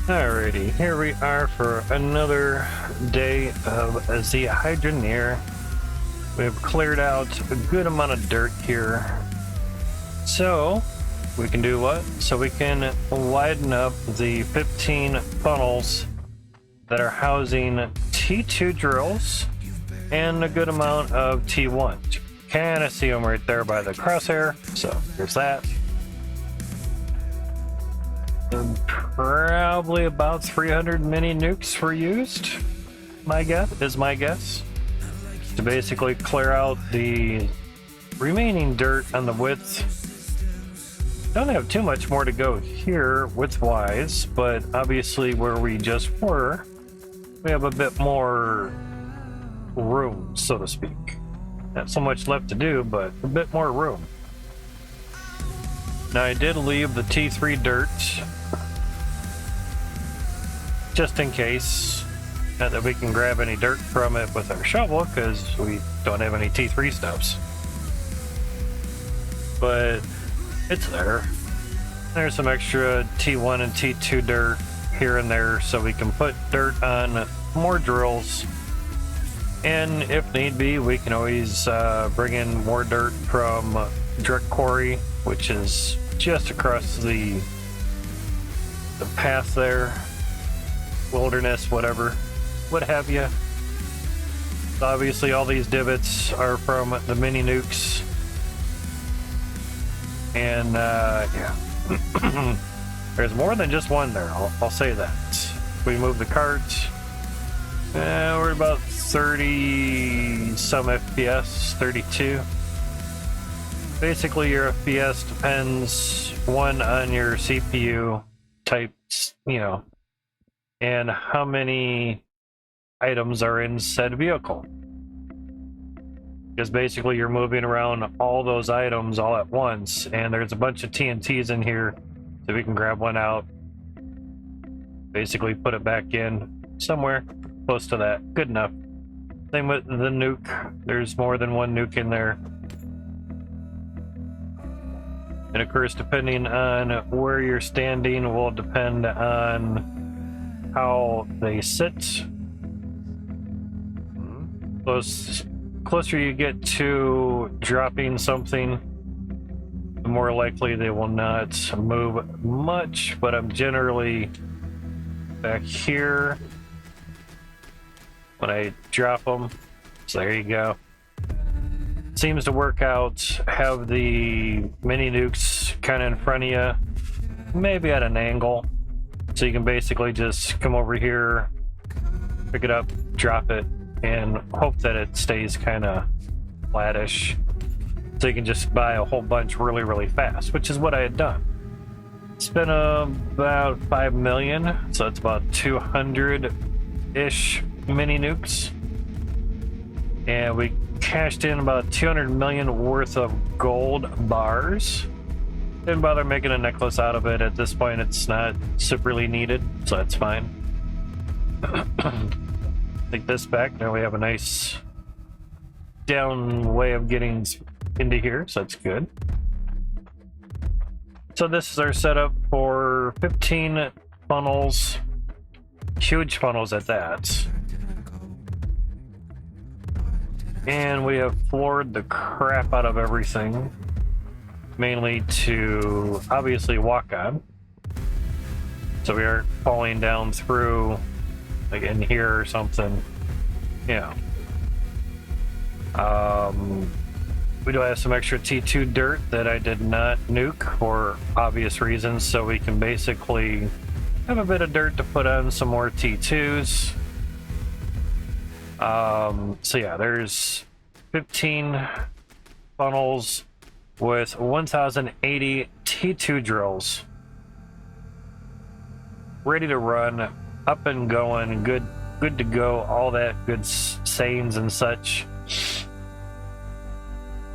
Alrighty, here we are for another day of the Hydroneer. We've cleared out a good amount of dirt here. So, we can do what? So we can widen up the 15 funnels that are housing T2 drills and a good amount of T1. Kind of see them right there by the crosshair, so there's that. And probably about 300 mini nukes were used, my guess, to basically clear out the remaining dirt on the width. Don't have too much more to go here width-wise, but obviously where we just were, we have a bit more room, so to speak. Not so much left to do, but a bit more room. Now I did leave the T3 dirt just in case, not that we can grab any dirt from it with our shovel because we don't have any T3 stubs. But it's there. There's some extra T1 and T2 dirt here and there so we can put dirt on more drills. And if need be, we can always bring in more dirt from Direct Quarry, which is just across the path there. Wilderness, whatever, what have you. So obviously all these divots are from the mini nukes. And yeah. There's more than just one there, I'll say that. We move the cart. We're about 30 some FPS, 32. Basically your FPS depends, one, on your CPU types, you know, and how many items are in said vehicle. Because basically you're moving around all those items all at once, and there's a bunch of TNTs in here, so we can grab one out, basically put it back in somewhere close to that. Good enough. Same with the nuke. There's more than one nuke in there. And of course, depending on where you're standing will depend on how they sit. Closer you get to dropping something, the more likely they will not move much, but I'm generally back here when I drop them. So there you go. Seems to work out. Have the mini nukes kind of in front of you, maybe at an angle. So you can basically just come over here, pick it up, drop it, and hope that it stays kind of flattish. So you can just buy a whole bunch really, really fast, which is what I had done. Spent about 5 million, so it's about 200-ish mini nukes. And we cashed in about 200 million worth of gold bars. Didn't bother making a necklace out of it. At this point, it's not superly needed, so that's fine. Take this back. Now we have a nice down way of getting into here, so that's good. So this is our setup for 15 funnels. Huge funnels at that. And we have floored the crap out of everything. Mainly to obviously walk on, so we aren't falling down through like in here or something. Yeah. We do have some extra T2 dirt that I did not nuke for obvious reasons, so we can basically have a bit of dirt to put on some more T2s. So yeah, there's 15 funnels with 1080 T2 drills ready to run, up and going, good to go, all that good sayings and such.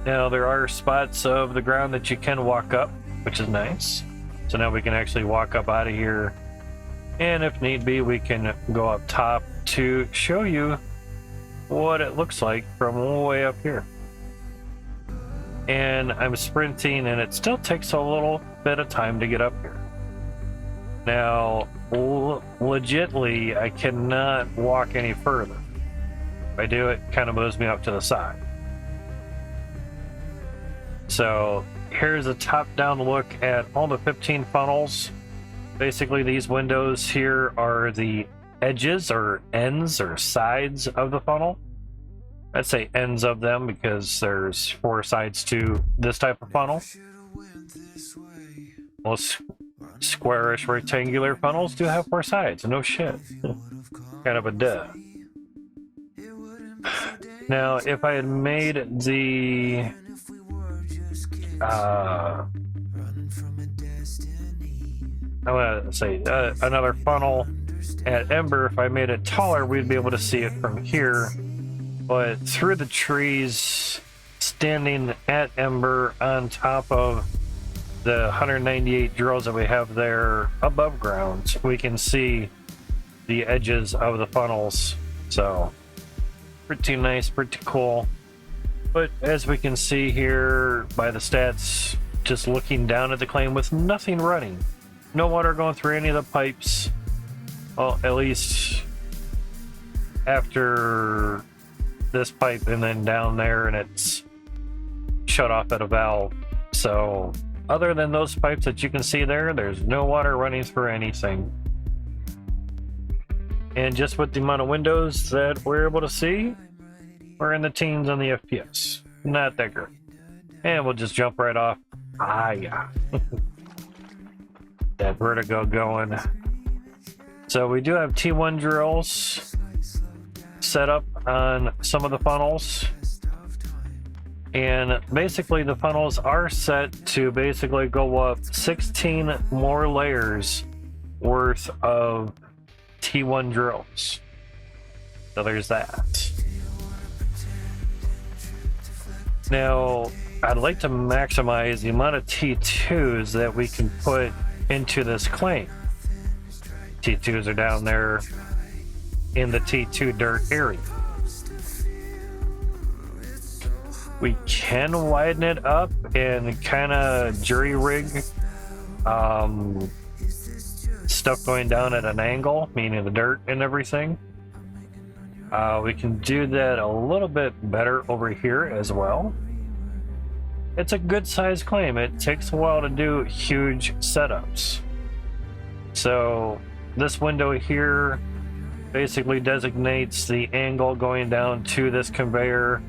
Now there are spots of the ground that you can walk up, which is nice. So now we can actually walk up out of here, and if need be we can go up top to show you what it looks like from way up here. And I'm sprinting, and it still takes a little bit of time to get up here. Now, legitly, I cannot walk any further. If I do, it kind of moves me up to the side. So here's a top-down look at all the 15 funnels. Basically, these windows here are the edges or ends or sides of the funnel. I'd say ends of them because there's 4 sides to this type of funnel. Most squarish rectangular funnels do have 4 sides. No shit. Kind of a duh. Now, if I had made the I want to say another funnel at Ember, if I made it taller, we'd be able to see it from here. But through the trees, standing at Ember on top of the 198 drills that we have there above ground, we can see the edges of the funnels. So pretty nice, pretty cool. But as we can see here by the stats, just looking down at the claim with nothing running, no water going through any of the pipes. Well, at least after this pipe and then down there, and it's shut off at a valve. So other than those pipes that you can see there, there's no water running through anything. And just with the amount of windows that we're able to see, we're in the teens on the FPS. Not that great. And we'll just jump right off. Ah, yeah. That vertigo going. So we do have T1 drills set up on some of the funnels. And basically the funnels are set to basically go up 16 more layers worth of T1 drills. So there's that. Now, I'd like to maximize the amount of T2s that we can put into this claim. T2s are down there in the T2 dirt area. We can widen it up and kind of jury rig stuff going down at an angle, meaning the dirt and everything. We can do that a little bit better over here as well. It's a good size claim. It takes a while to do huge setups. So this window here basically designates the angle going down to this conveyor.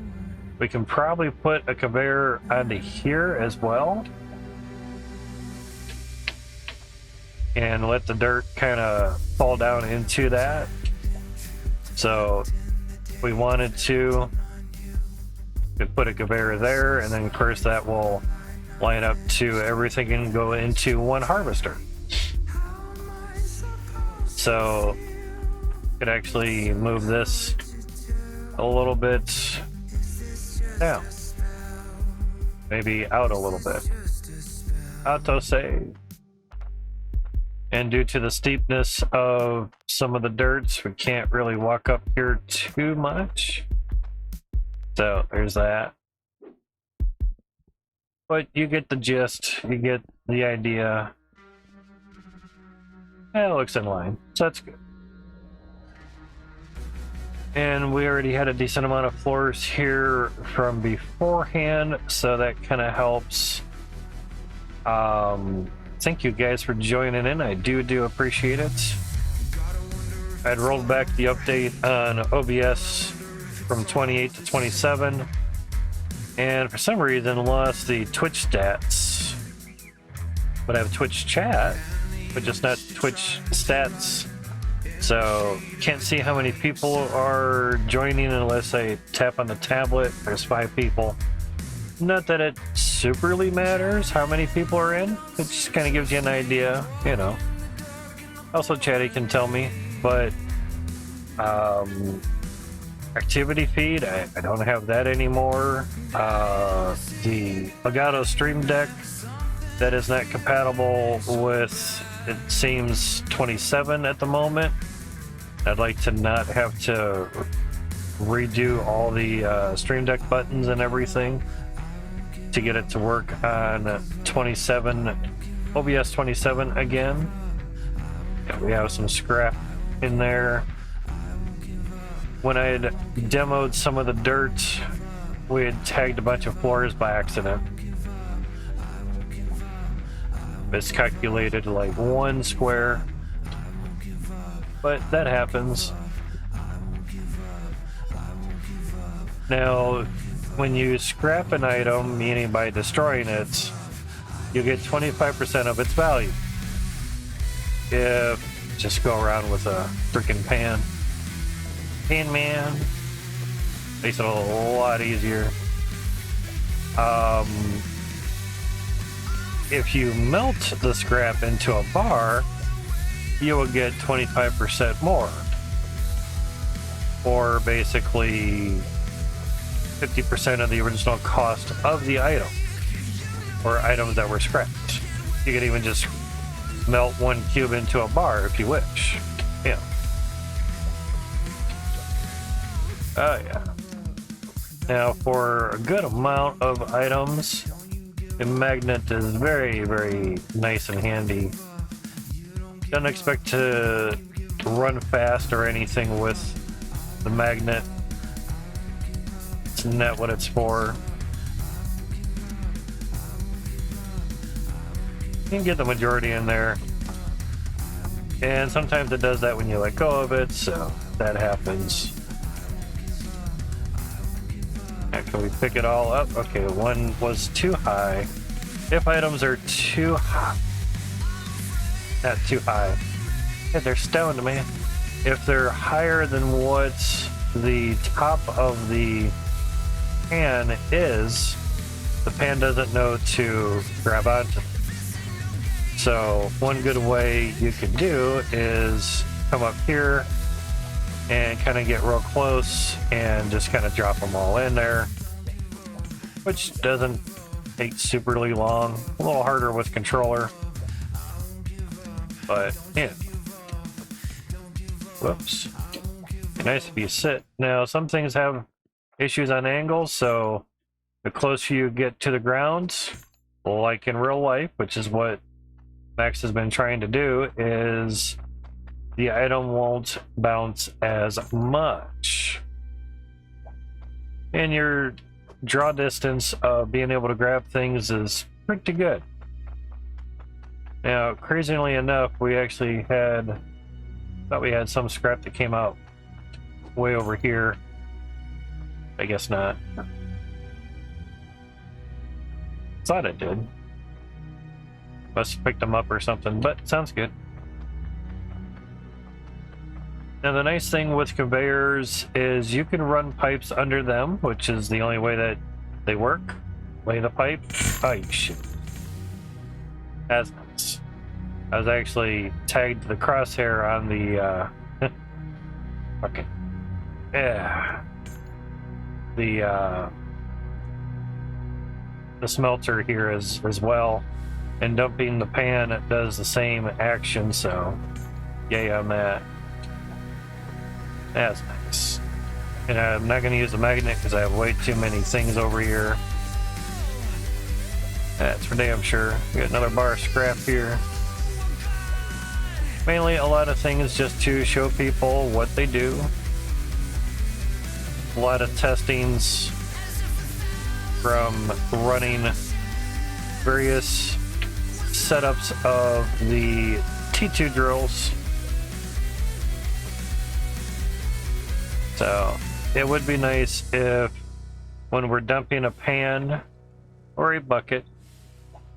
We can probably put a conveyor onto here as well. And let the dirt kind of fall down into that. So if we wanted to, we could put a conveyor there, and then of course that will line up to everything and go into one harvester. So could actually move this a little bit down, maybe out a little bit. Auto save. And due to the steepness of some of the dirts, we can't really walk up here too much. So there's that. But you get the gist, you get the idea. Yeah, it looks in line, so that's good. And we already had a decent amount of floors here from beforehand, so that kind of helps. Thank you guys for joining in. I do appreciate it. I'd rolled back the update on OBS from 28 to 27, and for some reason lost the Twitch stats. But I have Twitch chat, but just not Twitch stats. So can't see how many people are joining unless I tap on the tablet. There's 5 people. Not that it superly matters how many people are in. It just kind of gives you an idea, you know. Also, Chatty can tell me, but activity feed, I don't have that anymore. The Elgato Stream Deck, that is not compatible with, it seems, 27 at the moment. I'd like to not have to redo all the Stream Deck buttons and everything to get it to work on 27, OBS 27 again. We have some scrap in there. When I had demoed some of the dirt, we had tagged a bunch of floors by accident. It's calculated like 1 square, but that happens. Now, when you scrap an item, meaning by destroying it, you get 25% of its value. If just go around with a freaking pan. Pan man makes it a lot easier. If you melt the scrap into a bar, you will get 25% more. Or basically 50% of the original cost of the item, or items that were scrapped. You can even just melt 1 cube into a bar if you wish. Yeah. Oh yeah. Now for a good amount of items, the magnet is very, very nice and handy. Don't expect to run fast or anything with the magnet. It's not what it's for. You can get the majority in there. And sometimes it does that when you let go of it, so that happens. Now, can we pick it all up? Okay, 1 was too high. If items are too high, not too high. Yeah, they're stoned, man. If they're higher than what the top of the pan is, the pan doesn't know to grab onto them. So one good way you can do is come up here and kind of get real close and just kind of drop them all in there, which doesn't take superly long. A little harder with controller, but yeah. Whoops. Be nice if you sit. Now some things have issues on angles, so the closer you get to the ground, like in real life, which is what Max has been trying to do, is the item won't bounce as much. And your draw distance of being able to grab things is pretty good. Now, crazily enough, we actually thought we had some scrap that came out way over here. I guess not. Thought it did. Must have picked them up or something, but sounds good. Now the nice thing with conveyors is you can run pipes under them, which is the only way that they work. Lay the pipe. Oh shit. That's nice. I was actually tagged the crosshair on the okay. Yeah. The smelter here as well. And dumping the pan, it does the same action, so yay on that. That's nice. And I'm not going to use the magnet because I have way too many things over here. That's for damn sure. We got another bar of scrap here. Mainly a lot of things just to show people what they do. A lot of testings from running various setups of the T2 drills. So it would be nice if when we're dumping a pan or a bucket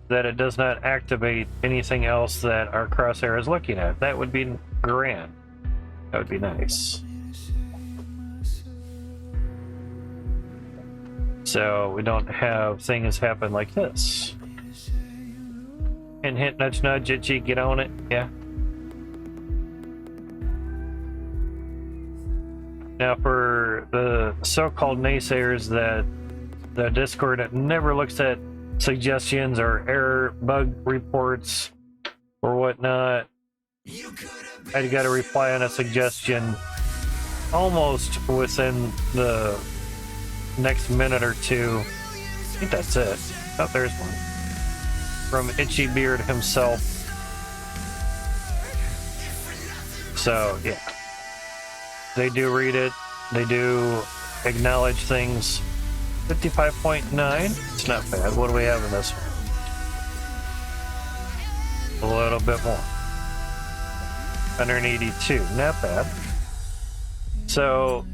that it does not activate anything else that our crosshair is looking at. That would be grand. That would be nice. So we don't have things happen like this. And hit, nudge, nudge, itchy, get on it, yeah. Now for the so-called naysayers that the Discord never looks at suggestions or error bug reports or whatnot, I got to reply on a suggestion almost within the next minute or two. I think that's it. Oh, there's one. From Itchy Beard himself. So yeah, they do read it. They do acknowledge things. 55.9. It's not bad. What do we have in this one? A little bit more. 182. Not bad. So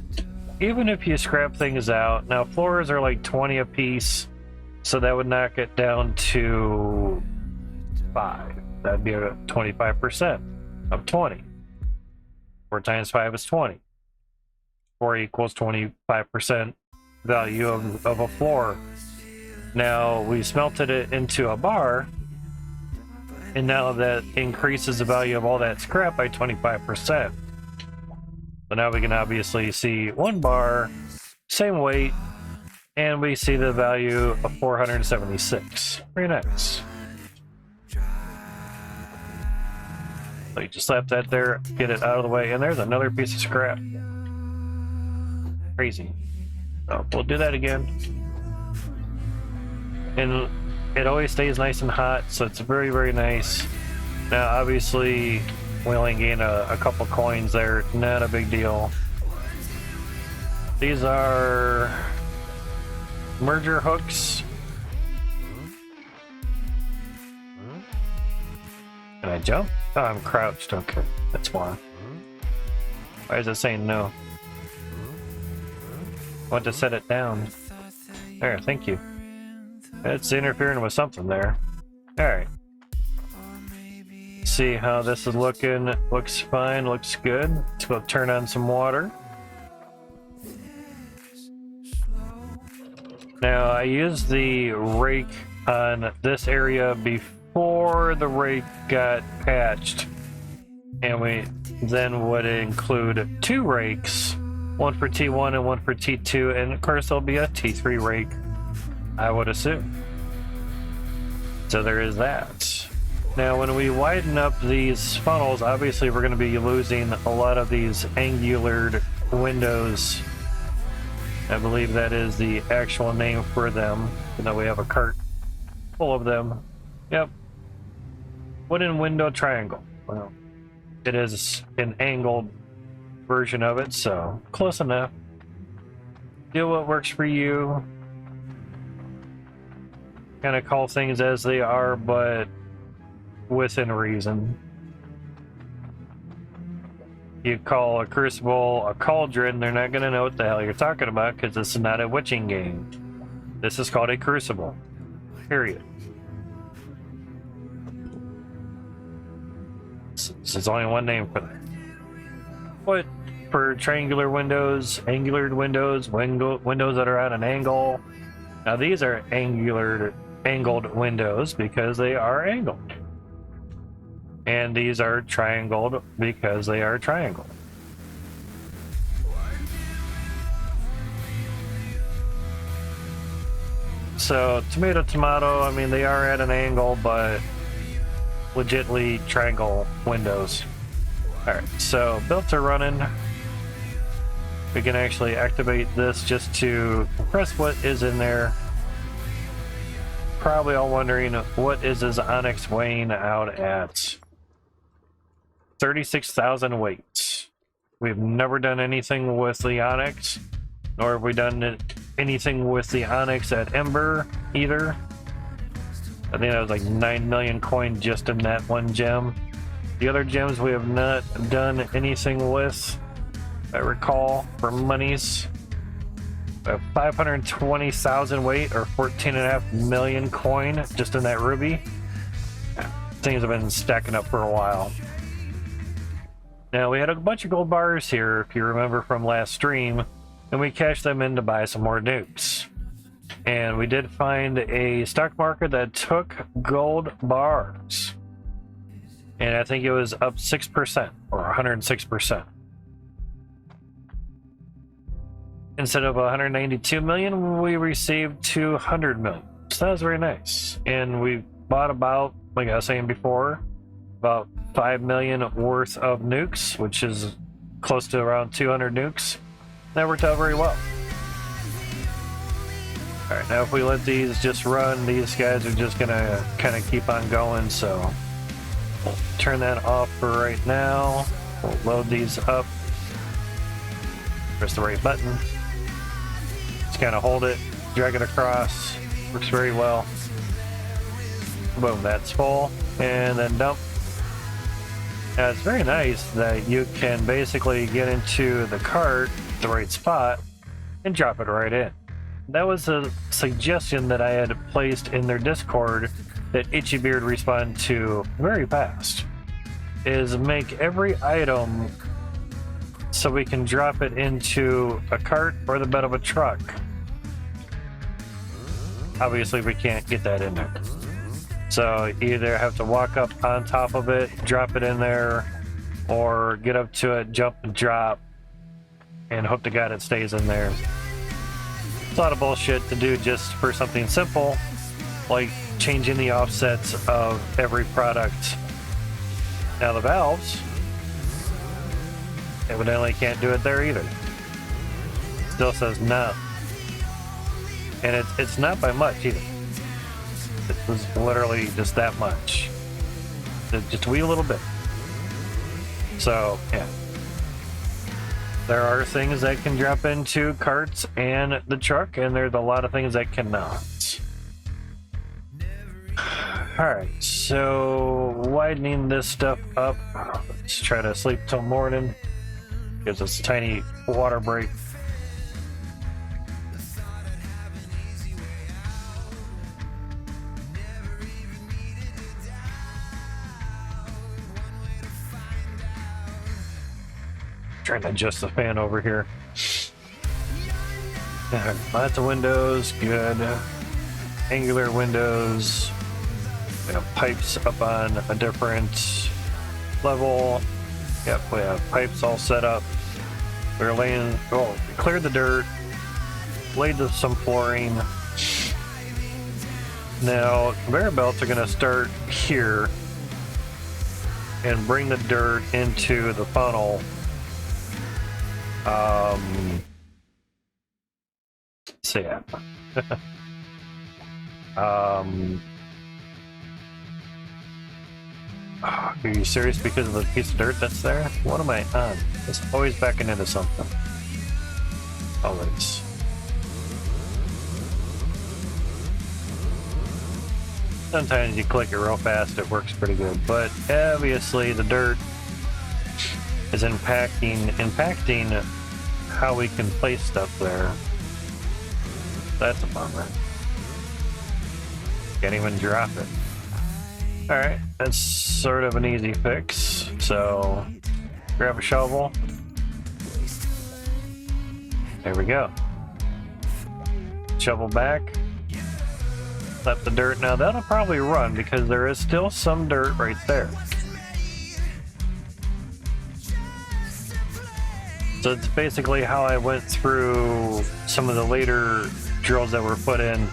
even if you scrap things out, now floors are like 20 a piece, so that would knock it down to 5. That'd be a 25% of 20. 4 times 5 is 20. 4 equals 25% value of a floor. Now we smelted it into a bar, and now that increases the value of all that scrap by 25%. So now we can obviously see 1 bar, same weight, and we see the value of 476. Very nice. So you just slap that there, get it out of the way, and there's another piece of scrap. Crazy. So we'll do that again. And it always stays nice and hot, so it's very, very nice. Now, obviously, we only gain a couple coins there. Not a big deal. These are merger hooks. Can I jump? Oh, I'm crouched. Okay, that's why. Why is it saying no? I want to set it down. There, thank you. It's interfering with something there. Alright. See how this is looking. Looks fine, looks good. Let's go turn on some water. Now, I used the rake on this area before the rake got patched. And we then would include 2 rakes. 1 for T1 and 1 for T2. And of course, there'll be a T3 rake, I would assume. So there is that. Now, when we widen up these funnels, obviously we're going to be losing a lot of these angular windows. I believe that is the actual name for them. You know, we have a cart full of them. Yep. Wooden window triangle. Well, it is an angled version of it, so close enough. Do what works for you. Kind of call things as they are, but within reason. You call a crucible a cauldron, they're not going to know what the hell you're talking about because this is not a witching game. This is called a crucible. Period. There's only one name for that. But for triangular windows, angular windows, windows that are at an angle. Now these are angled windows because they are angled. And these are triangled because they are triangled. So tomato, tomato, I mean they are at an angle, but legitly triangle windows. Alright, so built are running. We can actually activate this just to compress what is in there. Probably all wondering, what is this Onyx weighing out at? 36,000 weight. We've never done anything with the Onyx, nor have we done anything with the Onyx at Ember either. I think that was like 9 million coin just in that one gem. The other gems we have not done anything with, I recall, for monies. 520,000 weight or 14.5 million coin just in that ruby. Things have been stacking up for a while. Now, we had a bunch of gold bars here, if you remember from last stream, and we cashed them in to buy some more nukes. And we did find a stock market that took gold bars. And I think it was up 6%, or 106%. Instead of 192 million, we received 200 million. So that was very nice. And we bought about, like I was saying before, about 5 million worth of nukes, which is close to around 200 nukes. That worked out very well. Alright, now if we let these just run, these guys are just gonna kind of keep on going, so we'll turn that off for right now. We'll load these up. Press the right button. Just kind of hold it, drag it across. Works very well. Boom, that's full. And then dump. Now it's very nice that you can basically get into the cart, the right spot, and drop it right in. That was a suggestion that I had placed in their Discord that Itchybeard responded to very fast. Is make every item so we can drop it into a cart or the bed of a truck. Obviously we can't get that in there. So you either have to walk up on top of it, drop it in there, or get up to it, jump and drop, and hope to God it stays in there. It's a lot of bullshit to do just for something simple, like changing the offsets of every product. Now the valves, evidently can't do it there either. Still says no. And it's not by much either. It was literally just that much. Just a wee little bit. So, yeah. There are things that can drop into carts and the truck, and there's a lot of things that cannot. Alright, so widening this stuff up. Let's try to sleep till morning. Gives us a tiny water break. Trying to adjust the fan over here. Lots of windows, good. Angular windows. We have pipes up on a different level. Yep, we have pipes all set up. We're laying, we cleared the dirt, laid some flooring. Now, conveyor belts are going to start here and bring the dirt into the funnel. So yeah. Are you serious because of the piece of dirt that's there? What am I on? It's always backing into something. Always. Sometimes you click it real fast, it works pretty good, but obviously the dirt is impacting how we can place stuff there. That's a bummer. Can't even drop it. Alright, that's sort of an easy fix. So, grab a shovel. There we go. Shovel back. Left the dirt. Now that'll probably run because there is still some dirt right there. So it's basically how I went through some of the later drills that were put in,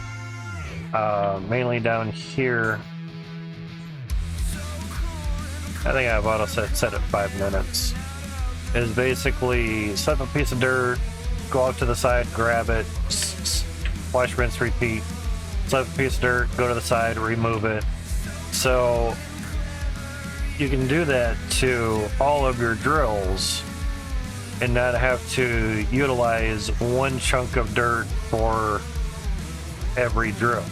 mainly down here. I think I have auto set at 5 minutes. Is basically set up a piece of dirt, go off to the side, grab it, wash, rinse, repeat. Set up a piece of dirt, go to the side, remove it. So you can do that to all of your drills and not have to utilize one chunk of dirt for every drill.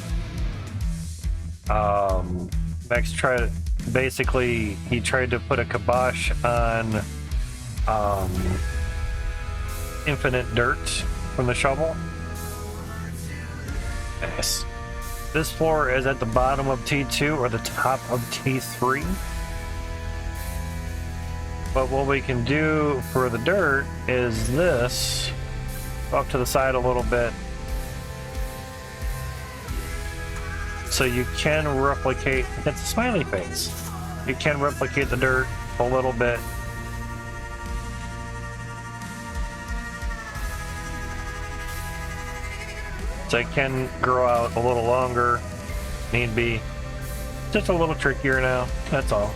Max tried, basically, he tried to put a kibosh on infinite dirt from the shovel. Yes. This floor is at the bottom of T2 or the top of T3. But what we can do for the dirt is this, off to the side a little bit. So you can replicate, it's a smiley face. You can replicate the dirt a little bit. So it can grow out a little longer, need be. Just a little trickier now, that's all.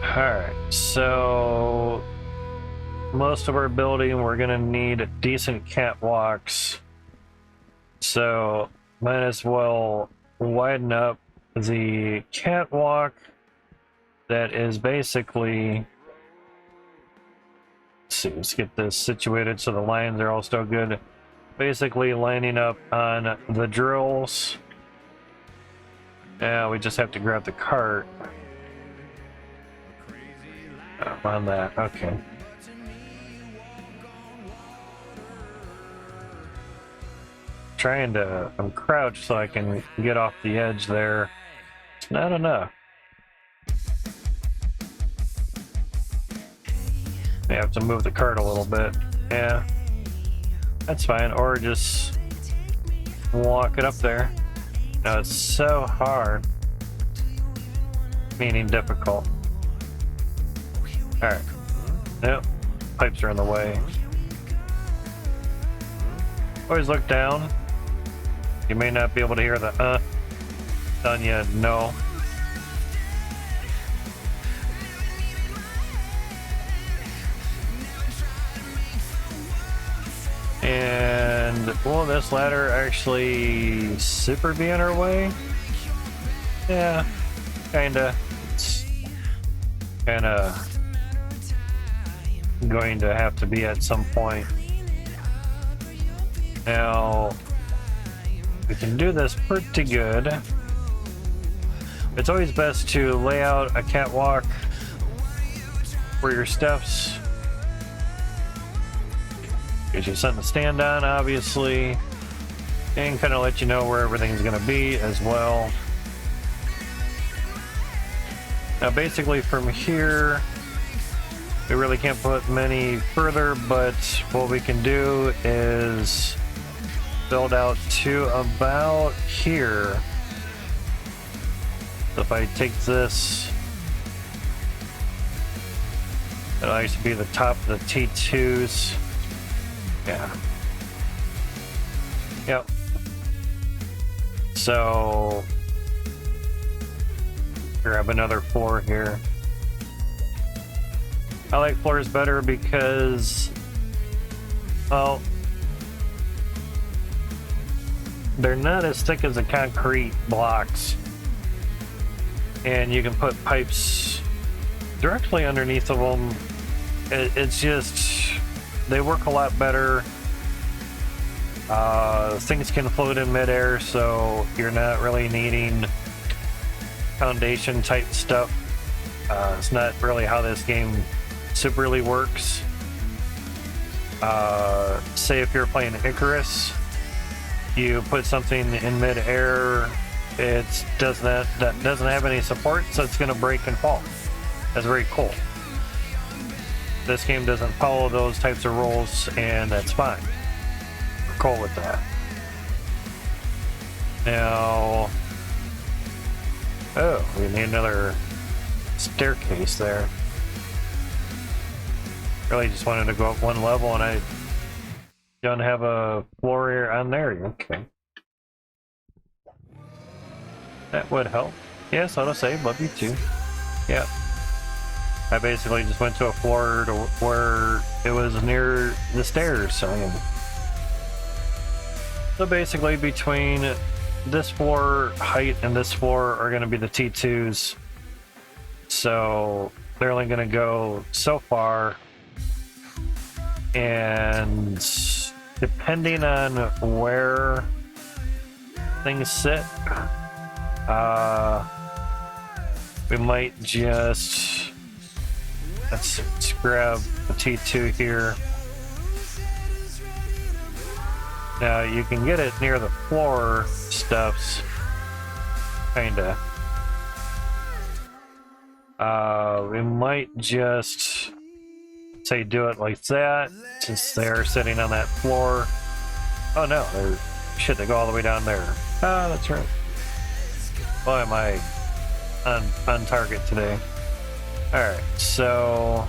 Alright, so most of our building we're gonna need decent catwalks. So might as well widen up the catwalk that is basically, let's see, let's get this situated so the lines are all still good. Basically lining up on the drills. Yeah, we just have to grab the cart. On that, okay. I'm crouched so I can get off the edge there. It's not enough. I have to move the cart a little bit. Yeah, that's fine. Or just walk it up there. No, it's so hard. Meaning difficult. Alright. Nope. Pipes are in the way. Always look down. You may not be able to hear the telling you no. And will this ladder actually super be in our way? Yeah, kinda. It's kinda going to have to be at some point. Now, we can do this pretty good. It's always best to lay out a catwalk for your steps. Gives you something to stand on, obviously, and kind of let you know where everything's going to be as well. Now, basically from here, we really can't put many further, but what we can do is build out to about here. So if I take this, it'll actually be the top of the T2s. Yeah. Yep. So grab another floor here. I like floors better because, well, they're not as thick as the concrete blocks, and you can put pipes directly underneath of them. It's just, they work a lot better. Things can float in midair, so you're not really needing foundation type stuff. It's not really how this game superly works. Say if you're playing Icarus, you put something in midair, that doesn't have any support, so it's going to break and fall. That's very cool. This game doesn't follow those types of rules, and that's fine. We're cool with that. Now, oh, we need another staircase there. Really just wanted to go up one level, and I don't have a floor here on there. Okay. That would help. Yes, autosave, love you too. Yeah. I basically just went to a floor to where it was near the stairs, so basically between this floor height and this floor are going to be the T2s. So they're only going to go so far, and depending on where things sit, we might just, let's grab the T2 here. Now you can get it near the floor stuffs, kinda. We might just say do it like that, since they're sitting on that floor. Oh no, they go all the way down there. Ah, that's right. Boy, am I on target today. Alright, so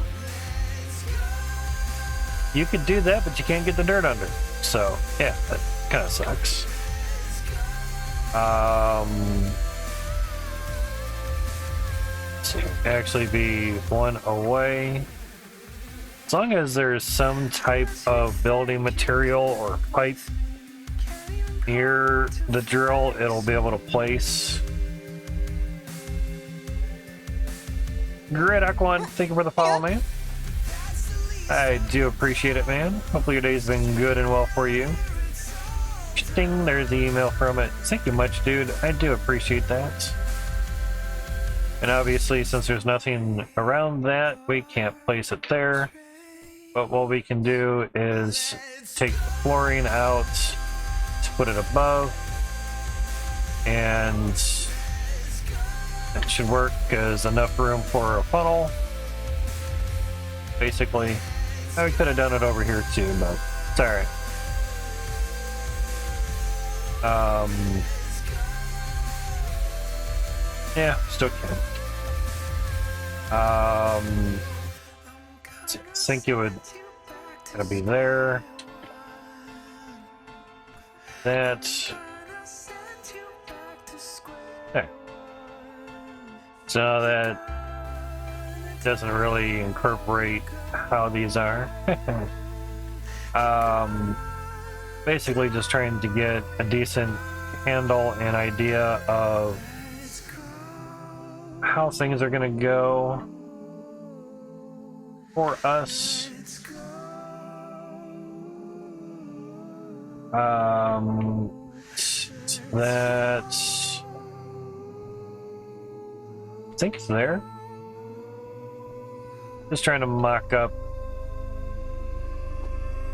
you could do that, but you can't get the dirt under. So, yeah, that kind of sucks. So actually be one away. As long as there's some type of building material or pipe near the drill, it'll be able to place. Gridock one, thank you for the follow, man. I do appreciate it, man. Hopefully your day's been good and well for you. Ding, there's the email from it. Thank you much, dude. I do appreciate that. And obviously, since there's nothing around that, we can't place it there. But what we can do is take the flooring out to put it above. And it should work as enough room for a funnel. Basically, we could have done it over here too, but it's alright. Yeah, still can. I think it would gonna be there. That. There. So that doesn't really incorporate how these are. Basically just trying to get a decent handle and idea of how things are gonna go for us. That's, I think it's there. Just trying to mock up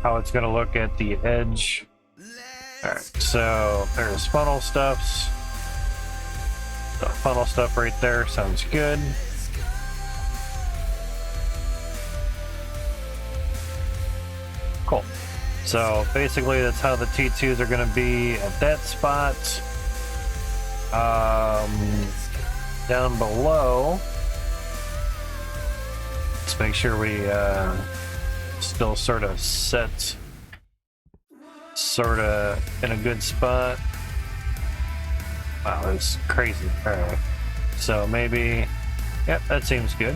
how it's gonna look at the edge. Alright, so there's funnel stuffs. The funnel stuff right there sounds good. Cool. So basically that's how the T2s are going to be at that spot. Down below, let's make sure we still sort of set in a good spot. Wow, that's crazy. Alright. So maybe, yep, that seems good.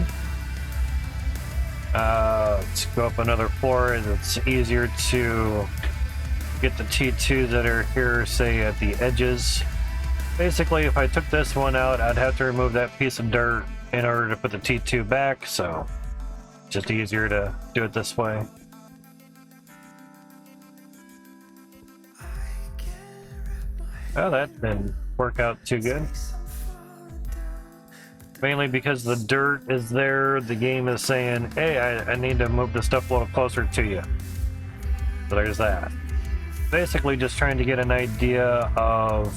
Let's go up another floor. It's easier to get the T2s that are here, say, at the edges. Basically, if I took this one out, I'd have to remove that piece of dirt in order to put the T2 back, so just easier to do it this way. Oh, that didn't work out too good. Mainly because the dirt is there, the game is saying, hey, I need to move the stuff a little closer to you. So there's that. Basically just trying to get an idea of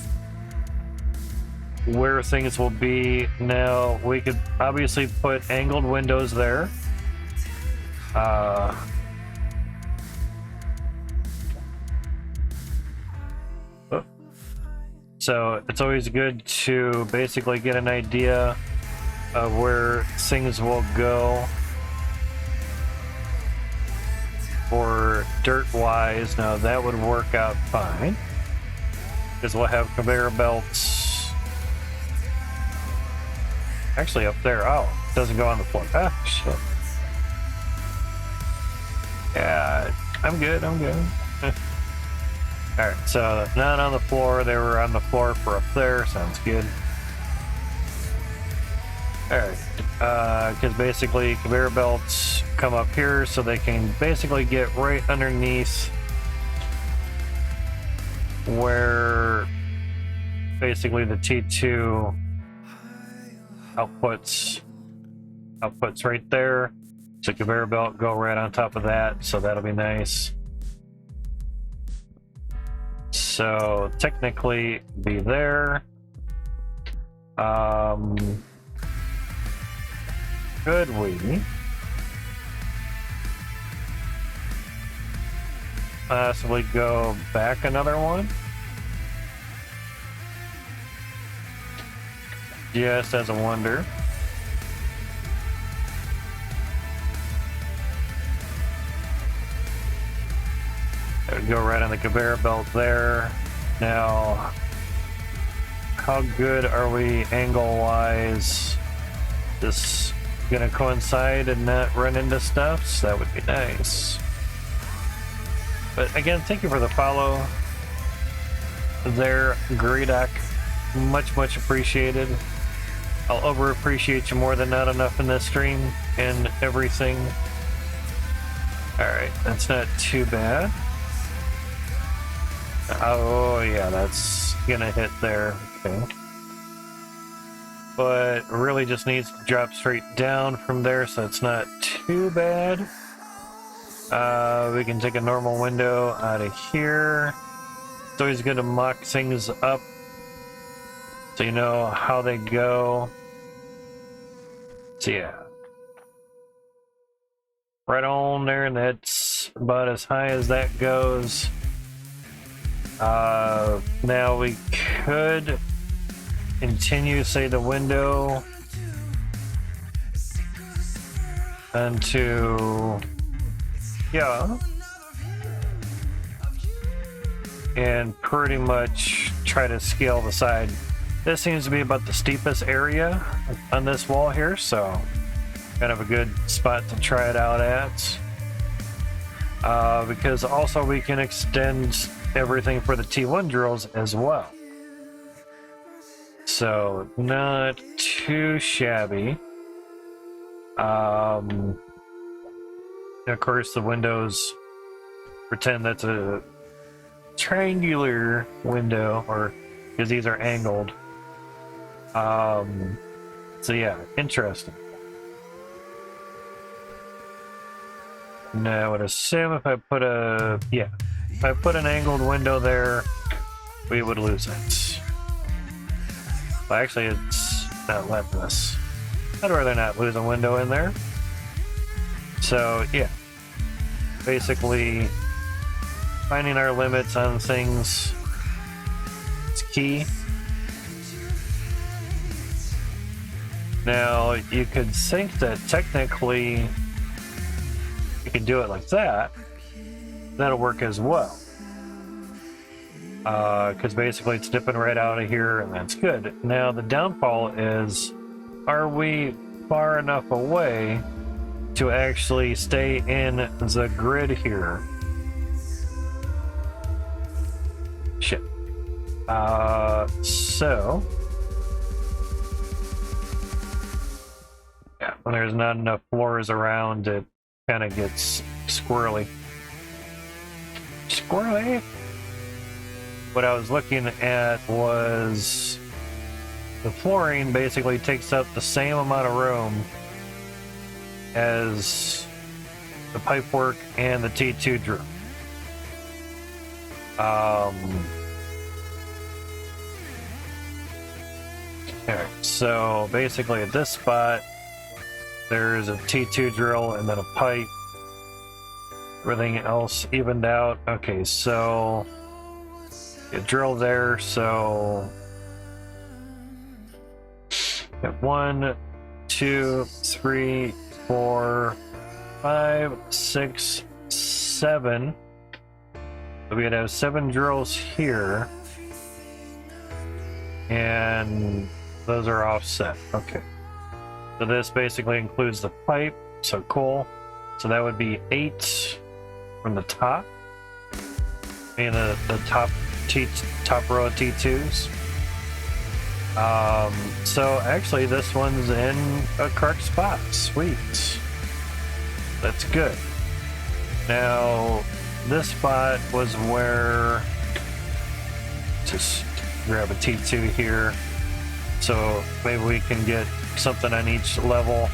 where things will be. Now, we could obviously put angled windows there. So it's always good to basically get an idea of where things will go for dirt wise. Now that would work out fine because we'll have conveyor belts actually up there. Oh, it doesn't go on the floor. Ah, shit. Yeah, I'm good. Alright, so not on the floor. They were on the floor for up there. Sounds good. Alright, because basically conveyor belts come up here so they can basically get right underneath where basically the T2 outputs right there. So conveyor belt go right on top of that, so that'll be nice. So technically be there. Could we possibly go back another one? Just as a wonder. That would go right on the conveyor belt there. Now, how good are we angle-wise? This gonna coincide and not run into stuff, so that would be nice. But again, thank you for the follow there, Greedock. Much appreciated. I'll over appreciate you more than not enough in this stream and everything. Alright, that's not too bad. Oh yeah, that's gonna hit there. Okay. But really just needs to drop straight down from there, so it's not too bad. We can take a normal window out of here. It's always good to mock things up so you know how they go. So yeah. Right on there, and that's about as high as that goes. Now we could continue, say, the window into, yeah, and pretty much try to scale the side. This seems to be about the steepest area on this wall here, so kind of a good spot to try it out at. Because also we can extend everything for the T1 drills as well. So not too shabby. Of course the windows, pretend that's a triangular window, or because these are angled. So yeah, interesting. Now I would assume if I put if I put an angled window there, we would lose it. Well, actually, it's not letting us. I'd rather not lose a window in there. So yeah, basically finding our limits on things is key. Now you could think that technically you can do it like that. That'll work as well. Because basically it's dipping right out of here, and that's good. Now the downfall is, are we far enough away to actually stay in the grid here? Shit. So yeah, when there's not enough floors around, it kind of gets squirrely. What I was looking at was the flooring basically takes up the same amount of room as the pipework and the T2 drill. Alright, so basically at this spot there's a T2 drill and then a pipe. Everything else evened out. Okay, so a drill there, so 1, 2, 3, 4, 5, 6, 7. So we'd have 7 drills here, and those are offset. Okay, so this basically includes the pipe, so cool. So that would be 8 from the top, and the top row of T2s. So actually this one's in a correct spot. Sweet. That's good. Now this spot was where, just grab a T2 here, so maybe we can get something on each level.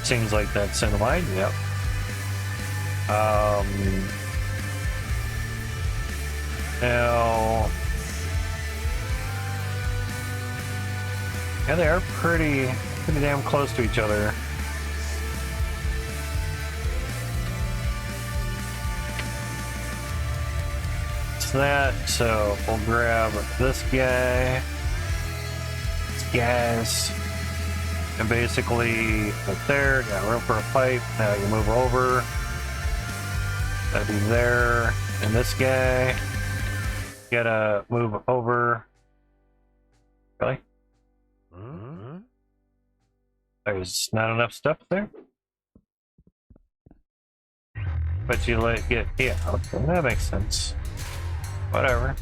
Seems like that's in line. Yep. Now, yeah, they are pretty damn close to each other. It's that, so we'll grab this guy, and basically right there, got room for a pipe. Now you move over. That'd be there. And this guy, gotta move over. Really? Mm-hmm. There's not enough stuff there? But you let get, yeah, okay, that makes sense. Whatever.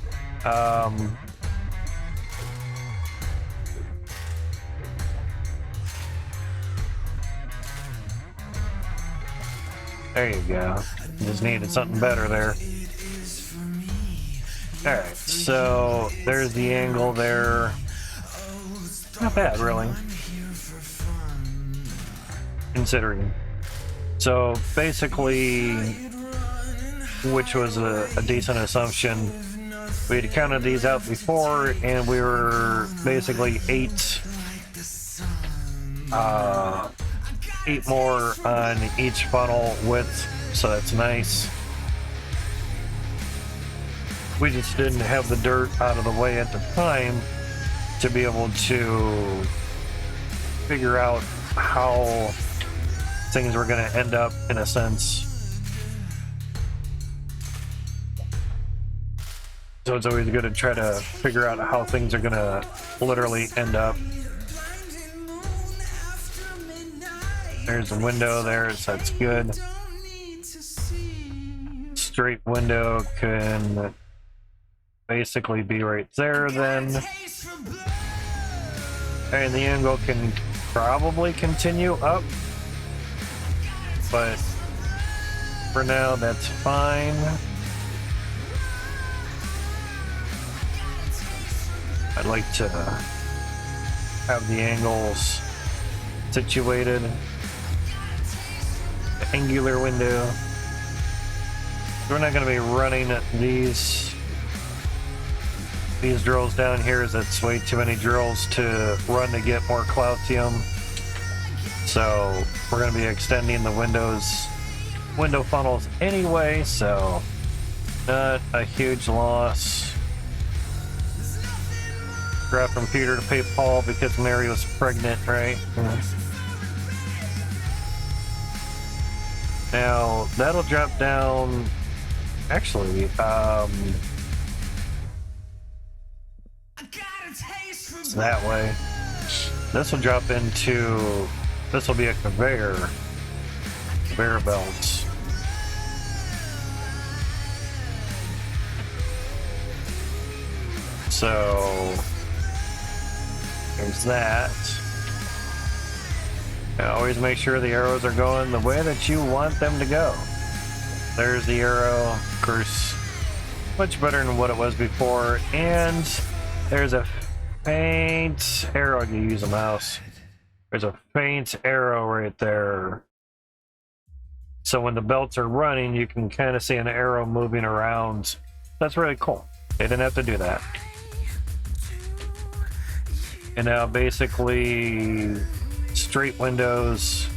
There you go. Just needed something better there. Alright, so there's the angle there. Not bad, really. Considering. So basically, which was a decent assumption, we had counted these out before, and we were basically eight more on each funnel width, so that's nice. We just didn't have the dirt out of the way at the time to be able to figure out how things were going to end up, in a sense. So it's always good to try to figure out how things are going to literally end up. There's a window there, so that's good. Straight window can basically be right there then. And the angle can probably continue up, but for now that's fine. I'd like to have the angles situated. The angular window. We're not going to be running these drills down here, as it's way too many drills to run to get more Cloutium. So we're going to be extending the window funnels anyway, so not a huge loss. Grab from Peter to pay Paul because Mary was pregnant, right? Now that'll drop down. Actually, it's that way. This will drop into. This will be a conveyor belts. So there's that. And always make sure the arrows are going the way that you want them to go. There's the arrow, of course, much better than what it was before. And there's a faint arrow. You use a mouse. There's a faint arrow right there. So when the belts are running, you can kind of see an arrow moving around. That's really cool. They didn't have to do that. And now basically straight windows.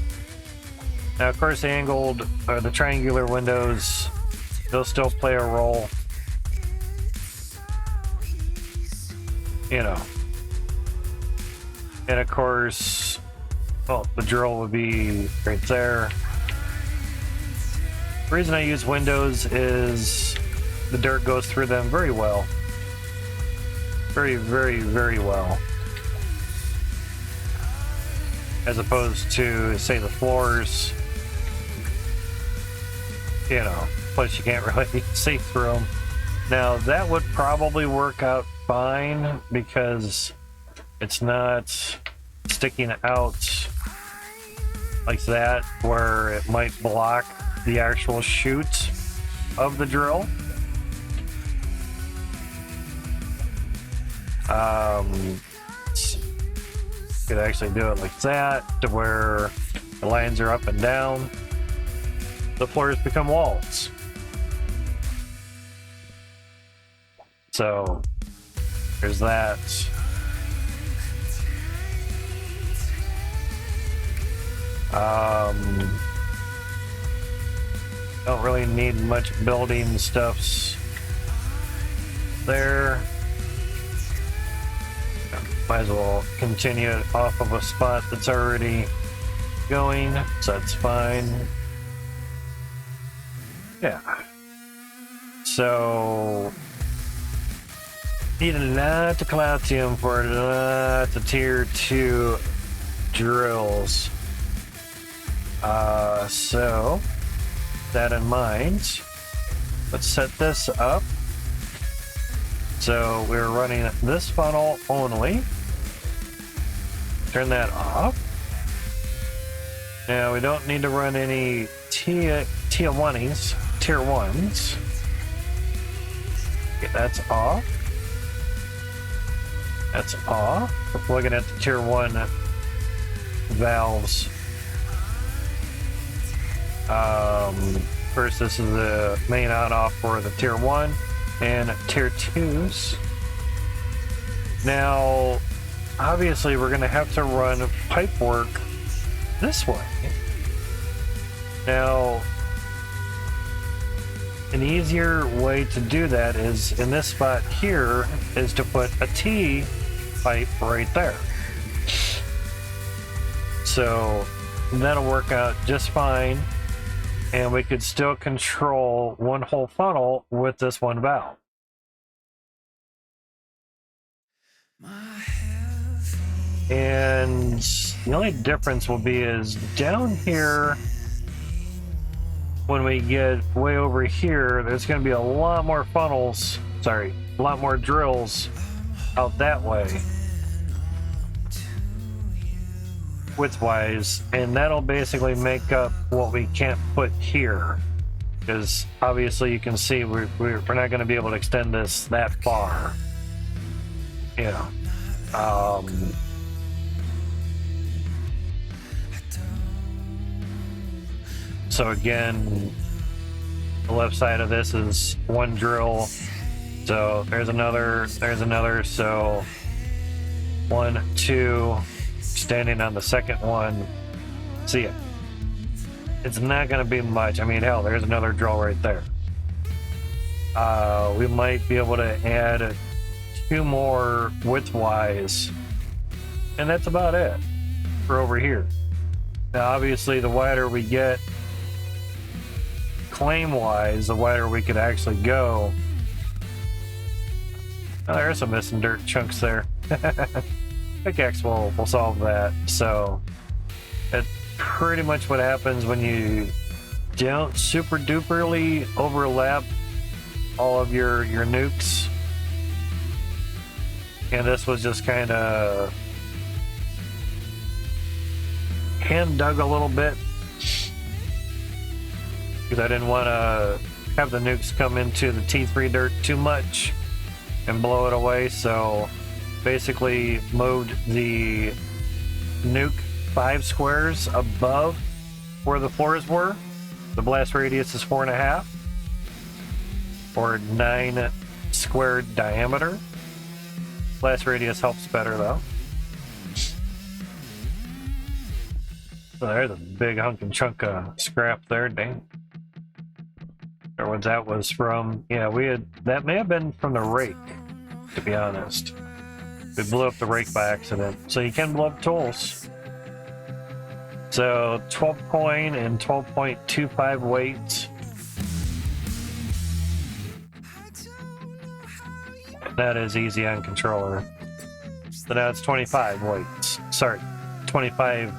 Now of course the angled or the triangular windows, they'll still play a role. You know. And of course, well, the drill would be right there. The reason I use windows is the dirt goes through them very well. Very, very, very well. As opposed to, say, the floors. You know, plus you can't really see through them. Now, that would probably work out fine because it's not sticking out like that where it might block the actual chute of the drill. Could actually do it like that to where the lines are up and down. The floors become walls. So there's that. Don't really need much building stuffs there. Might as well continue it off of a spot that's already going, so that's fine. Yeah. So need a lot of Cloutium for a lot of tier 2 drills. So that in mind, let's set this up. So we're running this funnel only. Turn that off. Now we don't need to run any tier 1s, tier 1s. Okay, that's off. That's off. We're looking at the tier 1 valves. First, this is the main on-off for the tier 1 and tier 2s. Now, obviously, we're going to have to run pipe work this way. Now, an easier way to do that is in this spot here is to put a T pipe right there. So that'll work out just fine, and we could still control one whole funnel with this one valve. And the only difference will be is down here, when we get way over here, there's going to be a lot more funnels, sorry, a lot more drills out that way, width-wise, and that'll basically make up what we can't put here, because obviously you can see we're not going to be able to extend this that far. Yeah. So again, the left side of this is one drill. So there's another, so 1, 2, standing on the second one. See it. It's not going to be much. I mean, hell, there's another drill right there. We might be able to add 2 more width-wise, and that's about it for over here. Now, obviously, the wider we get, claim-wise, the wider we could actually go. Oh, there's some missing dirt chunks there. Pickaxe will solve that. So that's pretty much what happens when you don't super duperly overlap all of your nukes. And this was just kind of hand dug a little bit, because I didn't want to have the nukes come into the T3 dirt too much and blow it away. So basically moved the nuke 5 squares above where the floors were. The blast radius is 4.5 or 9 squared diameter. Blast radius helps better though. So there's a big hunk and chunk of scrap there, dang. Or what that was from. Yeah, that may have been from the rake, to be honest. We blew up the rake by accident. So you can blow up tools. So 12 coin and 12.25 weight. That is easy on controller. So now it's 25 weights. Sorry, 25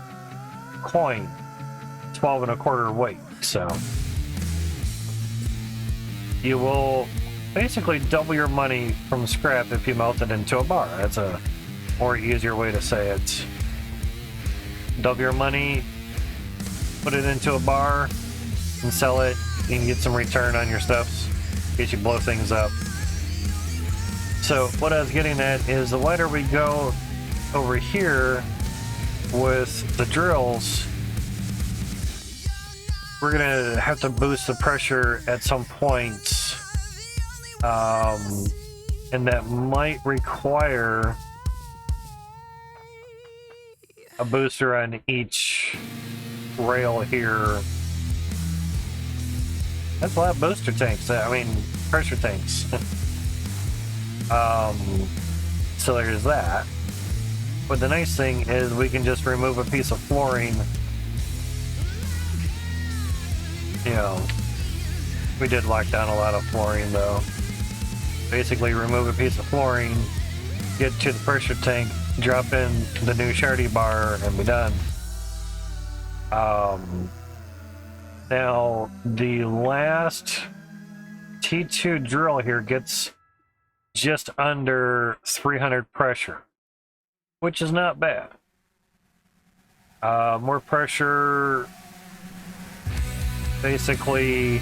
coin, 12.25 weight. So you will basically double your money from scrap if you melt it into a bar. That's a more easier way to say it. Double your money, put it into a bar, and sell it. You can get some return on your stuff in case you blow things up. So what I was getting at is the wider we go over here with the drills, we're gonna have to boost the pressure at some point, and that might require a booster on each rail here. That's a lot of booster tanks. I mean, pressure tanks. So there's that. But the nice thing is we can just remove a piece of flooring. You know, we did lock down a lot of flooring though. Basically remove a piece of flooring, get to the pressure tank, drop in the new Shardy bar, and be done. Now the last T2 drill here gets just under 300 pressure, which is not bad. More pressure basically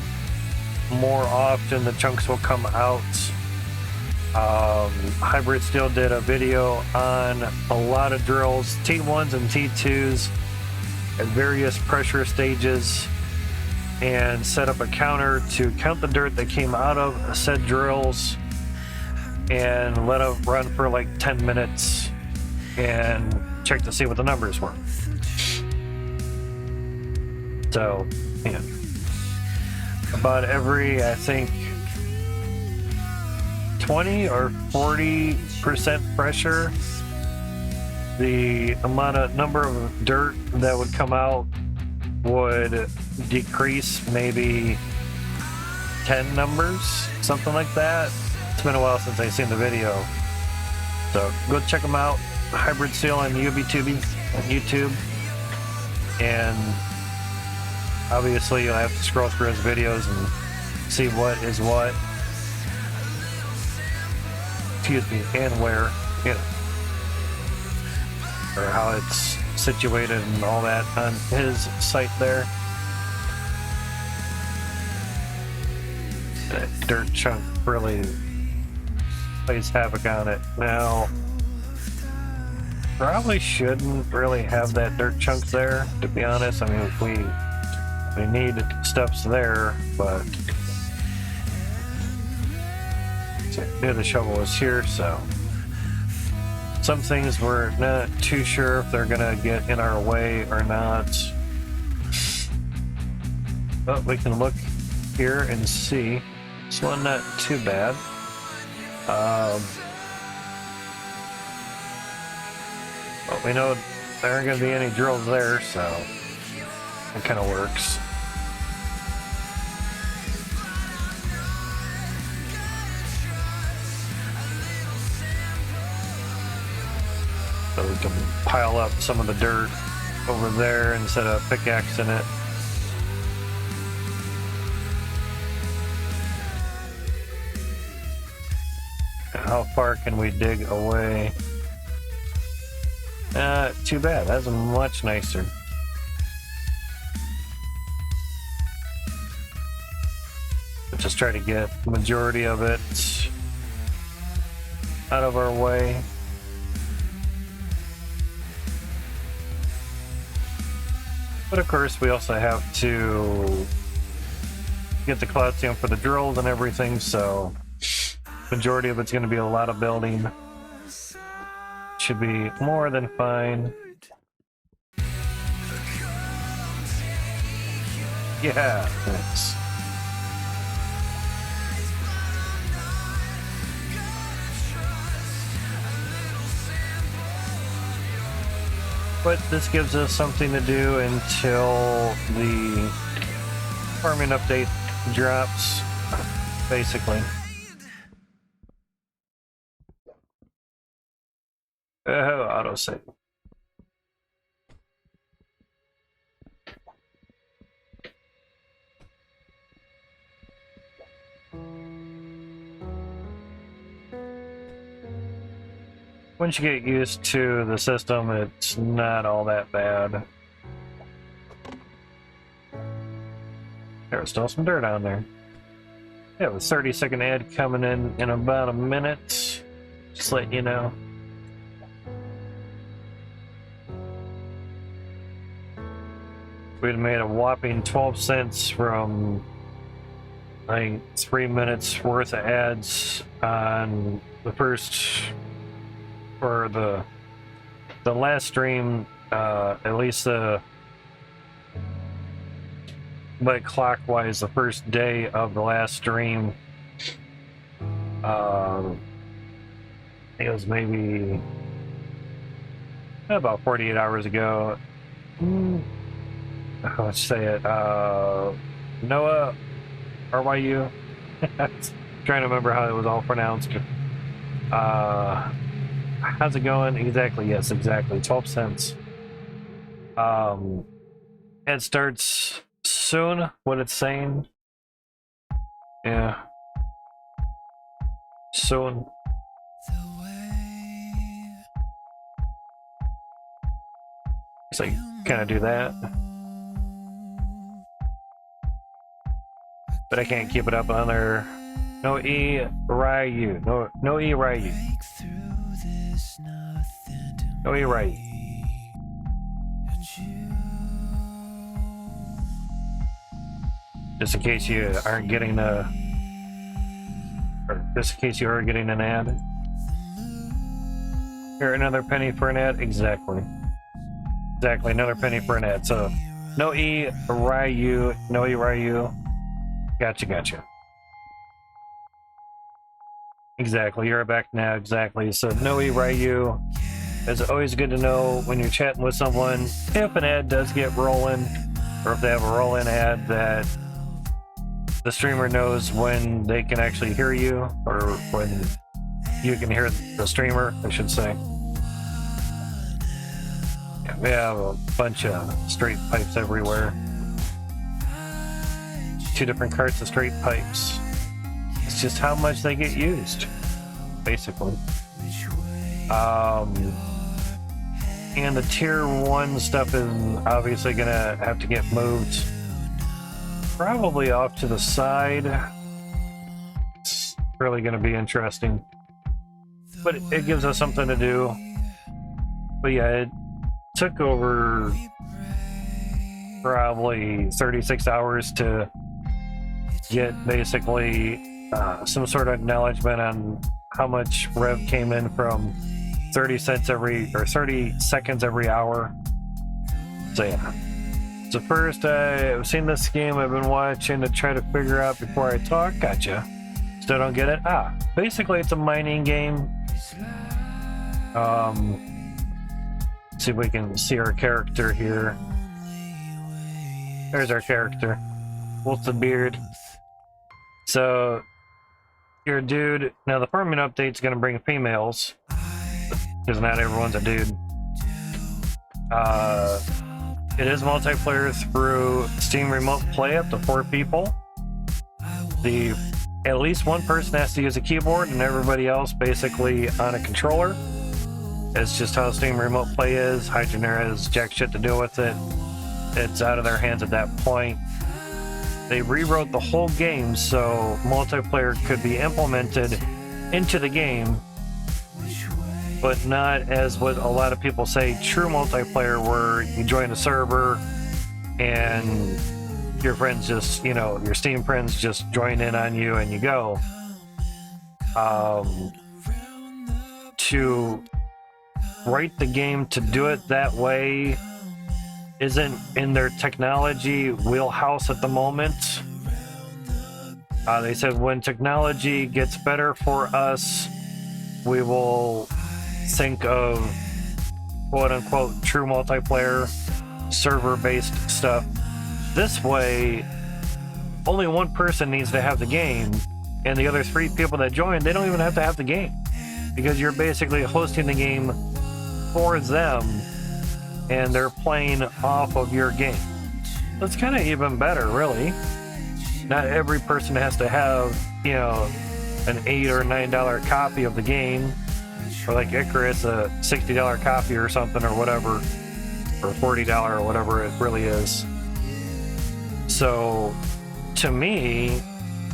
more often the chunks will come out. Hybrid Steel did a video on a lot of drills, T1s and T2s at various pressure stages, and set up a counter to count the dirt that came out of said drills and let it run for like 10 minutes and check to see what the numbers were. So, yeah. About every, I think, 20 or 40% pressure, the number of dirt that would come out would decrease maybe 10 numbers, something like that. It's been a while since I've seen the video, so go check them out. Hybrid Steel on YouTube, and obviously you'll have to scroll through his videos and see what is what. Excuse me, and where, you know, or how it's situated and all that on his site there. That dirt chunk really plays havoc on it. Now, probably shouldn't really have that dirt chunk there, to be honest. I mean, we need steps there, but yeah, the shovel is here, so some things we're not too sure if they're gonna get in our way or not. But we can look here and see. This one not too bad. But we know there aren't gonna be any drills there, so it kind of works. So we can pile up some of the dirt over there instead of pickaxing it. How far can we dig away? Too bad. That's much nicer. But just try to get the majority of it out of our way. But of course, we also have to get the calcium for the drills and everything, so majority of it's going to be a lot of building. Should be more than fine. Yeah, thanks. But this gives us something to do until the farming update drops, basically. Autosave. Once you get used to the system, it's not all that bad. There's still some dirt on there. Yeah, the 30-second ad coming in about a minute. Just let you know. We'd made a whopping 12 cents from, I think, 3 minutes worth of ads on the first, or the last stream, at least like clockwise, the first day of the last stream. It was maybe about 48 hours ago. Let's say it. Noah, RYU. Trying to remember how it was all pronounced. How's it going? Exactly. Yes, exactly. 12 cents. It starts soon. What it's saying. Yeah. Soon. So you kind of do that. but I can't keep it up on there. No E Ryu. No E Ryu. No E Ryu. Just in case you aren't getting a, or just in case you are getting an ad. Here, another penny for an ad. Exactly. Exactly, another penny for an ad. So, no E Ryu. No E Ryu. Gotcha. Exactly, you're back now. Exactly. So, no E Ryu. It's always good to know when you're chatting with someone if an ad does get rolling, or if they have a roll-in ad, that the streamer knows when they can actually hear you, or when you can hear the streamer, I should say. Yeah, we have a bunch of straight pipes everywhere. 2 different carts of straight pipes. It's just how much they get used, basically. And the tier 1 stuff is obviously gonna have to get moved probably off to the side. It's really gonna be interesting, but it gives us something to do. But yeah, it took over probably 36 hours to get basically some sort of acknowledgement on how much rev came in from 30 cents every, or 30 seconds every hour. So yeah. So first, I've seen this game I've been watching to try to figure out before I talk. Gotcha. Still don't get it? Basically it's a mining game. See if we can see our character here. There's our character. What's the beard? So, you're a dude. Now the farming update's gonna bring females, because not everyone's a dude. It is multiplayer through Steam Remote Play, up to 4 people. At least one person has to use a keyboard, and everybody else basically on a controller. It's just how Steam Remote Play is. Hydroneer has jack shit to do with it. It's out of their hands at that point. They rewrote the whole game so multiplayer could be implemented into the game, but not as what a lot of people say, true multiplayer, where you join a server and your friends just, your Steam friends just join in on you and you go. To write the game to do it that way isn't in their technology wheelhouse at the moment. They said when technology gets better for us, we will think of quote-unquote true multiplayer, server-based stuff. This way, only one person needs to have the game, and the other 3 people that join, they don't even have to have the game, because you're basically hosting the game for them, and they're playing off of your game. That's kind of even better, really. Not every person has to have, an $8 or $9 copy of the game, or like Icarus, a $60 copy or something, or whatever, or $40 or whatever it really is. So, to me,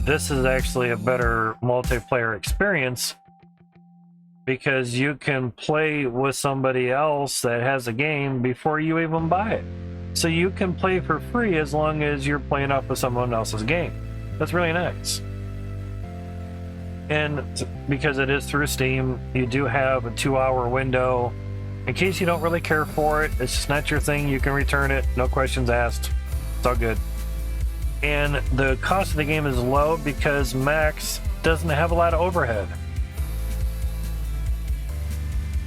this is actually a better multiplayer experience, because you can play with somebody else that has a game before you even buy it. So you can play for free as long as you're playing off of someone else's game. That's really nice. And because it is through Steam, you do have a 2-hour window. In case you don't really care for it, it's just not your thing, you can return it, no questions asked. It's all good. And the cost of the game is low because Max doesn't have a lot of overhead.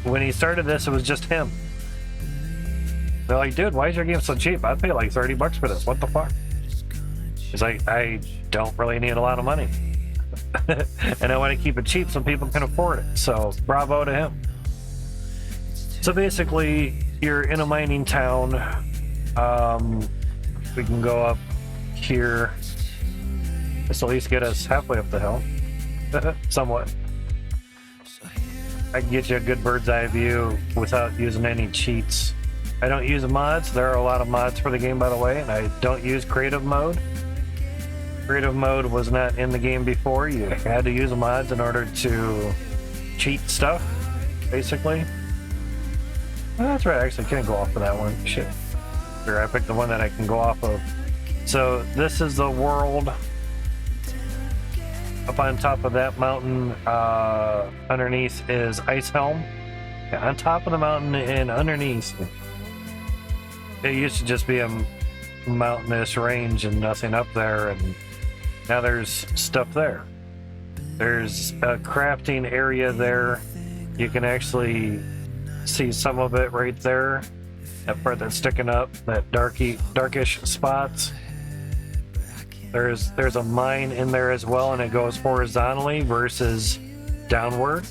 When he started this, it was just him. They're like, dude, why is your game so cheap? I'd pay like $30 for this. What the fuck? He's like, I don't really need a lot of money. And I want to keep it cheap so people can afford it. So bravo to him. So basically, you're in a mining town. We can go up here. This will at least get us halfway up the hill. Somewhat. I can get you a good bird's eye view without using any cheats. I don't use mods. There are a lot of mods for the game, by the way, and I don't use creative mode. Creative mode was not in the game before. You had to use mods in order to cheat stuff, basically. Oh, that's right, I actually can't go off of that one. Shit. Here, I picked the one that I can go off of. So this is the world. Up on top of that mountain, underneath is Ice Helm. Yeah, on top of the mountain and underneath, it used to just be a mountainous range and nothing up there, and now there's stuff there. There's a crafting area there. You can actually see some of it right there. That part that's sticking up, that darkish spots. There's a mine in there as well, and it goes horizontally versus downward.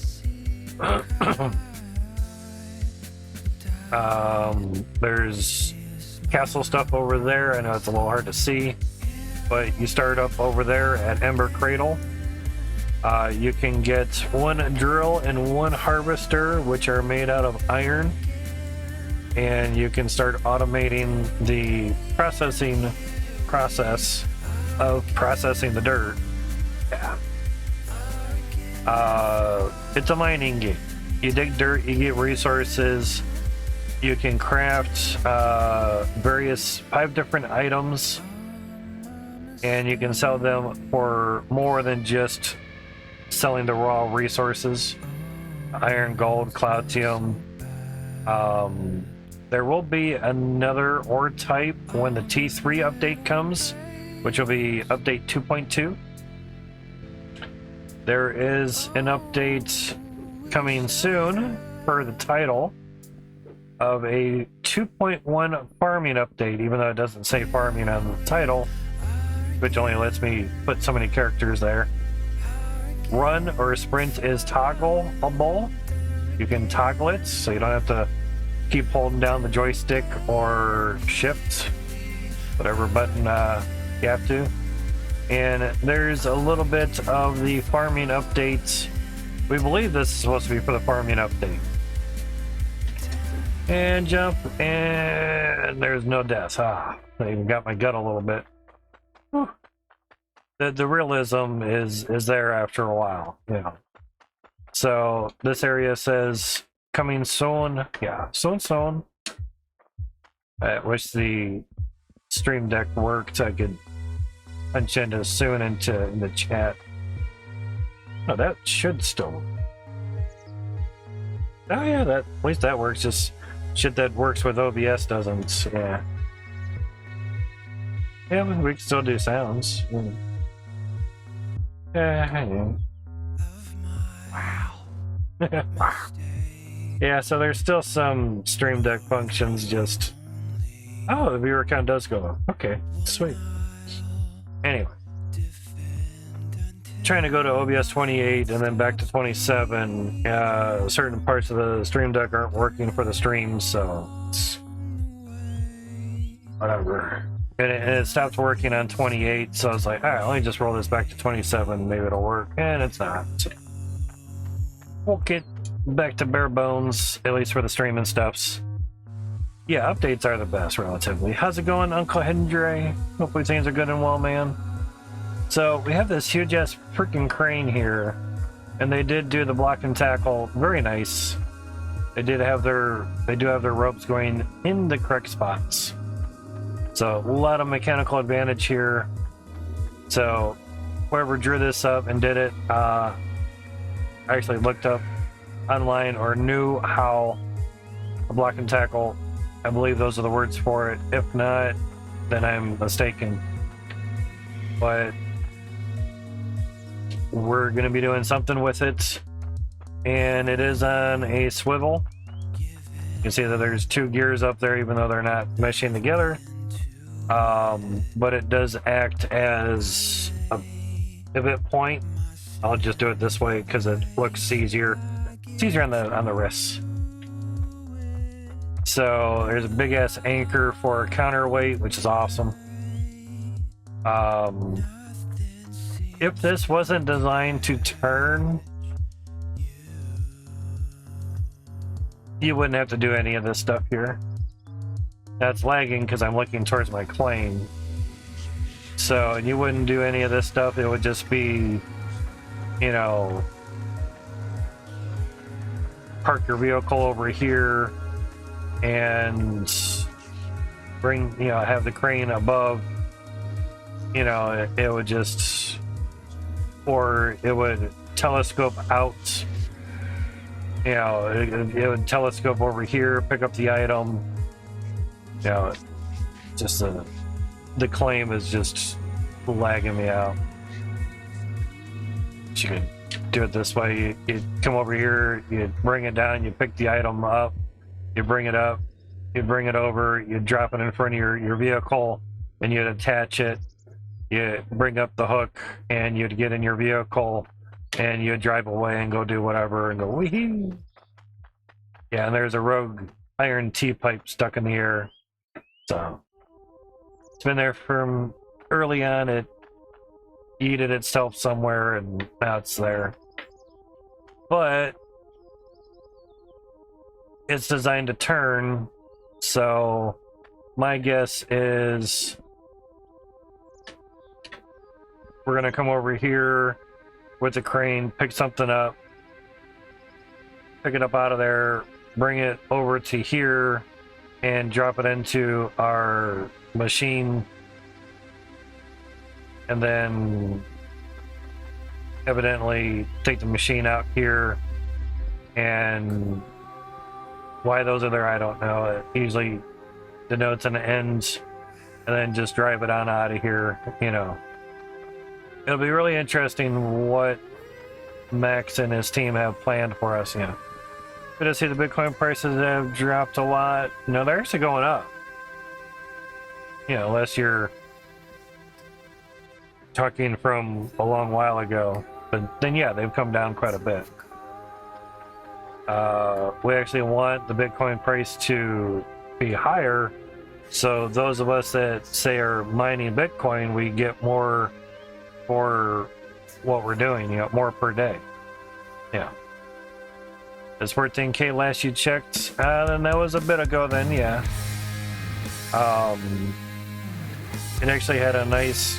There's castle stuff over there. I know it's a little hard to see, but you start up over there at Ember Cradle. You can get one drill and one harvester, which are made out of iron, and you can start automating the process of processing the dirt. Yeah. It's a mining game. You dig dirt, you get resources. You can craft 5 different items, and you can sell them for more than just selling the raw resources. Iron, gold, cloutium. There will be another ore type when the T3 update comes, which will be update 2.2. There is an update coming soon per the title of a 2.1 farming update, even though it doesn't say farming on the title, which only lets me put so many characters there. Run or sprint is toggleable. You can toggle it, so you don't have to keep holding down the joystick or shift, whatever button you have to. And there's a little bit of the farming update. We believe this is supposed to be for the farming update. And jump, and there's no deaths. I even got my gut a little bit. Whew. The realism is there after a while, you know. So this area says coming soon. Yeah, soon. I wish the stream deck worked. I could punch into soon in the chat. Oh, that should still work. Oh yeah, at least that works. Just shit that works with OBS doesn't. Yeah. Yeah, but we can still do sounds. Yeah. Wow. Wow. Yeah, so there's still some Stream Deck functions just... Oh, the viewer count does go up. Okay, sweet. Anyway. Trying to go to OBS 28 and then back to 27. Certain parts of the Stream Deck aren't working for the stream, so... It's... whatever. And it stopped working on 28, so I was like, alright, let me just roll this back to 27, maybe it'll work. And it's not. So we'll get back to bare bones, at least for the streaming stuffs. Yeah, updates are the best, relatively. How's it going, Uncle Hendry? Hopefully things are good and well, man. So, we have this huge-ass freaking crane here, and they did do the block and tackle very nice. They do have their ropes going in the correct spots. So, a lot of mechanical advantage here. So, whoever drew this up and did it, I actually looked up online or knew how a block and tackle, I believe those are the words for it. If not, then I'm mistaken. But we're going to be doing something with it, and it is on a swivel. You can see that there's 2 gears up there, even though they're not meshing together. But it does act as a pivot point. I'll just do it this way because it looks easier. It's easier on the wrists. So there's a big ass anchor for counterweight, which is awesome. If this wasn't designed to turn, you wouldn't have to do any of this stuff here. That's lagging because I'm looking towards my claim. So you wouldn't do any of this stuff. It would just be, you know, park your vehicle over here and bring, you know, have the crane above. You know, it would just, or it would telescope out. You know, it would telescope over here, pick up the item. You know, just the claim is just lagging me out. You could do it this way. You come over here, you bring it down, you pick the item up, you bring it up, you bring it over, you drop it in front of your vehicle, and you'd attach it. You bring up the hook, and you'd get in your vehicle, and you'd drive away and go do whatever, and go wee. Yeah, and there's a rogue iron T-pipe stuck in the air. So it's been there from early on. It yeeted itself somewhere, and now it's there. But it's designed to turn, so my guess is we're gonna come over here with the crane, pick something up, pick it up out of there, bring it over to here, and drop it into our machine, and then evidently take the machine out here. And why those are there, I don't know. It usually denotes an end, and then just drive it on out of here. You know, it'll be really interesting what Max and his team have planned for us. You know, good to see the Bitcoin prices have dropped a lot. No, they're actually going up. You know, unless you're talking from a long while ago, but then yeah, they've come down quite a bit. We actually want the Bitcoin price to be higher, so those of us that say are mining Bitcoin, we get more for what we're doing, you know, more per day. Yeah. It's 14K last you checked, then that was a bit ago then, yeah. It actually had a nice,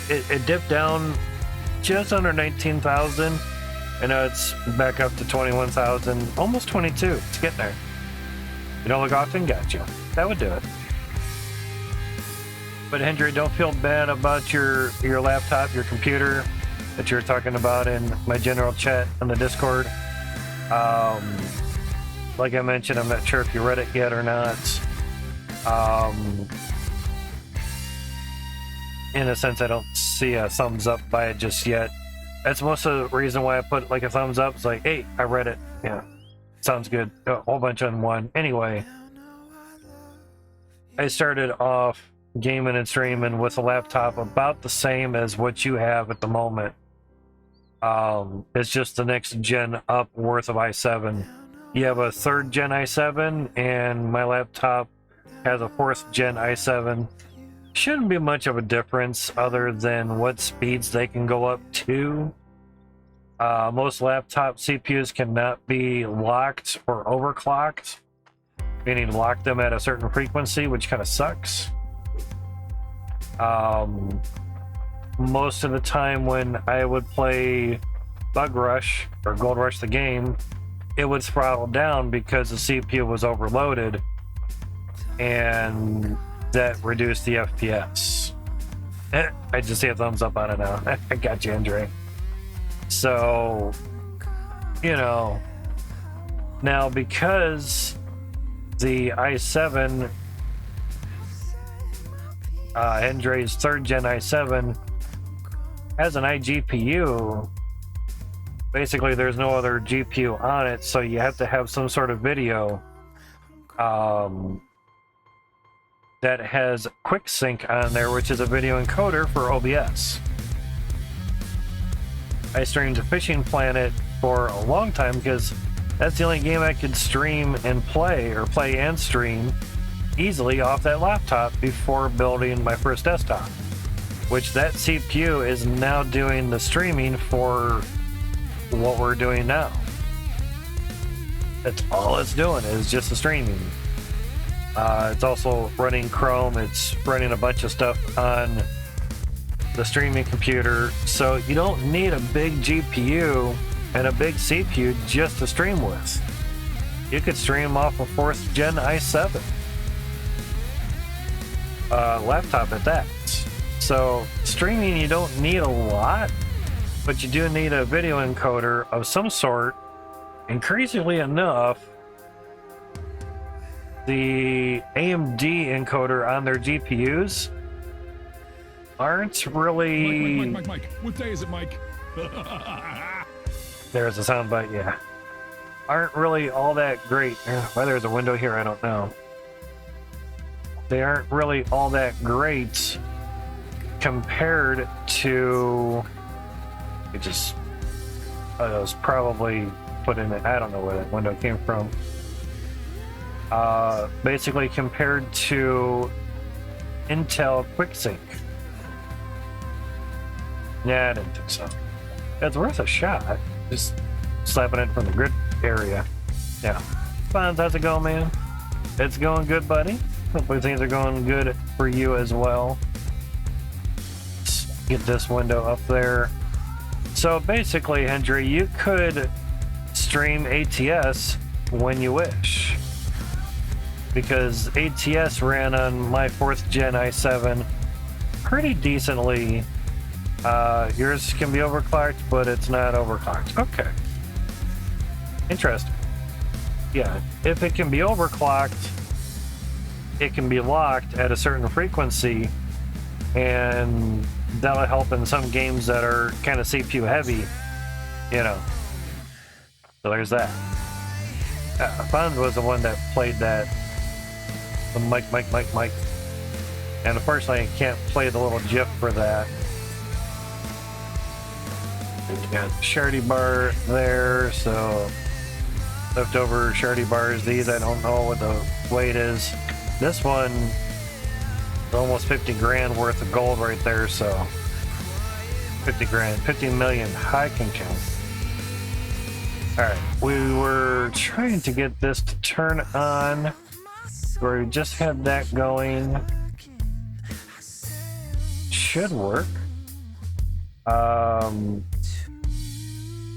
it dipped down just under 19,000, and now it's back up to 21,000, almost 22. It's getting there. You don't look often, got you. That would do it. But Hendry, don't feel bad about your laptop, your computer that you're talking about in my general chat on the Discord. Like I mentioned, I'm not sure if you read it yet or not. In a sense, I don't see a thumbs up by it just yet. That's most of the reason why I put like a thumbs up. It's like, hey, I read it. Yeah, sounds good. A whole bunch on one. Anyway, I started off gaming and streaming with a laptop about the same as what you have at the moment. It's just the next gen up worth of i7. You have a 3rd gen i7, and my laptop has a 4th gen i7. Shouldn't be much of a difference other than what speeds they can go up to. Most laptop CPUs cannot be locked or overclocked, meaning lock them at a certain frequency, which kind of sucks. Most of the time when I would play Bug Rush or Gold Rush the game, it would throttle down because the CPU was overloaded, and that reduced the FPS. I just see a thumbs up on it now. I got you, Andre. So, you know, now because the i7, Andre's 3rd gen i7, has an iGPU, basically there's no other GPU on it, so you have to have some sort of video that has QuickSync on there, which is a video encoder for OBS. I streamed Fishing Planet for a long time because that's the only game I could stream and play, or play and stream easily off that laptop before building my first desktop, which that CPU is now doing the streaming for what we're doing now. That's all it's doing, is just the streaming. It's also running Chrome. It's running a bunch of stuff on the streaming computer, so you don't need a big GPU and a big CPU just to stream with. You could stream off a 4th gen i7 laptop at that. So streaming, you don't need a lot, but you do need a video encoder of some sort. Increasingly enough, the AMD encoder on their GPUs aren't really... Mike. What day is it, Mike? There's a soundbite, yeah. Aren't really all that great. Why there's a window here, I don't know. They aren't really all that great compared to... It just... it was probably put in it. I don't know where that window came from. Basically compared to Intel QuickSync. Yeah, I didn't think so. It's worth a shot. Just slapping it from the grid area. Yeah. Fonz, how's it going, man? It's going good, buddy. Hopefully things are going good for you as well. Let's get this window up there. So basically, Hendry, you could stream ATS when you wish. Because ATS ran on my 4th gen i7 pretty decently. Yours can be overclocked, but it's not overclocked. Okay. Interesting. Yeah, if it can be overclocked, it can be locked at a certain frequency, and that'll help in some games that are kind of CPU heavy, you know. So there's that. Fonz was the one that played that. The Mike. And unfortunately, I can't play the little GIF for that. We got Shardy bar there, so leftover Shardy bars. These, I don't know what the weight is. This one is almost 50 grand worth of gold right there, so 50 grand, 50 million, I can count. Alright, we were trying to get this to turn on. We just had that going. Should work.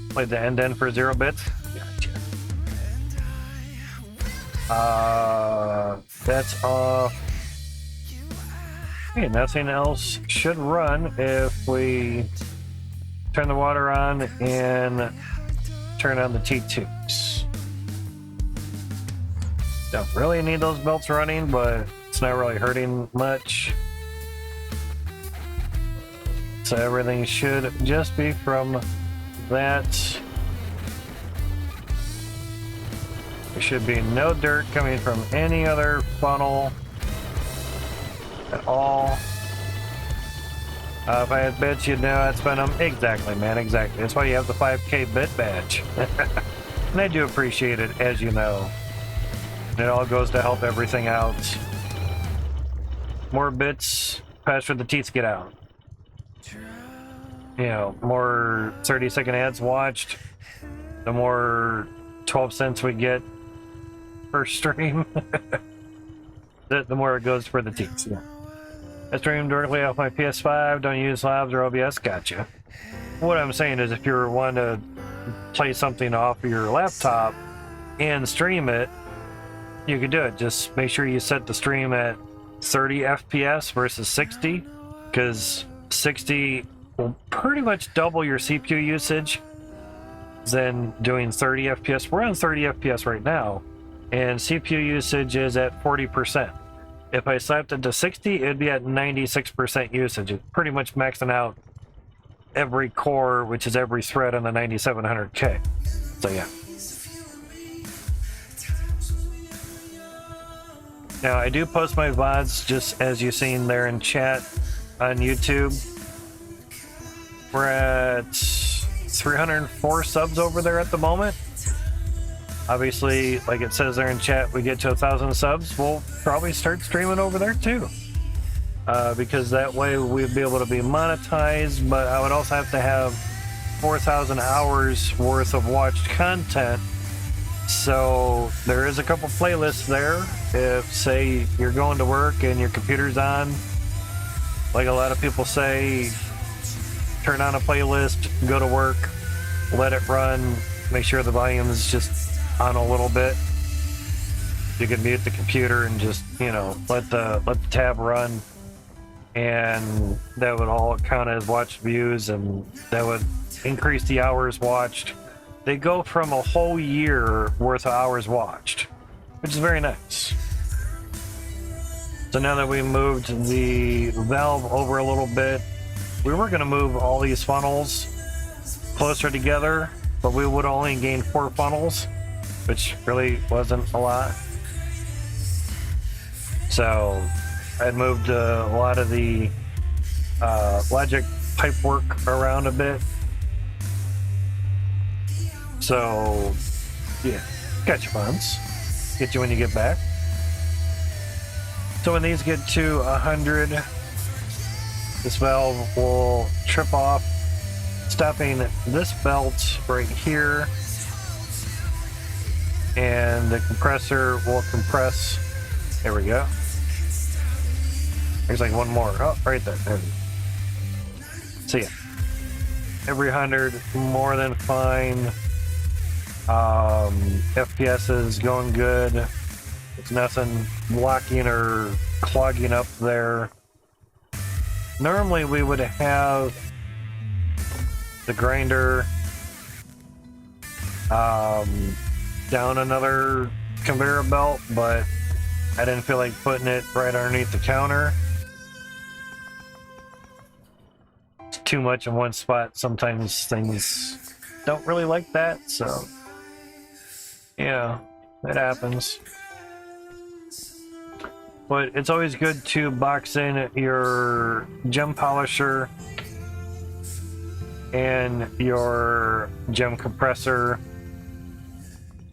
Play the end for 0 bits. Gotcha. That's off. Okay, nothing else should run if we turn the water on and turn on the T2s. Don't really need those belts running, but it's not really hurting much. So everything should just be from that. There should be no dirt coming from any other funnel at all. If I had bits, you'd know I'd spend them. Exactly, man, exactly. That's why you have the 5K bit badge. And I do appreciate it, as you know. It all goes to help everything out. More bits, faster the teeth get out. You know, more 30-second ads watched, the more 12 cents we get per stream. the more it goes for the teeth. Yeah. I stream directly off my PS5, don't use Labs or OBS, gotcha. What I'm saying is if you're wanting to play something off of your laptop and stream it, you can do it. Just make sure you set the stream at 30 FPS versus 60, because 60 will pretty much double your CPU usage than doing 30 FPS. We're on 30 FPS right now, and CPU usage is at 40%. If I slapped it to 60, it'd be at 96% usage. It's pretty much maxing out every core, which is every thread on the 9700K. So yeah. Now I do post my VODs just as you've seen there in chat on YouTube. We're at 304 subs over there at the moment. Obviously, like it says there in chat, we get to 1,000 subs, we'll probably start streaming over there too. Because that way we'd be able to be monetized, but I would also have to have 4,000 hours worth of watched content. So there is a couple playlists there. If, say, you're going to work and your computer's on, like a lot of people say, turn on a playlist, go to work, let it run, make sure the volume is just on a little bit. You can mute the computer and just, you know, let the tab run, and that would all count as watched views, and that would increase the hours watched. They go from a whole year worth of hours watched, which is very nice. So now that we moved the valve over a little bit, we were going to move all these funnels closer together, but we would only gain 4 funnels, which really wasn't a lot. So I moved a lot of the logic pipe work around a bit. So yeah, got your funds. Get you when you get back. So when these get to 100, this valve will trip off, stopping this belt right here, and the compressor will compress. There we go. There's like one more. Oh, right there. So yeah, every 100, more than fine. FPS is going good. It's nothing blocking or clogging up there. Normally we would have the grinder down another conveyor belt, but I didn't feel like putting it right underneath the counter. It's too much in one spot. Sometimes things don't really like that, so yeah, it happens. But it's always good to box in your gem polisher and your gem compressor.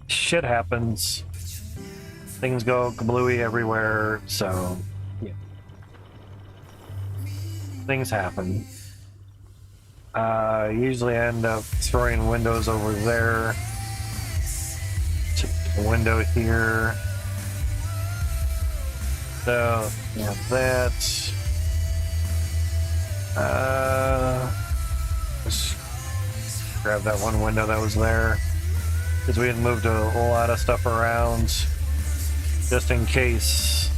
Shit happens. Things go kablooey everywhere, so yeah. Things happen. Usually I end up throwing windows over there. A window here. So, yeah, that. Just grab that one window that was there, because we had moved a lot of stuff around, just in case,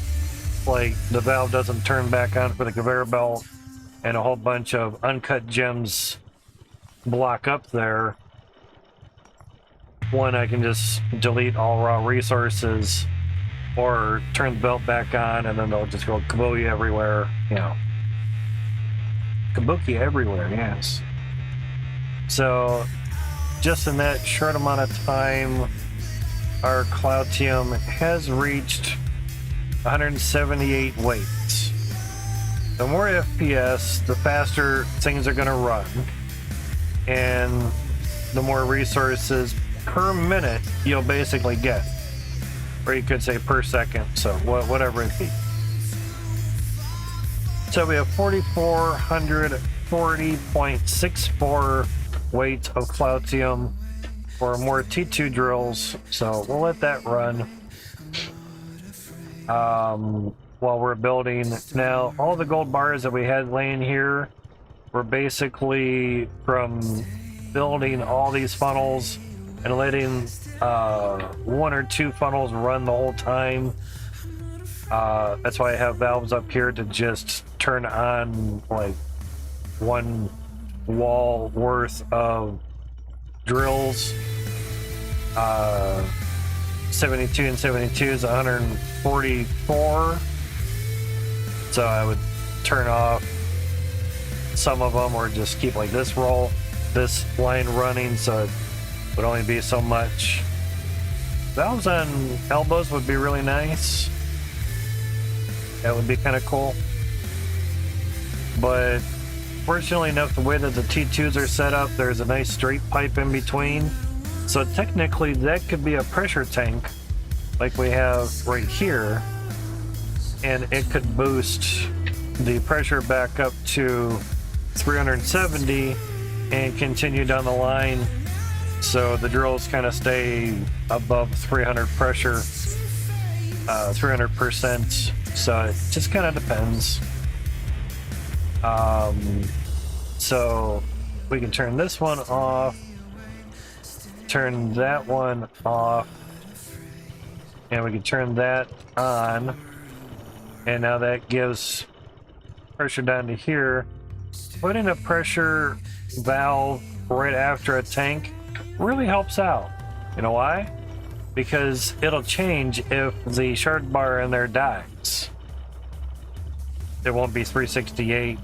like, the valve doesn't turn back on for the conveyor belt, and a whole bunch of uncut gems block up there. One, I can just delete all raw resources, or turn the belt back on, and then they'll just go kabuki everywhere, you know. Kabuki everywhere, yes. So, just in that short amount of time, our Cloutium has reached 178 weights. The more FPS, the faster things are going to run, and the more resources per minute you'll basically get. Or you could say per second, so whatever it be. So we have 4,440.64 weight of Cloutium for more T2 drills, so we'll let that run while we're building. Now, all the gold bars that we had laying here were basically from building all these funnels and letting 1 or 2 funnels run the whole time. That's why I have valves up here to just turn on like 1 wall worth of drills. 72 and 72 is 144. So I would turn off some of them, or just keep like this line running, so it would only be so much. Valves on elbows would be really nice. That would be kind of cool. But fortunately enough, the way that the T2s are set up, there's a nice straight pipe in between. So technically that could be a pressure tank like we have right here, and it could boost the pressure back up to 370 and continue down the line, so the drills kind of stay above 300 pressure, 300%. So it just kind of depends. So we can turn this one off, turn that one off, and we can turn that on. And now that gives pressure down to here. Putting a pressure valve right after a tank really helps out. You know why? Because it'll change if the shard bar in there dies. It won't be 368,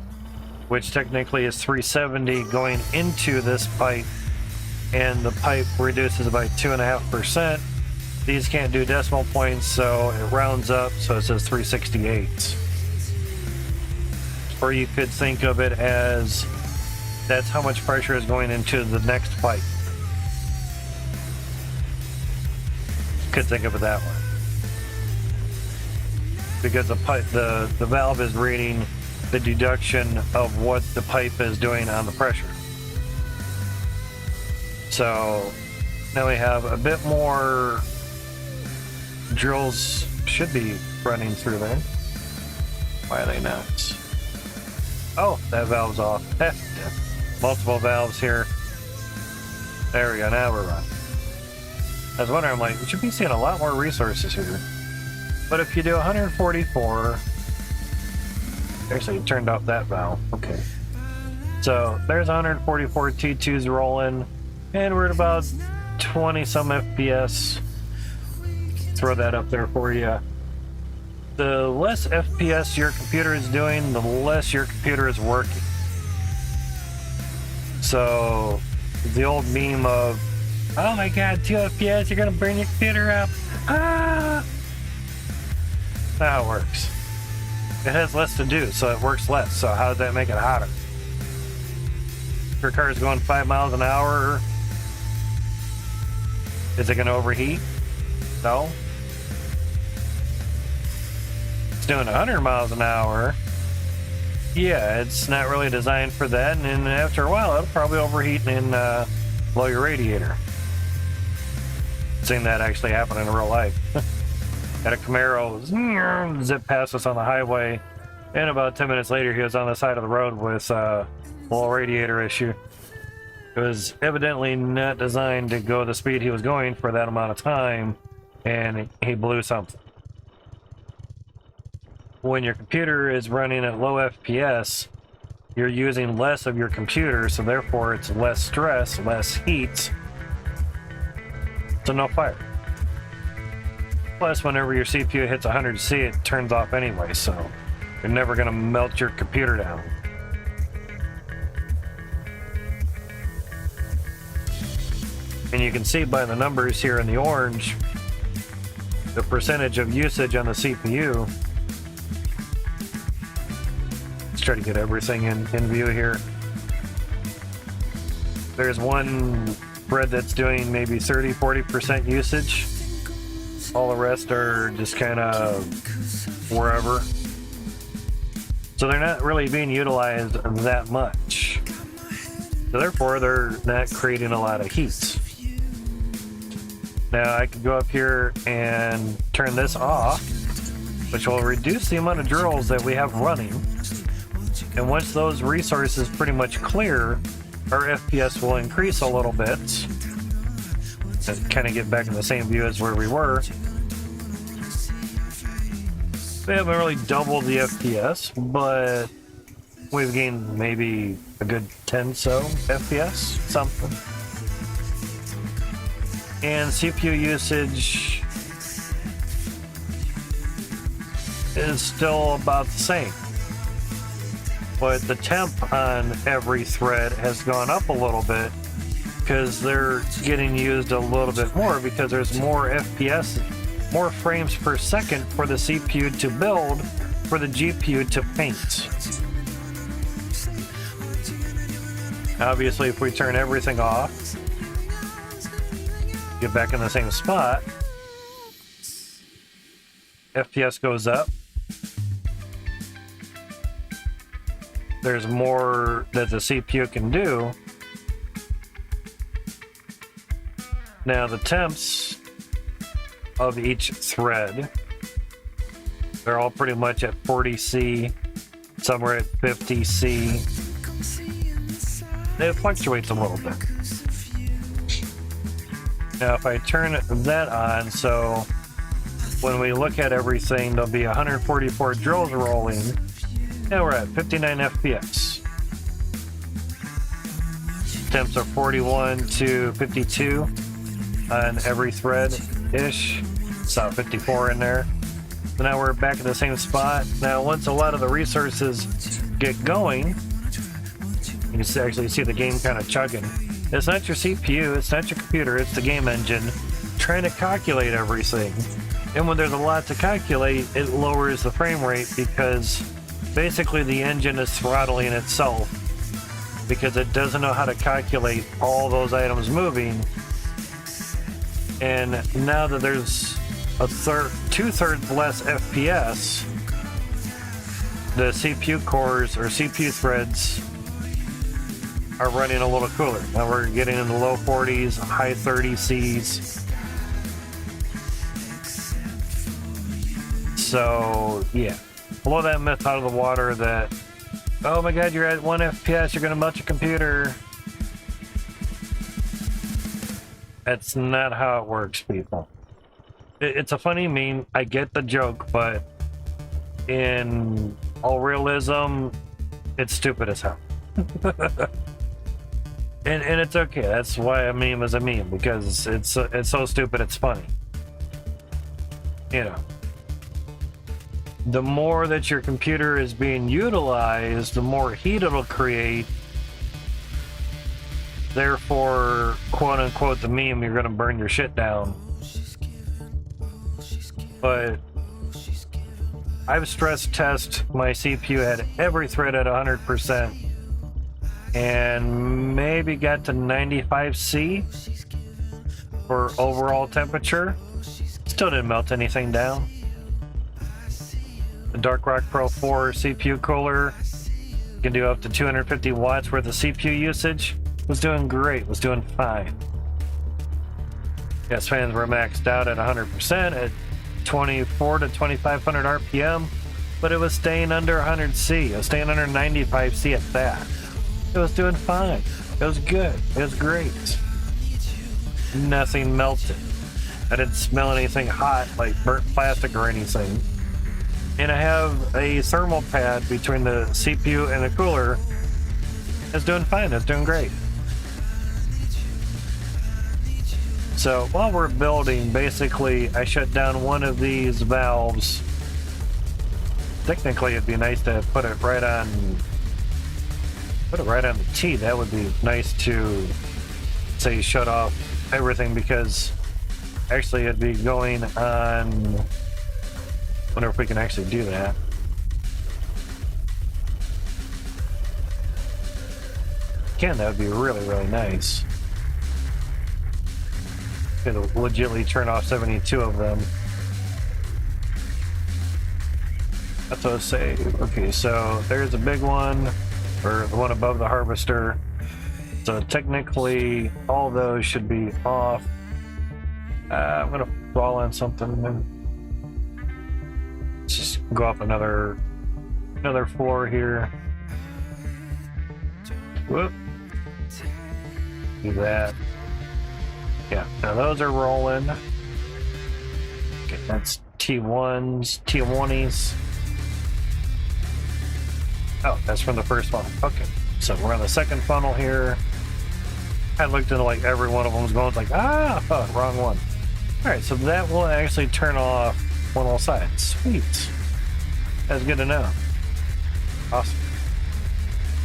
which technically is 370 going into this pipe, and the pipe reduces by 2.5%. These can't do decimal points, so it rounds up, so it says 368. Or you could think of it as that's how much pressure is going into the next pipe. Could think of it that way. Because the pipe, the valve is reading the deduction of what the pipe is doing on the pressure. So now we have a bit more drills should be running through there. Why are they not? Oh, that valve's off. Multiple valves here. There we go, now we're running. I was wondering, I'm like, we should be seeing a lot more resources here. But if you do 144, actually, you turned off that valve. Okay. So there's 144 T2s rolling, and we're at about 20 some FPS. Throw that up there for you. The less FPS your computer is doing, the less your computer is working. So the old meme of, oh my god, 2 FPS, you're gonna burn your computer up. Ah! That's not how it works. It has less to do, so it works less. So how does that make it hotter? If your car is going 5 miles an hour, is it gonna overheat? No. It's doing 100 miles an hour. Yeah, it's not really designed for that, and then after a while, it'll probably overheat and blow your radiator. Seen that actually happen in real life. Had a Camaro zip past us on the highway, and about 10 minutes later, he was on the side of the road with a little radiator issue. It was evidently not designed to go the speed he was going for that amount of time, and he blew something. When your computer is running at low FPS, you're using less of your computer, so therefore it's less stress, less heat, so no fire. Plus, whenever your CPU hits 100C, it turns off anyway, so you're never going to melt your computer down. And you can see by the numbers here in the orange, the percentage of usage on the CPU. Let's try to get everything in view here. There's one thread that's doing maybe 30-40% usage. All the rest are just kind of wherever. So they're not really being utilized that much. So therefore, they're not creating a lot of heat. Now I could go up here and turn this off, which will reduce the amount of drills that we have running. And once those resources pretty much clear, our FPS will increase a little bit. And kind of get back in the same view as where we were. We haven't really doubled the FPS, but we've gained maybe a good 10 so FPS, something. And CPU usage is still about the same. But the temp on every thread has gone up a little bit because they're getting used a little bit more because there's more FPS, more frames per second for the CPU to build, for the GPU to paint. Obviously, if we turn everything off, get back in the same spot, FPS goes up. There's more that the CPU can do. Now the temps of each thread, they're all pretty much at 40C, some are at 50C. it fluctuates a little bit. Now, if I turn that on, so when we look at everything, there'll be 144 drills rolling. Now we're at 59 FPS. Temps are 41 to 52 on every thread-ish. Saw 54 in there. So now we're back in the same spot. Now, once a lot of the resources get going, you can actually see the game kind of chugging. It's not your CPU, it's not your computer, it's the game engine trying to calculate everything. And when there's a lot to calculate, it lowers the frame rate because basically the engine is throttling itself because it doesn't know how to calculate all those items moving. And now that there's two-thirds less FPS, the CPU cores or CPU threads are running a little cooler. Now we're getting in the low 40s, high 30 Cs. So yeah, blow that myth out of the water that, oh my god, you're at 1 FPS, you're gonna melt your computer. That's not how it works, people. It's a funny meme, I get the joke, but in all realism, it's stupid as hell. and it's okay, that's why a meme is a meme, because it's so stupid it's funny. You know, the more that your computer is being utilized, the more heat it'll create. Therefore, quote unquote, the meme, you're gonna burn your shit down. But I've stress tested my CPU at every thread at 100% and maybe got to 95C for overall temperature. Still didn't melt anything down. The Dark Rock Pro 4 CPU cooler can do up to 250 watts worth of CPU usage. Was doing great, was doing fine. Yes, fans were maxed out at 100% at 24 to 2500 RPM, but it was staying under 100C. It was staying under 95C at that. It was doing fine. It was good. It was great. Nothing melted. I didn't smell anything hot, like burnt plastic or anything. And I have a thermal pad between the CPU and the cooler. It's doing fine. It's doing great. So while we're building, basically, I shut down one of these valves. Technically, it'd be nice to put it right on the T. That would be nice to say shut off everything, because actually it'd be going on. Wonder if we can actually do that. Can, that would be really, really nice. It'll legitimately turn off 72 of them. That's what I say. Okay, so there's a big one, or the one above the harvester. So technically, all those should be off. I'm gonna fall on something. Let's just go up another floor here. Whoop. Do that. Yeah, now those are rolling. Okay, that's T1s, T20s. Oh, that's from the first funnel. Okay, so we're on the second funnel here. I looked into like every one of them was going, it's like, oh, wrong one. All right, so that will actually turn off one of the sides. Sweet. That's good to know. Awesome.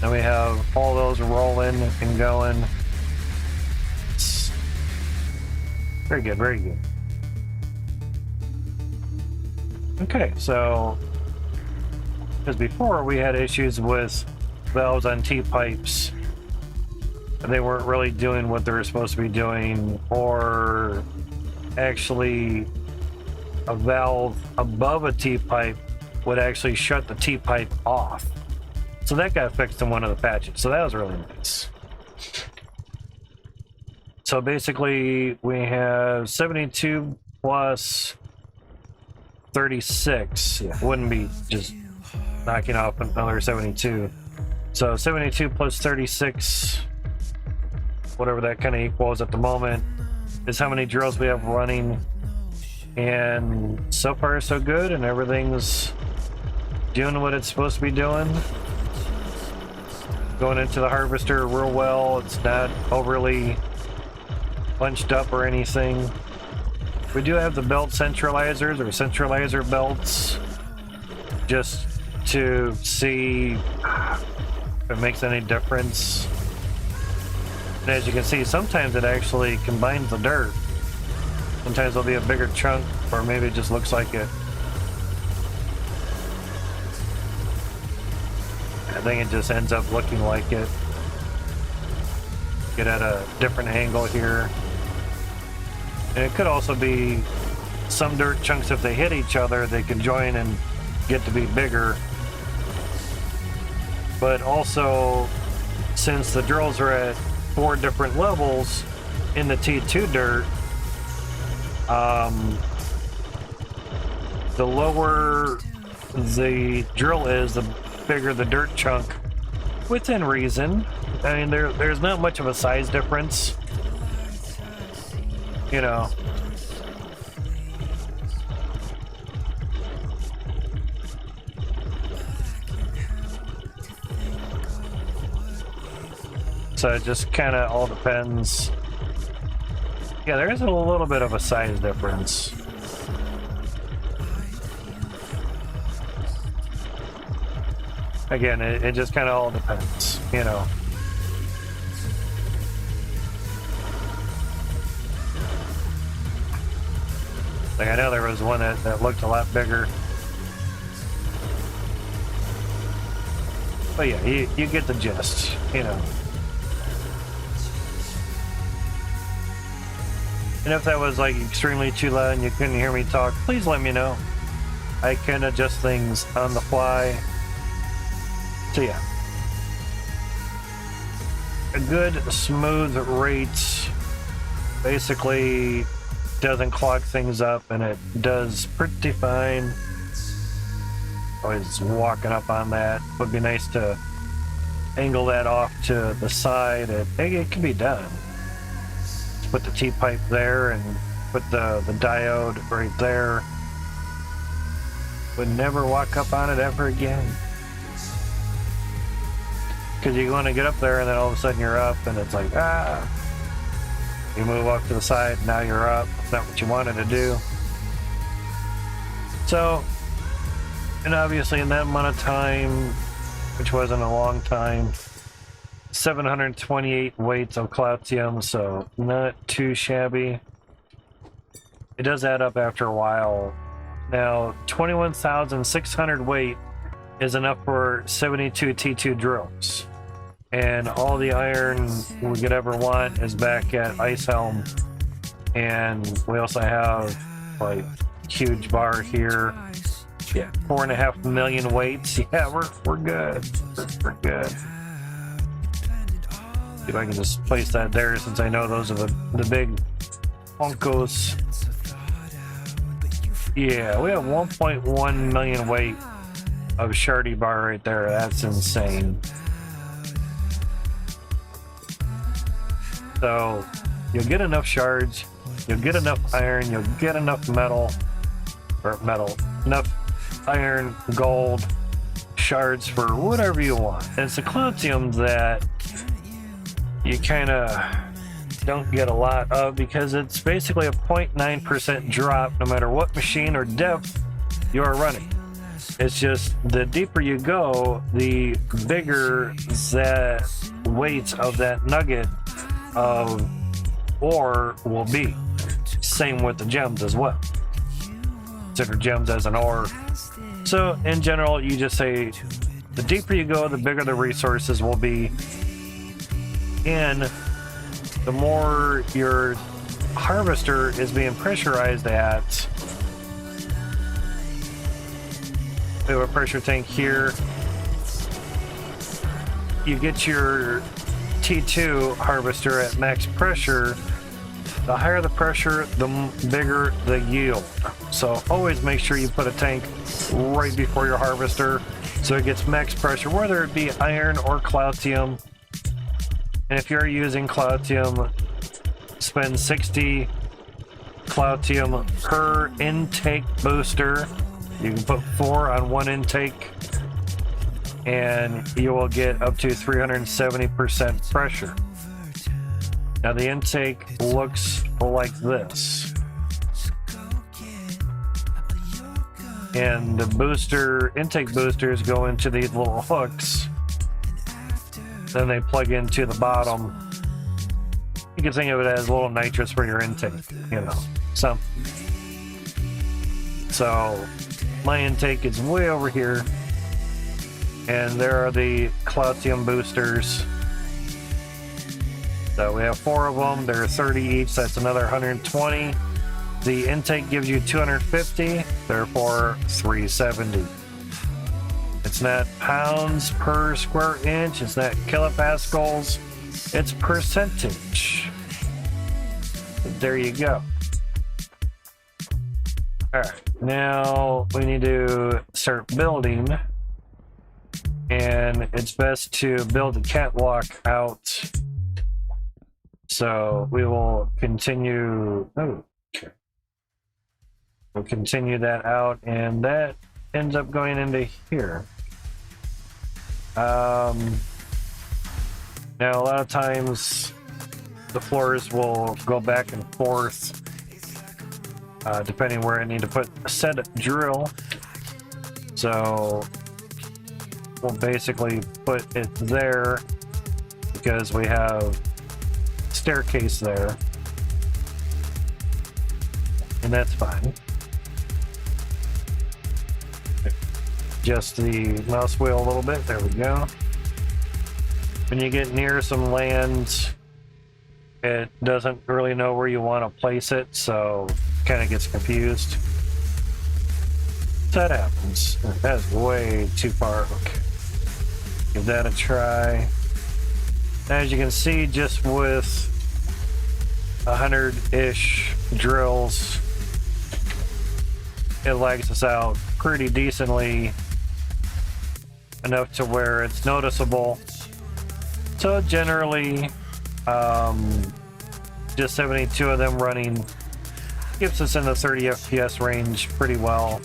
Now we have all those rolling and going. Very good, very good. Okay, so because before we had issues with valves on T-pipes, they weren't really doing what they were supposed to be doing, or actually a valve above a T-pipe would actually shut the T-pipe off. So that got fixed in one of the patches, so that was really nice. So basically, we have 72 plus 36. It wouldn't be just knocking off another 72. So 72 plus 36 whatever that kind of equals at the moment, is how many drills we have running. And so far so good, and everything's doing what it's supposed to be doing. Going into the harvester real well. It's not overly bunched up or anything. We do have the belt centralizers or centralizer belts, just to see if it makes any difference. And as you can see, sometimes it actually combines the dirt. Sometimes there'll be a bigger chunk, or maybe it just looks like it. I think it just ends up looking like it. Get at a different angle here. And it could also be some dirt chunks, if they hit each other, they can join and get to be bigger. But also, since the drills are at 4 different levels in the T2 dirt, the lower the drill is, the bigger the dirt chunk, within reason. I mean, there's not much of a size difference, you know. So it just kind of all depends. Yeah, there is a little bit of a size difference. Again, it just kind of all depends, you know. Like, I know there was one that looked a lot bigger. But yeah, you get the gist, you know. And if that was like extremely too loud and you couldn't hear me talk, please let me know. I can adjust things on the fly. So yeah. A good smooth rate basically doesn't clog things up, and it does pretty fine. Always walking up on that. Would be nice to angle that off to the side. It can be done. Put the T-pipe there and put the diode right there. Would never walk up on it ever again. Because you want to get up there and then all of a sudden you're up and it's like, you move off to the side, now you're up. It's not what you wanted to do. So, and obviously in that amount of time, which wasn't a long time, 728 weights of Cloutium, so not too shabby. It does add up after a while. Now, 21,600 weight is enough for 72 T2 drills. And all the iron we could ever want is back at Ice Helm. And we also have, like, huge bar here. Yeah, 4.5 million weights. Yeah, we're good. We're good. See if I can just place that there, since I know those are the big Funkos. Yeah, we have 1.1 million weight of Shardy bar right there. That's insane. So you'll get enough shards, you'll get enough iron, you'll get enough enough iron, gold, shards for whatever you want. And it's the Cloutium that you kind of don't get a lot of, because it's basically a 0.9% drop no matter what machine or depth you are running. It's just the deeper you go, the bigger that weights of that nugget of ore will be. Same with the gems as well. Consider gems as an ore. So in general, you just say the deeper you go, the bigger the resources will be. And the more your harvester is being pressurized at. We have a pressure tank here. You get your T2 harvester at max pressure. The higher the pressure, the bigger the yield. So always make sure you put a tank right before your harvester so it gets max pressure, whether it be iron or Cloutium. And if you're using Cloutium, spend 60 Cloutium per intake booster. You can put 4 on one intake, and you will get up to 370% pressure. Now the intake looks like this. And the booster, intake boosters go into these little hooks. Then they plug into the bottom. You can think of it as a little nitrous for your intake, you know. So my intake is way over here. And there are the Cloutium boosters. So we have 4 of them. They're 30 each. That's another 120. The intake gives you 250, therefore 370. It's not pounds per square inch. It's not kilopascals. It's percentage. There you go. All right, now we need to start building. And it's best to build a catwalk out. So we will continue. Oh, okay. We'll continue that out, and that ends up going into here. Now, a lot of times the floors will go back and forth depending where I need to put a set drill. So we'll basically put it there because we have staircase there, and that's fine. Just the mouse wheel a little bit. There we go. When you get near some land, it doesn't really know where you want to place it, so it kind of gets confused. That happens. That's way too far. Okay. Give that a try. As you can see, just with 100-ish drills, it lags us out pretty decently, enough to where it's noticeable. So generally, just 72 of them running keeps us in the 30 FPS range pretty well,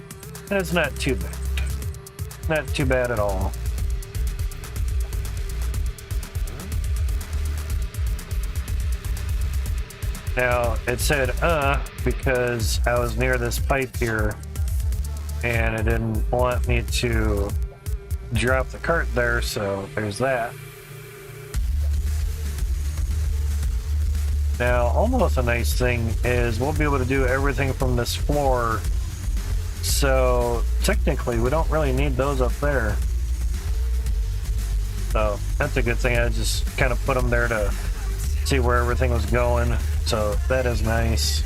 and it's not too bad. Not too bad at all. Now, it said, because I was near this pipe here, and it didn't want me to drop the cart there, so there's that. Now, almost a nice thing is we'll be able to do everything from this floor, so technically we don't really need those up there. So that's a good thing. I just kind of put them there to see where everything was going, so that is nice.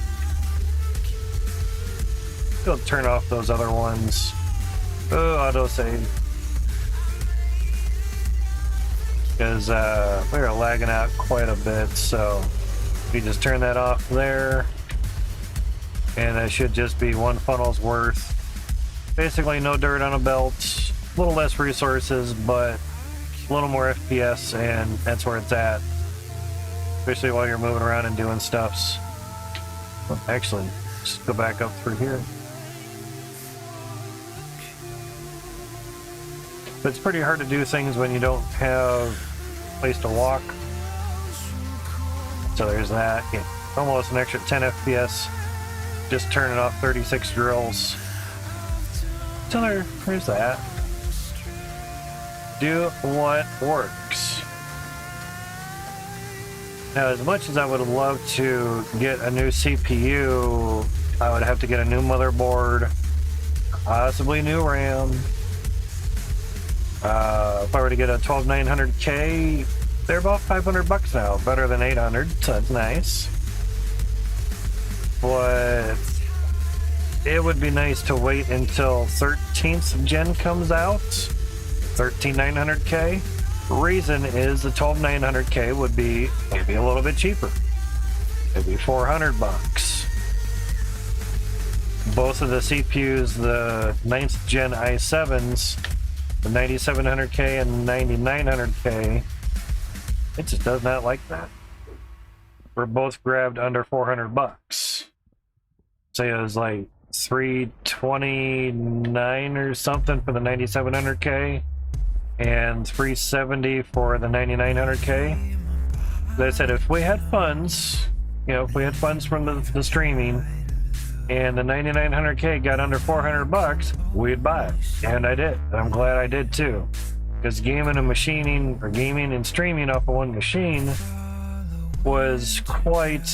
Go turn off those other ones. Oh, autosave. Because we are lagging out quite a bit, so we just turn that off there, and that should just be one funnel's worth. Basically no dirt on a belt, a little less resources, but a little more FPS, and that's where it's at. Especially while you're moving around and doing stuffs. Well, actually, just go back up through here. But it's pretty hard to do things when you don't have a place to walk. So there's that. Yeah, almost an extra 10 FPS. Just turning off 36 drills. So there's that. Do what works. Now, as much as I would love to get a new CPU, I would have to get a new motherboard, possibly new RAM. If I were to get a 12900K, they're about $500 now, better than 800, so that's nice. But it would be nice to wait until 13th gen comes out, 13900K. Reason is the 12900K would be maybe a little bit cheaper, maybe $400. Both of the CPUs, the 9th gen i7s, the 9700K and 9900K, It just does not like that. We're both grabbed under 400 bucks. So it was like 329 or something for the 9700K and 370 for the 9900K. As I said, if we had funds, you know, if we had funds from the streaming and the 9900K got under 400 bucks, we'd buy it. And I did. And I'm glad I did too. Because gaming and machining, or gaming and streaming off of one machine was quite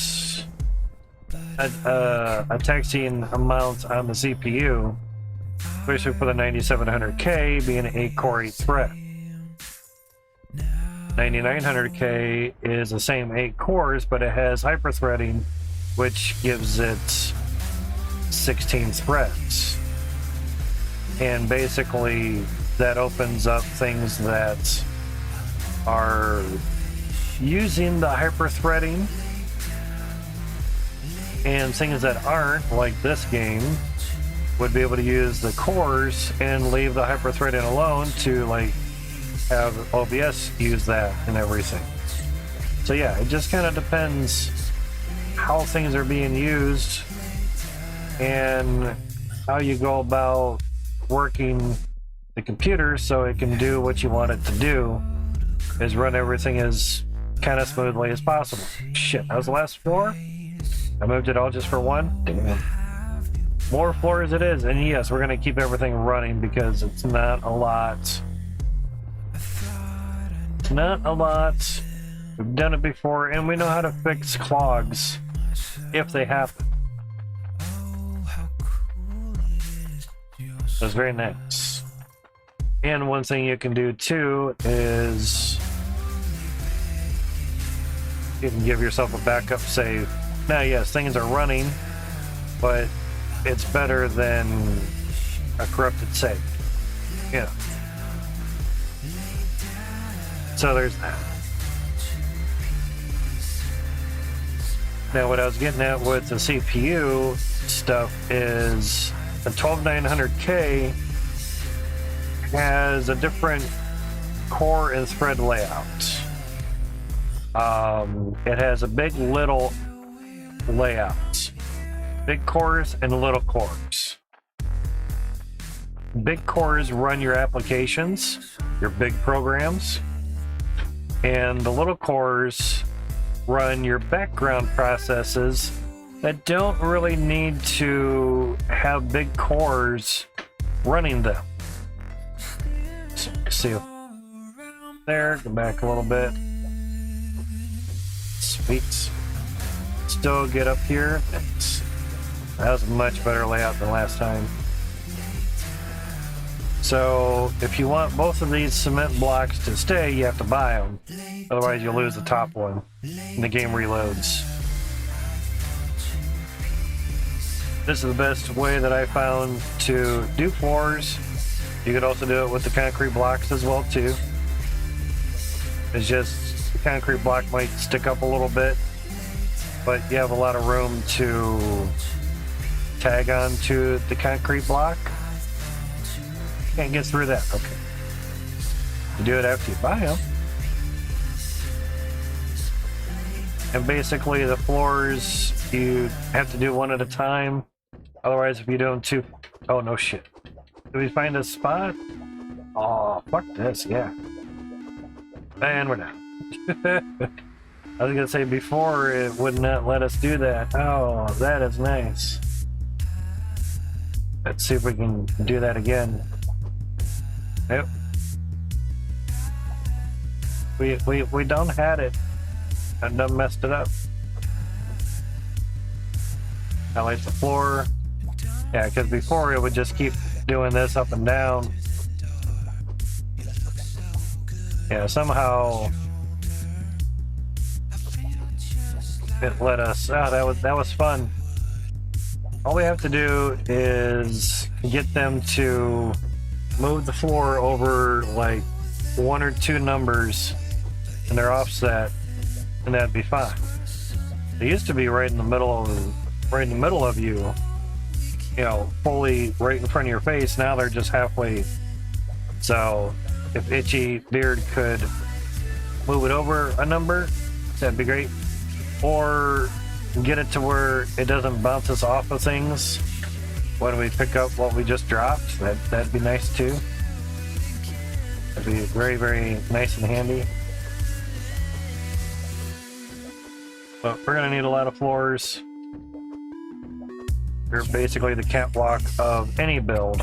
a taxing amount on the CPU, especially for the 9700K being an 8-core 8-thread. 9900K is the same 8 cores, but it has hyperthreading, which gives it 16 threads. And basically, that opens up things that are using the hyperthreading, and things that aren't, like this game, would be able to use the cores and leave the hyperthreading alone to like have OBS use that and everything. So yeah, it just kind of depends how things are being used and how you go about working the computer so it can do what you want it to do, is run everything as kind of smoothly as possible. Shit, that was the last floor? I moved it all just for one? Damn. More floors it is, and yes, we're gonna keep everything running because it's not a lot. It's not a lot. We've done it before, and we know how to fix clogs if they happen. That's very nice. And one thing you can do too is you can give yourself a backup save. Now, yes, things are running, but it's better than a corrupted save. Yeah. So there's that. Now, what I was getting at with the CPU stuff is the 12900K has a different core and thread layout. It has a big, little layout. Big cores and little cores. Big cores run your applications, your big programs, and the little cores run your background processes that don't really need to have big cores running them. So, see there, go back a little bit. Sweet. Still get up here. That was a much better layout than last time. So if you want both of these cement blocks to stay, you have to buy them. Otherwise you'll lose the top one and the game reloads. This is the best way that I found to do floors. You could also do it with the concrete blocks as well too. It's just the concrete block might stick up a little bit, but you have a lot of room to tag on to the concrete block. Can't get through that. Okay. You do it after you buy them. And basically the floors, you have to do one at a time. Otherwise, if you do them two... Oh, no shit. Did we find a spot? Oh, fuck this, yeah. And we're done. I was gonna say before it would not let us do that. Oh, that is nice. Let's see if we can do that again. Nope. We done had it. I done messed it up. I like the floor. Yeah, because before it would just keep doing this up and down. Yeah, somehow it let us. Oh, that was fun. All we have to do is get them to move the floor over like 1 or 2 numbers and they're offset, and that'd be fine. They used to be right in the middle of you, you know, fully right in front of your face. Now they're just halfway. So if Itchy Beard could move it over a number, that'd be great. Or get it to where it doesn't bounce us off of things when we pick up what we just dropped. That'd be nice too. That'd be very, very nice and handy. But we're gonna need a lot of floors. They're basically the catwalk of any build.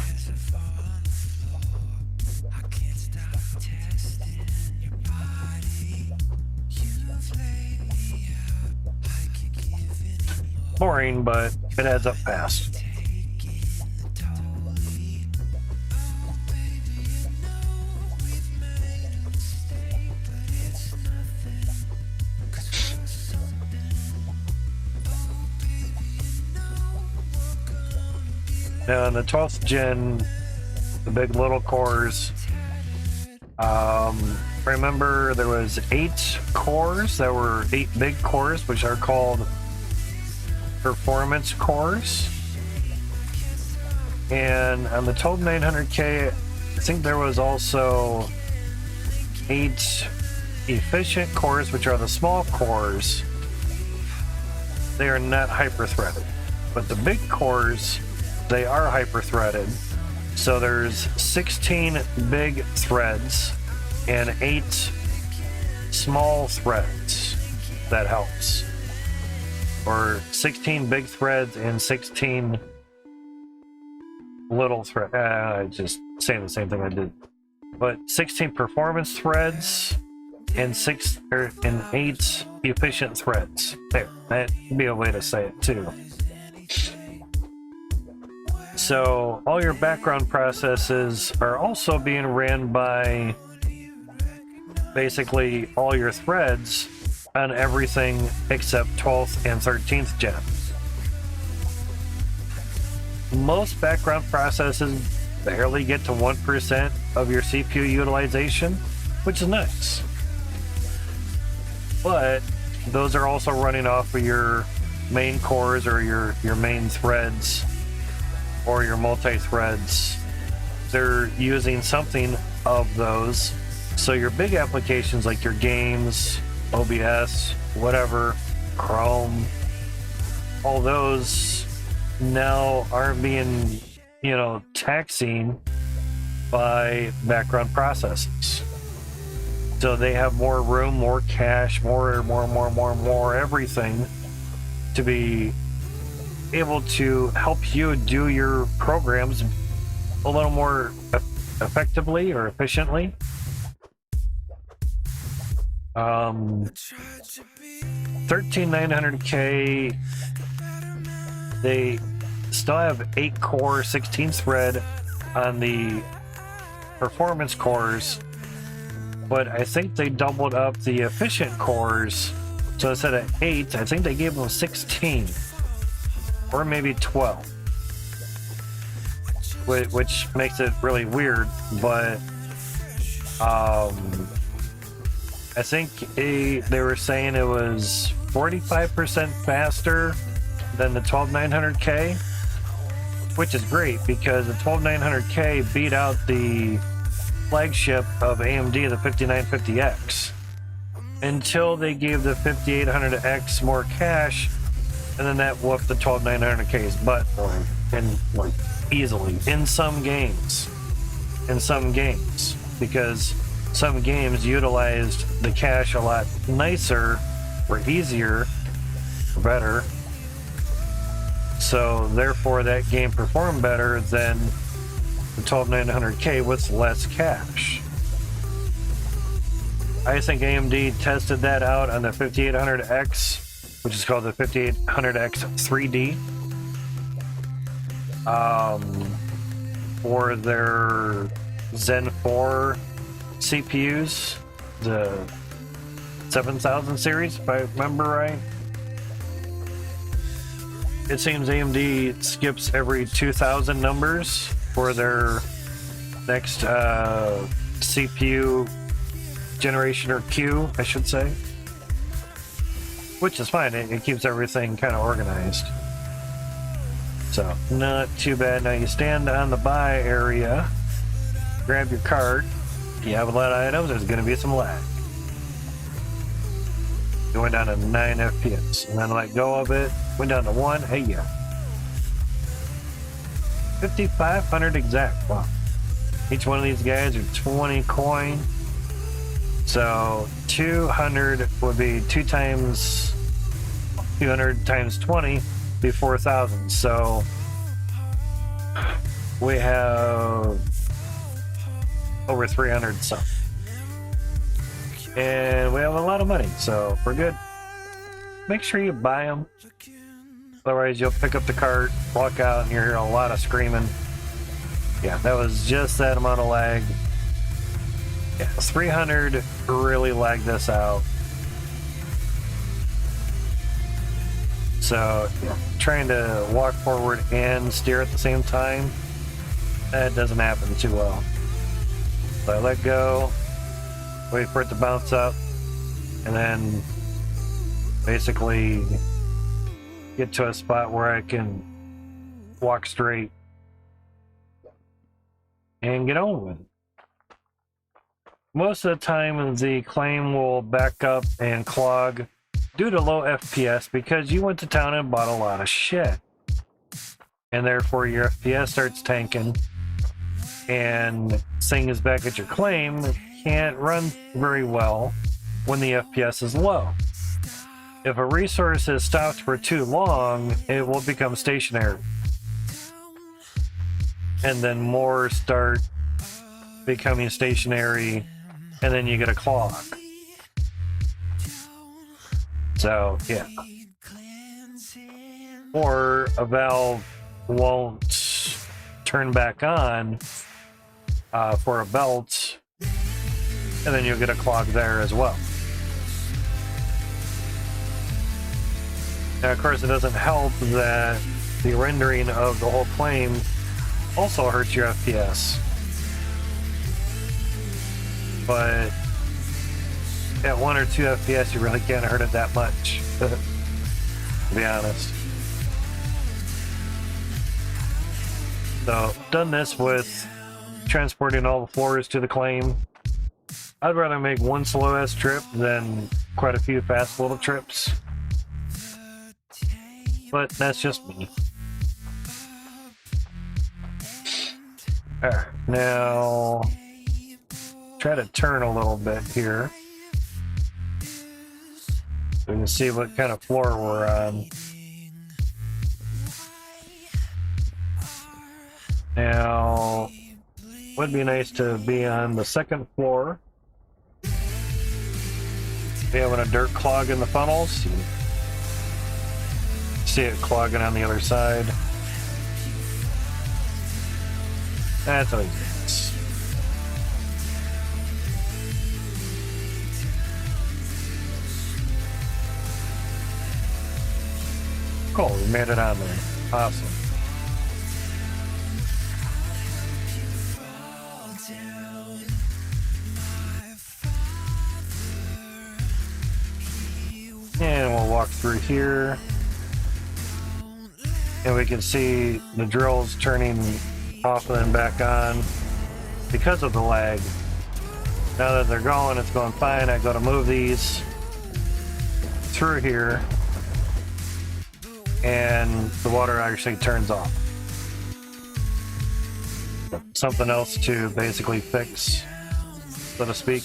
Boring, but it adds up fast. Now in the 12th gen, the big little cores, remember there was 8 cores. There were 8 big cores, which are called performance cores. And on the 12900K, I think there was also 8 efficient cores, which are the small cores. They are not hyper-threaded, but the big cores, they are hyper-threaded. So there's 16 big threads and 8 small threads. That helps. Or 16 big threads and 16 little threads. I just saying the same thing I did. But 16 performance threads and 8 efficient threads. There, that'd be a way to say it too. So all your background processes are also being ran by basically all your threads on everything except 12th and 13th gen. Most background processes barely get to 1% of your CPU utilization, which is nice. But those are also running off of your main cores or your main threads or your multi-threads. They're using something of those. So your big applications like your games, OBS, whatever, Chrome, all those now aren't being, taxing by background processes. So they have more room, more cache, more everything to be able to help you do your programs a little more effectively or efficiently. 13900K, they still have 8 core 16 thread on the performance cores, but I think they doubled up the efficient cores. So instead of 8, I think they gave them 16 or maybe 12, which makes it really weird. But I think they were saying it was 45% faster than the 12900K, which is great because the 12900K beat out the flagship of AMD, the 5950X, until they gave the 5800X more cache, and then that whooped the 12900K's butt easily in some games. Because some games utilized the cache a lot nicer or easier or better. So therefore that game performed better than the 12900K with less cache. I think AMD tested that out on the 5800X, which is called the 5800X 3D, for their Zen 4 CPUs, the 7000 series, if I remember right. It seems AMD skips every 2000 numbers for their next CPU generation, or queue, I should say. Which is fine, it keeps everything kind of organized. So, not too bad. Now you stand on the buy area, grab your cart. If you have a lot of items, there's going to be some lag. It went down to 9 FPS. And then let go of it, went down to 1. Hey, yeah. 5,500 exact. Wow. Each one of these guys are 20 coin. So 200 would be 200 times 20 be 4,000. So we have over 300 something. And we have a lot of money, so we're good. Make sure you buy them. Otherwise, you'll pick up the cart, walk out, and you hear a lot of screaming. Yeah, that was just that amount of lag. Yeah, 300 really lagged this out. So, yeah, trying to walk forward and steer at the same time, that doesn't happen too well. So I let go, wait for it to bounce up, and then basically get to a spot where I can walk straight and get on with it. Most of the time the claim will back up and clog due to low FPS because you went to town and bought a lot of shit. And therefore your FPS starts tanking, and seeing is back at your claim can't run very well when the FPS is low. If a resource is stopped for too long, it will become stationary. And then more start becoming stationary, and then you get a clog. So, yeah. Or a valve won't turn back on for a belt, and then you'll get a clog there as well. Now, of course, it doesn't help that the rendering of the whole claim also hurts your FPS. But at 1 or 2 FPS, you really can't hurt it that much, to be honest. So, done this with transporting all the floors to the claim. I'd rather make one slow-ass trip than quite a few fast little trips. But that's just me. Alright, now try to turn a little bit here. So we can see what kind of floor we're on. Now, would be nice to be on the second floor. Be having a dirt clog in the funnels. See it clogging on the other side. That's how it is. Cool, we made it on there. Awesome. And we'll walk through here. And we can see the drills turning off and then back on because of the lag. Now that they're going, it's going fine. I go to move these through here, and the water actually turns off. Something else to basically fix, so to speak.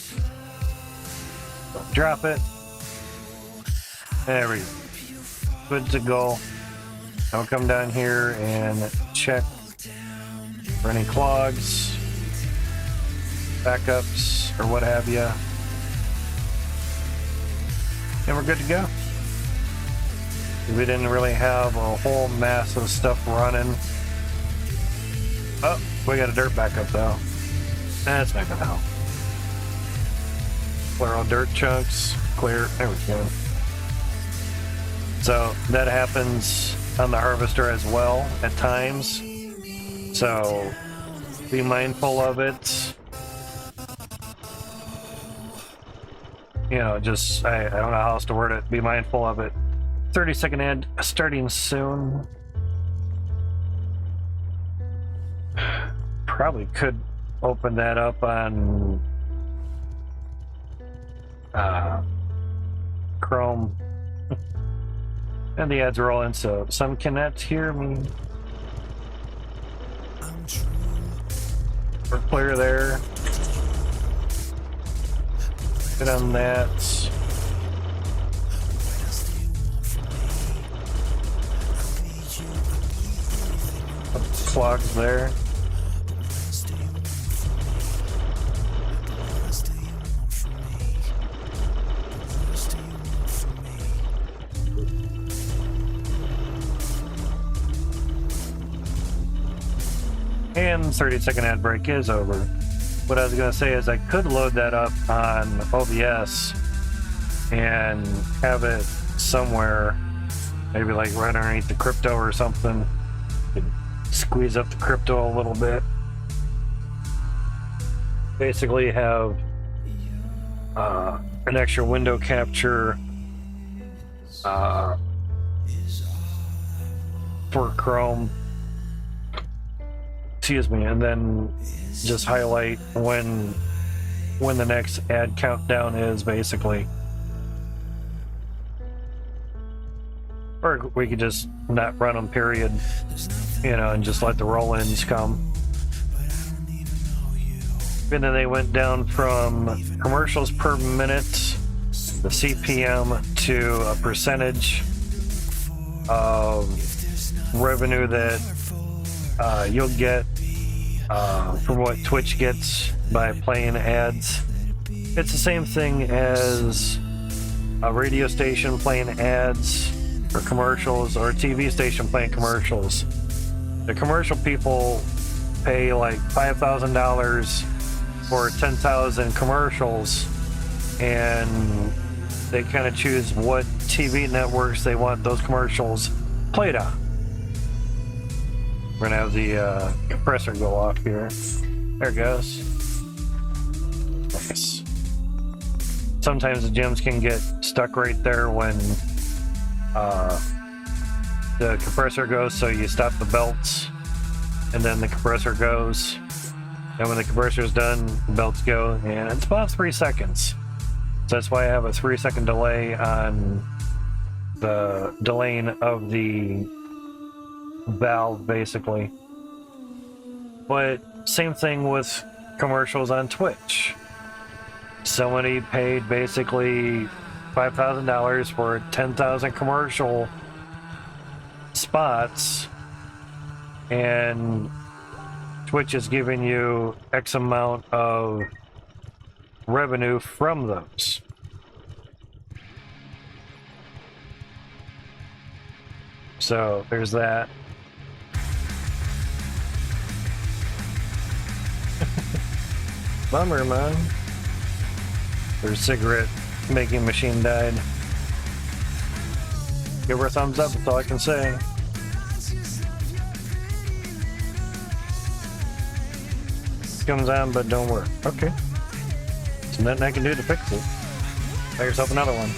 Drop it. There we go. Good to go. I'll come down here and check for any clogs, backups, or what have you. And we're good to go. We didn't really have a whole mass of stuff running. Oh, we got a dirt backup though. That's not gonna help. Clear all dirt chunks. Clear. There we go. So that happens on the harvester as well at times. So be mindful of it. You know, just, I don't know how else to word it. Be mindful of it. 30-second ad starting soon. Probably could open that up on Chrome. And the ads are all in, so some cannot hear me. We're clear there. Good on that. Clogs there. And 30-second ad break is over. What I was going to say is I could load that up on OBS and have it somewhere, maybe like right underneath the crypto or something. Squeeze up the crypto a little bit. Basically have an extra window capture for Chrome. Excuse me, and then just highlight when the next ad countdown is, basically. Or we could just not run them, period, you know, and just let the roll-ins come. And then they went down from commercials per minute, the CPM, to a percentage of revenue that you'll get from what Twitch gets by playing ads. It's the same thing as a radio station playing ads or commercials, or a TV station playing commercials. The commercial people pay like $5,000 for 10,000 commercials, and they kind of choose what TV networks they want those commercials played on. We're gonna have the compressor go off here. There it goes. Nice. Sometimes the gems can get stuck right there when the compressor goes, so you stop the belts and then the compressor goes. And when the compressor's done, the belts go, and it's about 3 seconds. So that's why I have a 3-second delay on the delaying of the valve, basically. But same thing with commercials on Twitch. Somebody paid basically $5,000 for 10,000 commercial spots, and Twitch is giving you X amount of revenue from those. So there's that. Bummer, man. Their cigarette making machine died. Give her a thumbs up, that's all I can say. Comes on, but don't work. Okay. There's nothing I can do to fix it. Buy yourself another one.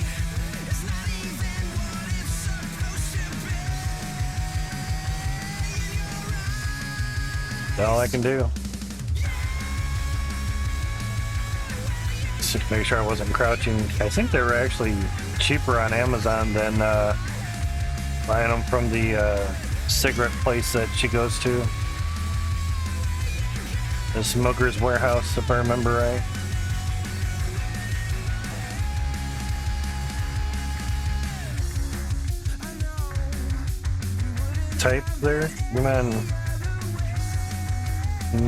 That's all I can do. Just to make sure I wasn't crouching. I think they were actually cheaper on Amazon than buying them from the cigarette place that she goes to. The Smoker's Warehouse, if I remember right. Type there? Come on.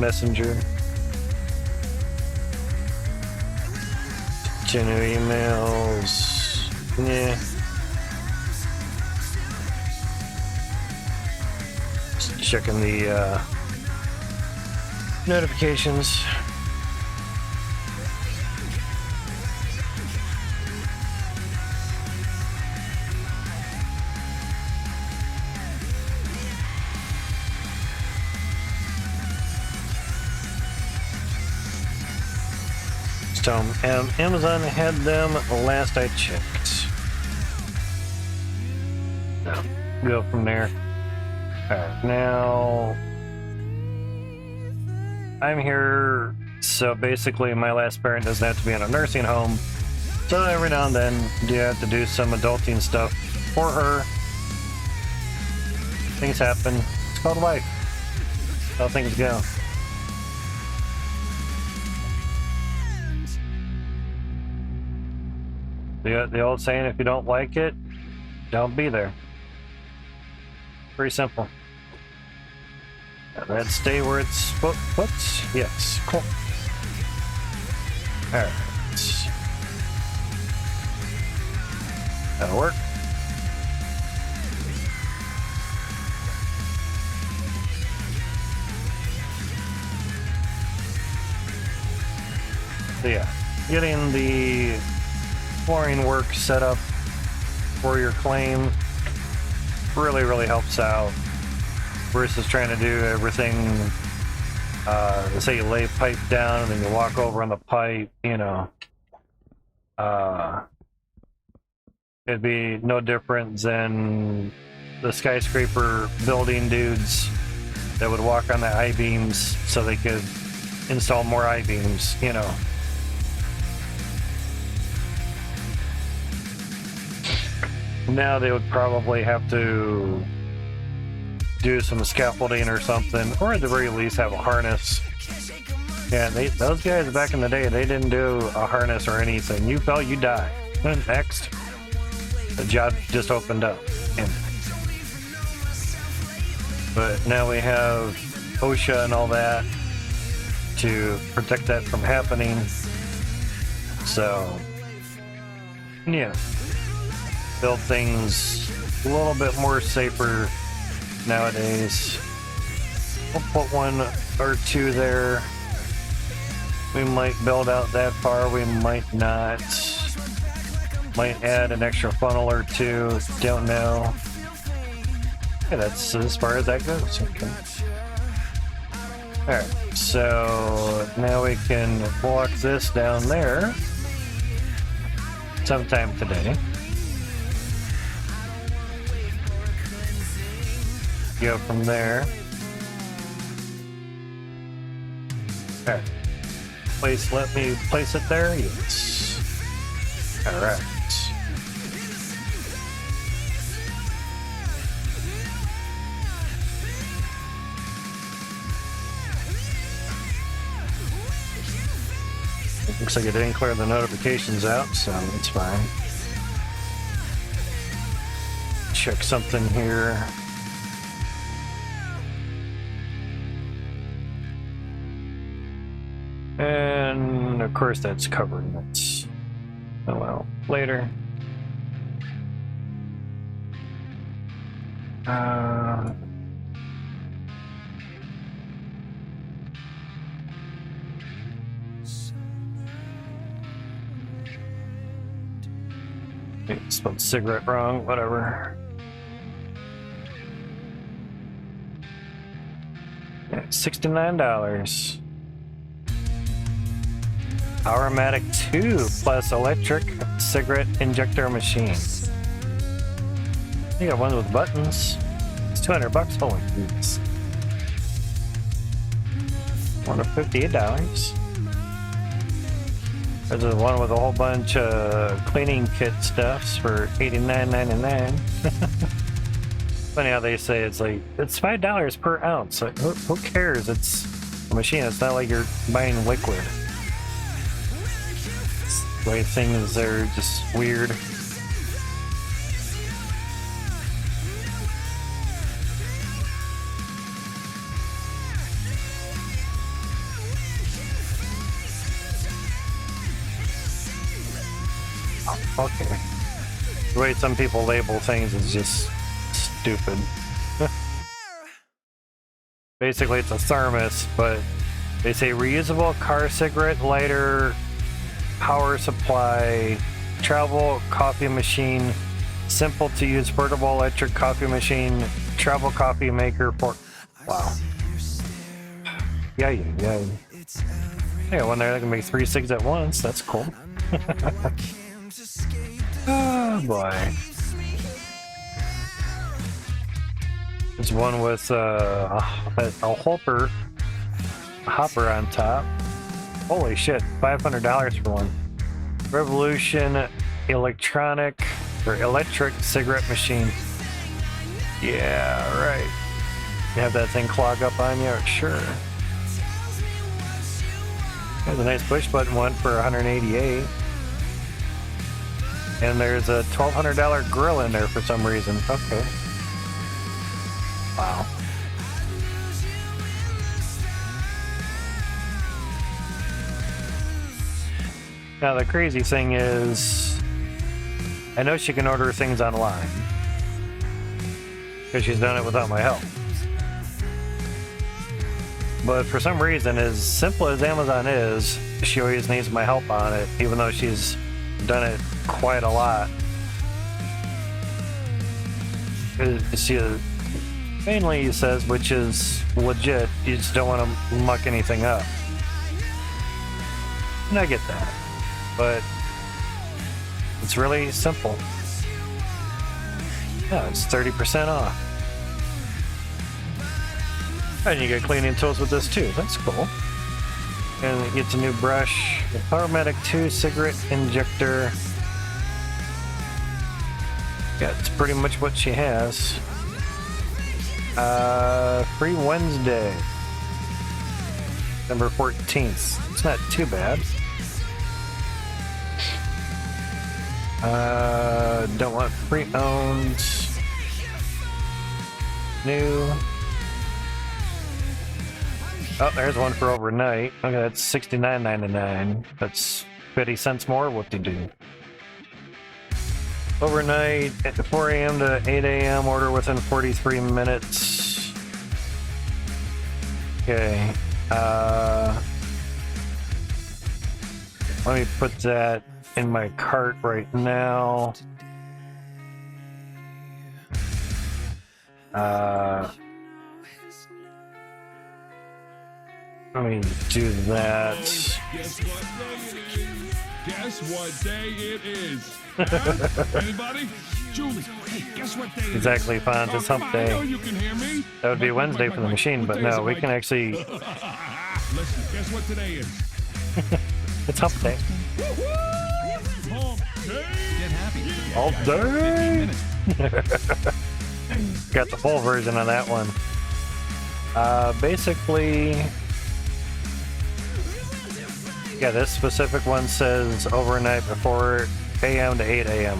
Messenger. Generate emails. Yeah. Just checking the notifications. So Amazon had them last I checked. No, go from there. Alright, now I'm here, so basically my last parent doesn't have to be in a nursing home So every now and then, you have to do some adulting stuff for her. Things happen. It's called life. That's how things go. The old saying, if you don't like it, don't be there. Pretty simple. Red, stay where it's put. Yes, cool. Alright. That'll work. So yeah, getting the flooring work set up for your claim really helps out versus trying to do everything. Say you lay pipe down and then you walk over on the pipe, you know. It'd be no different than the skyscraper building dudes that would walk on the I-beams so they could install more I-beams, you know. Now they would probably have to do some scaffolding or something, or at the very least have a harness. Yeah, those guys back in the day, they didn't do a harness or anything. You fell, you die. Next. The job just opened up. But now we have OSHA and all that to protect that from happening. So, yeah. Build things a little bit more safer nowadays. We'll put one or two there. We might build out that far, we might not. Might add an extra funnel or two, don't know. Yeah, that's as far as that goes. Okay. Alright, so now we can walk this down there sometime today. Go from there. Alright. Let me place it there? Yes. Alright. Looks like it didn't clear the notifications out, so it's fine. Check something here. And of course that's covering it. Oh well, later. Spelled cigarette wrong, whatever. Yeah, $69. Powermatic 2 plus electric cigarette injector machine. You got one with buttons. It's $200. Holy goodness. $158. There's the one with a whole bunch of cleaning kit stuffs for $89.99. Funny how they say it's like it's $5 per ounce. Like, who cares? It's a machine. It's not like you're buying liquid. The way things are just weird. Oh, okay. The way some people label things is just stupid. Basically, it's a thermos, but they say reusable car cigarette lighter, power supply, travel coffee machine, simple to use portable electric coffee machine, travel coffee maker for. Wow. Yeah. I got one there that can make 3 cigs at once. That's cool. Oh boy. There's one with a hopper on top. Holy shit, $500 for one. Revolution electric cigarette machine. Yeah, right. You have that thing clog up on you? Sure. There's a nice push button one for $188. And there's a $1,200 grill in there for some reason. Okay. Wow. Now the crazy thing is, I know she can order things online because she's done it without my help. But for some reason, as simple as Amazon is, she always needs my help on it, even though she's done it quite a lot. She mainly says, which is legit, you just don't want to muck anything up. And I get that. But it's really simple. Yeah, it's 30% off. And you get cleaning tools with this too. That's cool. And it gets a new brush. The PowerMedic 2 cigarette injector. Yeah, it's pretty much what she has. Free Wednesday. December 14th. It's not too bad. Don't want pre-owned. New. Oh, there's one for overnight. Okay, that's $69.99. That's 50 cents more. Whoop-de-doo. Overnight at 4 a.m. to 8 a.m. Order within 43 minutes. Okay. Let me put that in my cart right now. Let me do that. Guess what day it is? Huh? Anybody? Julie, hey, guess what day it is? Exactly, Fonz. It's hump day. You can hear me. That would be Wednesday for the machine, but no, we can actually... Listen, guess what today is? It's hump day. Hump day. Get happy. Hump day! Got the full version of that one. Basically... Yeah, this specific one says overnight before a.m. to 8 a.m.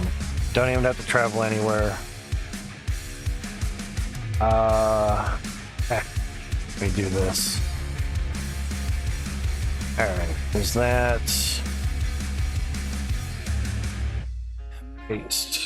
Don't even have to travel anywhere. Let me do this. Alright, there's that. Paste.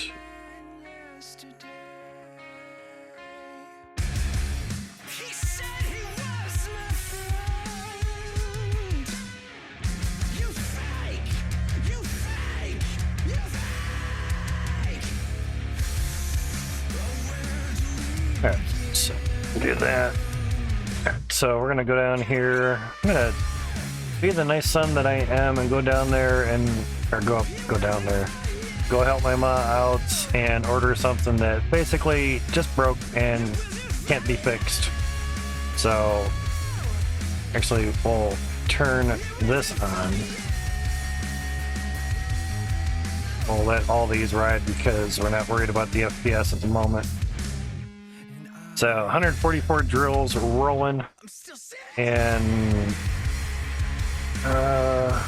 Alright, so do that. Alright, so we're gonna go down here. I'm gonna be the nice son that I am and go down there and go down there. Go help my mom out and order something that basically just broke and can't be fixed. So actually we'll turn this on. We'll let all these ride because we're not worried about the FPS at the moment. So 144 drills rolling, and that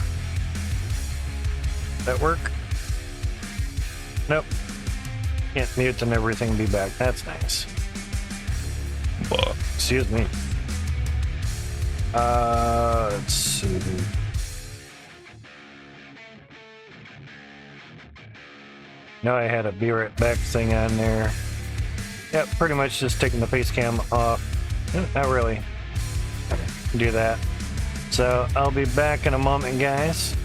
work? Nope. Can't mute and everything be back. That's nice. Excuse me. Let's see. No, I had a be right back thing on there. Yep, pretty much just taking the face cam off. Not really. Do that. So I'll be back in a moment, guys.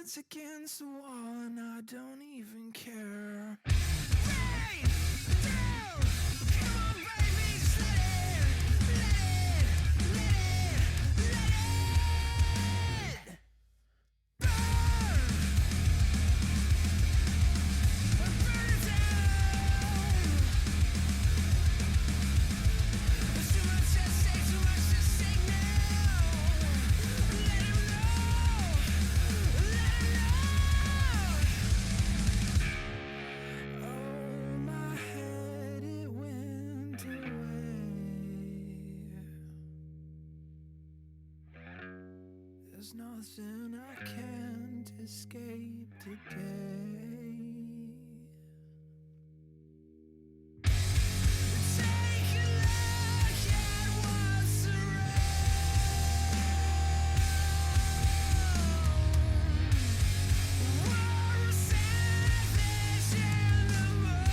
head's against the wall and I don't even care. There's nothing I can't escape today. Take a look at what's around. We're a savage animal,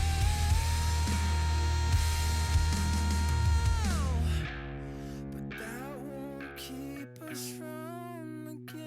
but that won't keep us from the game.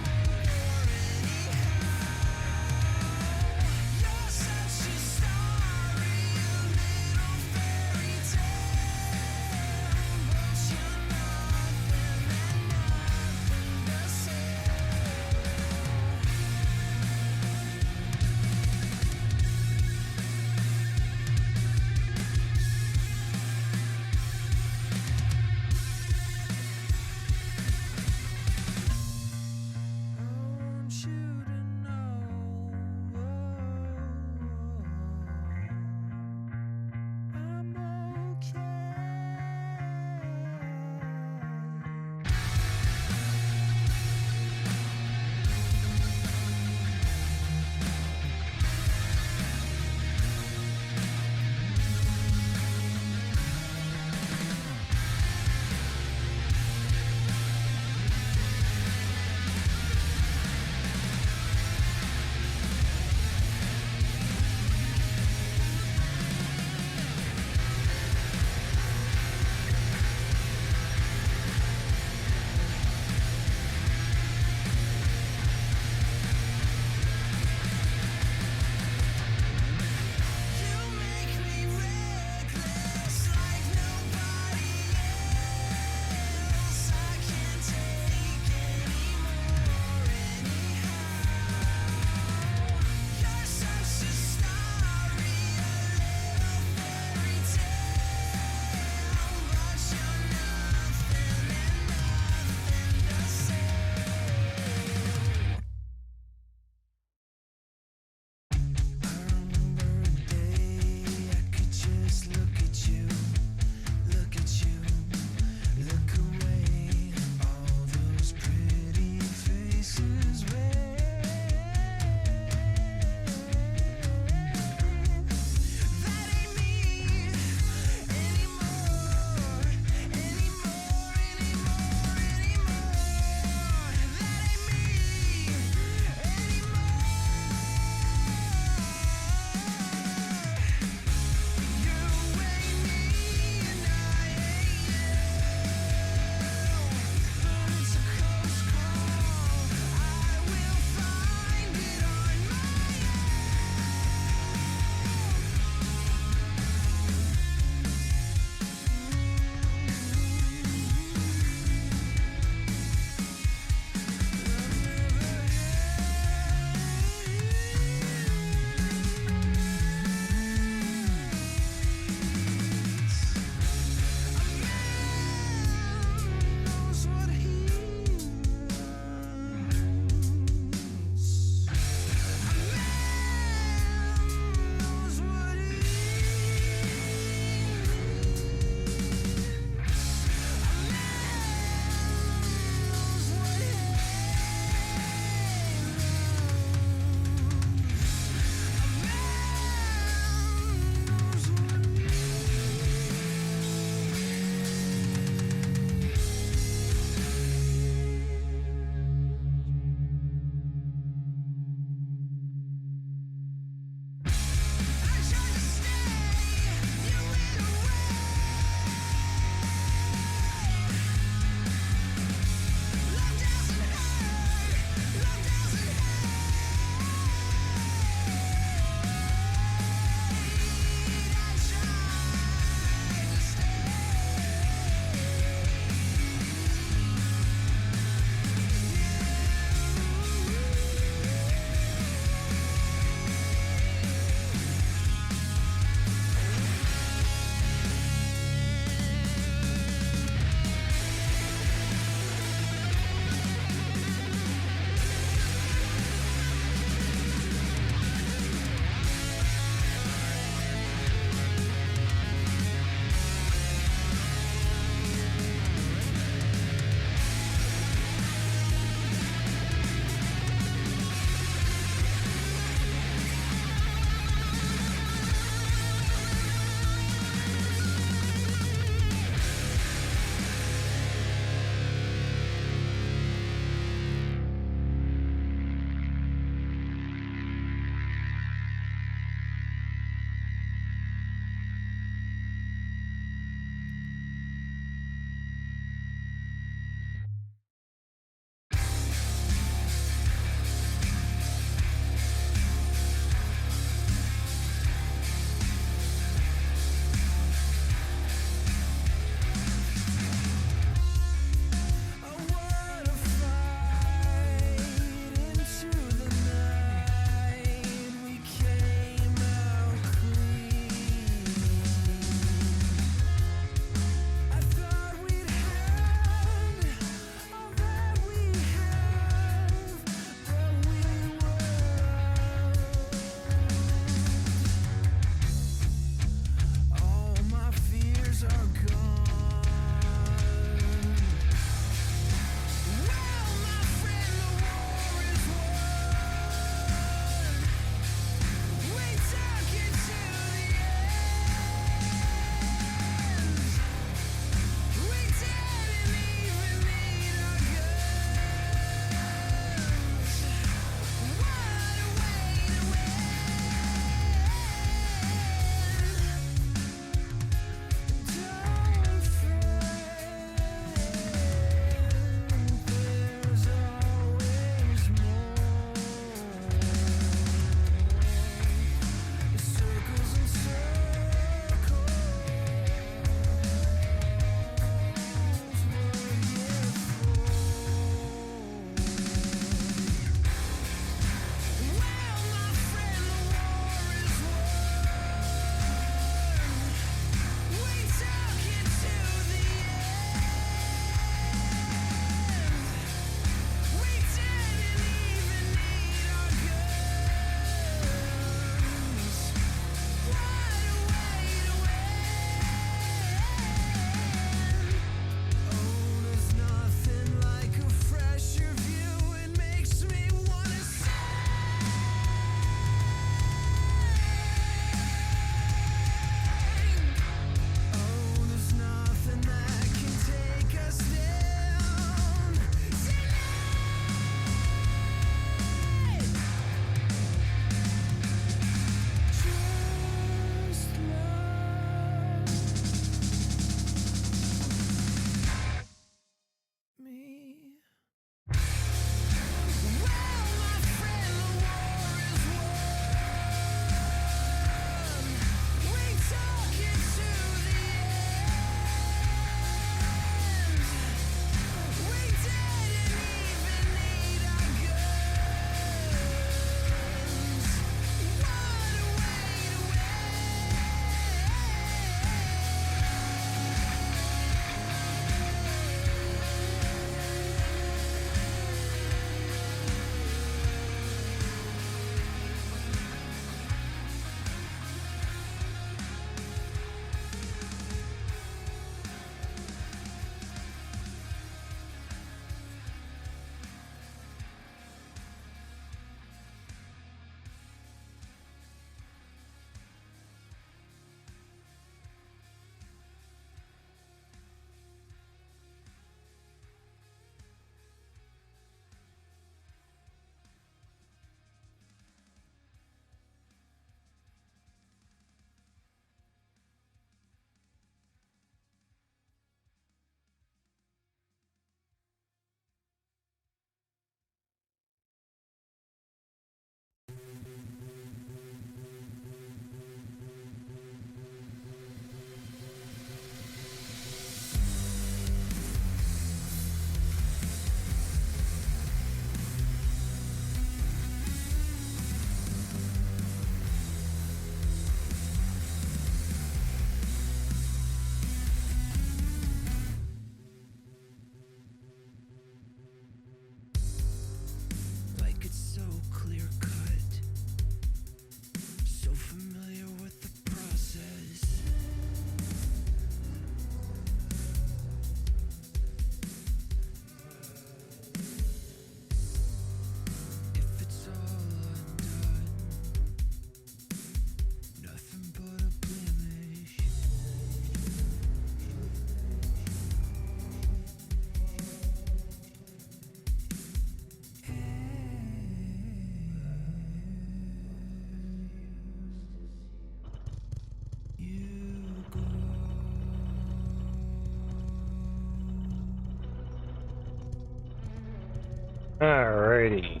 Alrighty.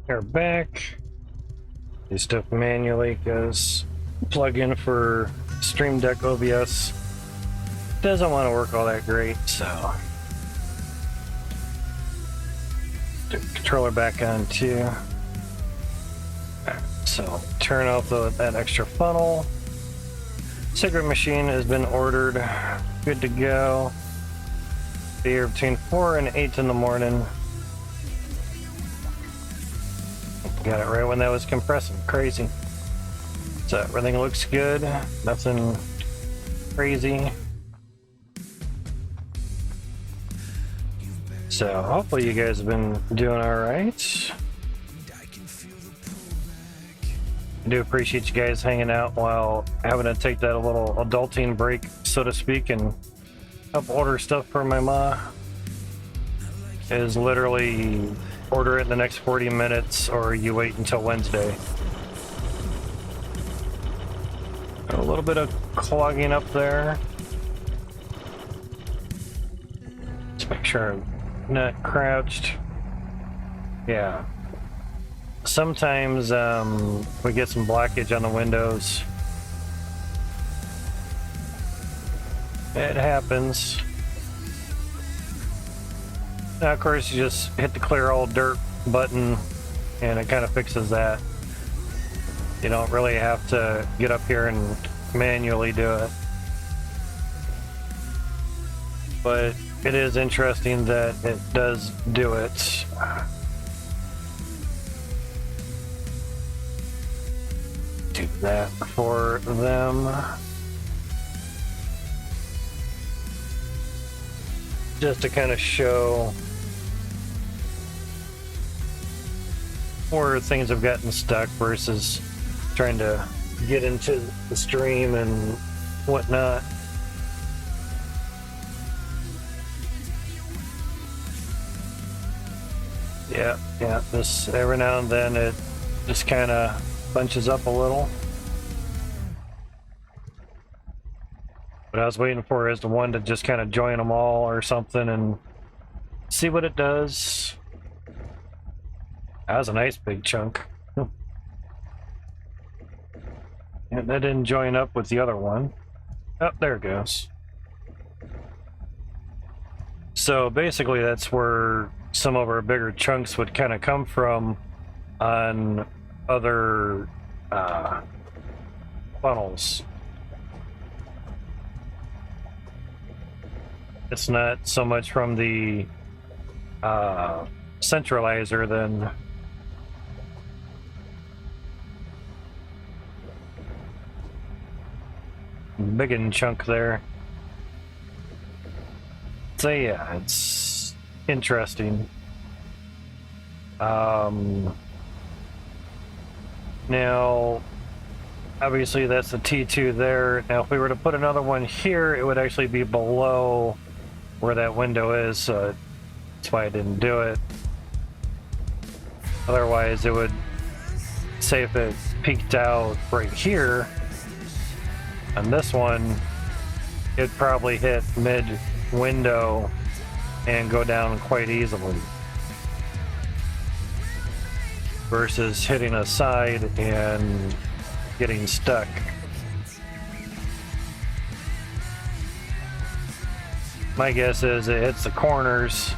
We're back. Do stuff manually because plug-in for Stream Deck OBS doesn't want to work all that great, so. Put the controller back on too. Alright, so turn off that extra funnel. Cigarette machine has been ordered. Good to go. Be here between 4 and 8 in the morning. Got it right when that was compressing. Crazy. So everything looks good. Nothing crazy. So hopefully you guys have been doing all right. I do appreciate you guys hanging out while having to take that little adulting break, so to speak, and help order stuff for my ma. Is literally order it in the next 40 minutes or you wait until Wednesday. A little bit of clogging up there. Just make sure I'm not crouched. Yeah. Sometimes we get some blockage on the windows. It happens. Now, of course, you just hit the clear all dirt button and it kind of fixes that. You don't really have to get up here and manually do it. But it is interesting that it does do it. Do that for them. Just to kind of show where things have gotten stuck versus trying to get into the stream and whatnot. Yeah, this every now and then it just kind of bunches up a little. What I was waiting for is the one to just kind of join them all or something and see what it does. That was a nice big chunk. And that didn't join up with the other one. Oh, there it goes. So basically that's where some of our bigger chunks would kind of come from on other funnels. It's not so much from the centralizer then. Big chunk there. So yeah, it's interesting. Now, obviously that's the T2 there. Now if we were to put another one here, it would actually be below where that window is, so that's why I didn't do it. Otherwise it would, say if it peaked out right here, on this one, it'd probably hit mid-window and go down quite easily. Versus hitting a side and getting stuck. My guess is it hits the corners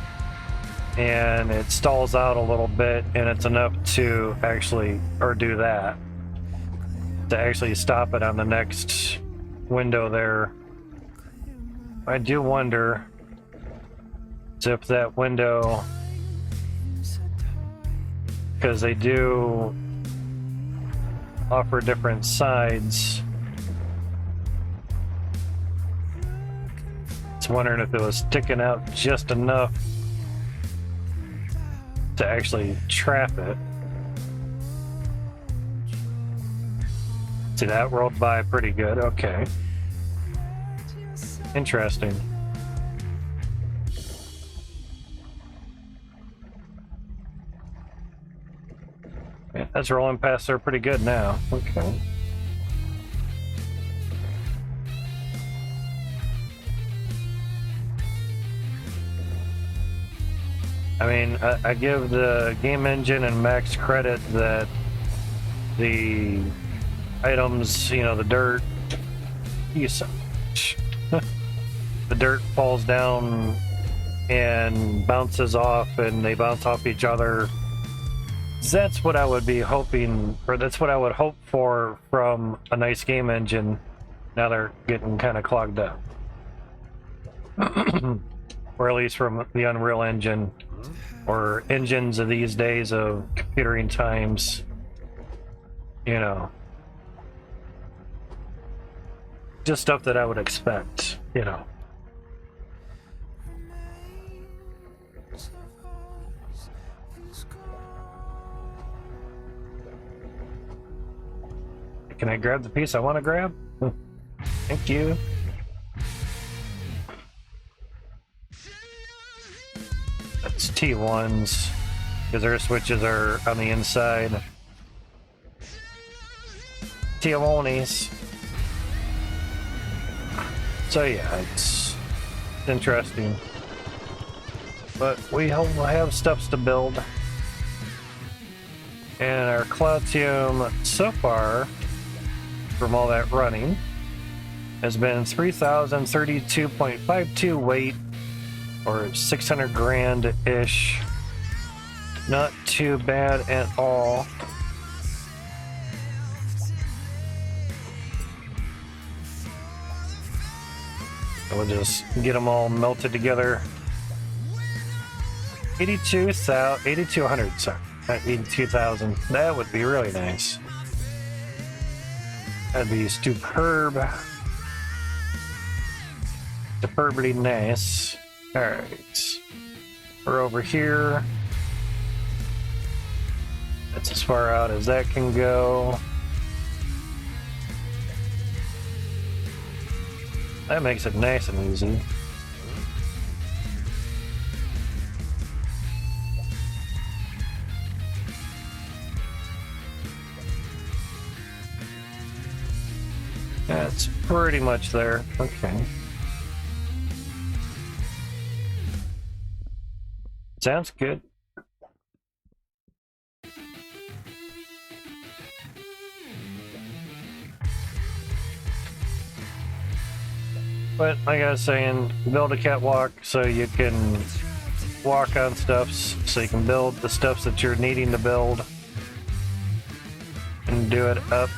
and it stalls out a little bit and it's enough to actually, or do that, to actually stop it on the next window there. I do wonder if that window, because they do offer different sides. I was wondering if it was sticking out just enough to actually trap it. See, that rolled by pretty good. Okay. Interesting. Yeah, that's rolling past there pretty good now. Okay. I mean, I give the game engine and Max credit that the items, you know, the dirt, the dirt falls down and bounces off, and they bounce off each other. That's what I would be hoping, or that's what I would hope for from a nice game engine. Now they're getting kind of clogged up. Or at least from the Unreal Engine, or engines of these days of computering times, you know. Just stuff that I would expect, you know. Can I grab the piece I want to grab? Thank you. That's T1s, because their switches are on the inside. T1s. So yeah, it's interesting. But we have stuffs to build. And our Cloutium so far, from all that running, has been 3,032.52 weight, or 600 grand-ish. Not too bad at all. We'll just get them all melted together. 8,200, sorry, not 82,000. That would be really nice. That'd be superb. Superbly nice. Alright. We're over here. That's as far out as that can go. That makes it nice and easy. That's pretty much there. Okay. Sounds good. But like I was saying, build a catwalk so you can walk on stuffs, so you can build the stuffs that you're needing to build and do it up.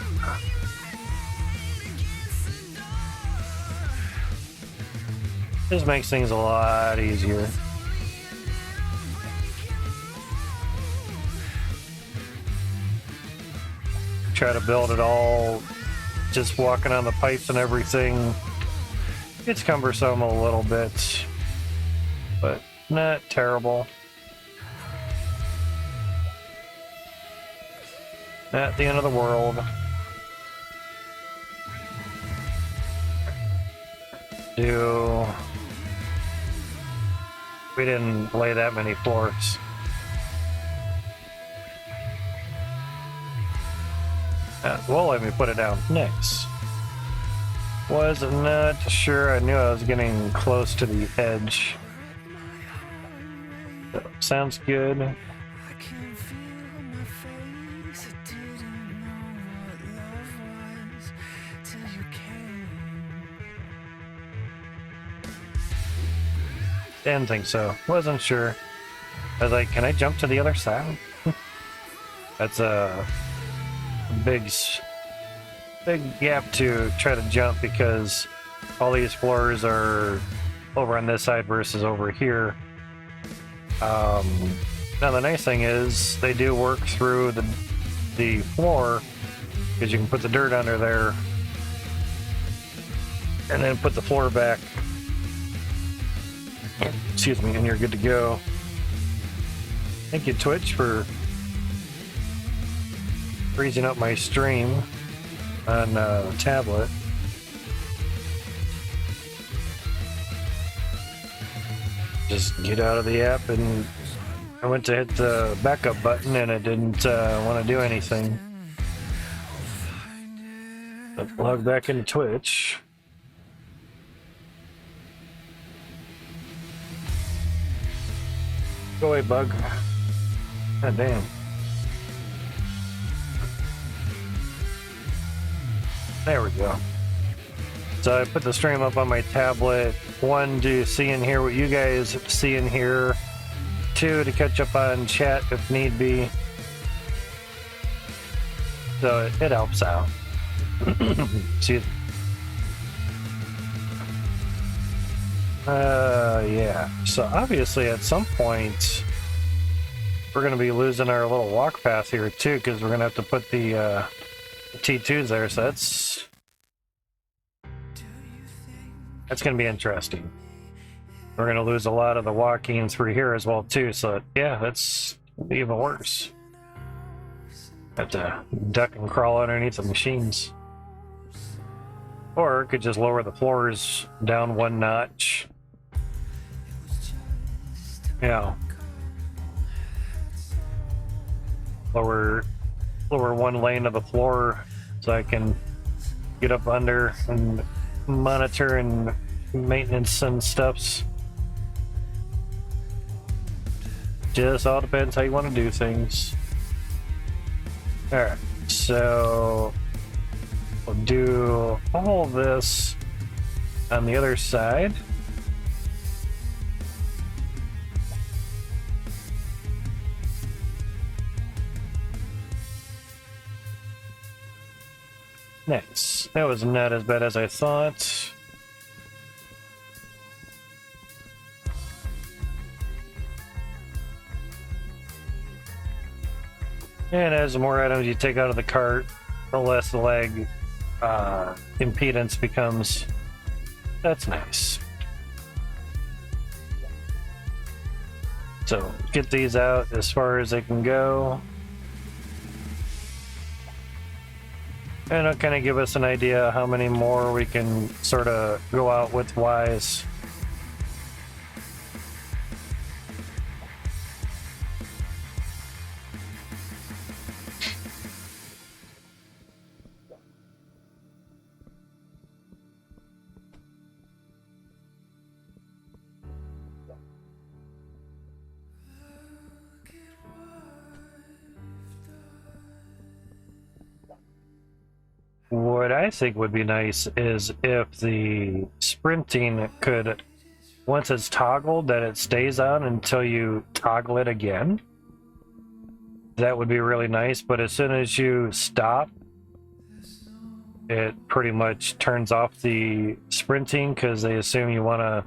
This makes things a lot easier. Try to build it all just walking on the pipes and everything. It's cumbersome a little bit, but not terrible. Not the end of the world. We didn't lay that many floors. Well, let me put it down. Nice. Was not sure. I knew I was getting close to the edge. So, sounds good. I can feel my face. I didn't know what love was till you came. Didn't think so. Wasn't sure. I was like, can I jump to the other side? That's a big gap to try to jump because all these floors are over on this side versus over here. Now the nice thing is they do work through the floor because you can put the dirt under there and then put the floor back. Excuse me, and you're good to go. Thank you, Twitch, for freezing up my stream on the tablet. Just get out of the app, and I went to hit the backup button and it didn't want to do anything. But log back into Twitch. Go away, bug. God damn. There we go. So I put the stream up on my tablet. 1, to see and hear what you guys see and hear. 2, to catch up on chat if need be. So it helps out. Excuse me. Yeah. So obviously at some point we're going to be losing our little walk path here too, because we're going to have to put the T2s there. So that's going to be interesting. We're going to lose a lot of the walking through here as well too. So yeah, that's even worse. Have to duck and crawl underneath the machines. Or it could just lower the floors down 1 notch. Yeah. Lower 1 lane of the floor so I can get up under and monitor and maintenance and stuffs. Just all depends how you want to do things. Alright, so we'll do all of this on the other side. Nice. That was not as bad as I thought. And as the more items you take out of the cart, the less leg impedance becomes. That's nice. So get these out as far as they can go. And it'll kind of give us an idea how many more we can sort of go out with wise. What I think would be nice is if the sprinting could, once it's toggled, that it stays on until you toggle it again. That would be really nice, but as soon as you stop, it pretty much turns off the sprinting because they assume you want to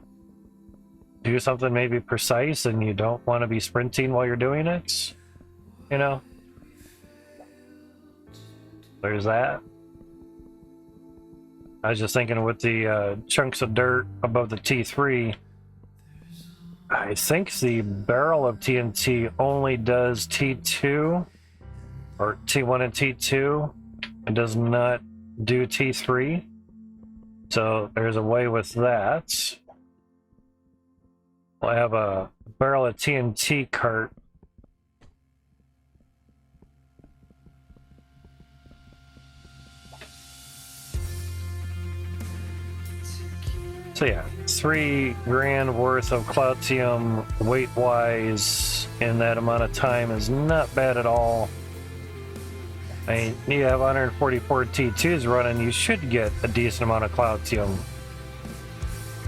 do something maybe precise and you don't want to be sprinting while you're doing it. You know? There's that. I was just thinking with the chunks of dirt above the T3, I think the barrel of TNT only does T2 or T1 and T2 and does not do T3. So there's a way with that. We'll have a barrel of TNT cart. So yeah, $3 grand worth of Cloutium weight-wise in that amount of time is not bad at all. I mean, you have 144 T2s running, you should get a decent amount of Cloutium.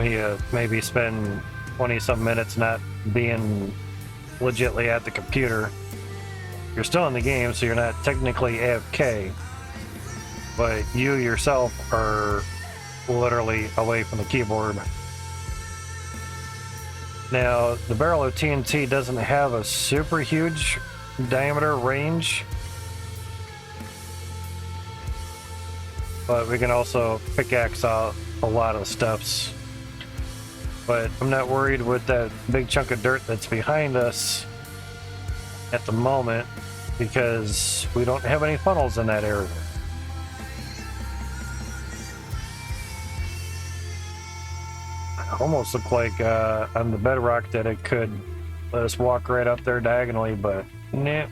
You maybe spend 20-some minutes not being legitly at the computer. You're still in the game, so you're not technically AFK, but you yourself are literally away from the keyboard. Now, the barrel of TNT doesn't have a super huge diameter range, but we can also pickaxe out a lot of stuffs. But I'm not worried with that big chunk of dirt that's behind us at the moment because we don't have any funnels in that area. Almost look like on the bedrock that it could let us walk right up there diagonally, but nah.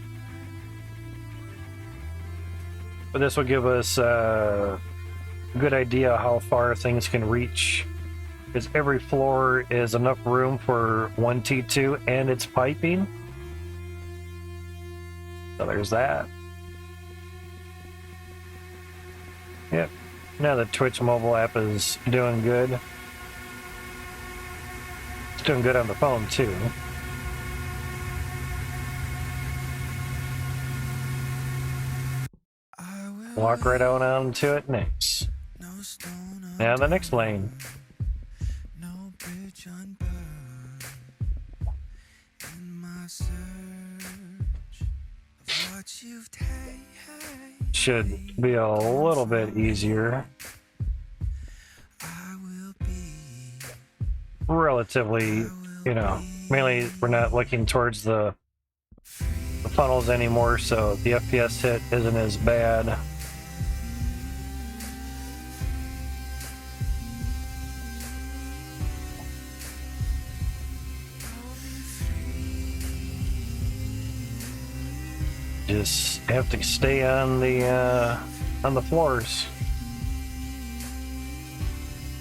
But this will give us a good idea how far things can reach because every floor is enough room for one T2 and it's piping. So there's that. Yep. Now the Twitch mobile app is doing good. It's doing good on the phone too. I will Walk right on to it next. no stone Now the next lane. no bridge unburned in my search of what you've taken. Should be a little bit easier. I will be, Relatively, you know, mainly we're not looking towards the funnels anymore, so the FPS hit isn't as bad. Just have to stay on the floors.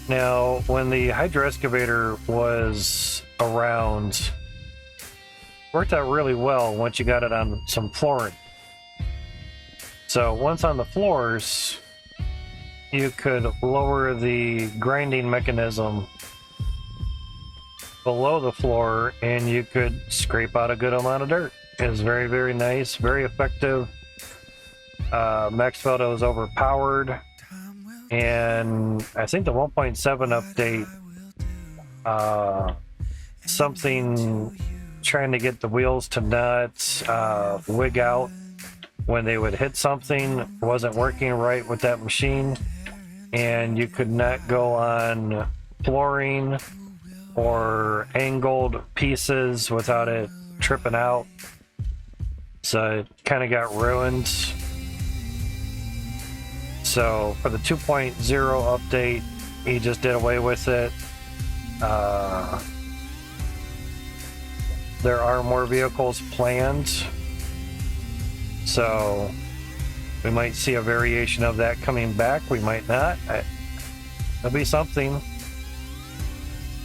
Now, when the hydro excavator was around, worked out really well once you got it on some flooring. So once on the floors, you could lower the grinding mechanism below the floor and you could scrape out a good amount of dirt. It was very, very nice, very effective. Max Photo is overpowered, and I think the 1.7 update, something trying to get the wheels to not wig out when they would hit something wasn't working right with that machine, and you could not go on flooring or angled pieces without it tripping out. So it kind of got ruined. So for the 2.0 update, he just did away with it. There are more vehicles planned, so we might see a variation of that coming back. We might not. There'll be something.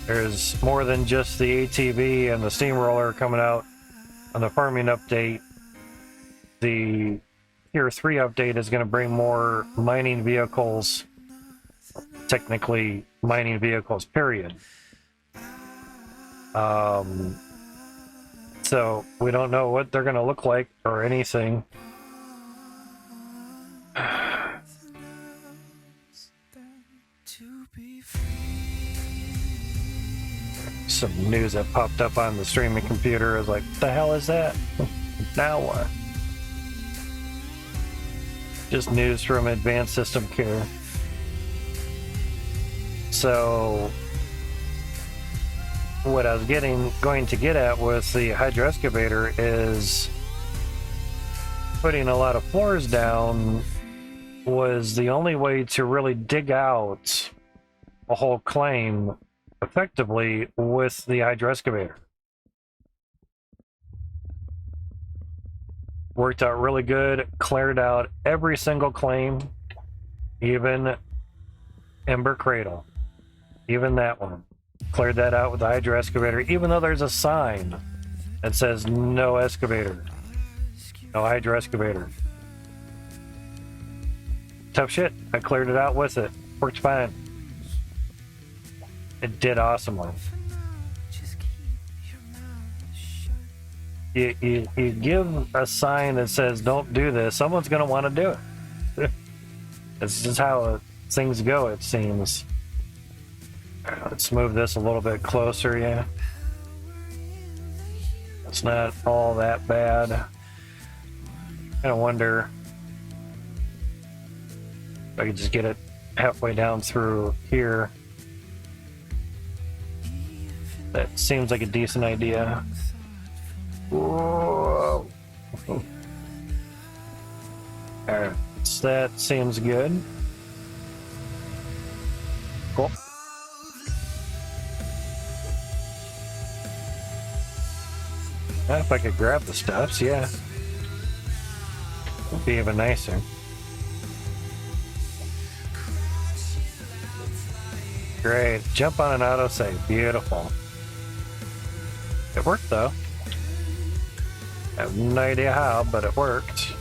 There's more than just the ATV and the steamroller coming out on the farming update. The Tier 3 update is going to bring more mining vehicles, technically mining vehicles, period. So we don't know what they're going to look like or anything. To be free. Some news that popped up on the streaming computer. I was like, the hell is that? Now what? Just news from Advanced System Care. So what I was going to get at with the hydro excavator is putting a lot of floors down was the only way to really dig out a whole claim effectively with the hydro excavator. Worked out really good, cleared out every single claim, even Ember Cradle, even that one. Cleared that out with the hydro excavator, even though there's a sign that says no excavator, no hydro excavator. Tough shit. I cleared it out with it. Worked fine. It did awesomely. Just keep your mouth shut. You give a sign that says don't do this, someone's going to want to do it. It's just how things go, it seems. Let's move this a little bit closer, yeah. It's not all that bad. I wonder if I could just get it halfway down through here. That seems like a decent idea. Whoa. Alright, so that seems good. Cool. If I could grab the stuffs, yeah. Would be even nicer. Great. Jump on an autosave. Beautiful. It worked though. I have no idea how, but it worked.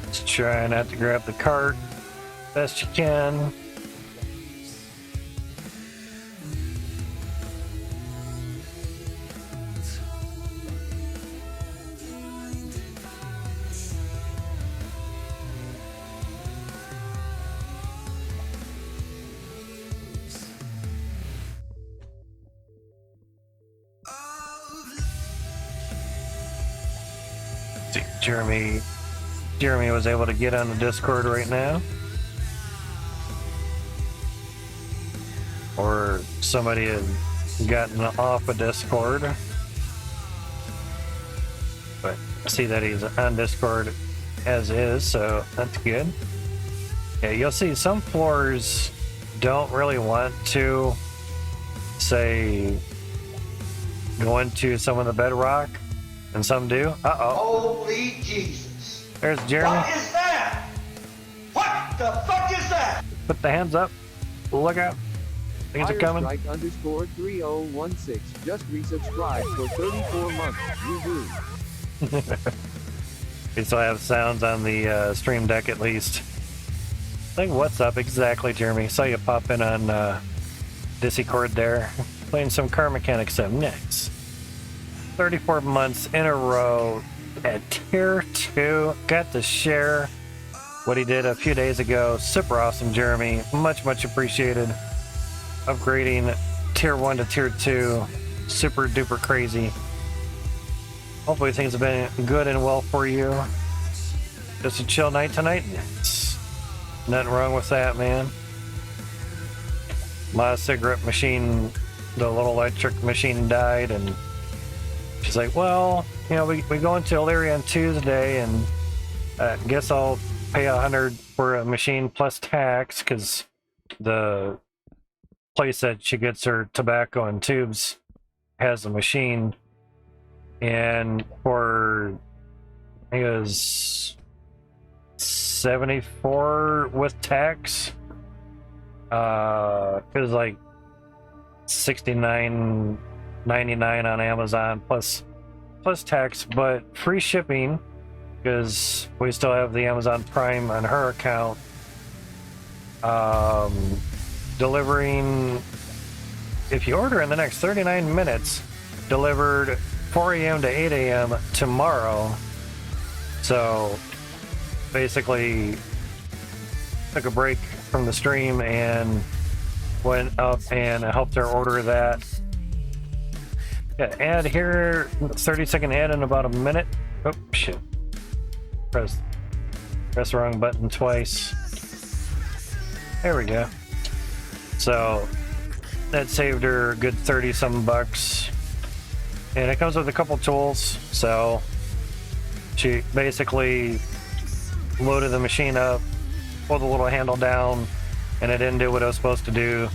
Just try not to grab the cart best you can. See, Jeremy was able to get on the Discord right now. Or somebody had gotten off of Discord. But I see that he's on Discord as is, so that's good. Yeah, you'll see some floors don't really want to, say, go into some of the bedrock, and some do. Uh-oh. Holy Jesus. There's Jeremy. What is that? What the fuck is that? Put the hands up. Look out. Things are coming. Firestrike_3016 just resubscribed for 34 months. Woohoo. We still have sounds on the stream deck at least. Like, what's up exactly, Jeremy? Saw you pop in on Discord there. Playing some car mechanic sim. Nice. 34 months in a row at tier 2. Got to share what he did a few days ago. Super awesome, Jeremy. Much, much appreciated. Upgrading tier 1 to tier 2. Super duper crazy. Hopefully things have been good and well for you. Just a chill night tonight? Yes. Nothing wrong with that, man. My cigarette machine, the little electric machine died, and she's like, well, you know, we go into Illyria on Tuesday, and guess I'll pay $100 for a machine plus tax, because the place that she gets her tobacco and tubes has a machine, and for, I think it was $74 with tax. It was like $69.99 on Amazon plus tax, but free shipping because we still have the Amazon Prime on her account. Delivering, if you order in the next 39 minutes, delivered 4 a.m. to 8 a.m. tomorrow. So basically took a break from the stream and went up and helped her order that. Yeah, ad here, 30-second ad in about a minute. Oh shit. Press the wrong button twice. There we go. So that saved her a good 30-some bucks. And it comes with a couple tools. So she basically loaded the machine up, pulled the little handle down, and it didn't do what it was supposed to do.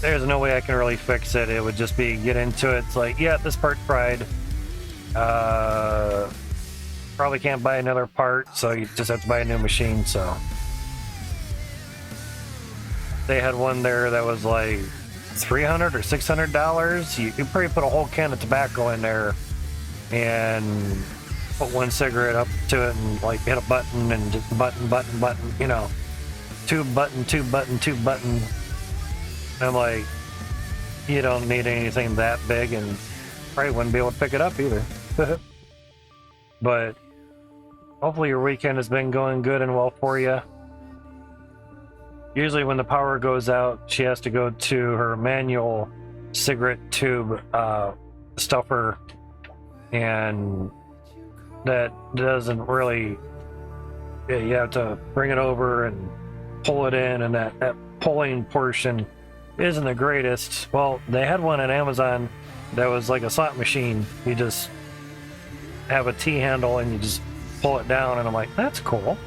There's no way I can really fix it. It would just be get into it. It's like, yeah, this part fried. Probably can't buy another part, so you just have to buy a new machine. So they had one there that was like $300 or $600. You probably put a whole can of tobacco in there and put one cigarette up to it and like hit a button and just button, you know, tube button. And I'm like, you don't need anything that big, and probably wouldn't be able to pick it up either. But hopefully your weekend has been going good and well for you. Usually when the power goes out, she has to go to her manual cigarette tube stuffer, and that doesn't really, you have to bring it over and pull it in, and that pulling portion isn't the greatest. Well, they had one at Amazon that was like a slot machine. You just have a T handle and you just pull it down, and I'm like, that's cool.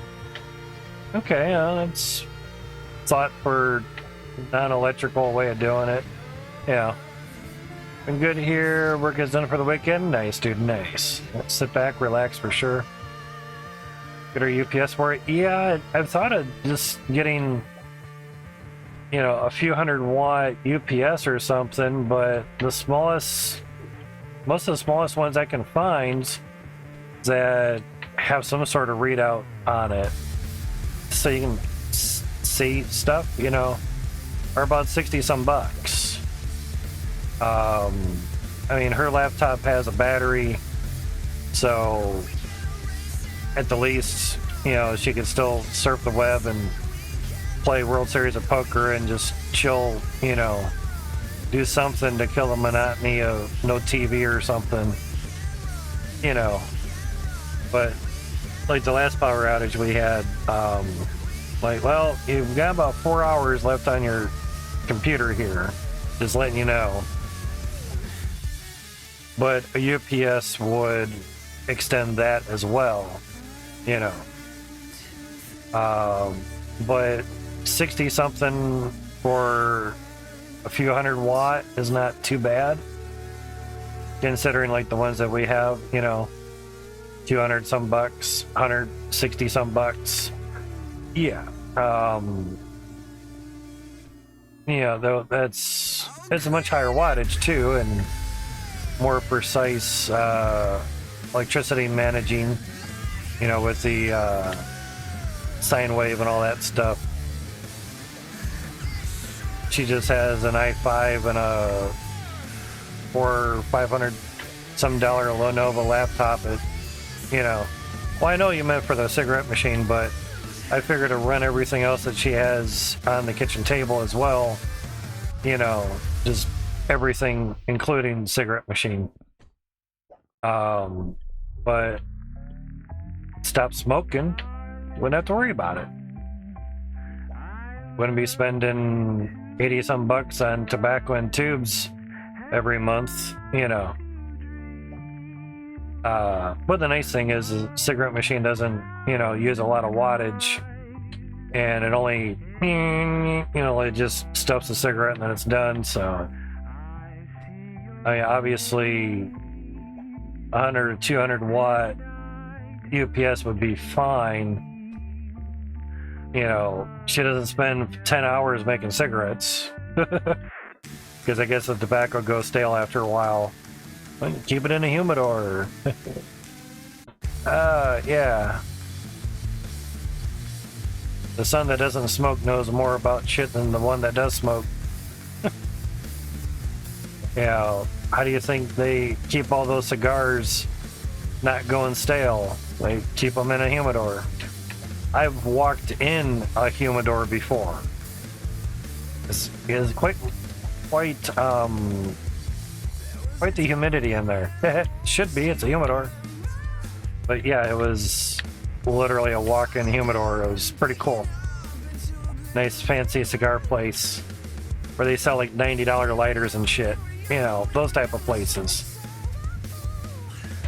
Okay, that's thought for non-electrical way of doing it. Yeah. Been good here. Work is done for the weekend. Nice, dude. Nice. Let's sit back, relax for sure. Get our UPS for it. Yeah, I've thought of just getting, you know, a few 100-watt UPS or something, but most of the smallest ones I can find that have some sort of readout on it, so you can see stuff, you know, are about 60 some bucks. I mean, her laptop has a battery, so at the least, you know, she could still surf the web and play World Series of Poker and just chill, you know, do something to kill the monotony of no TV or something, you know. But like the last power outage we had, like, well, you've got about 4 hours left on your computer here, just letting you know. But a UPS would extend that as well, you know. But 60 something for a few 100-watt is not too bad, considering like the ones that we have, you know, 200 some bucks, 160 some bucks. Yeah. Yeah, though it's a much higher wattage too, and more precise electricity managing, you know, with the sine wave and all that stuff. She just has an i5 and a $400 or $500 some Lenovo laptop. You know, well, I know you meant for the cigarette machine, but I figured to run everything else that she has on the kitchen table as well. You know, just everything, including cigarette machine. But stop smoking, wouldn't have to worry about it. Wouldn't be spending 80 some bucks on tobacco and tubes every month, you know. But the nice thing is the cigarette machine doesn't, you know, use a lot of wattage, and it only, you know, it just stuffs the cigarette and then it's done. So I mean, obviously 100 or 200 watt UPS would be fine. You know, she doesn't spend 10 hours making cigarettes because I guess the tobacco goes stale after a while. Keep it in a humidor. Yeah. The son that doesn't smoke knows more about shit than the one that does smoke. Yeah, how do you think they keep all those cigars not going stale? They keep them in a humidor. I've walked in a humidor before. It's quite the humidity in there. Should be, it's a humidor. But yeah, it was literally a walk-in humidor. It was pretty cool. Nice fancy cigar place where they sell like $90 lighters and shit. You know, those type of places.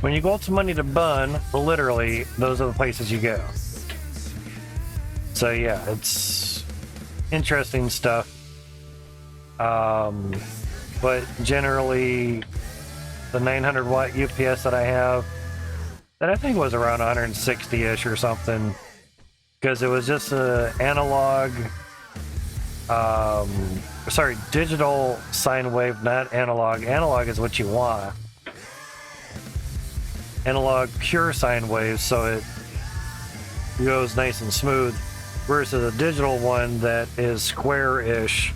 When you go out to money to bun, literally, those are the places you go. So yeah, it's interesting stuff. But generally, the 900 watt UPS that I have, that I think was around 160-ish or something, because it was just a analog, digital sine wave, not analog. Analog is what you want. Analog pure sine wave, so it goes nice and smooth, versus a digital one that is square-ish,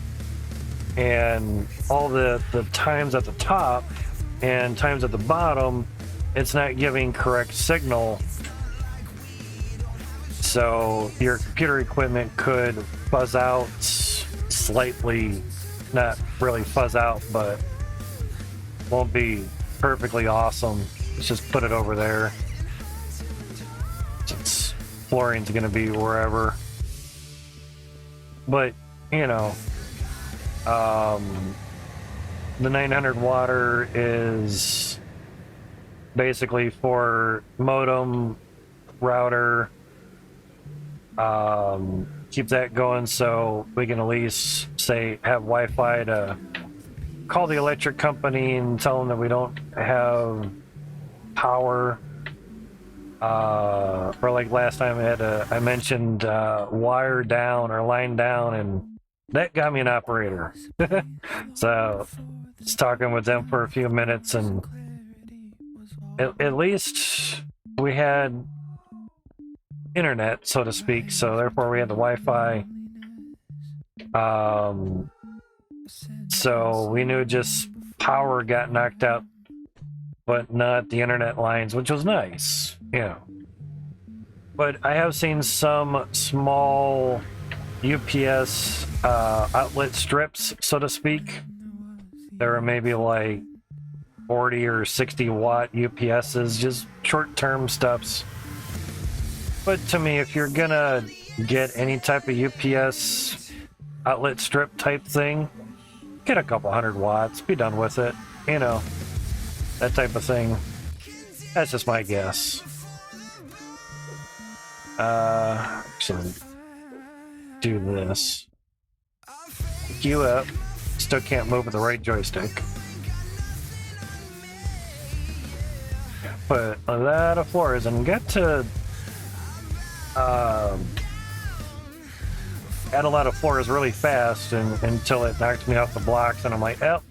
and all the times at the top and times at the bottom, it's not giving correct signal. So your computer equipment could fuzz out slightly, not really fuzz out, but won't be perfectly awesome. Let's just put it over there. Since flooring's gonna be wherever. But, you know, the 900 watter is basically for modem, router, Keep that going so we can at least say have Wi-Fi to call the electric company and tell them that we don't have power. Or like last time I mentioned wire down or line down, and that got me an operator. So just talking with them for a few minutes, and at least we had internet, so to speak, so therefore we had the Wi-Fi. So we knew just power got knocked out, but not the internet lines, which was nice, you know. But I have seen some small UPS outlet strips, so to speak. There are maybe like 40 or 60 watt UPSs, just short-term stuffs. But to me, if you're gonna get any type of UPS outlet strip type thing, get a couple 100 watts, be done with it, you know, that type of thing. That's just my guess. Actually, do this. Pick you up. Still can't move with the right joystick. Put a lot of floors and get to add a lot of floors really fast until it knocked me off the blocks, and I'm like, oh,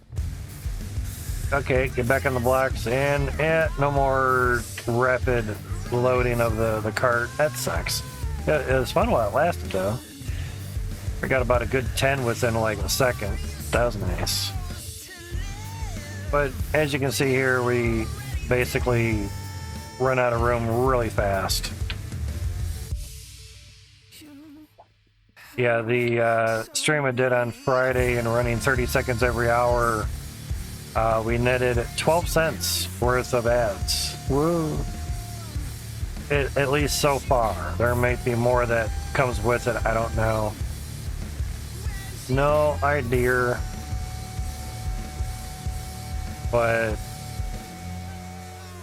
okay, get back on the blocks, and no more rapid loading of the cart. That sucks. It was fun while it lasted, though. I got about a good 10 within like a second. That was nice. But as you can see here, we basically run out of room really fast. Yeah, the stream I did on Friday and running 30 seconds every hour, we netted 12 cents worth of ads. Woo! At least so far. There might be more that comes with it, I don't know. No idea. But you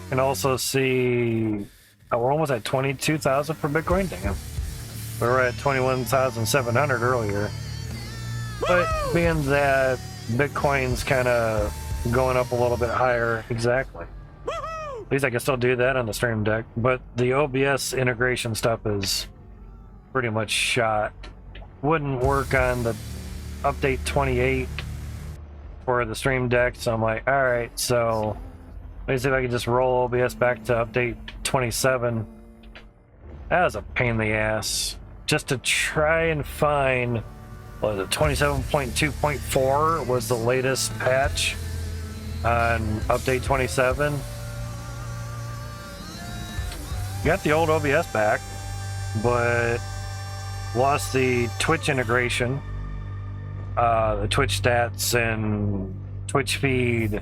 can also see we're almost at 22,000 for Bitcoin. Damn. We were at 21,700 earlier. But being that Bitcoin's kind of going up a little bit higher, exactly. At least I can still do that on the Stream Deck. But the OBS integration stuff is pretty much shot. Wouldn't work on the update 28 for the Stream Deck, so I'm like, alright, so let me see if I can just roll OBS back to update 27. That was a pain in the ass. Just to try and find, what was it, 27.2.4 was the latest patch on update 27. Got the old OBS back, but lost the Twitch integration, the Twitch stats and Twitch feed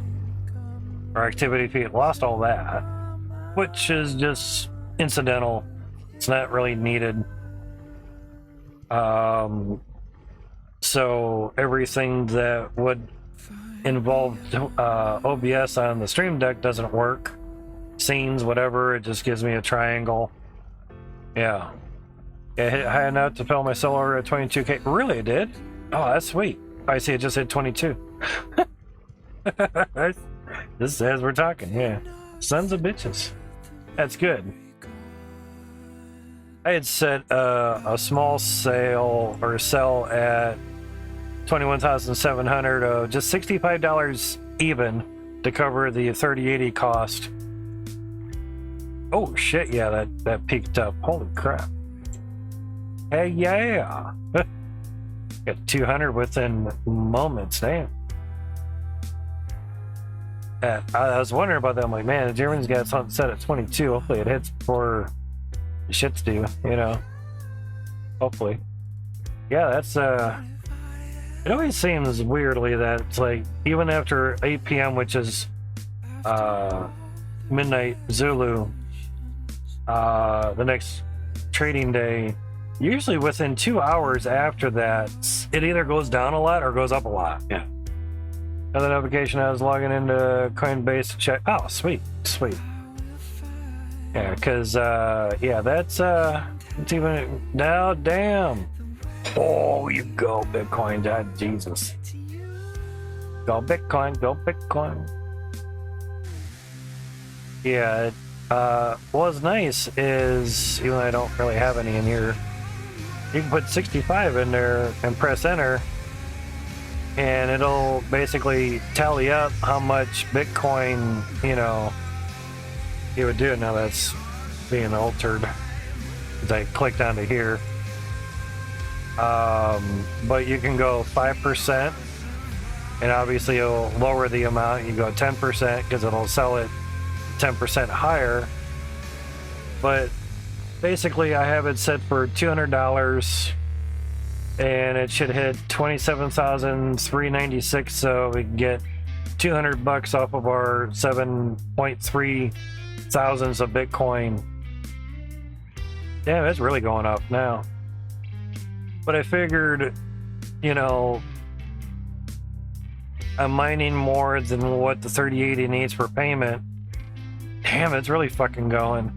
or activity feed. Lost all that, which is just incidental. It's not really needed. So everything that would involve OBS on the Stream Deck doesn't work. Scenes, whatever, it just gives me a triangle. Yeah. It hit high enough to fill my solar at 22K. Really, it did? Oh, that's sweet. I see it just hit 22. This is as we're talking, yeah. Sons of bitches. That's good. I had set a small sale or sell at 21,700, just $65 even to cover the 3080 cost. Oh shit, yeah, that peaked up. Holy crap. Hey, yeah. Got 200 within moments, damn. I was wondering about that. I'm like, man, the Germans got something set at 22. Hopefully it hits before the shit's due, you know. Hopefully. Yeah, that's, it always seems weirdly that it's like, even after 8 p.m., which is midnight Zulu, the next trading day, usually within 2 hours after that, it either goes down a lot or goes up a lot. Yeah. Another notification, I was logging into Coinbase to check. Oh, sweet. Yeah, because, yeah, that's, It's even now. Damn. Oh, you go Bitcoin, Dad. Jesus. Go Bitcoin. Go Bitcoin. Yeah. What's nice is, even though I don't really have any in here, you can put 65 in there and press enter, and it'll basically tally up how much Bitcoin, you know, you would do. Now that's being altered because I clicked onto here. But you can go 5%, and obviously it'll lower the amount. You go 10% because it'll sell it 10% higher. But basically I have it set for $200, and it should hit 27,396, so we can get $200 off of our 7.3 thousands of Bitcoin. Damn, it's really going up now. But I figured, you know, I'm mining more than what the 3080 needs for payment. Damn, it's really fucking going.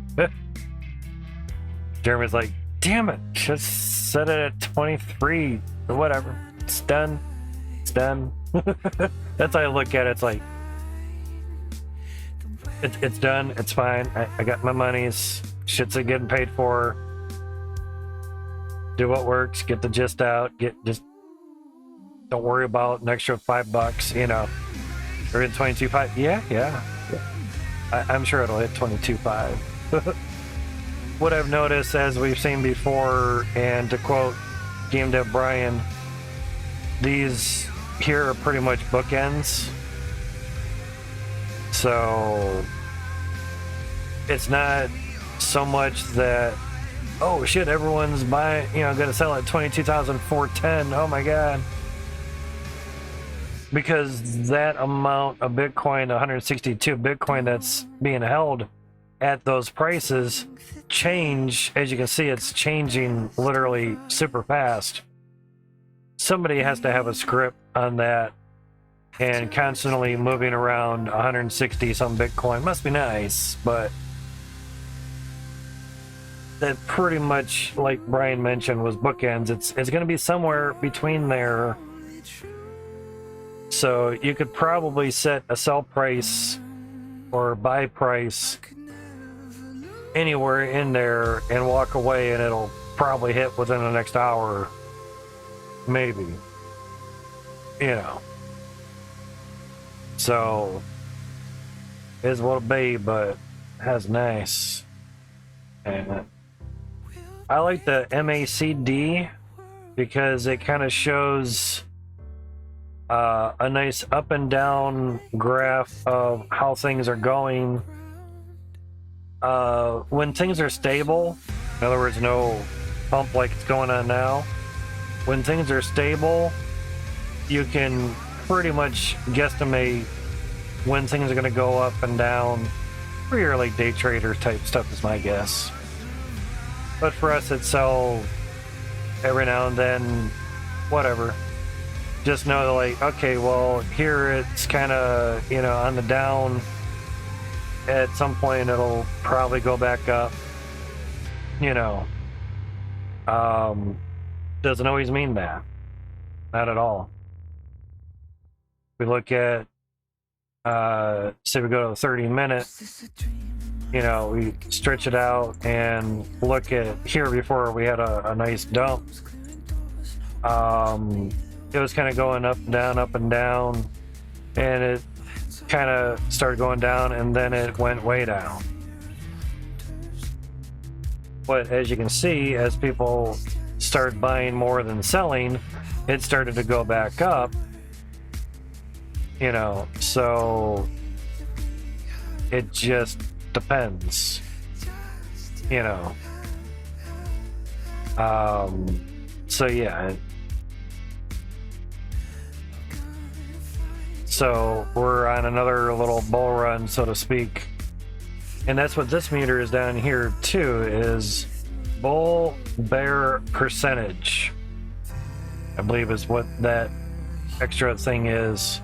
Jeremy's like, damn it, just set it at 23 or whatever. It's done. It's done. That's how I look at it. It's like, it's done. It's fine. I got my monies. Shit's getting paid for. Do what works. Get the gist out. Just don't worry about an extra $5. You know, or in 22.5. Yeah. I'm sure it'll hit 22.5. What I've noticed, as we've seen before, and to quote Game Dev Brian, these here are pretty much bookends. So it's not so much that, oh shit, everyone's buying, you know, gonna sell at 22,410. Oh my god. Because that amount of Bitcoin, 162 Bitcoin that's being held at those prices, change. As you can see, it's changing literally super fast. Somebody has to have a script on that, and constantly moving around 160 some Bitcoin must be nice, but that pretty much, like Brian mentioned, was bookends. It's going to be somewhere between there. So you could probably set a sell price or buy price anywhere in there and walk away, and it'll probably hit within the next hour, maybe, you know. So is what it'll be, but has nice. And I like the MACD because it kind of shows a nice up and down graph of how things are going. When things are stable, in other words, no pump like it's going on now, when things are stable, you can pretty much guesstimate when things are going to go up and down. For your like day trader type stuff is my guess. But for us, it's so every now and then, whatever. Just know that, like, okay, well, here it's kind of, you know, on the down. At some point, it'll probably go back up. You know, doesn't always mean that. Not at all. We look at, say we go to 30-minute, you know, we stretch it out and look at here before we had a nice dump. It was kind of going up and down, and it kind of started going down, and then it went way down. But as you can see, as people start buying more than selling, it started to go back up, you know, so it just depends, you know. So yeah. So we're on another little bull run, so to speak. And that's what this meter is down here too, is bull bear percentage, I believe is what that extra thing is.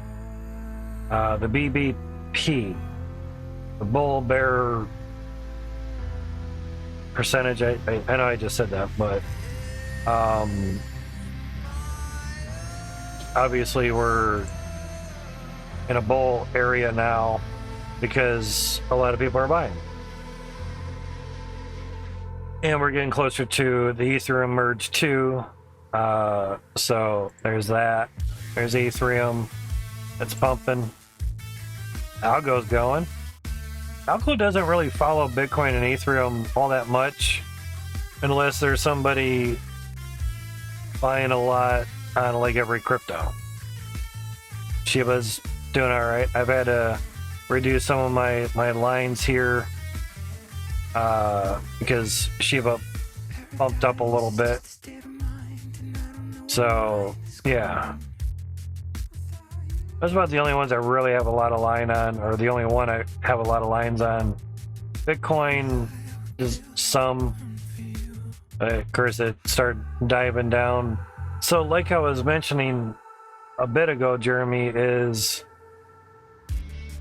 The BBP, the bull bear percentage. I know I just said that, but obviously we're in a bull area now because a lot of people are buying. And we're getting closer to the Ethereum merge too. So there's that. There's Ethereum. It's pumping. Algo's going. Algo doesn't really follow Bitcoin and Ethereum all that much unless there's somebody buying a lot on like every crypto. Shiba's doing all right. I've had to reduce some of my lines here because Shiba bumped up a little bit. So yeah, that's about the only ones I really have a lot of line on, or the only one I have a lot of lines on. Bitcoin is some. Of course, it started diving down. So like I was mentioning a bit ago, Jeremy, is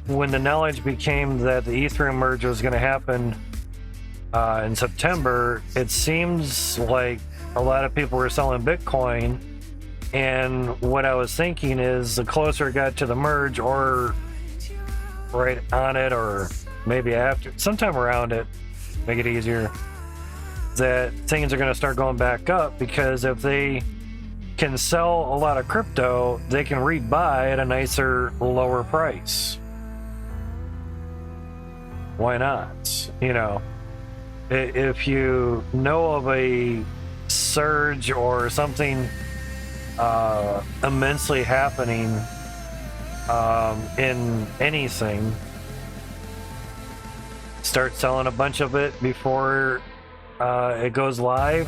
when the knowledge became that the Ethereum merge was going to happen in September, it seems like a lot of people were selling Bitcoin. And what I was thinking is the closer it got to the merge, or right on it, or maybe after, sometime around it, make it easier, that things are going to start going back up, because if they can sell a lot of crypto, they can rebuy at a nicer, lower price. Why not? You know, if you know of a surge or something immensely happening in anything, start selling a bunch of it before it goes live,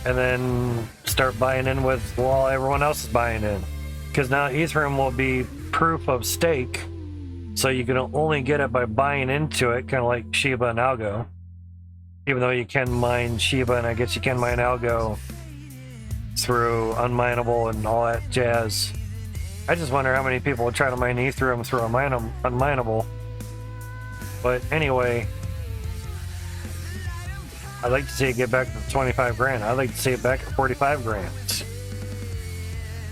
and then start buying in with while everyone else is buying in, because now Ethereum will be proof of stake, so you can only get it by buying into it, kind of like Shiba and Algo, even though you can mine Shiba, and I guess you can mine Algo through unmineable and all that jazz. I just wonder how many people would try to mine Ethereum through unmineable. But anyway, I'd like to see it get back to 25 grand. I'd like to see it back at 45 grand.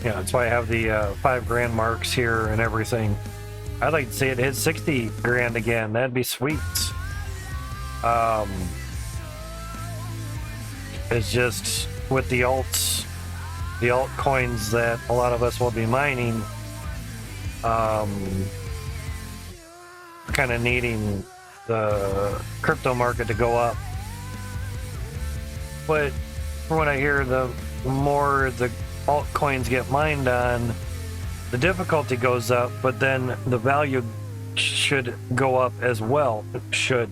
Yeah, that's why I have the 5 grand marks here and everything. I'd like to see it hit 60 grand again. That'd be sweet. It's just with the altcoins that a lot of us will be mining, kind of needing the crypto market to go up. But from what I hear, the more the altcoins get mined on, the difficulty goes up, but then the value should go up as well. It should.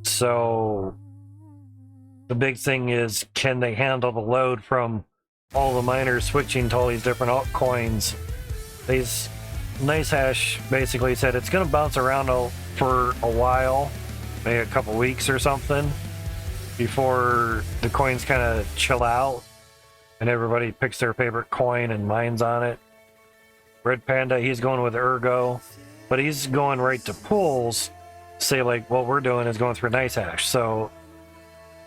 So the big thing is, can they handle the load from all the miners switching to all these different altcoins? These NiceHash basically said it's going to bounce around for a while, maybe a couple weeks or something, before the coins kind of chill out and everybody picks their favorite coin and mines on it. Red Panda, he's going with Ergo, but he's going right to pools. Say like what we're doing is going through NiceHash. So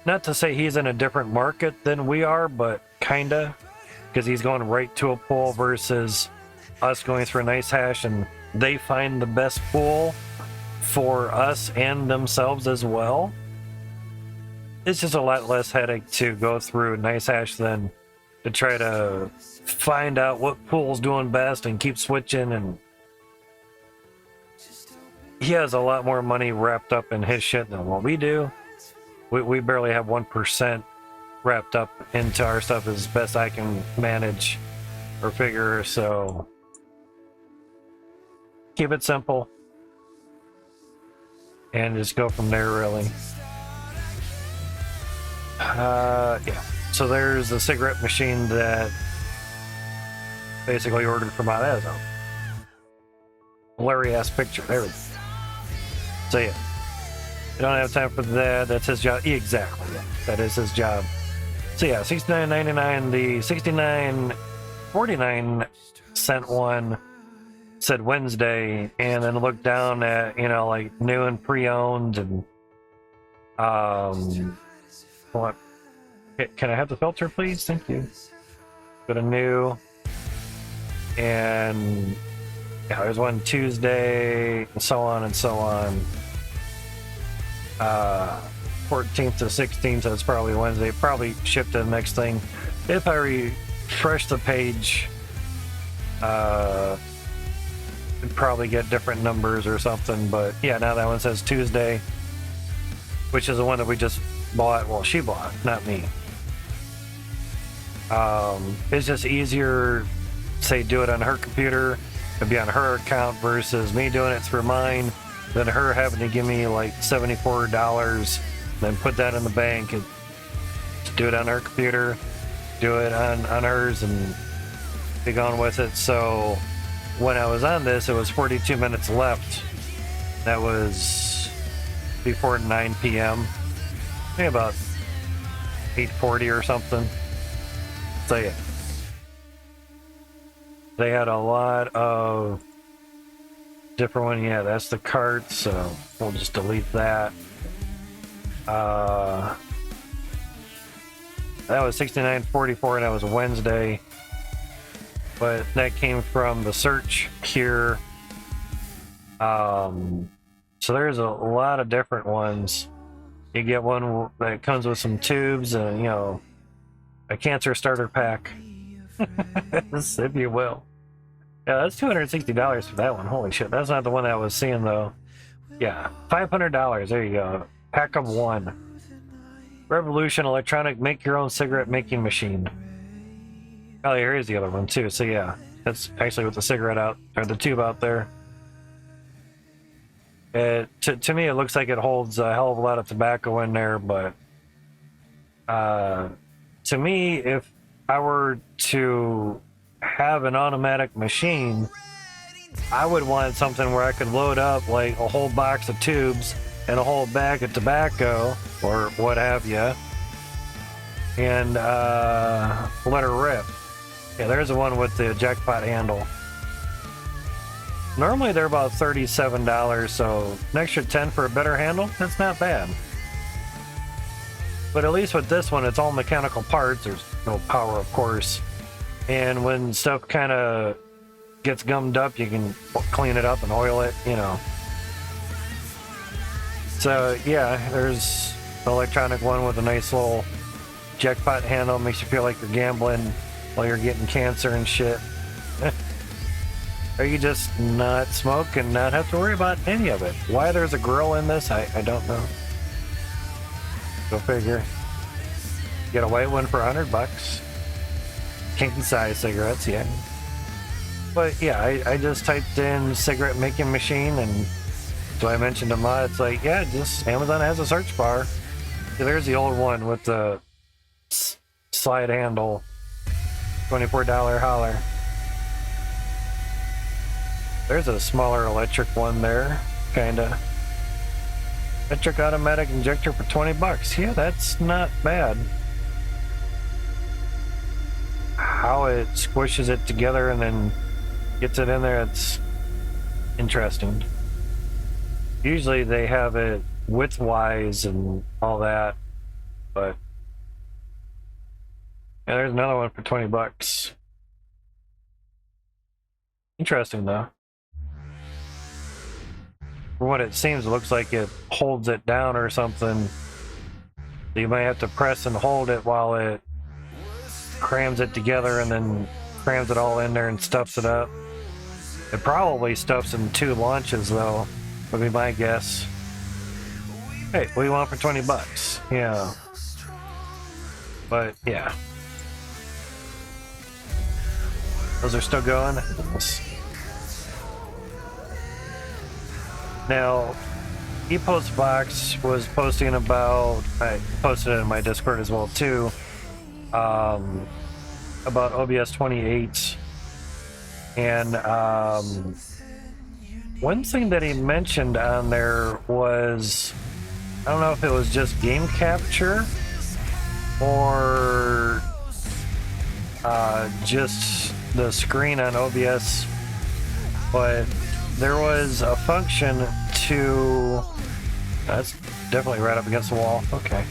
not to say he's in a different market than we are, but kinda, because he's going right to a pool versus us going through NiceHash, and they find the best pool for us and themselves as well. It's just a lot less headache to go through NiceHash than to try to find out what pool's doing best and keep switching. And he has a lot more money wrapped up in his shit than what we do. We barely have 1% wrapped up into our stuff as best I can manage or figure. So keep it simple and just go from there, really. Yeah. So there's the cigarette machine that basically ordered from Amazon. Blurry ass picture. There we go. So yeah, I don't have time for that. That's his job. Exactly. Yeah. That is his job. So yeah, $69.99. The 69.49 cent one said Wednesday, and then looked down at, like new and pre-owned, and What? Can I have the filter, please? Thank you. Go to new, and yeah, there's one Tuesday, and so on and so on. 14th to 16th, so it's probably Wednesday. Probably ship to the next thing. If I refresh the page, it'd probably get different numbers or something. But yeah, now that one says Tuesday, which is the one that we just bought. Well, she bought, not me. It's just easier, say, do it on her computer, it'd be on her account versus me doing it through mine, than her having to give me like $74, then put that in the bank and do it on her computer, do it on hers, and be gone with it. So when I was on this, it was 42 minutes left. That was before 9 p.m. Maybe about 8:40 or something. So yeah, they had a lot of different one. Yeah, that's the cart, so we'll just delete that. That was $69.44, and that was Wednesday. But that came from the search here. So there's a lot of different ones. You get one that comes with some tubes and, you know, a cancer starter pack, if you will. Yeah, that's $260 for that one. Holy shit, that's not the one that I was seeing though. Yeah, $500. There you go. Pack of one. Revolution electronic make your own cigarette making machine. Oh, here is the other one too. So yeah, that's actually with the cigarette out, or the tube out there. To me, it looks like it holds a hell of a lot of tobacco in there, but to me, if I were to have an automatic machine, I would want something where I could load up like a whole box of tubes and a whole bag of tobacco or what have you, and let her rip. Yeah, there's the one with the jackpot handle. Normally they're about $37, so an extra $10 for a better handle, that's not bad. But at least with this one, it's all mechanical parts. There's no power, of course. And when stuff kind of gets gummed up, you can clean it up and oil it, you know. So yeah, there's the electronic one with a nice little jackpot handle. Makes you feel like you're gambling while you're getting cancer and shit. Or you just not smoke and not have to worry about any of it. Why there's a grill in this, I don't know. Go figure. Get a white one for $100. Kinky size cigarettes, yeah. But yeah, I just typed in cigarette making machine, and so I mentioned to Ma, it's like, yeah, just Amazon has a search bar. So there's the old one with the slide handle, $24 holler. There's a smaller electric one there, kinda. Electric automatic injector for $20. Yeah, that's not bad. How it squishes it together and then gets it in there, it's interesting. Usually they have it width-wise and all that, but yeah, there's another one for $20. Interesting though. For what it seems, it looks like it holds it down or something. So you might have to press and hold it while it crams it together and then crams it all in there and stuffs it up. It probably stuffs in 2 launches though, would be my guess. Hey, what do you want for $20? Yeah. But yeah. Those are still going. Now, ePostbox was posting about, I posted it in my Discord as well too, about OBS 28. And one thing that he mentioned on there was, I don't know if it was just game capture or just the screen on OBS, but there was a function to, that's definitely right up against the wall. Okay.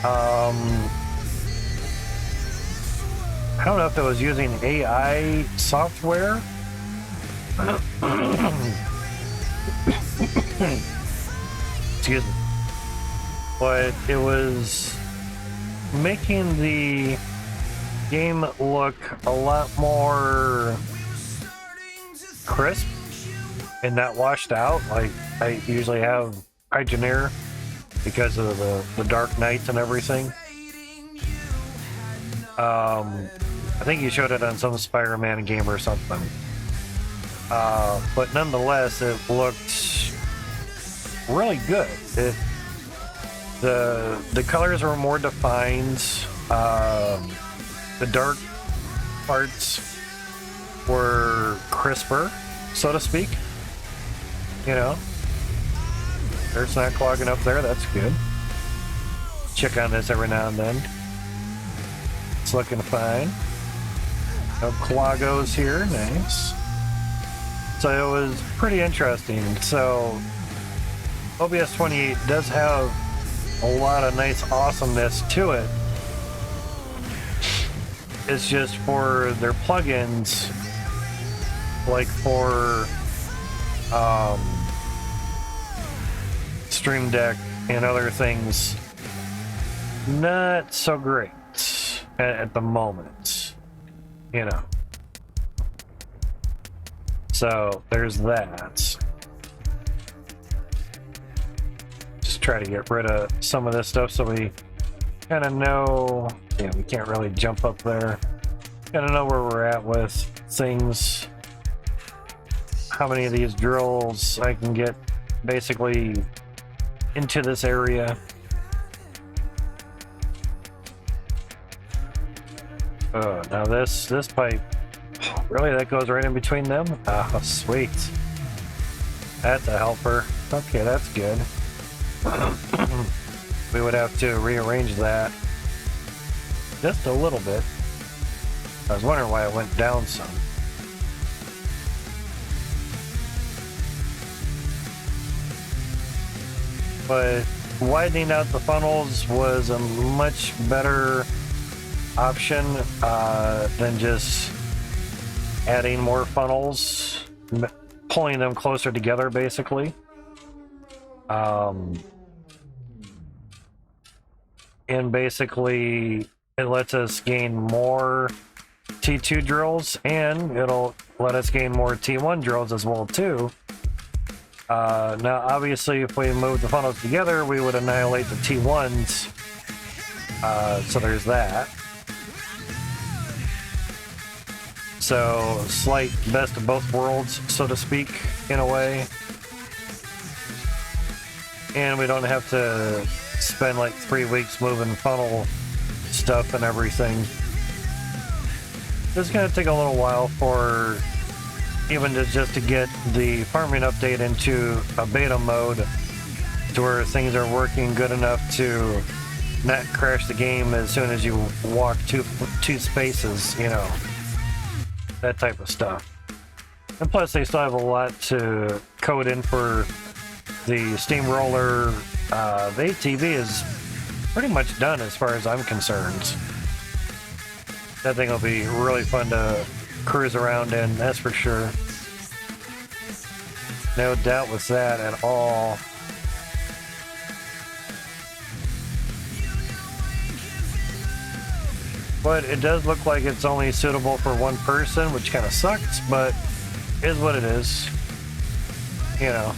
I don't know if it was using AI software. Excuse me. But it was making the game look a lot more crisp and not washed out like I usually have Hydroneer because of the dark nights and everything. I think you showed it on some Spider-Man game or something. But nonetheless, it looked really good. The colors were more defined. The dark parts were crisper, so to speak. You know, dirt's not clogging up there. That's good. Check on this every now and then. It's looking fine. No cloggos here. Nice. So it was pretty interesting. So OBS 28 does have a lot of nice awesomeness to it. It's just for their plugins, like for Stream Deck and other things, not so great at the moment, you know. So there's that. Just try to get rid of some of this stuff so we kind of know. Yeah, we can't really jump up there. Kind of know where we're at with things. How many of these drills I can get basically into this area. Oh, now this pipe, really, that goes right in between them? Oh, sweet. That's a helper. Okay, that's good. We would have to rearrange that just a little bit. I was wondering why it went down some. But widening out the funnels was a much better option than just adding more funnels, pulling them closer together basically. And basically it lets us gain more T2 drills, and it'll let us gain more T1 drills as well too. Now obviously if we move the funnels together we would annihilate the T1s, so there's that. So slight best of both worlds, so to speak, in a way. And we don't have to spend like 3 weeks moving funnel stuff and everything. It's going to take a little while for even just to get the farming update into a beta mode to where things are working good enough to not crash the game as soon as you walk two spaces, you know, that type of stuff. And plus they still have a lot to code in for the Steamroller. The ATV is pretty much done as far as I'm concerned. That thing will be really fun to cruise around in, that's for sure. No doubt with that at all. But it does look like it's only suitable for one person, which kind of sucks, but is what it is. You know.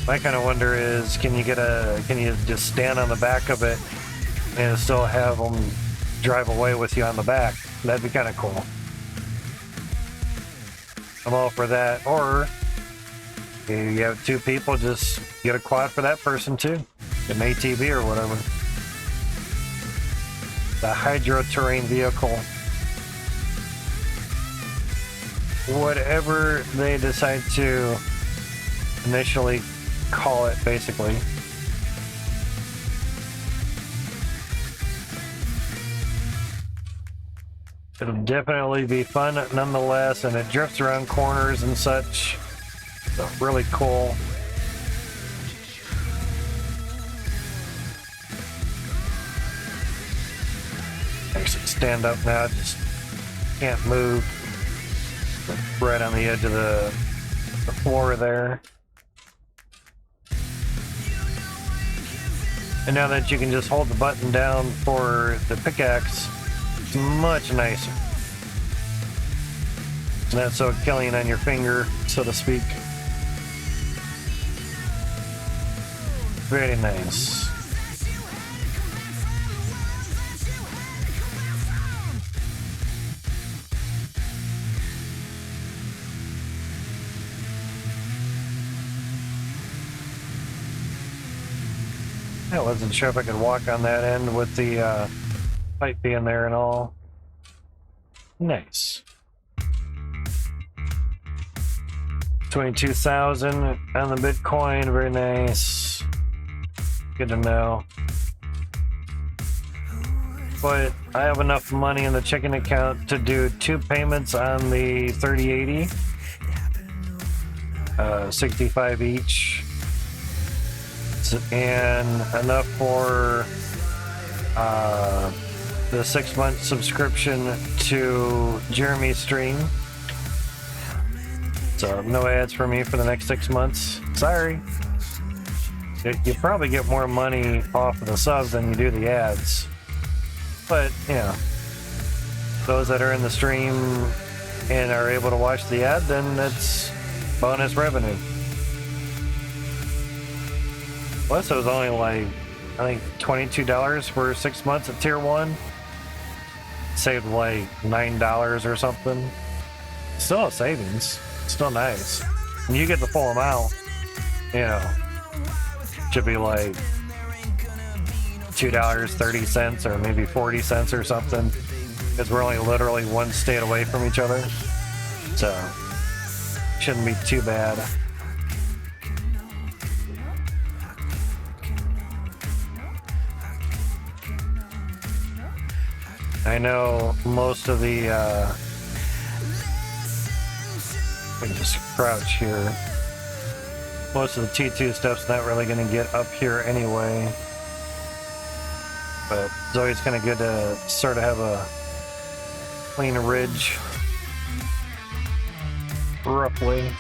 My kind of wonder is, can you just stand on the back of it and still have them drive away with you on the back? That'd be kind of cool. I'm all for that. Or if you have two people, just get a quad for that person too. An ATV or whatever. The hydro terrain vehicle. Whatever they decide to initially call it, basically. It'll definitely be fun nonetheless, and it drifts around corners and such. So really cool. actually stand up now. Just can't move. Right on the edge of the floor there. And now that you can just hold the button down for the pickaxe, it's much nicer. It's not so killing on your finger, so to speak. Very nice. I wasn't sure if I could walk on that end with the pipe being there and all. Nice. 22,000 on the Bitcoin, very nice. Good to know. But I have enough money in the checking account to do 2 payments on the 3080. 65 each. And enough for the 6-month subscription to Jeremy's stream. So no ads for me for the next 6 months. Sorry. You probably get more money off of the subs than you do the ads. But, you know, those that are in the stream and are able to watch the ad, then it's bonus revenue. Plus, it was only like, I think, $22 for 6 months at Tier 1. Saved like $9 or something. Still a savings. Still nice. And you get the full amount, you know, should be like $2.30 or maybe 40 cents or something. Because we're only literally one state away from each other. So, shouldn't be too bad. I know most of the, I can just crouch here. Most of the T2 stuff's not really going to get up here anyway. But it's always kind of good to sort of have a clean ridge. Roughly.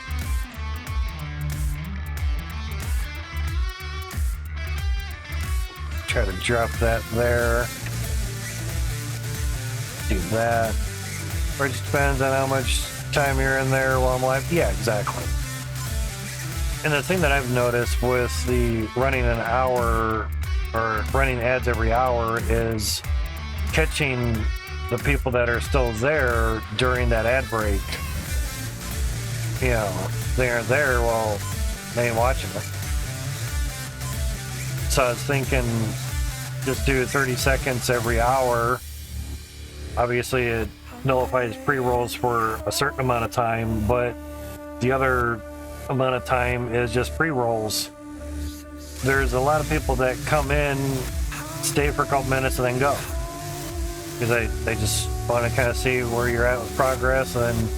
Try to drop that there. Do that. Or it just depends on how much time you're in there while I'm live. Yeah, exactly. And the thing that I've noticed with the running an hour or running ads every hour is catching the people that are still there during that ad break. You know, they aren't there, well, they ain't watching it. So I was thinking just do 30 seconds every hour. Obviously, it nullifies pre-rolls for a certain amount of time, but the other amount of time is just pre-rolls. There's a lot of people that come in, stay for a couple minutes, and then go. Because they just want to kind of see where you're at with progress, and then,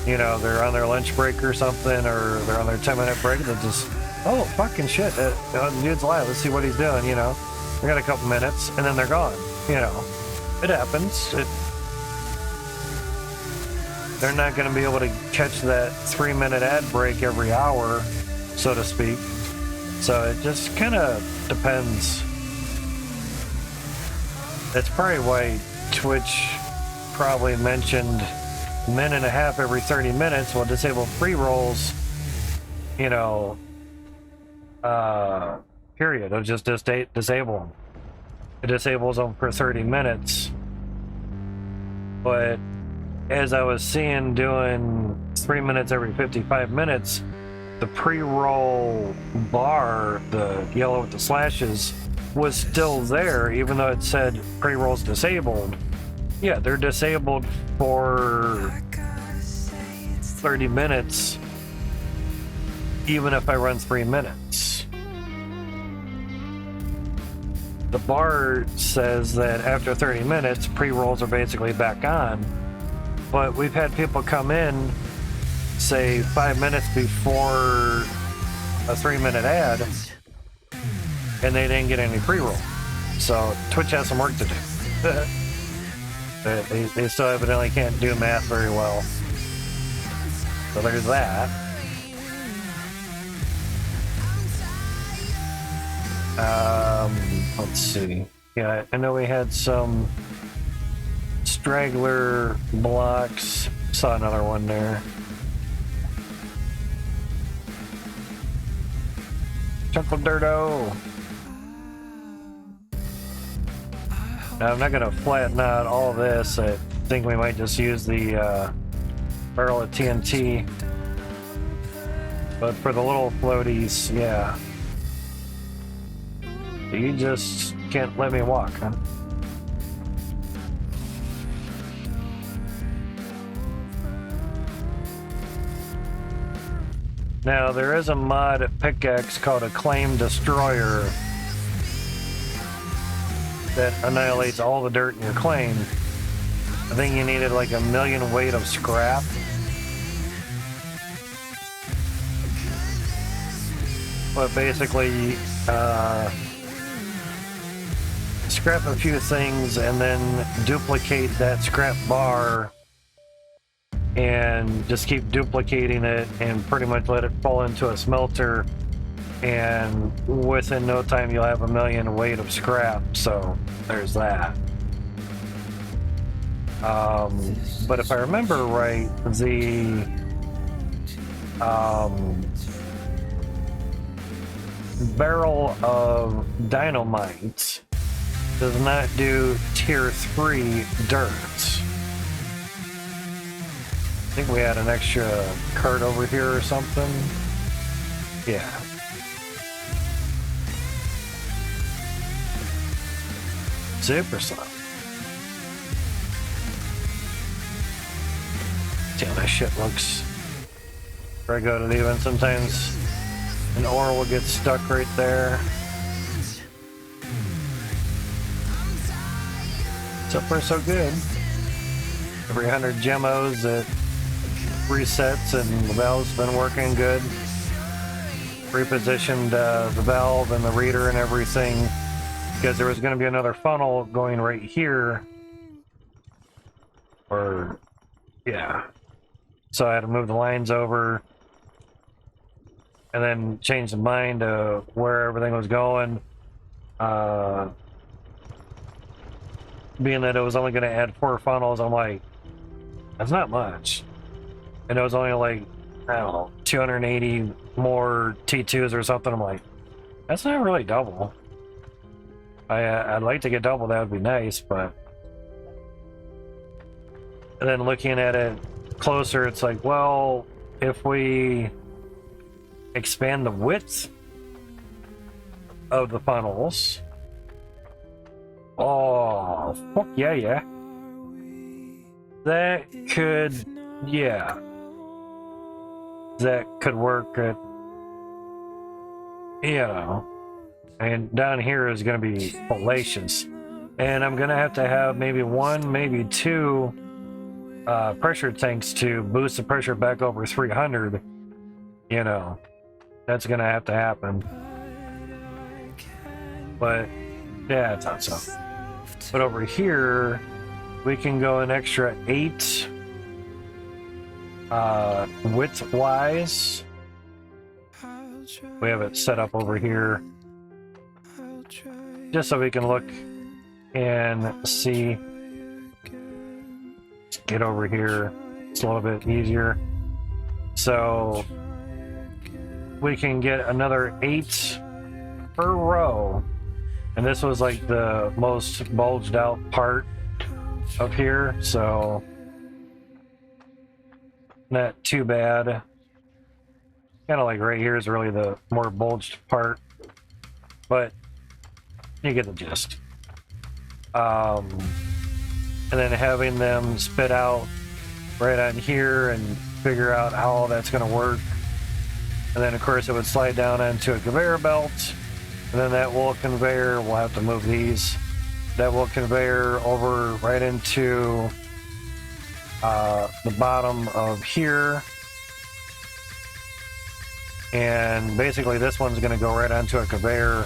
you know, they're on their lunch break or something, or they're on their 10-minute break, and they just, oh, fucking shit, the dude's live, let's see what he's doing, you know. They got a couple minutes, and then they're gone, you know. It happens. They're not going to be able to catch that 3-minute ad break every hour, so to speak. So it just kind of depends. That's probably why Twitch probably mentioned a minute and a half every 30 minutes will disable pre-rolls, you know, period. It'll just disable them. It disables them for 30 minutes. But as I was seeing doing 3 minutes every 55 minutes, the pre-roll bar, the yellow with the slashes, was still there, even though it said pre-rolls disabled. Yeah, they're disabled for 30 minutes, even if I run 3 minutes. The bar says that after 30 minutes, pre-rolls are basically back on. But we've had people come in, say 5 minutes before a 3-minute ad, and they didn't get any pre-roll. So Twitch has some work to do. But they still evidently can't do math very well. So there's that. Let's see. Yeah, I know we had some straggler blocks. Saw another one there. Chuckle Dirto. Now, I'm not going to flatten out all this. I think we might just use the barrel of TNT. But for the little floaties, yeah. You just can't let me walk, huh? Now, there is a mod pickaxe called a Claim Destroyer that annihilates all the dirt in your claim. I think you needed like 1 million weight of scrap. But basically, scrap a few things and then duplicate that scrap bar and just keep duplicating it and pretty much let it fall into a smelter, and within no time you'll have 1 million weight of scrap. So there's that. But if I remember right, the barrel of dynamite does not do tier 3 dirt. I think we had an extra cart over here or something. Yeah. Super slow. Damn, that shit looks very good at even. Sometimes an ore will get stuck right there. So far, so good. Every 100 gemmos, it resets, and the valve's been working good. Repositioned the valve and the reader and everything, because there was going to be another funnel going right here. Or, yeah. So I had to move the lines over and then change the mind to where everything was going. Being that it was only going to add 4 funnels, I'm like, that's not much. And it was only like, I don't know, 280 more T2s or something. I'm like, that's not really double. I'd like to get double, that would be nice, but... And then looking at it closer, it's like, well, if we expand the width of the funnels... Oh, fuck yeah. That could, yeah. That could work at, you know. And down here is going to be fallacious. And I'm going to have maybe 1, maybe 2 pressure tanks to boost the pressure back over 300. You know, that's going to have to happen. But, yeah, I thought so. But over here, we can go an extra 8 width-wise. We have it set up over here just so we can look and see. Just get over here. It's a little bit easier. So we can get another 8 per row. And this was like the most bulged out part of here, so not too bad. Kind of like right here is really the more bulged part, but you get the gist. And then having them spit out right on here and figure out how all that's going to work. And then of course it would slide down onto a conveyor belt. And then that wool conveyor, we'll have to move these. That wool conveyor over right into the bottom of here. And basically this one's going to go right onto a conveyor.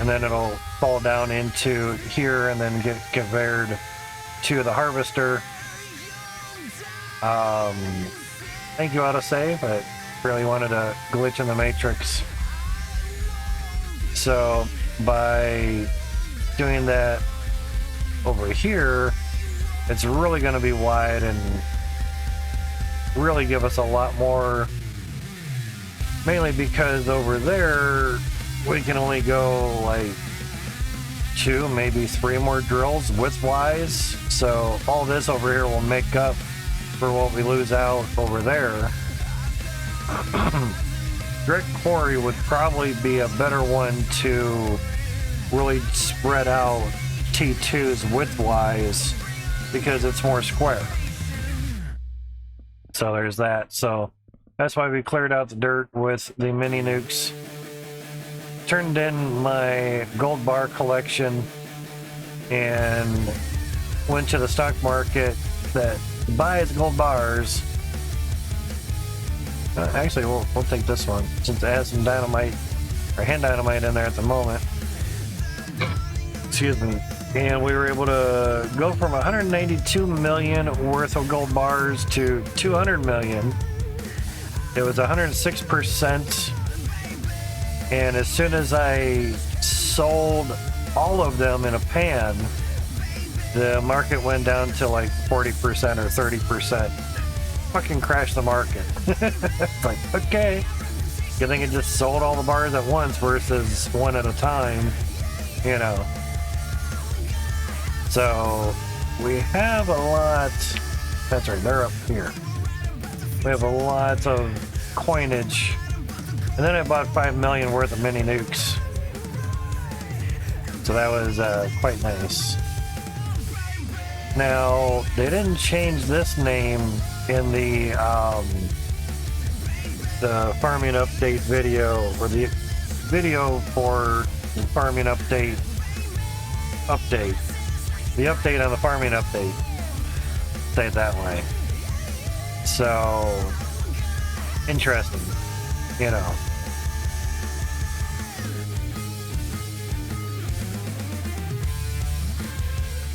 And then it'll fall down into here and then get conveyored to the harvester. Thank you, autosave. I really wanted to glitch in the matrix. So by doing that over here, it's really going to be wide and really give us a lot more, mainly because over there we can only go like 2, maybe 3 more drills width-wise. So all this over here will make up for what we lose out over there. Direct quarry would probably be a better one to really spread out T2s width-wise because it's more square. So there's that. So that's why we cleared out the dirt with the mini nukes. Turned in my gold bar collection and went to the stock market that buys gold bars. Actually, we'll take this one since it has some dynamite or hand dynamite in there at the moment. Excuse me. And we were able to go from 192 million worth of gold bars to 200 million. It was 106%. And as soon as I sold all of them in a pan, the market went down to like 40% or 30%. Fucking crashed the market. Like, okay. Good thing it just sold all the bars at once versus one at a time, you know. So we have a lot. That's right, they're up here. We have a lot of coinage. And then I bought 5 million worth of mini nukes. So that was quite nice. Now, they didn't change this name in the farming update video, or the video for the farming update. The update on the farming update. Say it that way. So, interesting, you know.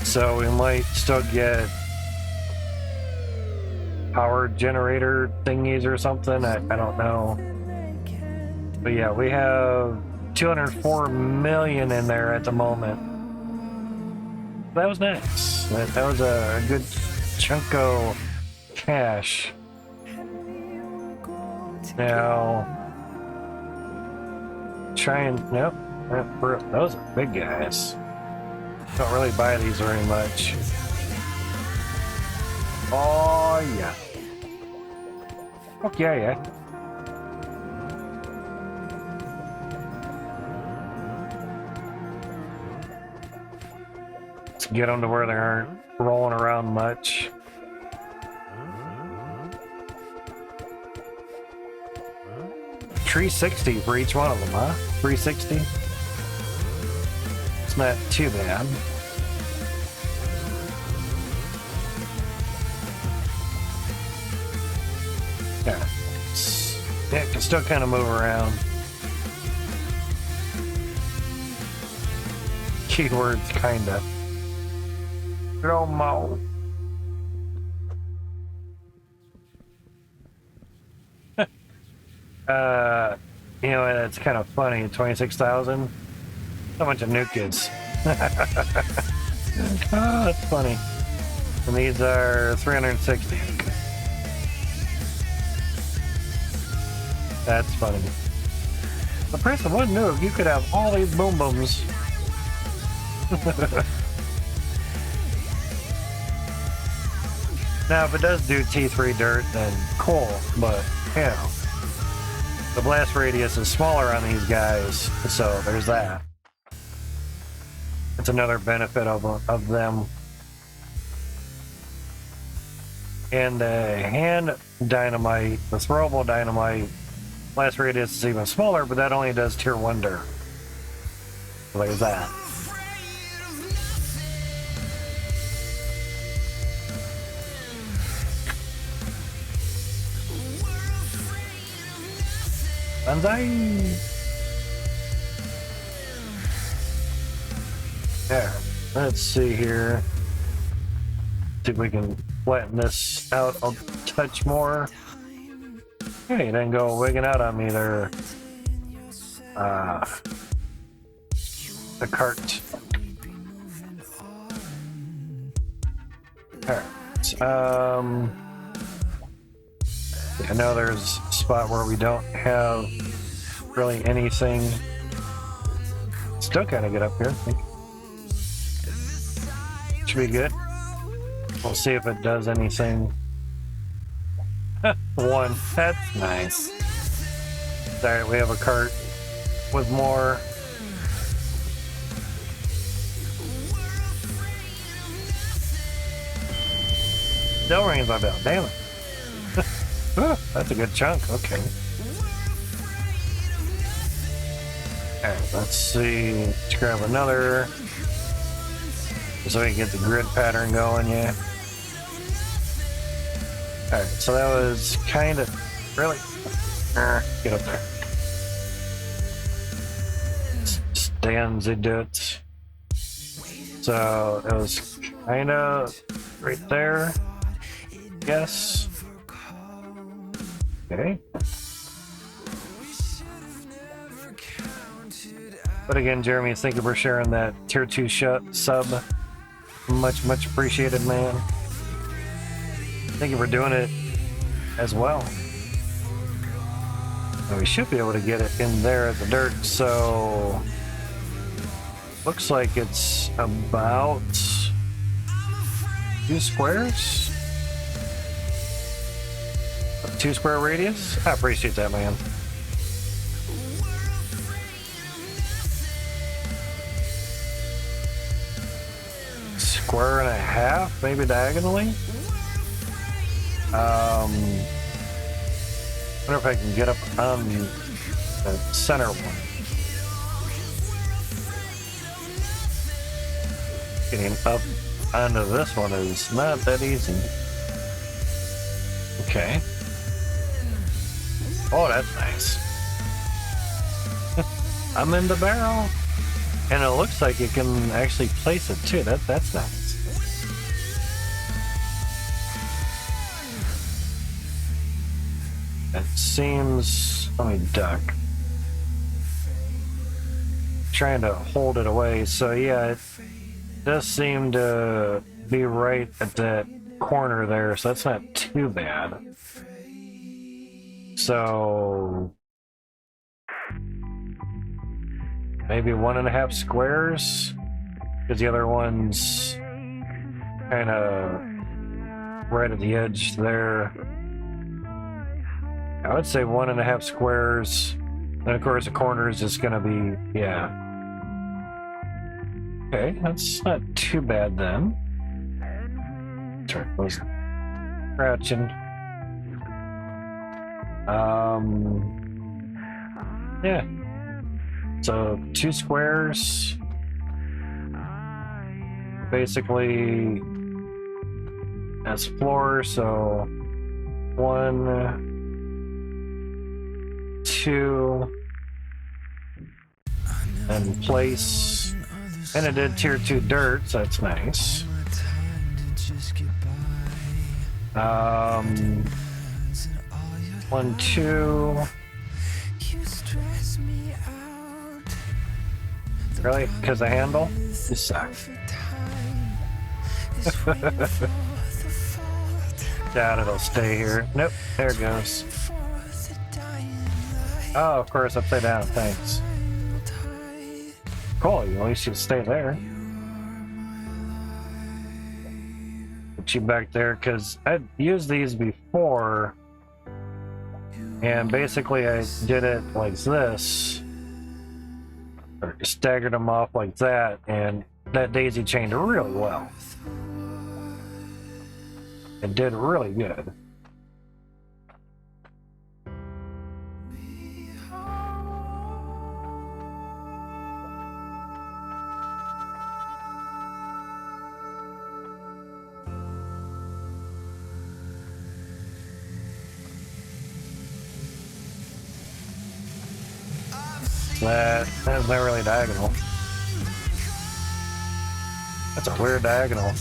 So we might still get power generator thingies or something. I don't know. But yeah, we have 204 million in there at the moment. That was nice. That was a good chunk of cash. Now, try and, nope, those are big guys. Don't really buy these very much. Oh, yeah. Okay, yeah. Let's get them to where they aren't rolling around much. $360 for each one of them, huh? $360? It's not too bad. Yeah. Yeah, it can still kind of move around. Keywords, kinda. Slow-mo. You know, it's kind of funny. 26,000. How much a nuke is? Oh, that's funny. And these are 360. That's funny. The price of one nuke, you could have all these boom booms. Now, if it does do T3 dirt, then cool, but, you know, the blast radius is smaller on these guys, so there's that. It's another benefit of them. And the hand dynamite, the throwable dynamite, blast radius is even smaller, but that only does tier 1 dirt. So there's that. Banzai! There. Let's see here. See if we can flatten this out a touch more. Hey, you didn't go wigging out on me there. The cart. Alright. I know there's a spot where we don't have really anything. Still kind of get up here, I think. Should be good. We'll see if it does anything. One. That's nice. Alright, we have a cart with more. Still rings my bell. Damn it. That's a good chunk. Okay. Alright, let's see. Let's grab another. So we can get the grid pattern going, yeah. Alright, so that was kind of... Really? Get up there. Stand the dots. So it was kind of right there. Yes. Okay. But again, Jeremy, thank you for sharing that tier 2 sub. Much appreciated, man. Thank you for doing it as well. And we should be able to get it in there at the dirt, so looks like it's about 2 squares. A 2 square radius. I appreciate that, man. Square and a half, maybe diagonally. Wonder if I can get up on the center one. Getting up onto this one is not that easy. Okay. Oh, that's nice. I'm in the barrel. And it looks like you can actually place it too. That's nice. It seems... Let me duck. Trying to hold it away. So yeah, it does seem to be right at that corner there. So that's not too bad. So... maybe 1.5 squares, because the other one's kind of right at the edge there. I would say 1.5 squares, and of course the corner is just going to be, yeah. Okay, that's not too bad then. Was crouching. Yeah. So 2 squares, basically as floor, so 1, 2, and place, and it did tier 2 dirt, so that's nice. 1, 2. Really? Because the handle? You suck. Doubt it'll stay here. Nope, there it goes. Oh, of course, upside down, thanks. Cool, at least you'll stay there. Put you back there, because I'd used these before, and basically I did it like this. Or staggered them off like that, and that daisy chained really well. It did really good. That's not really diagonal. That's a weird diagonal.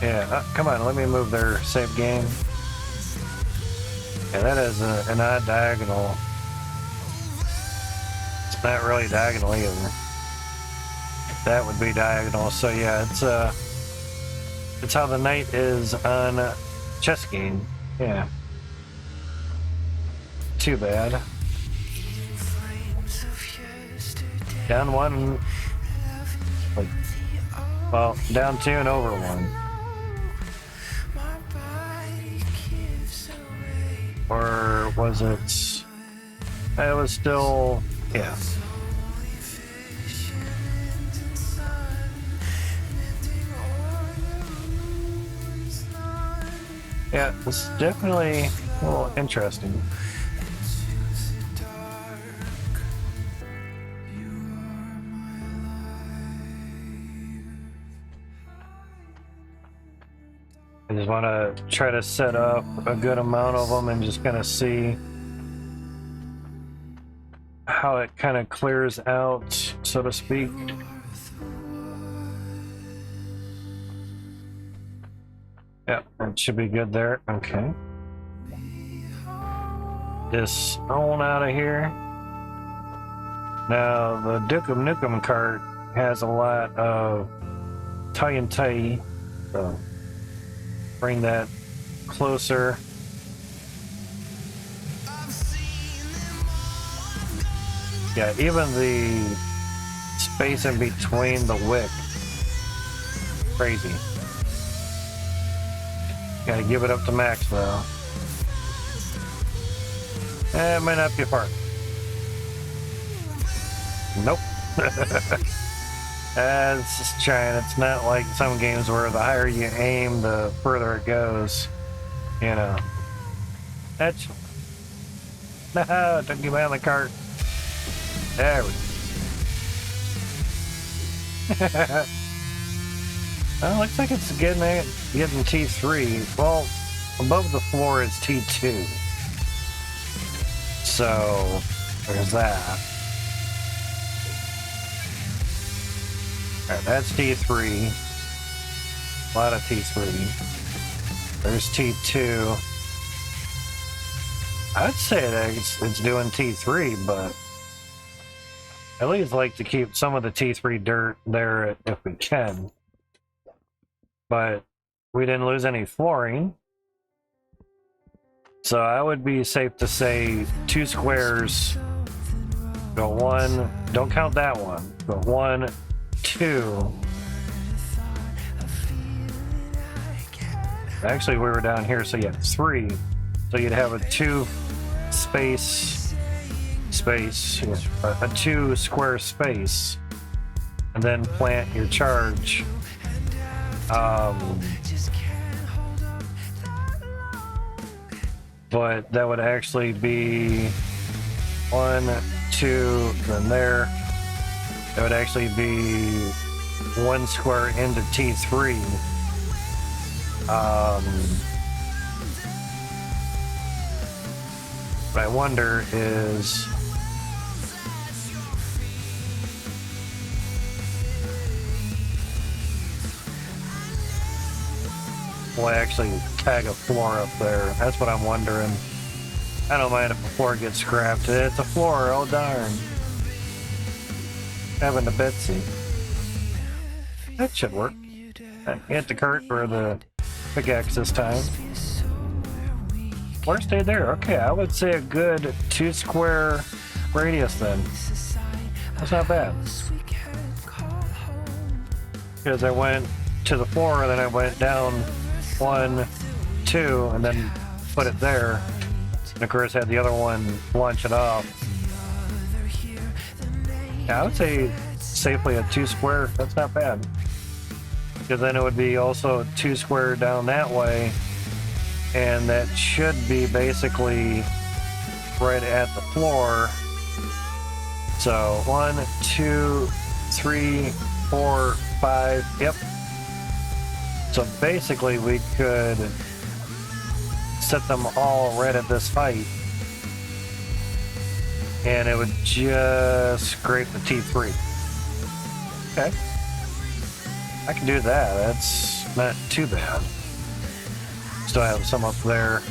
Yeah, come on, let me move their save game. Yeah, that is an odd diagonal. It's not really diagonal either. That would be diagonal. So yeah, it's how the knight is on chess game. Yeah. Too bad. Down one. Well, down two and over one. Or was it? It was still, yeah. Yeah, it's definitely a little interesting. I just want to try to set up a good amount of them and just kind of see how it kind of clears out, so to speak. Yeah, it should be good there. Okay. This on out of here. Now, the Duke of Nukem cart has a lot of tie-and-tie, so bring that closer. Yeah, even the space in between the wick, crazy. Gotta give it up to max though. It might not be far. Nope. It's just trying. It's not like some games where the higher you aim, the further it goes. You know. That's. No, took you behind the cart. There we go. Well, looks like it's getting T3. Well, above the floor is T2. So, there's that. Alright, that's T3. A lot of T3. There's T2. I'd say that it's doing T3, but at least like to keep some of the T3 dirt there if we can. But we didn't lose any flooring. So I would be safe to say 2 squares. Go 1, don't count that one. Go 1, 2. Actually, we were down here, so yeah, 3. So you'd have a 2 space, a 2 square space, and then plant your charge. But that would actually be 1, 2, then there. That would actually be 1 square into T3. What I wonder is, will I actually tag a floor up there? That's what I'm wondering. I don't mind if the floor gets scrapped. It's a floor, oh darn. Having a Betsy. That should work. Hit the cart or the pickaxe this time. Floor stayed there. Okay, I would say a good 2 square radius then. That's not bad. Because I went to the floor and then I went down 1, 2, and then put it there. And of course had the other one launch it off. Yeah, I would say safely a 2 square. That's not bad. Because then it would be also 2 square down that way. And that should be basically right at the floor. So 1, 2, 3, 4, 5. Yep. So basically we could set them all right at this height. And it would just scrape the T3. Okay. I can do that. That's not too bad. Still have some up there.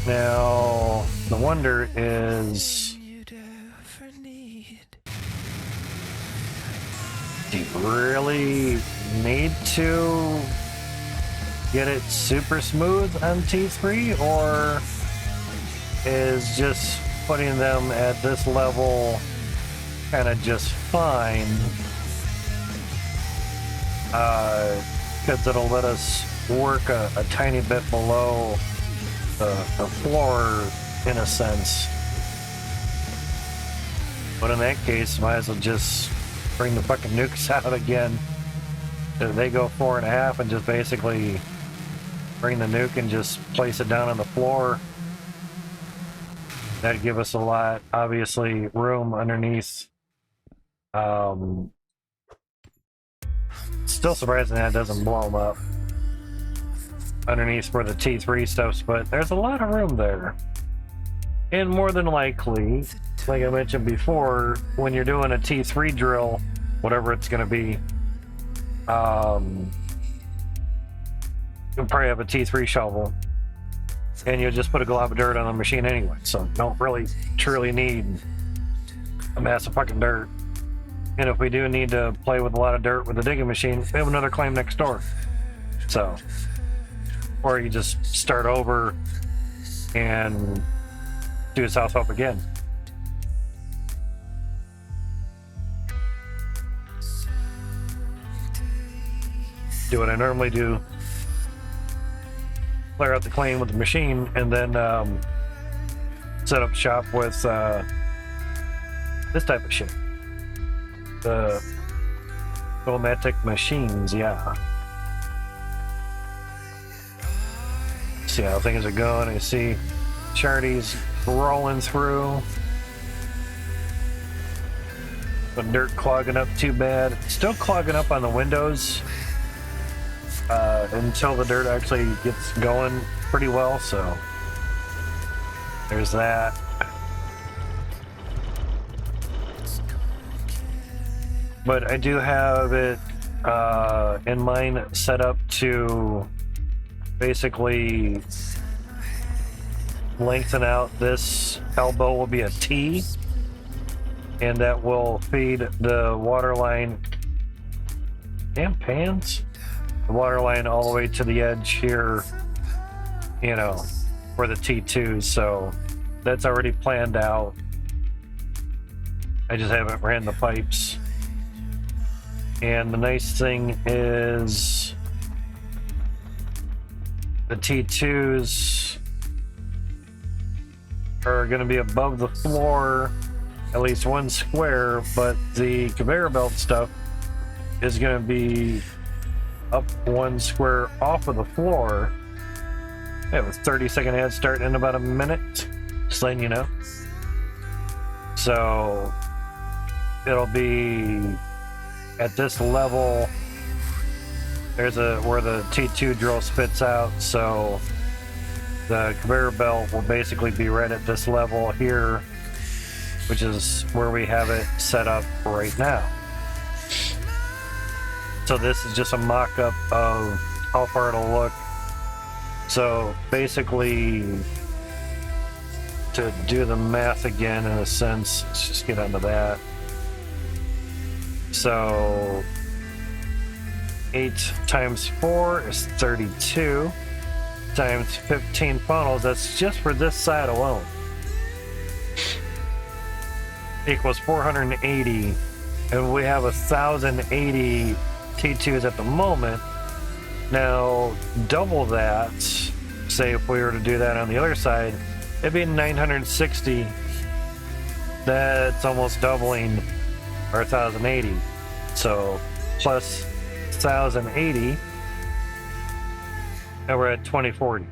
Now, the wonder is, do you really need to get it super smooth on T3, or is just putting them at this level kind of just fine? Because it'll let us work a tiny bit below the floor in a sense. But in that case, might as well just bring the fucking nukes out again. They go 4.5 and just basically bring the nuke and just place it down on the floor. That'd give us a lot, obviously, room underneath. Still surprising that it doesn't blow them up underneath where the T3 stuff's, but there's a lot of room there. And more than likely, like I mentioned before, when you're doing a T3 drill, whatever it's going to be, you'll probably have a T3 shovel, and you'll just put a glob of dirt on the machine anyway, so don't really truly need a mass of fucking dirt. And if we do need to play with a lot of dirt with the digging machine, we have another claim next door. So, or you just start over and do a south up again. Do what I normally do, clear out the claim with the machine, and then set up shop with this type of shit. The automatic machines, yeah. See how things are going. I see Charty's rolling through. The dirt clogging up too bad. Still clogging up on the windows until the dirt actually gets going pretty well, so there's that. But I do have it in mind set up to basically lengthen out. This elbow will be a T, and that will feed the water line. Damn pans. The water line all the way to the edge here, you know, for the T2s. So that's already planned out. I just haven't ran the pipes. And the nice thing is the T2s are going to be above the floor at least one square, but the conveyor belt stuff is going to be up one square off of the floor. I have a 30-second ad start in about a minute, just letting you know. So it'll be at this level. There's where the T2 drill spits out, so the conveyor belt will basically be right at this level here, which is where we have it set up right now. So this is just a mock-up of how far it'll look. So basically, to do the math again in a sense, let's just get onto that. So 8 times 4 is 32 times 15 funnels. That's just for this side alone. Equals 480, and we have 1,080 T2s at the moment. Now double that, say if we were to do that on the other side, it'd be 960. That's almost doubling our 1,080. So plus 1,080, and we're at 2040.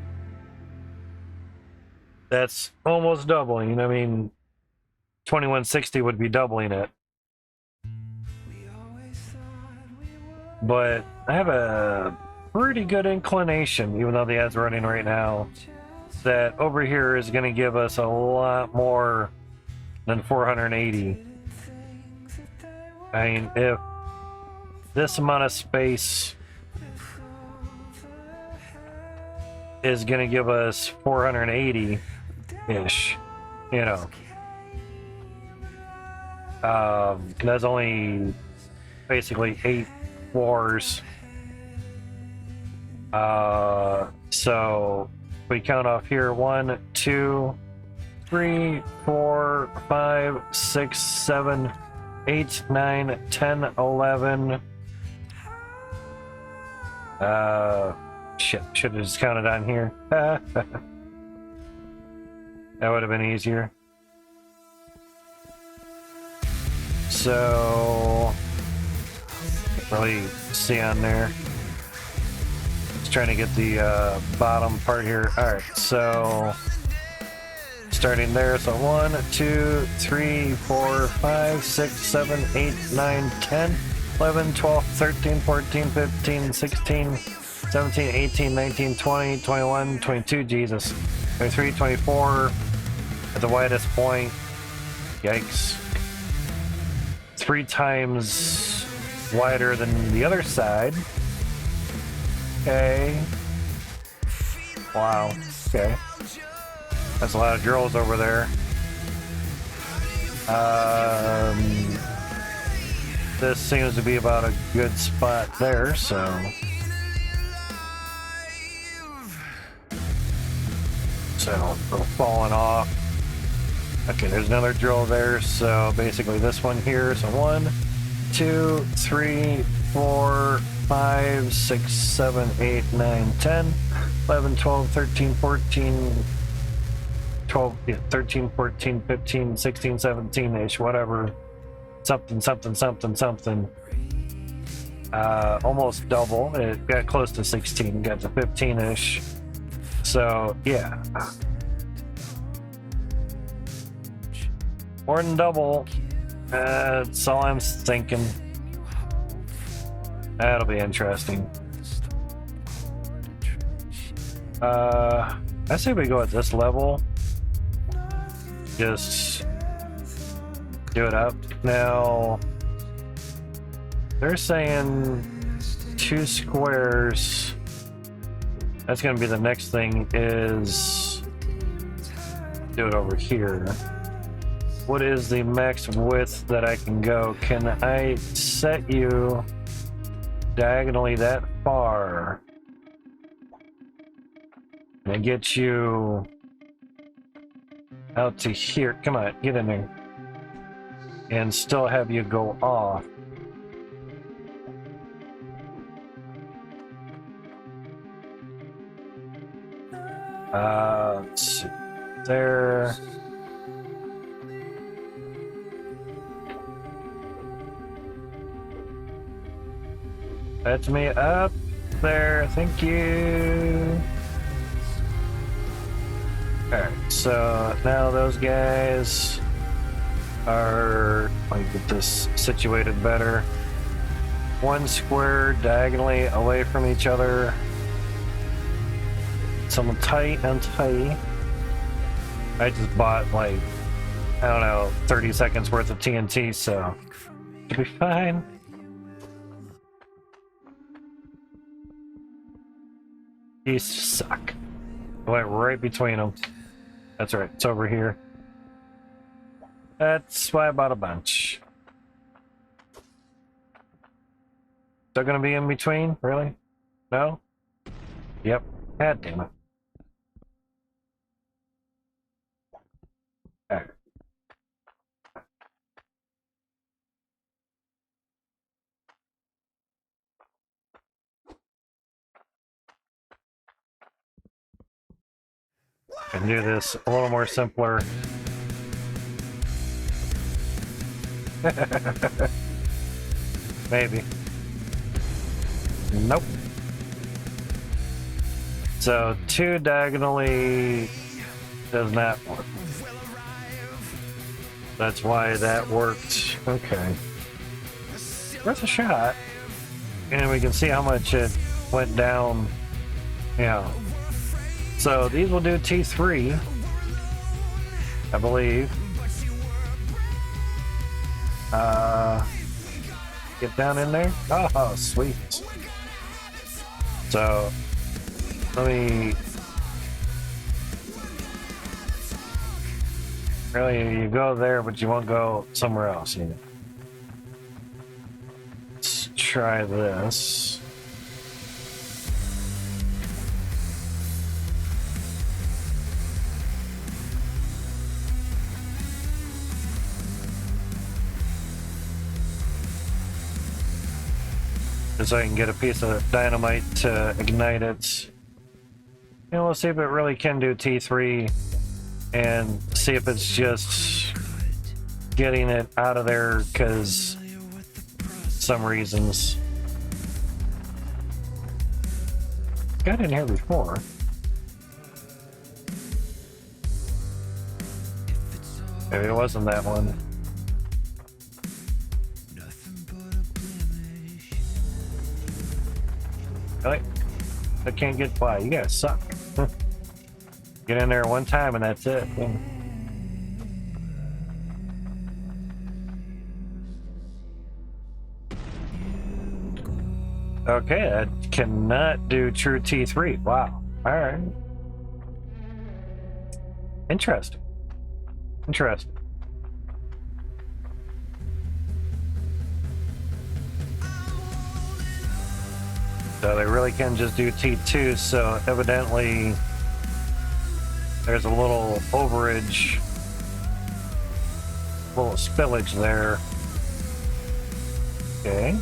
That's almost doubling. I mean, 2160 would be doubling it. But I have a pretty good inclination, even though the ad's running right now, that over here is going to give us a lot more than 480. I mean, if this amount of space is going to give us 480-ish, you know. That's only basically 8 floors. So we count off here 1, 2, 3, 4, 5, 6, 7, 8, 9, 10, 11. Shit, should have just counted on here. That would have been easier. So, can't really see on there. Just trying to get the bottom part here. Alright, so starting there. So 1, 2, 3, 4, 5, 6, 7, 8, 9, 10, 11, 12, 13, 14, 15, 16, 17, 18, 19, 20, 21, 22, Jesus. 23, 24 at the widest point. Yikes. 3 times wider than the other side. Okay. Wow. Okay. That's a lot of girls over there. This seems to be about a good spot there, so. So, we're falling off. Okay, there's another drill there, so basically this one here. So 1, 2, 3, 4, 5, 6, 7, 8, 9, 10, 11, 12, 13, 14, 12, yeah, 13, 14, 15, 16, 17-ish, whatever. Something. Almost double. It got close to 16, got to 15-ish. So, yeah. More than double. That's all I'm thinking. That'll be interesting. I say we go at this level. Just do it up. Now, they're saying 2 squares. That's going to be the next thing, is do it over here. What is the max width that I can go? Can I set you diagonally that far? Can I get you out to here? Come on, get in there. And still have you go off. Let's see. There. That's me up there. Thank you. Alright, so now those guys are. Let me get this situated better. 1 square diagonally away from each other. Some tight and tight. I just bought like, I don't know, 30 seconds worth of TNT, so it'll be fine. You suck. I went right between them. That's right, it's over here. That's why I bought a bunch. Still gonna be in between? Really? No? Yep. God damn it. Alright. Can do this a little more simpler. Maybe. Nope. So 2 diagonally does not work. That's why that worked. Okay. Worth a shot. And we can see how much it went down. Yeah. So these will do T3, I believe. get down in there. Oh, sweet. So, let me... Really, you go there, but you won't go somewhere else. You know? Let's try this. So I can get a piece of dynamite to ignite it. You know, we'll see if it really can do T3 and see if it's just getting it out of there because some reasons. Got in here before. Maybe it wasn't that one. Really? I can't get by. You guys suck. Get in there one time and that's it. Okay, that cannot do true T3. Wow. Alright. Interesting. Interesting. So they really can just do T2, so evidently there's a little overage, a little spillage there. Okay.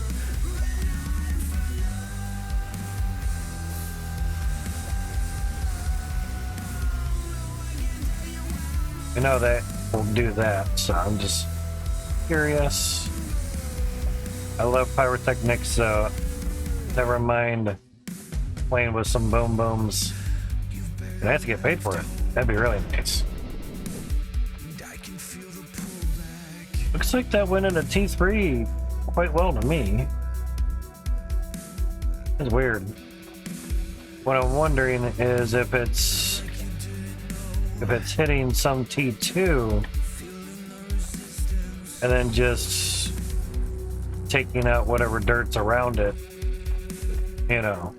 You know that will do that, so I'm just curious. I love pyrotechnics, so never mind playing with some boom booms. And I have to get paid for it. That'd be really nice. Looks like that went into T3 quite well to me. It's weird. What I'm wondering is if it's hitting some T2 and then just taking out whatever dirt's around it, you know.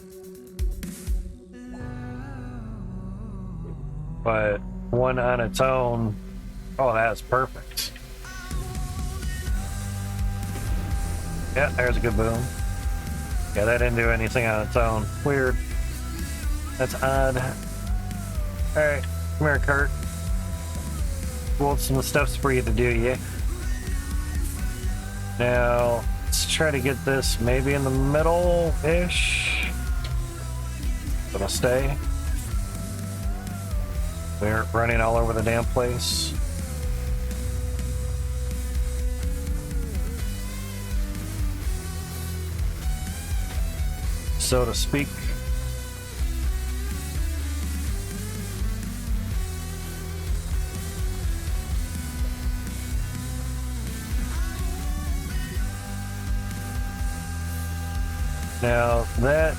But one on its own, oh, that's perfect. Yeah, there's a good boom. Yeah, that didn't do anything on its own. Weird. That's odd. Alright, come here, Kurt. Well, some stuff's for you to do, yeah? Now, let's try to get this maybe in the middle-ish. Gonna stay. We're running all over the damn place. So to speak. Now that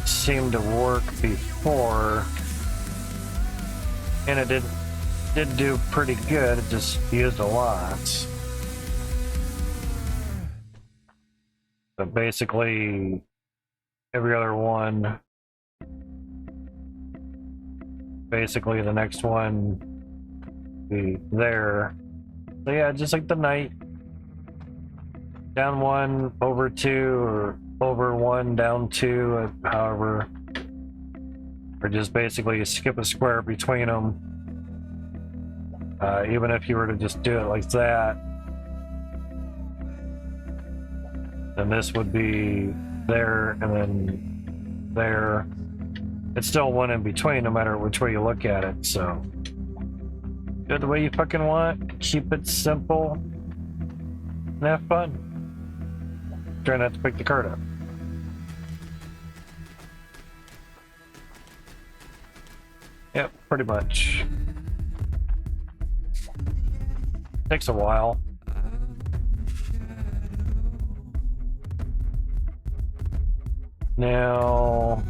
seemed to work before, and it did do pretty good. It just used a lot. But basically, every other one. Basically, the next one be there. So yeah, just like the night. Down one, over two, or over one, down two, however. Or just basically skip a square between them. Even if you were to just do it like that, then this would be there and then there. It's still one in between no matter which way you look at it, so do it the way you fucking want. Keep it simple and have fun. Try not to pick the card up. Yep, pretty much. Takes a while. Now,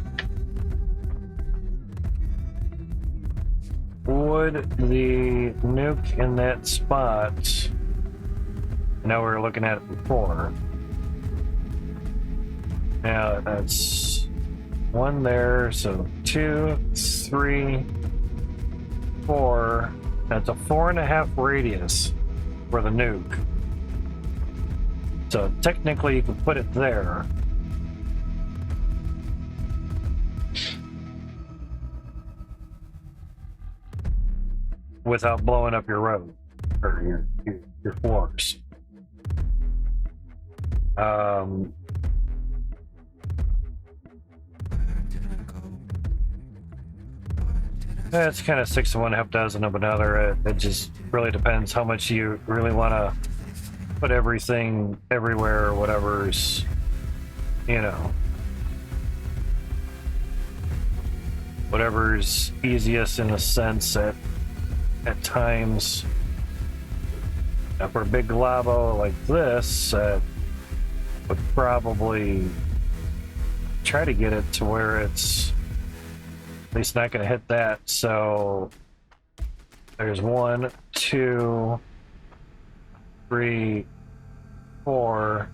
would the nuke in that spot, I know we were looking at it before, Now that's one there, so 2, 3, 4. That's a 4.5 radius for the nuke. So technically you could put it there. Without blowing up your road or your floors. It's kind of 6 of one, half dozen of another. It just really depends how much you really want to put everything everywhere or whatever's, you know, whatever's easiest in a sense at times. Now for a big labo like this, would probably try to get it to where it's at least not going to hit that. So there's 1, 2, 3, 4.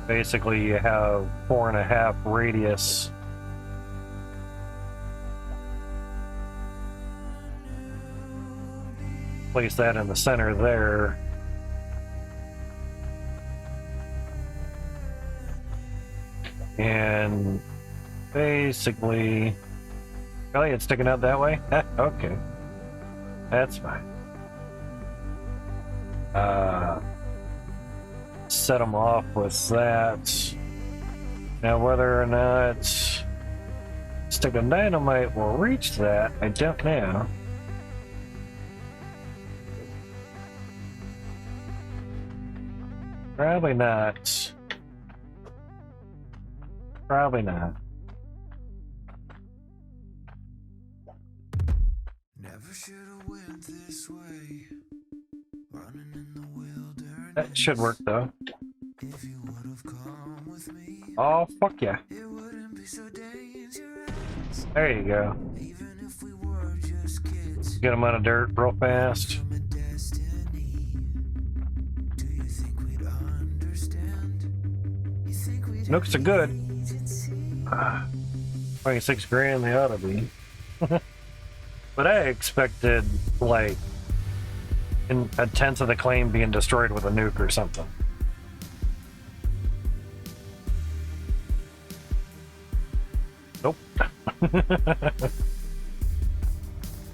Basically, you have 4.5 radius. Place that in the center there. And basically, really, it's sticking out that way? Okay. That's fine. Set them off with that. Now, whether or not stick of dynamite will reach that, I don't know. Probably not. Probably not. Never should have went this way. Running in the wilderness. That should work though. If you would have come with me, Oh, fuck yeah. it wouldn't be so dangerous. There you go. Even if we were just kids. Get them out of dirt real fast. From a destiny. Do you think we'd understand? You think we'd Nooks are good. agency? 26 grand they ought to be. But I expected like a tenth of the claim being destroyed with a nuke or something. Nope.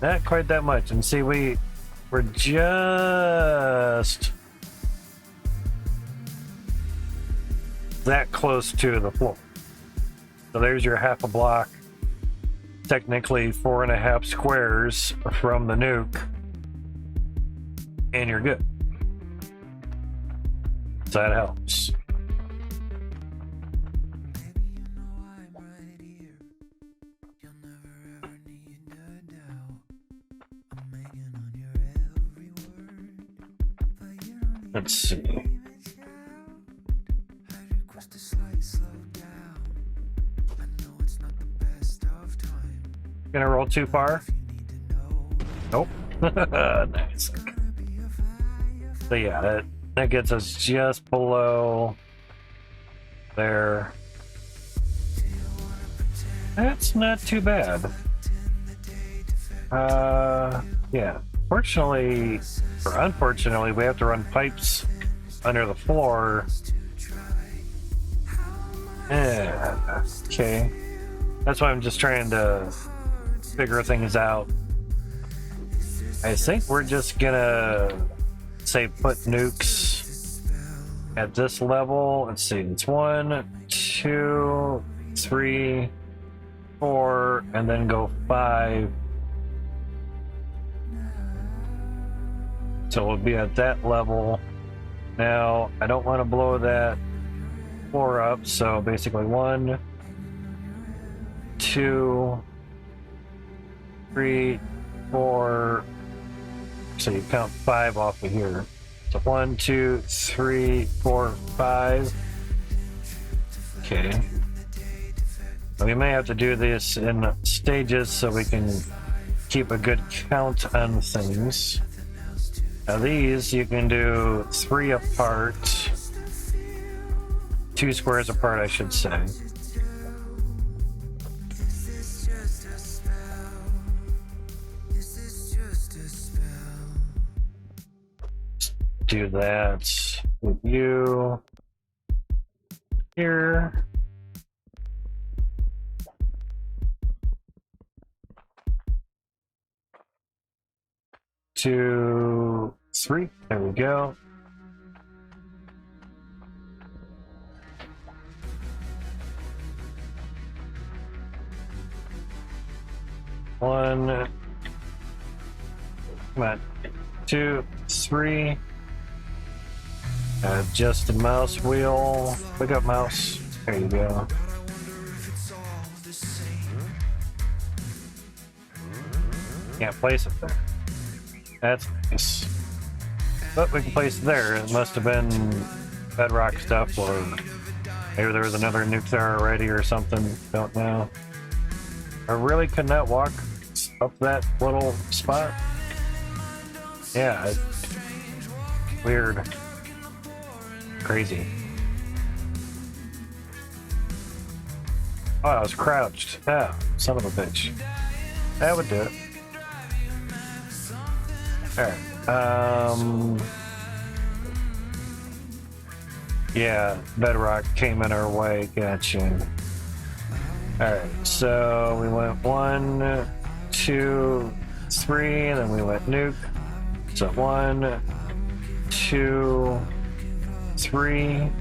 Not quite that much. And see, we're just that close to the floor. So there's your half a block, technically 4.5 squares from the nuke, and you're good. So that helps. Baby, you know I'm right here. You'll never ever need to doubt. I'm hanging on your every word. But you don't need Let's see. to shout. I'd request a slight slowdown. I know it's not the best of time. Gonna roll too far? If you need to know, Nope. Nice. gonna be a fire. So yeah, that gets us just below there. That's not too bad. Yeah. Fortunately, or unfortunately, we have to run pipes under the floor. Yeah. Okay. That's why I'm just trying to figure things out. I think we're just gonna say put nukes at this level. Let's see, it's 1, 2, 3, 4, and then go 5. So we'll be at that level. Now, I don't want to blow that floor up, so basically 1, 2, 3, 4. So you count 5 off of here. So 1, 2, 3, 4, 5. Okay. We may have to do this in stages so we can keep a good count on things. Now these you can do 3 apart. 2 squares apart, I should say. Do that with you here. 2, 3. There we go. One. Come on. 2, 3. Adjust the mouse wheel. Pick up mouse. There you go. Can't place it there. That's nice. But we can place it there. It must have been bedrock stuff, or maybe there was another nuke there already or something. Don't know. I really could not walk up that little spot. Yeah. Weird. Crazy. Oh, I was crouched. Ah, son of a bitch. That would do it. Alright. Yeah, bedrock came in our way. Gotcha. Alright, so we went 1, 2, 3, and then we went nuke. So 1, 2, 3.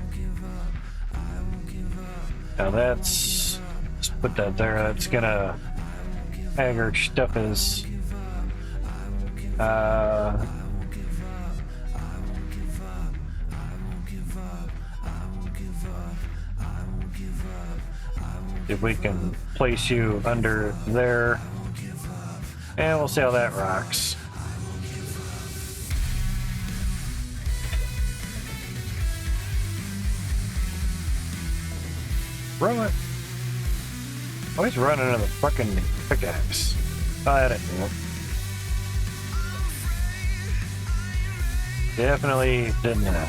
Now that's, let's put that there. That's gonna hang our stuff is if we can place you under there, and we'll see how that rocks. Run it. Oh, he's running into the fucking pickaxe. Oh, I didn't do it. Definitely didn't know.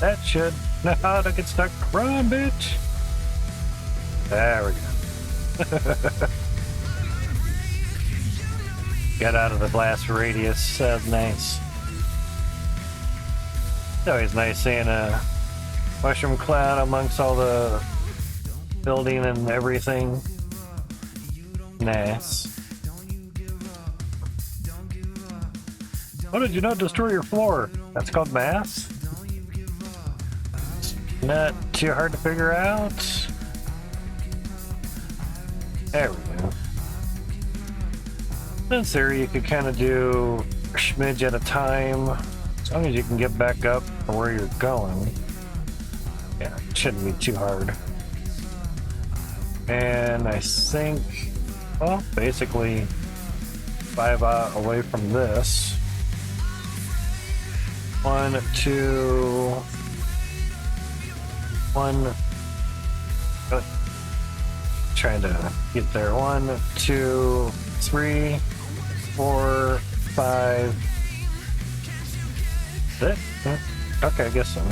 That should. No, don't get stuck. Run, bitch. There we go. Got out of the blast radius. That's nice. It's always nice seeing a mushroom cloud amongst all the building and everything. Nice. Oh, did you not destroy your floor? That's called math? Not too hard to figure out. There we go. In theory, you could kind of do a smidge at a time, as long as you can get back up to where you're going. Yeah, it shouldn't be too hard. And I think, well, basically 5 away from this. 1, 2, 1. Trying to get there. 1, 2, 3, 4, 5. Is it? Okay, I guess so.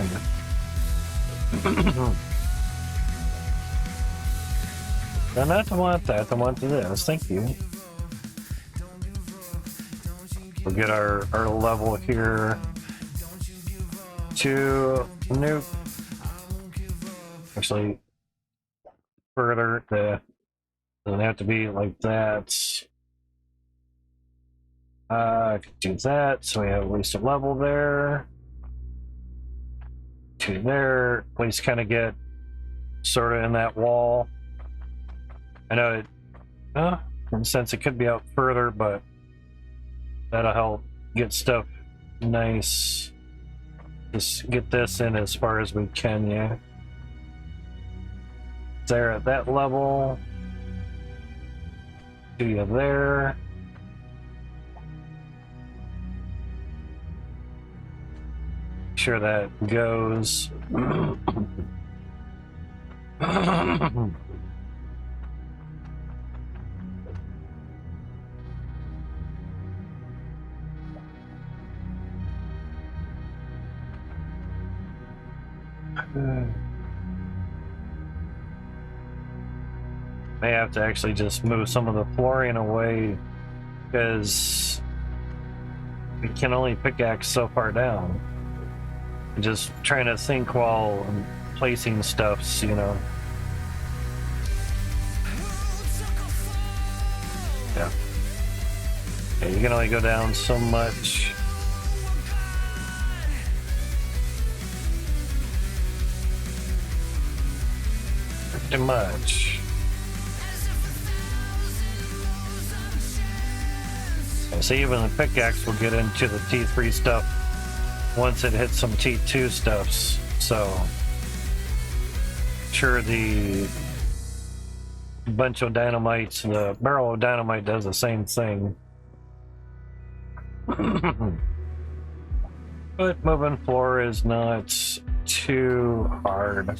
No, not to want that. I want this. Thank you. We'll get our level here to nuke. Actually, further. Doesn't have to be like that. I could do that, so we have at least a level there. To there. At least kind of get sort of in that wall. I know it, in a sense, it could be out further, but that'll help get stuff nice. Just get this in as far as we can, yeah. There at that level. Do you there? Sure that goes. May have to actually just move some of the flooring away because we can only pickaxe so far down. I'm just trying to think while I'm placing stuffs, you know. Yeah. Yeah, you can only go down so much. Pretty much. So even the pickaxe will get into the T3 stuff once it hits some T2 stuffs. So sure the bunch of dynamites, the barrel of dynamite does the same thing. But moving floor is not too hard.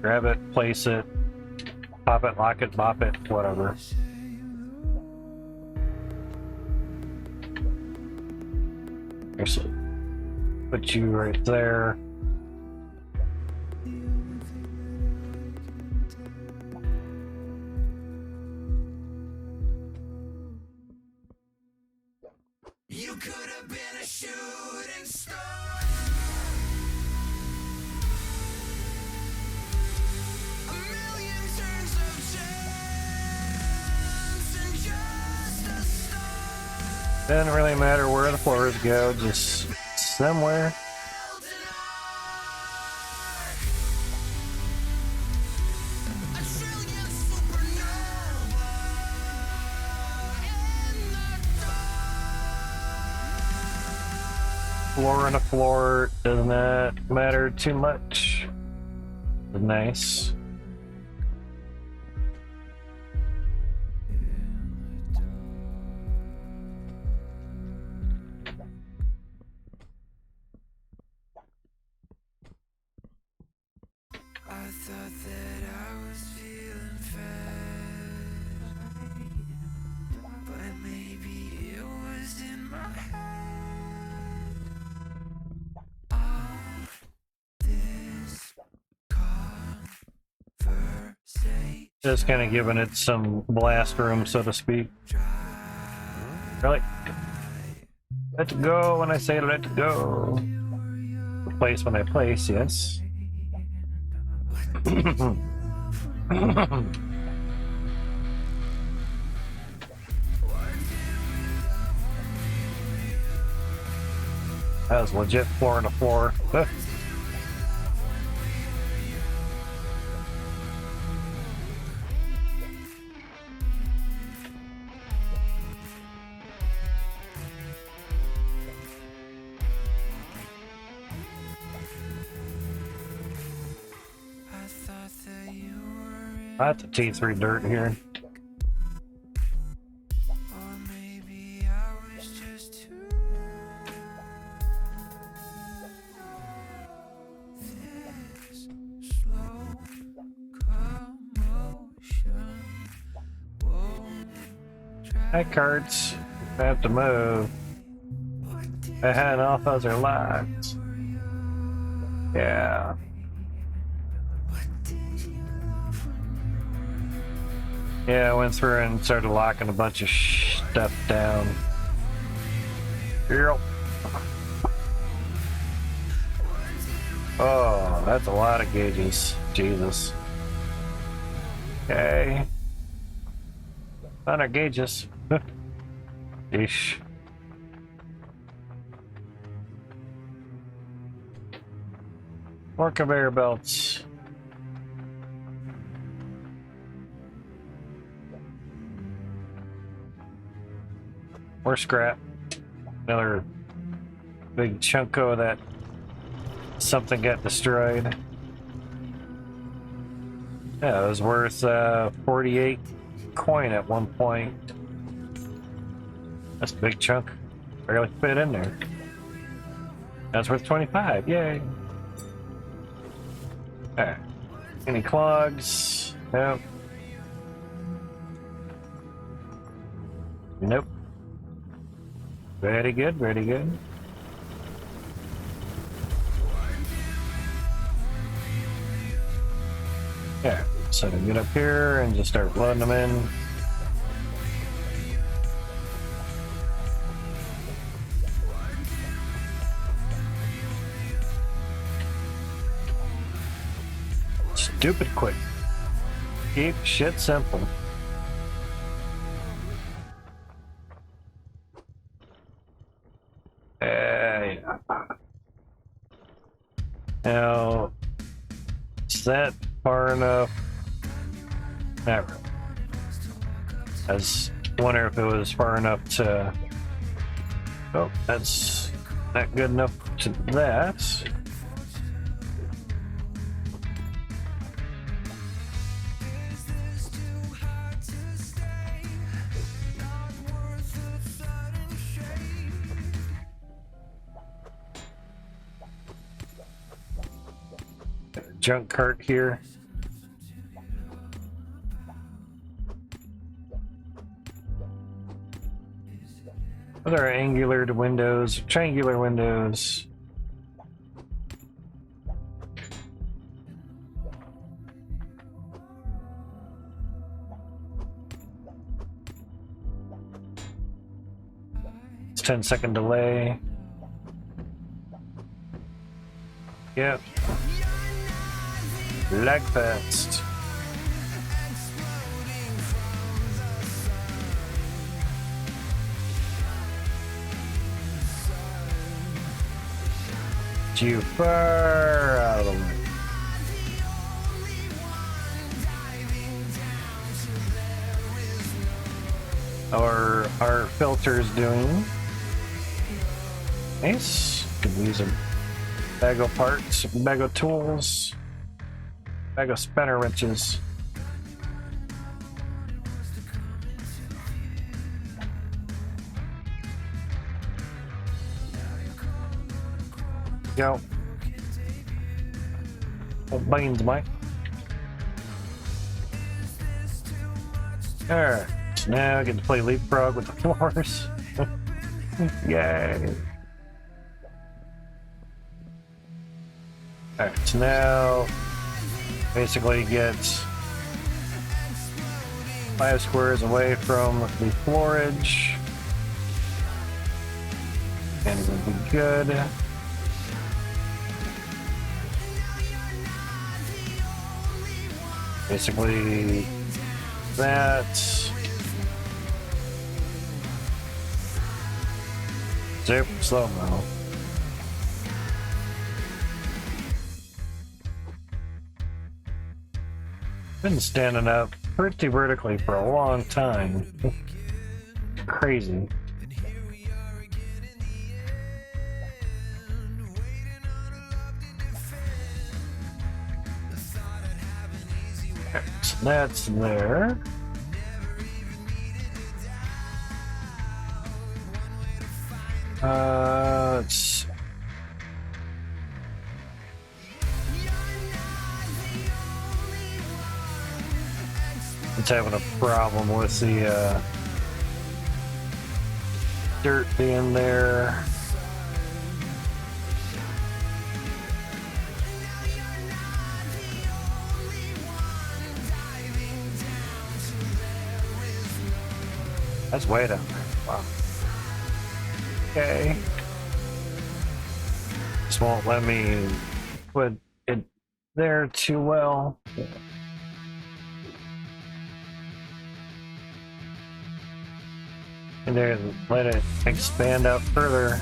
Grab it, place it, pop it, lock it, bop it, whatever. Actually, put you right there. You could have been a shooting star. A million turns of chance and just a star. Doesn't really matter where the floors go, just somewhere. A trillion supernova in the Floor and a floor does not matter too much. Nice. I thought that I was feeling fat, but maybe it was in my head. All this conversation Just kind of giving it some blast room, so to speak. Really? Let it go when I say let it go. Place when I place, yes. That was legit floor and a floor. I thought that you were Lots of T3 dirt here. or maybe I was just too. This slow commotion won't Hi, carts. I have to move. I had all those are locked. Yeah. Yeah, I went through and started locking a bunch of stuff down. Yep. Oh, that's a lot of gauges. Jesus. Okay. 100 gauges. Ish. More conveyor belts. More scrap. Another big chunk of that something got destroyed. Yeah, it was worth 48 coin at one point. That's a big chunk. Barely fit in there. That's worth 25. Yay. Alright. Any clogs? Nope. Nope. Very good, very good. Yeah, so get up here and just start loading them in. Stupid quick. Keep shit simple. Yeah. Now, is that far enough? Never. I was wondering if it was far enough to. Oh, that's not good enough to that. Junk cart here. What are angular windows? Triangular windows. It's 10-second delay. Yep. Lag fast. Too far out of the way. Our filter's doing nice. Could use a bag of parts, bag of tools, bag of spinner wrenches. Go. Oh, beans, Mike. Alright, so now I get to play leapfrog with the floors. Yay. Alright, so now basically get 5 squares away from the floorage. And it will be good. Basically, that. Super slow mo. Been standing up pretty vertically for a long time. Crazy. So that's there. It's having a problem with the dirt being there. That's way down there. Wow. Okay. This won't let me put it there too well. And there, let it expand out further.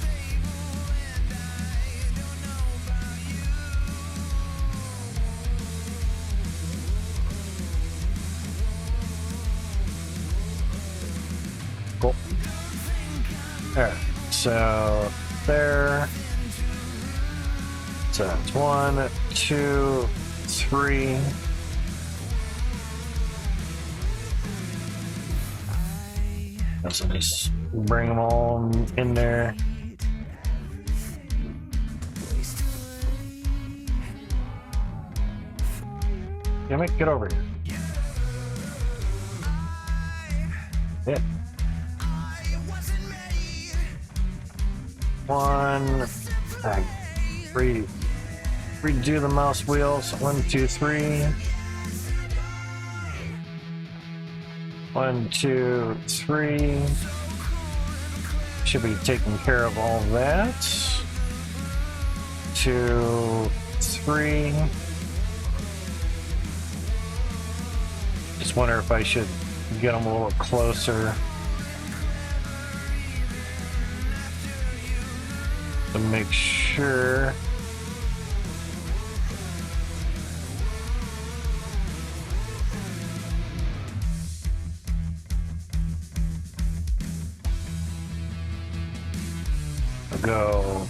Cool. Alright, so there. So it's 1, 2, 3. So just bring them all in there. Damn it, get over here. Yeah. 1, 3. Redo the mouse wheels. 1, 2, 3. 1, 2, 3. Should be taking care of all that. 2, 3. Just wonder if I should get them a little closer to make sure. I'll go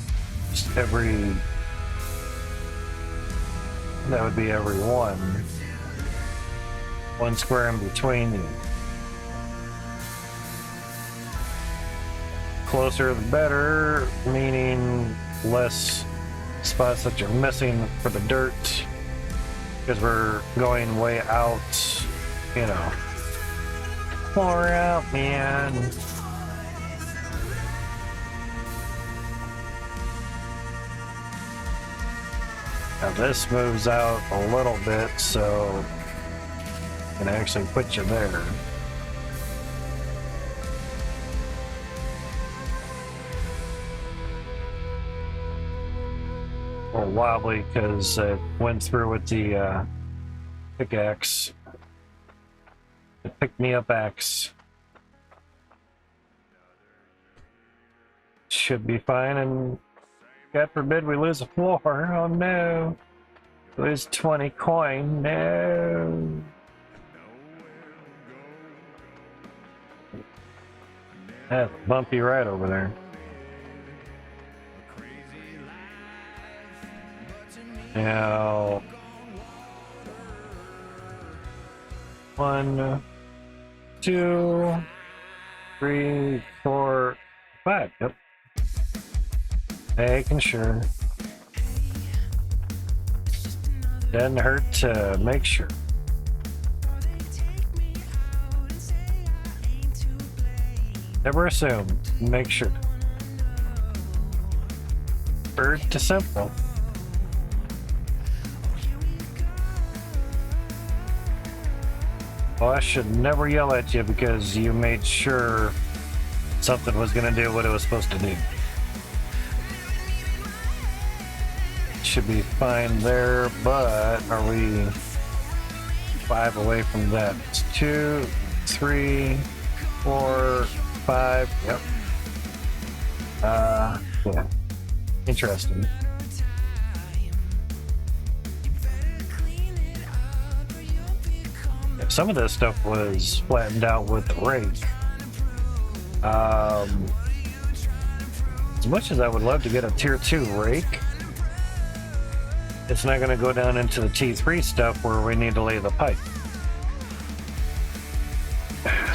just every, that would be every one. One square in between you. Closer the better, meaning less spots that you're missing for the dirt, because we're going way out, you know. Far out, man. Now this moves out a little bit, so I can actually put you there. A little wobbly because it went through with the pickaxe. The pick me up axe. Should be fine, and God forbid we lose a floor. Oh no. Lose 20 coin. No. That's a bumpy ride over there. Now, 1, 2, 3, 4, 5. Yep. Making sure. Doesn't hurt to make sure. Never assume. Make sure. Bird to simple. Well, I should never yell at you because you made sure something was going to do what it was supposed to do. Should be fine there, but are we 5 away from that? It's 2, 3, 4, 5. Yep. Yeah. Interesting. Some of this stuff was flattened out with the rake. As much as I would love to get a tier 2 rake, it's not going to go down into the T3 stuff where we need to lay the pipe.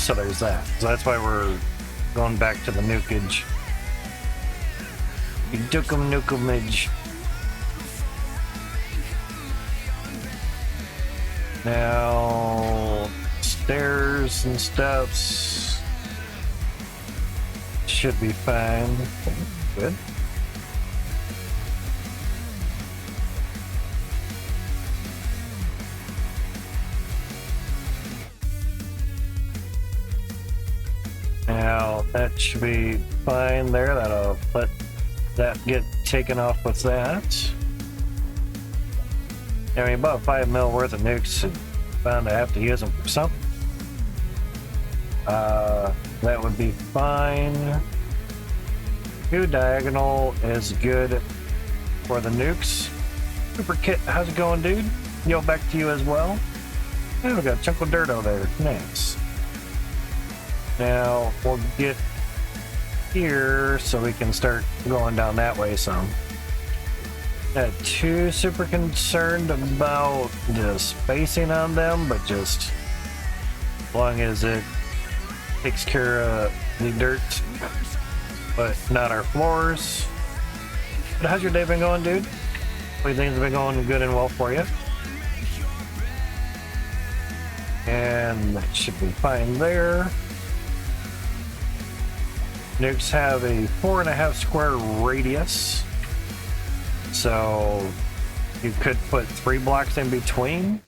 So there's that. So that's why we're going back to the nukage. Dukem nukemage. Now, stairs and steps should be fine. Good. Now, that should be fine there. That'll let that get taken off with that. I mean, about 5 mil worth of nukes, and bound to have to use them for something. That would be fine. 2 diagonal is good for the nukes. Super Kit, how's it going, dude? Yo, back to you as well. Oh, we got a chunk of dirt over there. Nice. Now, we'll get here so we can start going down that way some. Not too super concerned about the spacing on them, but just as long as it takes care of the dirt, but not our floors. But how's your day been going, dude? Hopefully things have been going good and well for you. And that should be fine there. Nukes have a 4.5 square radius. So you could put 3 blocks in between.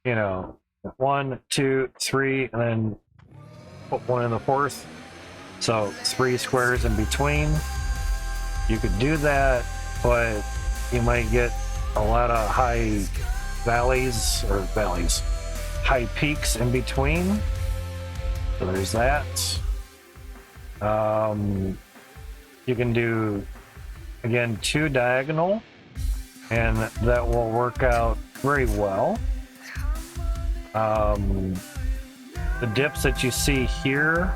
You know, 1, 2, 3, and then put one in the fourth. So 3 squares in between. You could do that, but you might get a lot of high high peaks in between. So there's that. You can do, again, 2 diagonal, and that will work out very well. The dips that you see here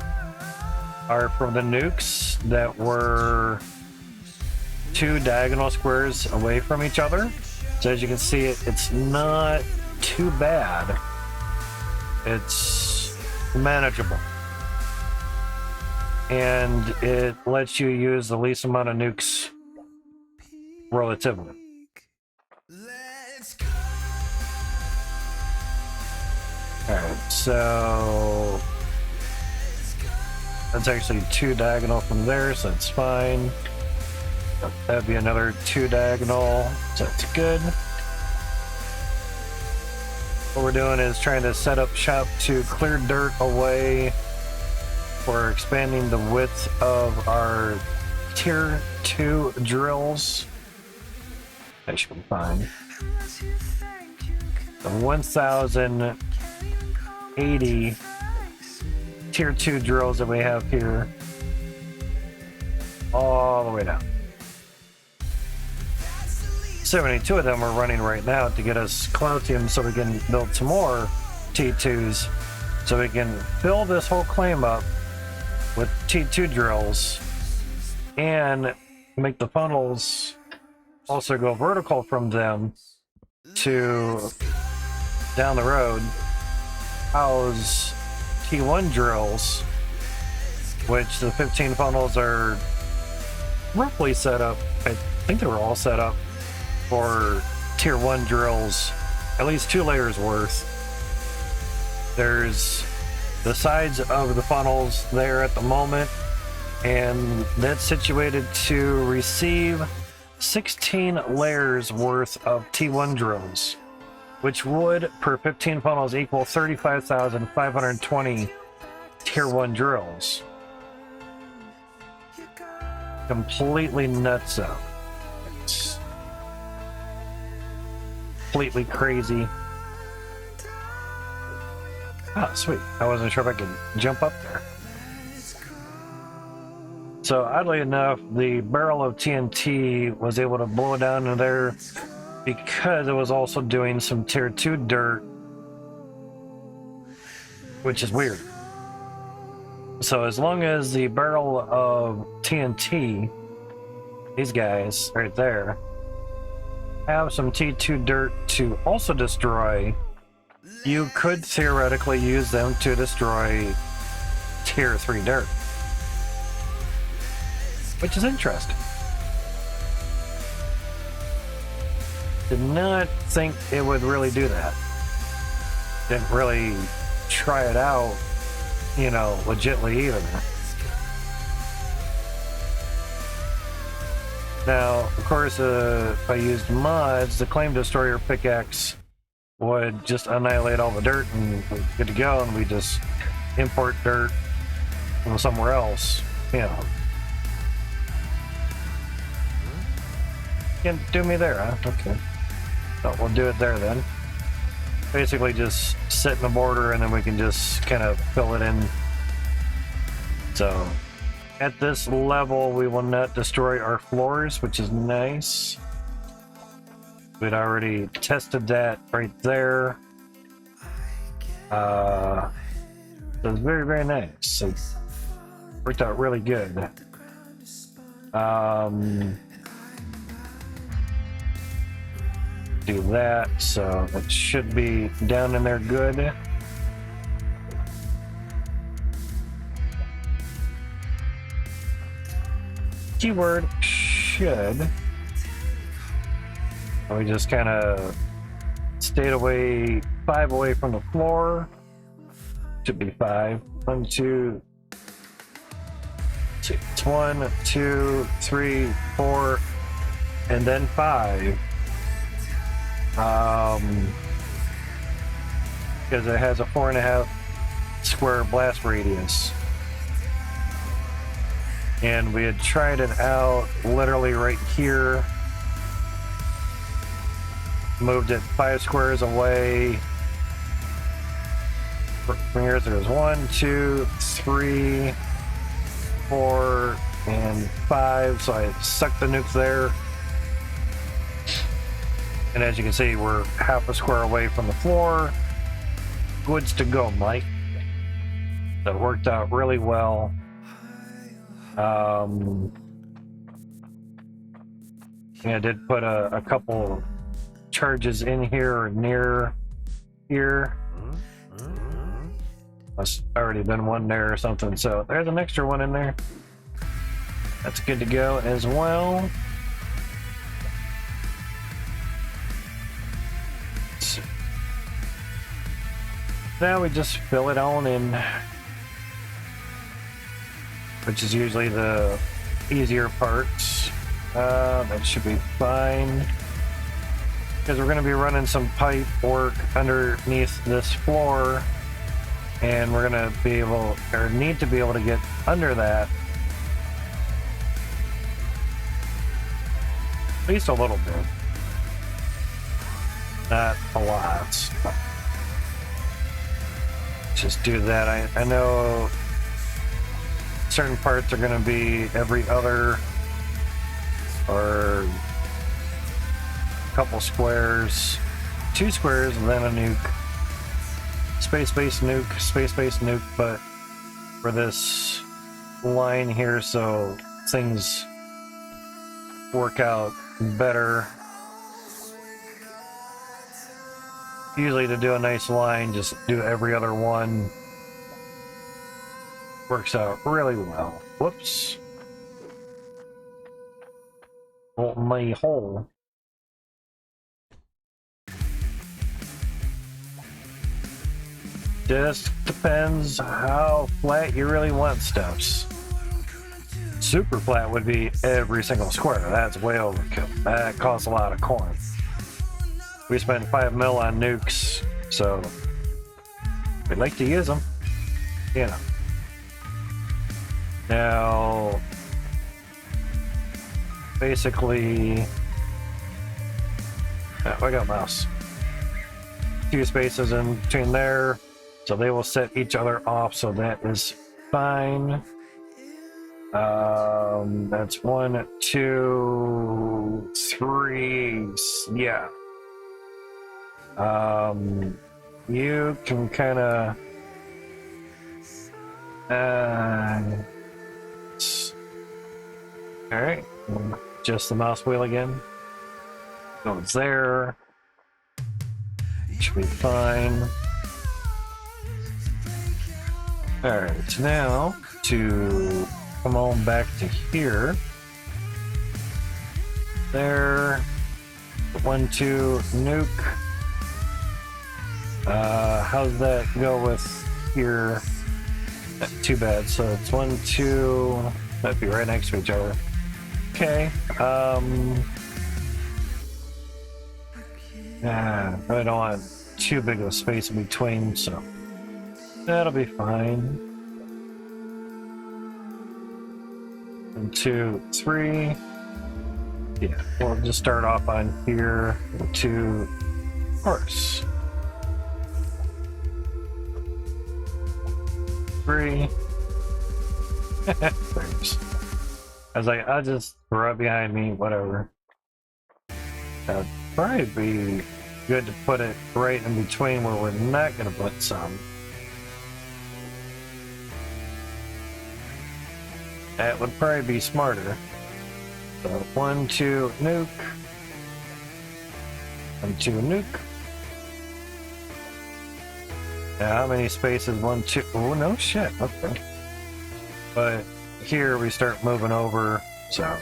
are from the nukes that were 2 diagonal squares away from each other. So as you can see, it's not too bad. It's manageable. And it lets you use the least amount of nukes relatively. Alright, so that's actually 2 diagonal from there, so that's fine. That'd be another 2 diagonal, so that's good. What we're doing is trying to set up shop to clear dirt away. We're expanding the width of our tier 2 drills. That should be fine. The 1080 tier 2 drills that we have here, all the way down. 72 of them are running right now to get us Cloutium so we can build some more T2s, so we can fill this whole claim up with T2 drills and make the funnels also go vertical from them to down the road house T1 drills, which the 15 funnels are roughly set up. I think they were all set up for tier 1 drills, at least 2 layers worth. There's the sides of the funnels there at the moment, and that's situated to receive 16 layers worth of T1 drills, which would, per 15 funnels, equal 35,520 tier 1 drills. Completely nuts out. It's completely crazy. Oh, sweet. I wasn't sure if I could jump up there. So, oddly enough, the barrel of TNT was able to blow down in there because it was also doing some tier 2 dirt, which is weird. So, as long as the barrel of TNT, these guys right there, have some T2 dirt to also destroy, you could theoretically use them to destroy tier 3 dirt, which is interesting. Did not think it would really do that. Didn't really try it out, you know, legitly either. Now, of course, if I used mods, the Claim Destroyer pickaxe would just annihilate all the dirt and we're good to go, and we just import dirt from somewhere else, you know. Can't do me there, huh? Okay. So we'll do it there then. Basically just sit in the border and then we can just kind of fill it in. So at this level we will not destroy our floors, which is nice. We'd already tested that right there. So it's very, very nice. It worked out really good. Do that, so it should be down in there good. Keyword should. We just kind of stayed away 5 away from the floor. Should be 5. 1, 2. It's 1, 2, 3, 4, and then 5. because it has a 4.5 square blast radius. And we had tried it out literally right here. Moved it 5 squares away. From here, there's 1, 2, 3, 4, and 5. So I sucked the nukes there. And as you can see, we're half a square away from the floor. Goods to go, Mike. That worked out really well. I did put a couple charges in here or near here. Must already been one there or something, so there's an extra one in there. That's good to go as well. So now we just fill it on in, which is usually the easier parts. That should be fine, because we're going to be running some pipe work underneath this floor, and we're going to be able, or need to be able to get under that at least a little bit, not a lot. Just do that. I know certain parts are going to be every other or a couple squares, 2 squares, and then a nuke. Space-based nuke, space-based nuke, but for this line here, so things work out better. Usually to do a nice line, just do every other one. Works out really well. Whoops. Well, my hole. Just depends how flat you really want stuffs. Super flat would be every single square. That's way overkill. That costs a lot of coin. We spend 5 mil on nukes, so we'd like to use them. You know. Now, basically, I got mouse. 2 spaces in between there, so they will set each other off, so that is fine. That's 1, 2, 3, yeah. You can kind of all right, just the mouse wheel again. Goes there. Should be fine. All right, now to come on back to here. There. 1, 2, nuke. How's that go with here? Not too bad. So it's 1, 2. Might be right next to each other. Okay. I don't want too big of a space in between, so that'll be fine. 1, 2, 3. Yeah, we'll just start off on here. 2, of course. 3. Thanks. I was like, I'll just throw it behind me, whatever. That'd probably be good to put it right in between where we're not going to put some. That would probably be smarter. So 1, 2, nuke. 1, 2, nuke. Now, how many spaces? 1, 2. Oh, no shit. Okay. But here we start moving over, so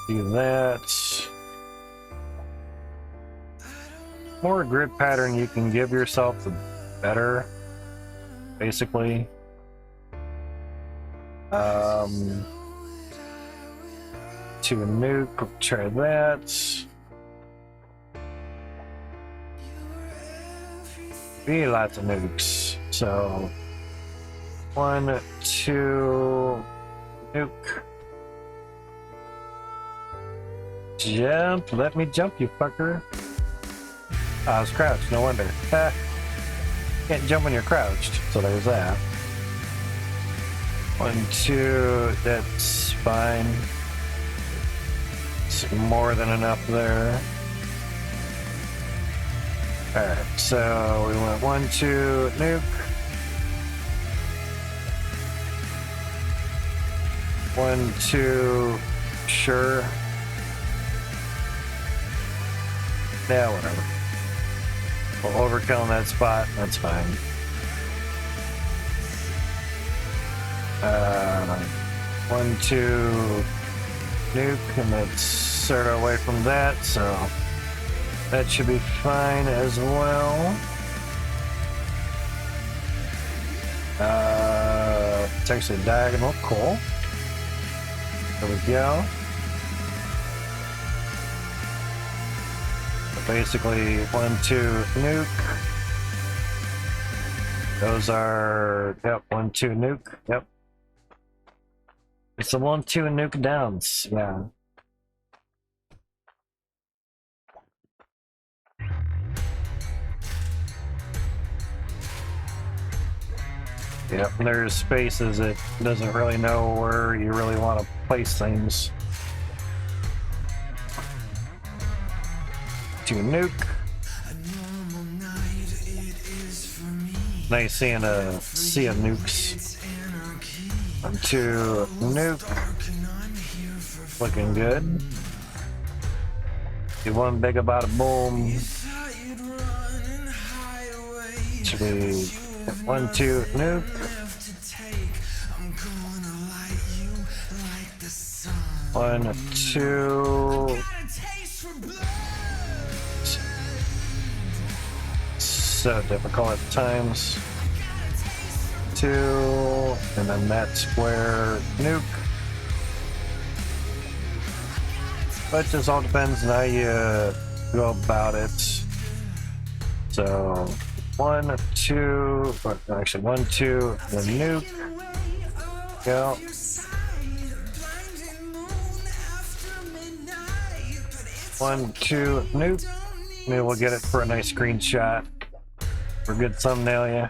do that. More grid pattern you can give yourself, the better, basically. To nuke, try that. Be lots of nukes. So 1, 2, nuke. Jump! Let me jump, you fucker. I was crouched, no wonder. Ha. Can't jump when you're crouched, so there's that. 1, 2, that's fine. It's more than enough there. Alright, so we went 1, 2, nuke. 1, 2, sure. Yeah, whatever. We'll overkill in that spot, that's fine. 1, 2, nuke, and let's start away from that, so that should be fine as well. It's actually diagonal, cool. There we go. So basically, 1, 2, nuke. Those are, yep, 1, 2, nuke, yep. It's the 1, 2 nuke downs, yeah. Yep, there's spaces it doesn't really know where you really want to place things. 2 nuke. Nice seeing a sea of nukes. 1, 2, nuke. Looking good. Do one big about a boom. Should be 1, 2, nuke. 1, 2. So difficult at times. 2, and then that square nuke. But it just all depends on how you go about it. So 1, 2, or actually 1, 2, then nuke. Go. 1, 2, nuke. Maybe we'll get it for a nice screenshot. For a good thumbnail, yeah.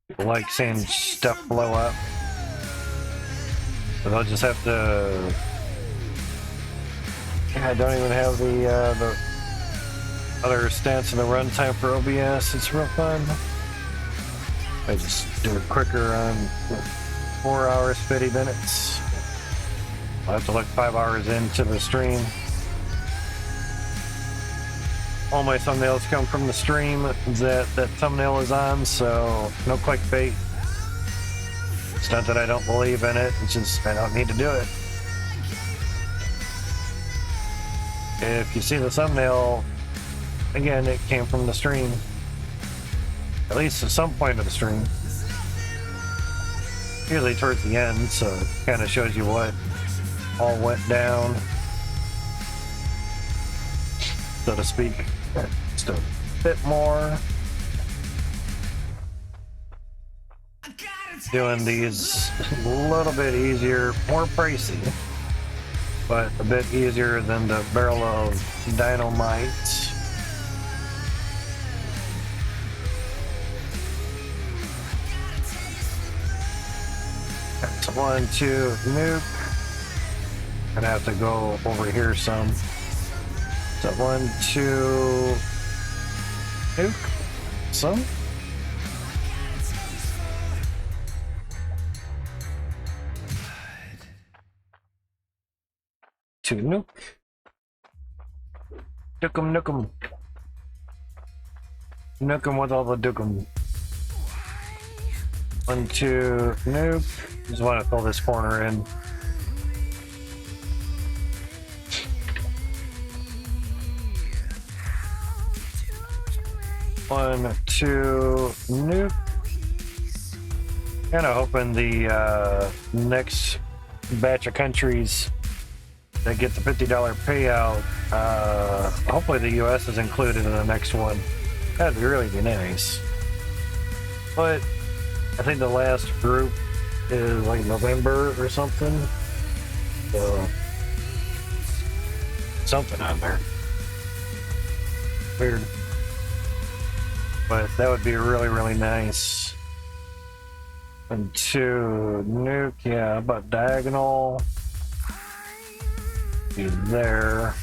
People like seeing stuff blow up. But they'll just have to. Yeah, I don't even have the other stats in the runtime for OBS. It's real fun. I just do it quicker on 4 hours, 50 minutes. I'll have to look 5 hours into the stream. All my thumbnails come from the stream that thumbnail is on, so no clickbait. It's not that I don't believe in it, it's just I don't need to do it. If you see the thumbnail, again, it came from the stream. At least at some point of the stream. Usually towards the end, so it kind of shows you what all went down, so to speak. Just a bit more. Doing these a little bit easier, more pricey, but a bit easier than the barrel of dynamite. That's 1, 2, nuke. Gonna have to go over here some. So 1, 2, nuke. Some. 2, nuke. Nukem, nukem. Nukem with all the dukem. 1, 2, nuke. Just want to fill this corner in. One, 2, nuke. Kind of hoping the next batch of countries that get the $50 payout, hopefully the US is included in the next one. That'd really be nice. But I think the last group is like November or something. So something on there. Weird. But that would be really, really nice. And to nuke, yeah, about diagonal. Be there.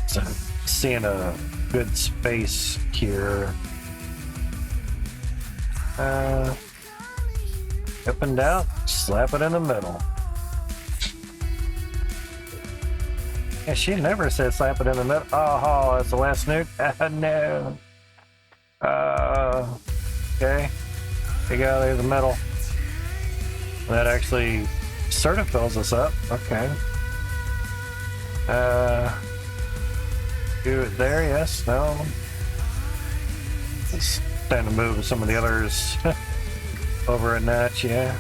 So seeing a good space here. Up and down, slap it in the middle. Yeah, she never said slap it in the middle. Oh, that's the last nuke? No. Okay. There you go, there's the middle. That actually sort of fills us up. Okay. Do it there, yes, no. It's time to move some of the others over a notch, yeah.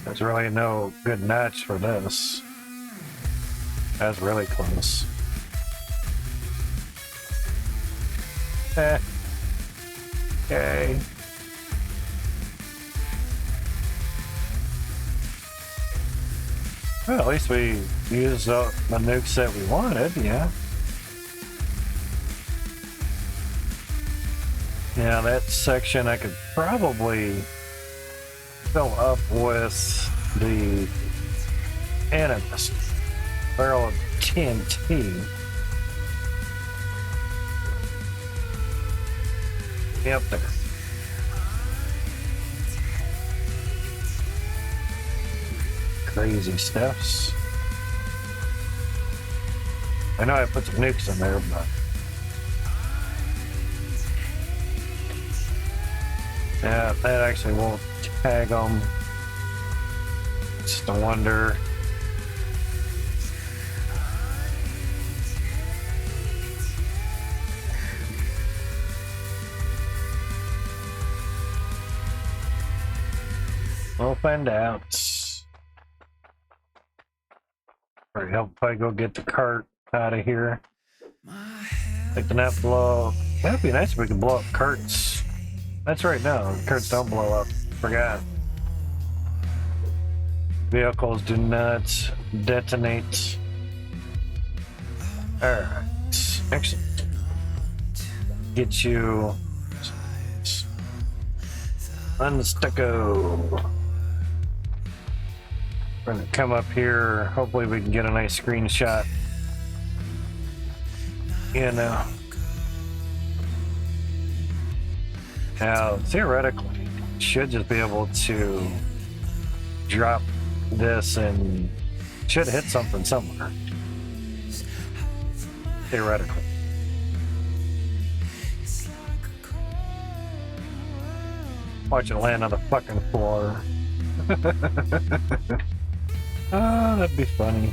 There's really no good notch for this. That's really close. Okay. Well, at least we used the nukes that we wanted, yeah. Yeah, that section I could probably fill up with the animist barrel of TNT. Up there. Crazy stuffs. I know I put some nukes in there, but yeah, that actually won't tag them. Just a wonder. We'll find out. Or help probably go get the cart out of here. Like to not blow. That'd be nice if we could blow up carts. That's right, no, carts don't blow up. Forgot. Vehicles do not detonate. Alright. Excellent. Get you unstucco. We're gonna come up here. Hopefully we can get a nice screenshot. You know. Now, theoretically, should just be able to drop this and should hit something somewhere. Theoretically. Watch it land on the fucking floor. Oh, that'd be funny.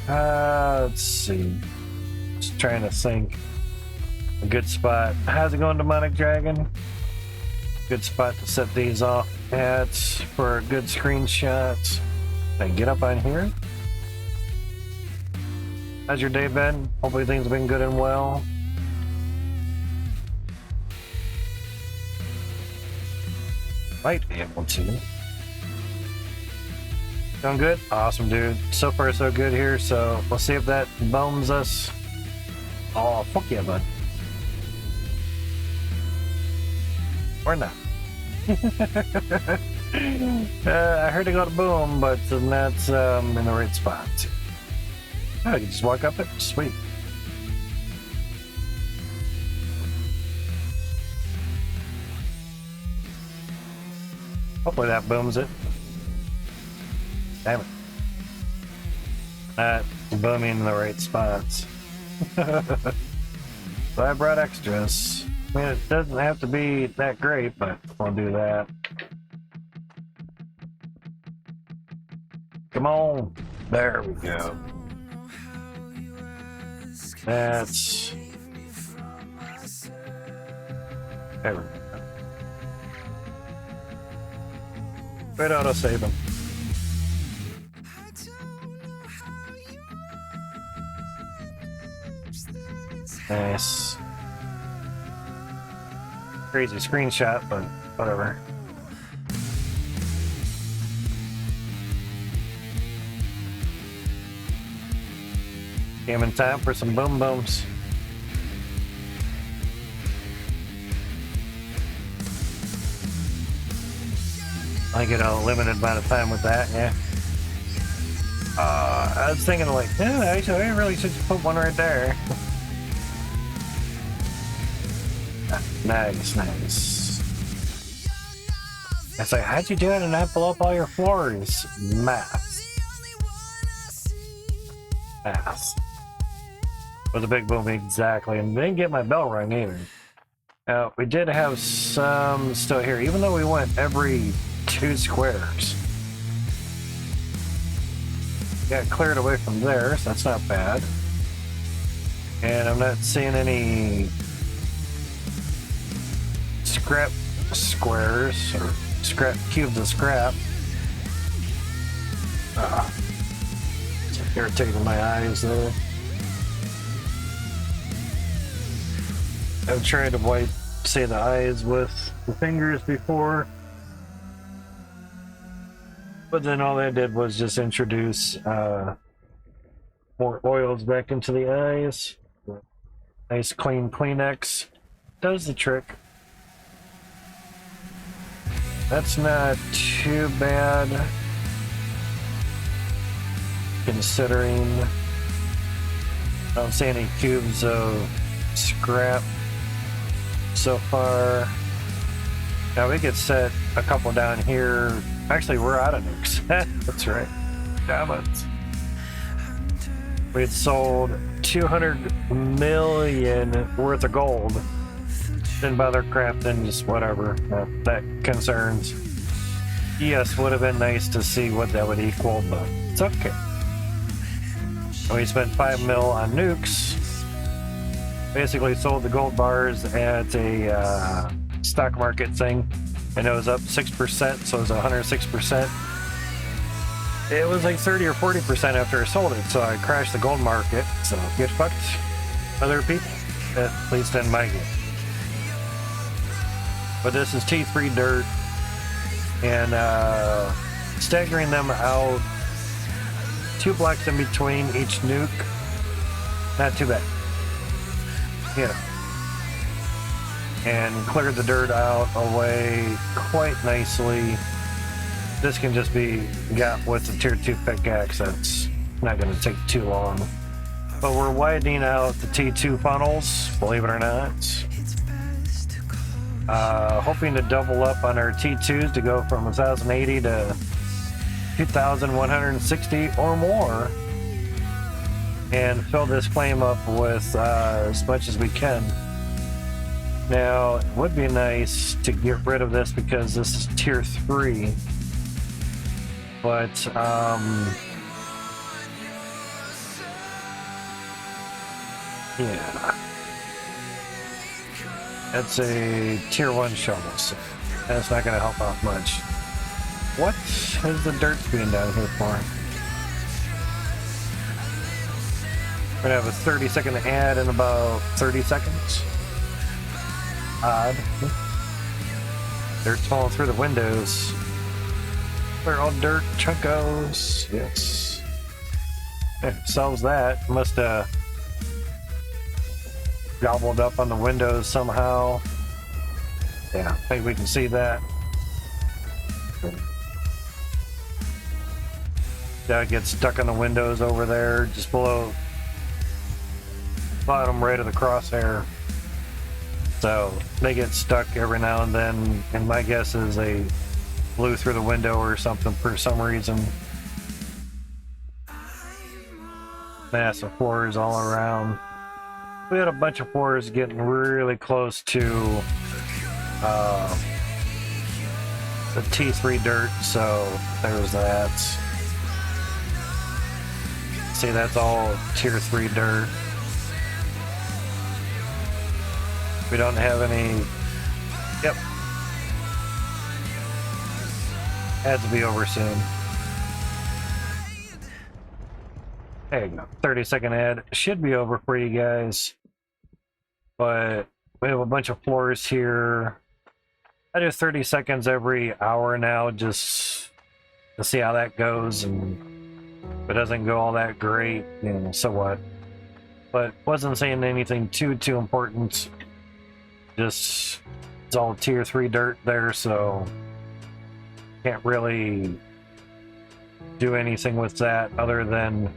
Let's see. Just trying to think. A good spot. How's it going, Demonic Dragon? Good spot to set these off at for a good screenshot. Can I get up on here? How's your day been? Hopefully things have been good and well. Might be able to. Doing good? Awesome, dude. So far, so good here, so we'll see if that bones us. Oh, fuck yeah, bud. Or not. I heard it go to boom, but that's in the right spot. Oh, you can just walk up it? Sweet. Hopefully that booms it. Damn it. Not booming in the right spots. So I brought extras. I mean, it doesn't have to be that great, but we'll do that. Come on. There we go. That's... There we go. Right auto save them. Nice. Crazy screenshot, but whatever. Came in time for some boom booms. I get a limited amount of time with that, yeah. I was thinking like, yeah, actually, I really should put one right there. Nice, nice. I was like, how'd you do it and not blow up all your floors? Math. Math. With a big boom, exactly. And didn't get my bell rung either. Now, we did have some still here, even though we went every 2 squares. Got cleared away from there, so that's not bad. And I'm not seeing any scrap squares or scrap cubes of scrap. It's irritating my eyes there. I've tried to wipe, say, the eyes with the fingers before. But then all that did was just introduce more oils back into the eyes. Nice clean Kleenex does the trick. That's not too bad, considering I don't see any cubes of scrap so far. Now we could set a couple down here. Actually, we're out of nukes. That's right. Damn it. We had sold 200 million worth of gold. Didn't bother crafting, just whatever. That concerns. Yes, would have been nice to see what that would equal, but it's okay. We spent 5 mil on nukes. Basically sold the gold bars at a stock market thing. And it was up 6%, so it was 106%. It was like 30 or 40% after I sold it, so I crashed the gold market. So get fucked, other people, at least in my game. But this is T3 dirt, and staggering them out, 2 blocks in between each nuke, not too bad. Yeah. And cleared the dirt out away quite nicely. This can just be got with the tier 2 pickaxe. That's not going to take too long. But we're widening out the T2 funnels, believe it or not. Hoping to double up on our T2s to go from 1,080 to 2,160 or more. And fill this flame up with as much as we can. Now, it would be nice to get rid of this because this is tier 3. But, yeah. That's a tier 1 shovel, so that's not going to help out much. What is the dirt being down here for? We're going to have a 30-second ad in about 30 seconds. Odd. Dirt's falling through the windows. They're all dirt chunkos. Yes. It solves that. Must have gobbled up on the windows somehow. Yeah, I think we can see that. That gets stuck on the windows over there, just below bottom right of the crosshair. So they get stuck every now and then, and my guess is they blew through the window or something for some reason. Massive floors all around. We had a bunch of floors getting really close to the T3 dirt, so there's that. See, that's all tier 3 dirt. We don't have any. Yep. Has to be over soon. There you go. 30-second ad should be over for you guys. But we have a bunch of floors here. I do 30 seconds every hour now just to see how that goes. And if it doesn't go all that great, you know, so what? But wasn't saying anything too important. Just it's all tier 3 dirt there, so can't really do anything with that other than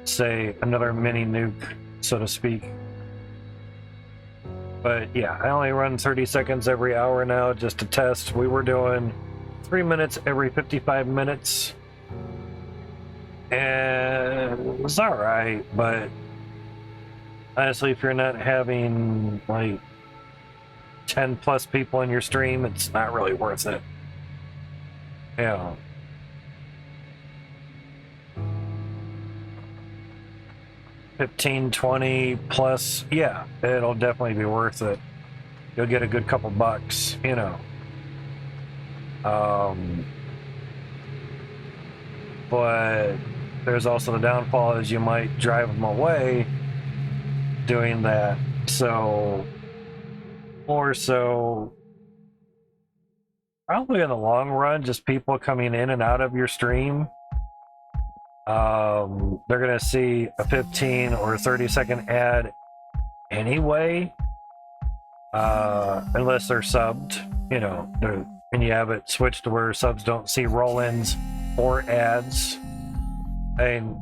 say another mini nuke, so to speak. But yeah, I only run 30 seconds every hour now just to test. We were doing 3 minutes every 55 minutes. And it was alright, but honestly, if you're not having like 10 plus people in your stream, it's not really worth it. Yeah. $15, $20 plus, yeah, it'll definitely be worth it. You'll get a good couple bucks, you know. But there's also the downfall is you might drive them away doing that. So, or so, probably in the long run, just people coming in and out of your stream. They're gonna see a 15 or 30-second ad anyway, unless they're subbed, you know, and you have it switched to where subs don't see roll-ins or ads. And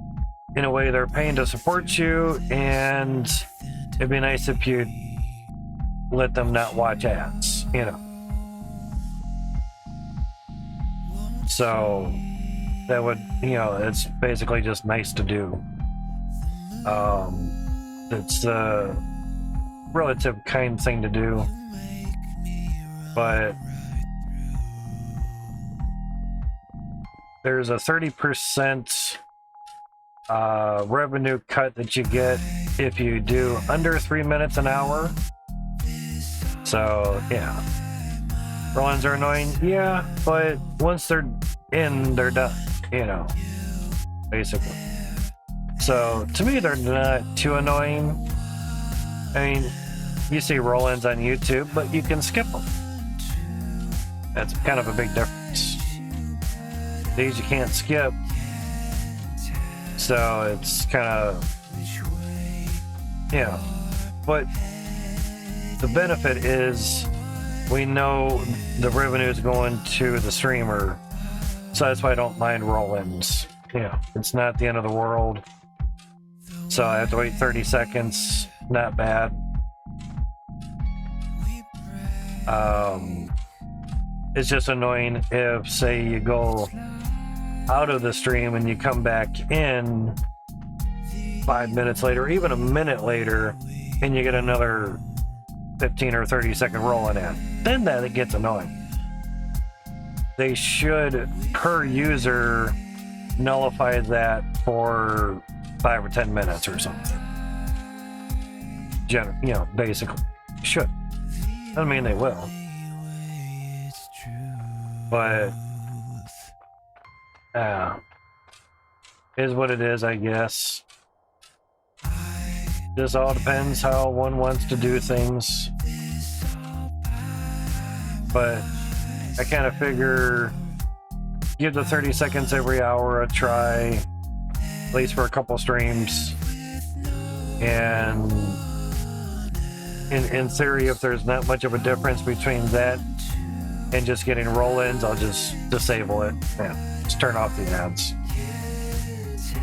in a way, they're paying to support you, and it'd be nice if you'd let them not watch ads, you know. So that would, you know, it's basically just nice to do. It's a relative kind thing to do, but there's a 30% revenue cut that you get if you do under 3 minutes an hour. So yeah, roll-ins are annoying, yeah, but once they're in, they're done, you know, basically. So to me, they're not too annoying. I mean, you see roll-ins on YouTube, but you can skip them. That's kind of a big difference. These you can't skip, so it's kind of, yeah. But the benefit is we know the revenue is going to the streamer, so that's why I don't mind roll-ins. Yeah, it's not the end of the world. So I have to wait 30 seconds. Not bad. It's just annoying if, say, you go out of the stream and you come back in 5 minutes later, or even a minute later, and you get another 15 or 30 second roll-in ad. Then that it gets annoying. They should, per user, nullify that for 5 or 10 minutes or something. You know, basically. Should. Doesn't mean they will. But, is what it is, I guess. This all depends how one wants to do things. But I kind of figure give the 30 seconds every hour a try, at least for a couple streams. And in theory, if there's not much of a difference between that and just getting roll-ins, I'll just disable it. Yeah, just turn off the ads.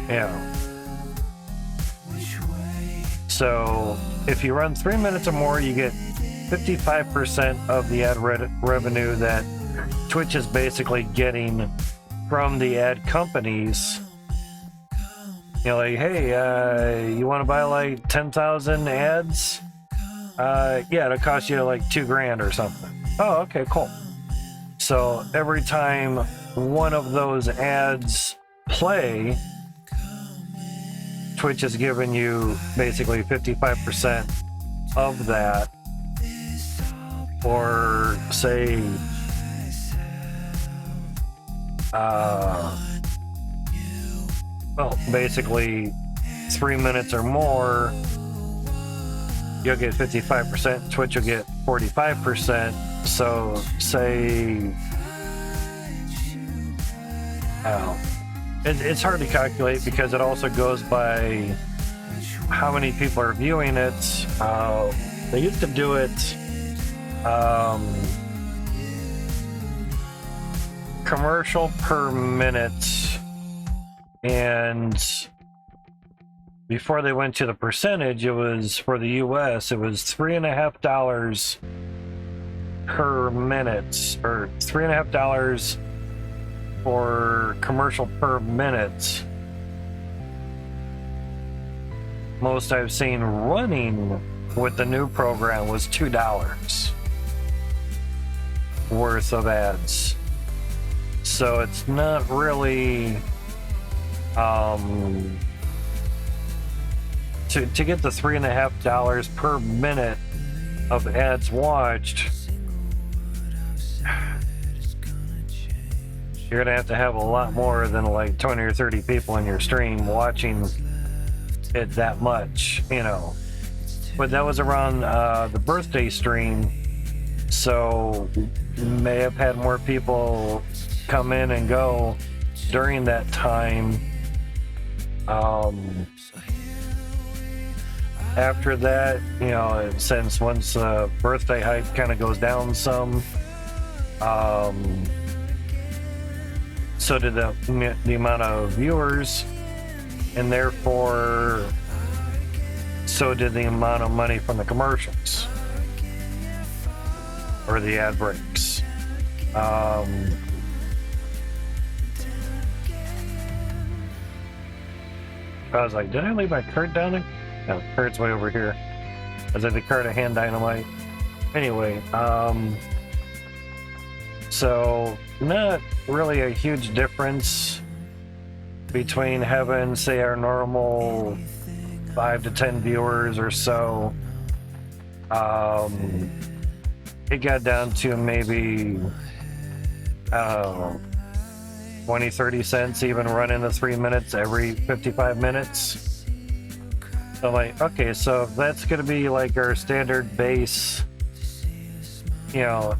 Yeah. So if you run 3 minutes or more, you get 55% of the ad revenue that Twitch is basically getting from the ad companies. You know, like, hey, you want to buy like 10,000 ads? Yeah, it'll cost you like $2,000 or something. Oh, okay, cool. So every time one of those ads play, Twitch is giving you basically 55% of that, or say, well, basically 3 minutes or more, you'll get 55%. Twitch will get 45%. So say, it's hard to calculate because it also goes by how many people are viewing it. They used to do it commercial per minute, and before they went to the percentage, it was for the US, it was $3.50 per minute, or $3.50 for commercial per minute. Most I've seen running with the new program was $2 worth of ads. So it's not really to get the $3.50 per minute of ads watched. You're gonna have to have a lot more than like 20 or 30 people in your stream watching it that much, you know. But that was around the birthday stream, so may have had more people come in and go during that time. After that, you know, since once birthday hype kind of goes down some, so did the amount of viewers, and therefore so did the amount of money from the commercials or the ad breaks. I was like, did I leave my cart down there? No, cart's way over here. I was like, the cart of hand dynamite. Anyway, so not really a huge difference between having, say, our normal 5 to 10 viewers or so. It got down to maybe, I don't know, 20, 30 cents, even running the 3 minutes every 55 minutes. So like, okay, so if that's gonna be like our standard base, you know,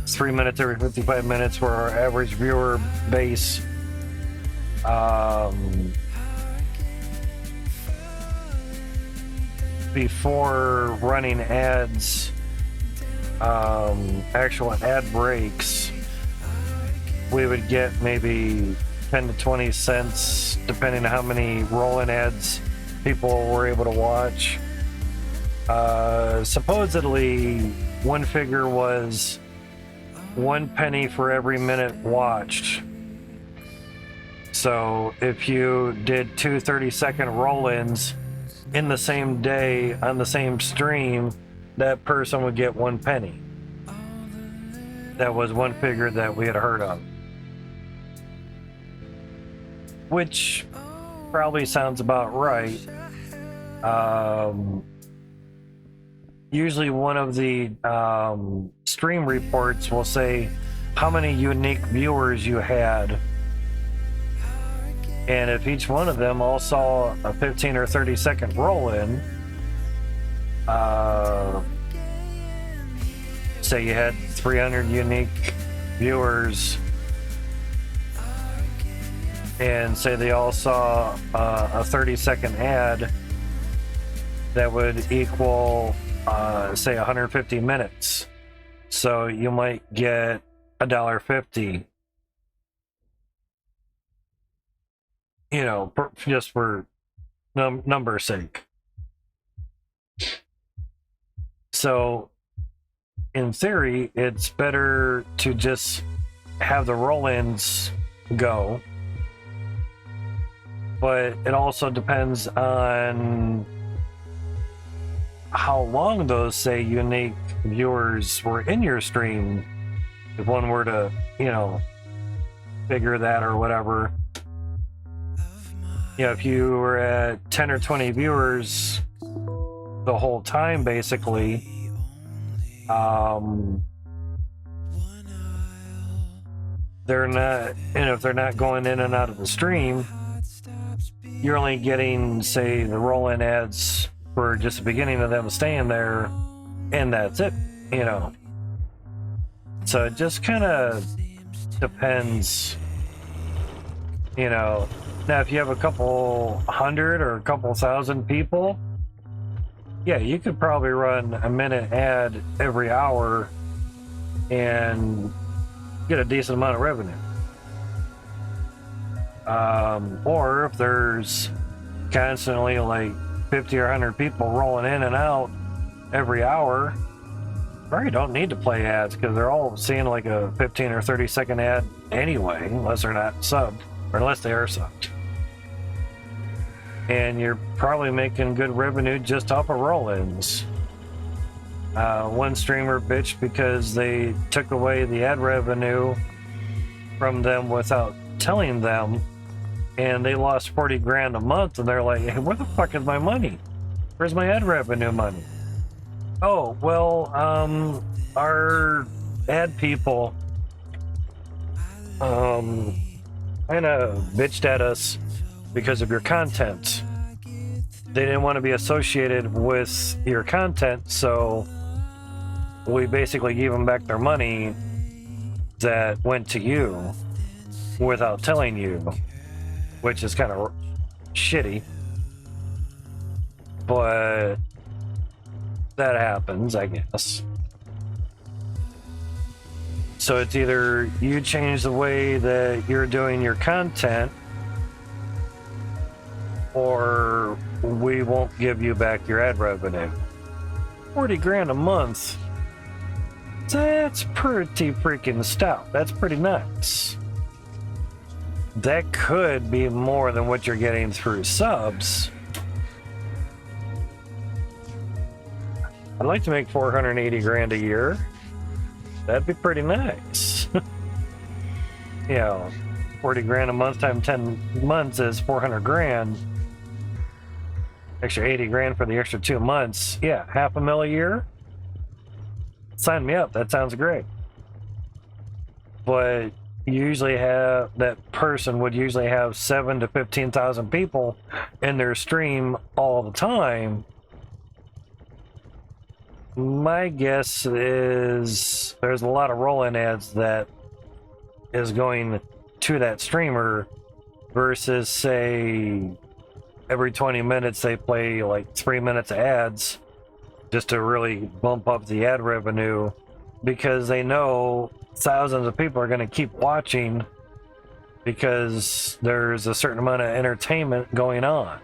3 minutes every 55 minutes for our average viewer base, before running ads, actual ad breaks, we would get maybe 10 to 20 cents depending on how many roll-in ads people were able to watch. Supposedly one figure was 1 penny for every minute watched. So if you did 2 30-second roll-ins in the same day on the same stream, that person would get 1 penny. That was one figure that we had heard of, which probably sounds about right. Usually one of the stream reports will say how many unique viewers you had, and if each one of them all saw a 15 or 30 second roll-in, say you had 300 unique viewers, and say they all saw a 30-second ad, that would equal, say, 150 minutes. So you might get $1.50, you know, just for number's sake. So in theory, it's better to just have the roll-ins go, but it also depends on how long those, say, unique viewers were in your stream. If one were to, you know, figure that or whatever, you know, if you were at 10 or 20 viewers the whole time, basically, they're not, you know, if they're not going in and out of the stream, you're only getting, say, the roll-in ads for just the beginning of them staying there, and that's it, you know. So it just kind of depends, you know. Now, if you have a couple hundred or a couple thousand people, yeah, you could probably run a minute ad every hour and get a decent amount of revenue. Or if there's constantly like 50 or 100 people rolling in and out every hour, you probably don't need to play ads because they're all seeing like a 15 or 30-second ad anyway, unless they're not subbed, or unless they are subbed. And you're probably making good revenue just off of roll-ins. One streamer bitched because they took away the ad revenue from them without telling them, and they lost 40 grand a month, and they're like, hey, where the fuck is my money? Where's my ad revenue money? Oh, well, our ad people kind of bitched at us because of your content. They didn't want to be associated with your content, so we basically gave them back their money that went to you without telling you, which is kind of shitty. But that happens, I guess. So it's either you change the way that you're doing your content, or we won't give you back your ad revenue. 40 grand a month. That's pretty freaking stout. That's pretty nice. That could be more than what you're getting through subs. I'd like to make 480 grand a year. That'd be pretty nice. You know, 40 grand a month times 10 months is 400 grand. Extra 80 grand for the extra 2 months. Yeah, $500,000 a year. Sign me up. That sounds great. But you usually have, that person would usually have 7,000 to 15,000 people in their stream all the time. My guess is there's a lot of roll-in ads that is going to that streamer versus, say, every 20 minutes they play like 3 minutes of ads just to really bump up the ad revenue, because they know thousands of people are going to keep watching because there's a certain amount of entertainment going on,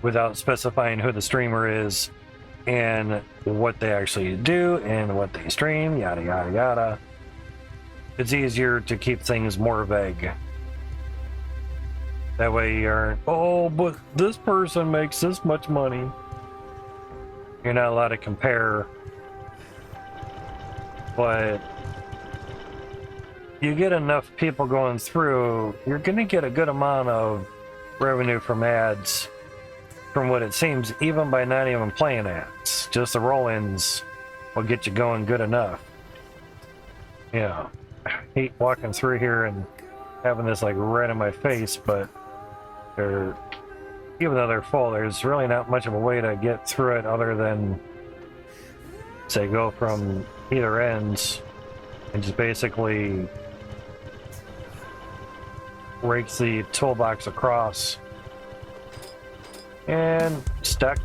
without specifying who the streamer is and what they actually do and what they stream, yada yada yada. It's easier to keep things more vague. That way you aren't, oh, but this person makes this much money. You're not allowed to compare. But you get enough people going through, you're going to get a good amount of revenue from ads, from what it seems, even by not even playing ads. Just the roll-ins will get you going good enough. Yeah. I hate walking through here and having this like right in my face, but they're, even though they're full, there's really not much of a way to get through it other than, say, go from either ends and just basically rakes the toolbox across and stuck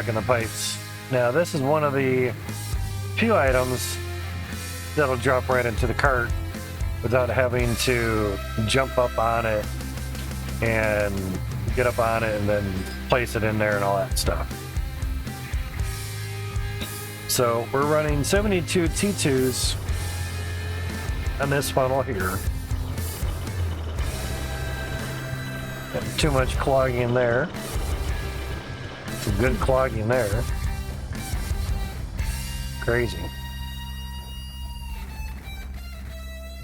in the pipes. Now this is one of the few items that'll drop right into the cart without having to jump up on it and get up on it and then place it in there and all that stuff. So we're running 72 T2s on this funnel here. Got too much clogging there. Some good clogging there. Crazy.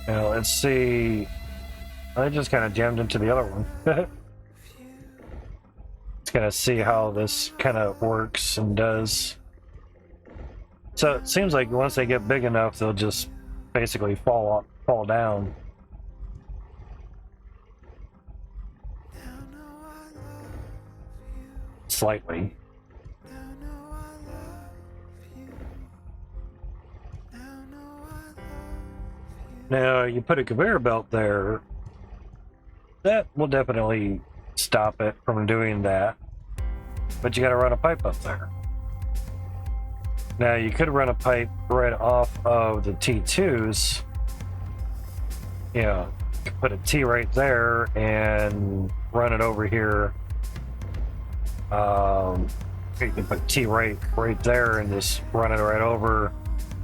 Now let's see. I just kind of jammed into the other one. Let's kind of see how this kind of works and does. So it seems like once they get big enough, they'll just basically fall down. slightly. Now, you put a conveyor belt there, that will definitely stop it from doing that. But you gotta run a pipe up there. Now, you could run a pipe right off of the T2s. You know, you could put a T right there and run it over here. You can put T right there and just run it right over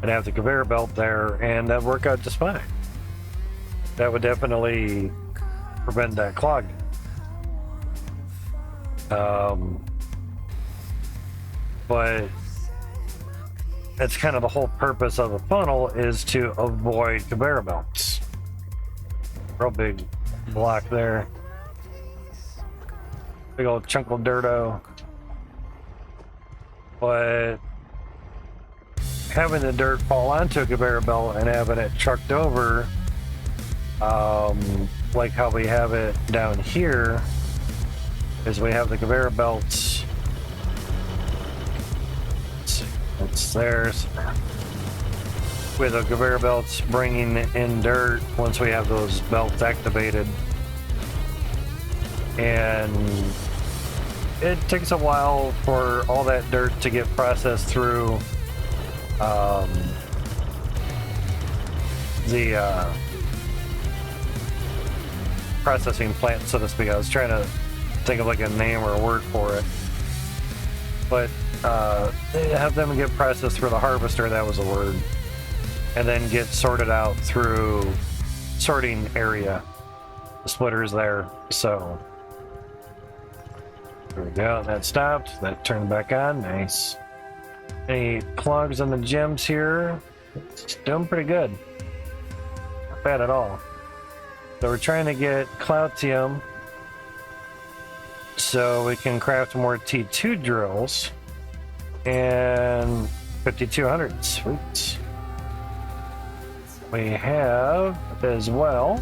and have the conveyor belt there, and that'd work out just fine. That would definitely prevent that clogging. But that's kind of the whole purpose of the funnel, is to avoid conveyor belts. Real big block there. Big old chunk of dirto. But having the dirt fall onto a conveyor belt and having it trucked over, like how we have it down here, is we have the conveyor belts. Let's see, it's theirs. With the conveyor belts bringing in dirt once we have those belts activated. And it takes a while for all that dirt to get processed through the processing plant, so to speak. I was trying to think of like a name or a word for it. But have them get processed through the harvester, that was a word. And then get sorted out through sorting area. The splitter's there, so there we go. That stopped. That turned back on. Nice. Any plugs in the gems here? It's doing pretty good. Not bad at all. So we're trying to get Cloutium so we can craft more T2 drills and 5200. Sweet. We have as well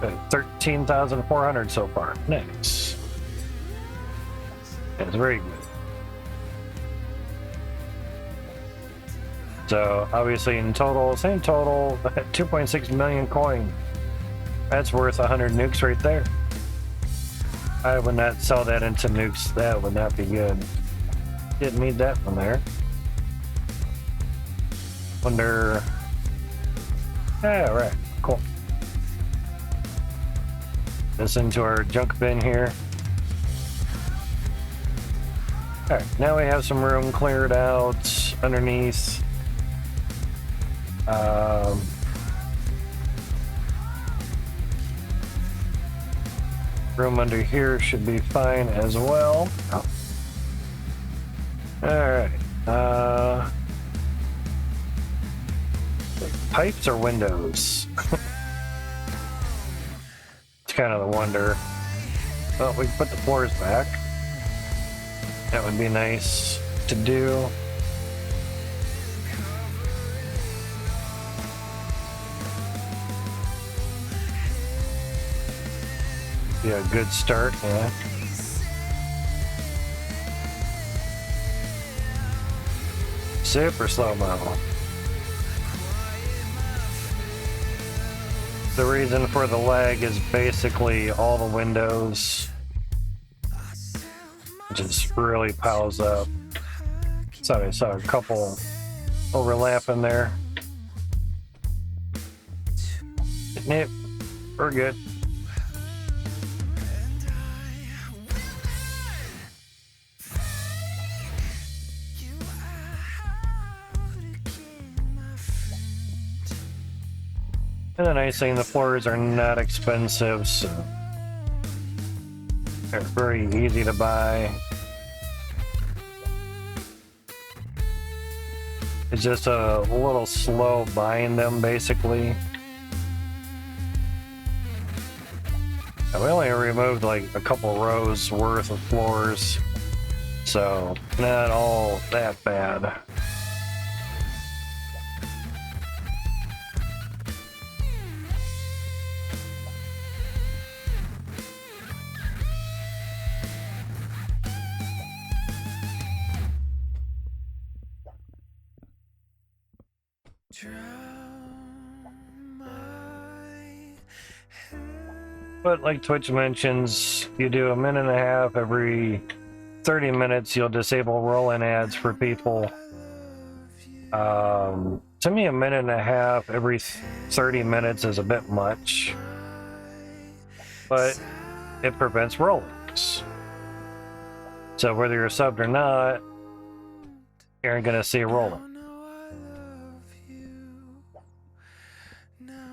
13,400 so far. Nice. That's very good. So obviously in total, same total, 2.6 million coin. That's worth 100 nukes right there. I would not sell that into nukes. That would not be good. Didn't need that one there. Wonder. Yeah, right. Cool. This into our junk bin here. Alright, now we have some room cleared out underneath. Room under here should be fine as well. Oh. Alright. Pipes or windows? It's kind of the wonder. Well, we can put the floors back. That would be nice to do. Be a good start, yeah. Super slow-mo. The reason for the lag is basically all the windows just really piles up. So I saw a couple overlapping there. Nope, we're good. And the nice thing, the floors are not expensive, so they're very easy to buy. It's just a little slow buying them, basically. And we only removed like a couple rows worth of floors, so not all that bad. But like Twitch mentions, you do a minute and a half every 30 minutes, you'll disable roll-in ads for people. To me, a minute and a half every 30 minutes is a bit much, but it prevents roll-ins. So whether you're subbed or not, you're gonna see a roll-in.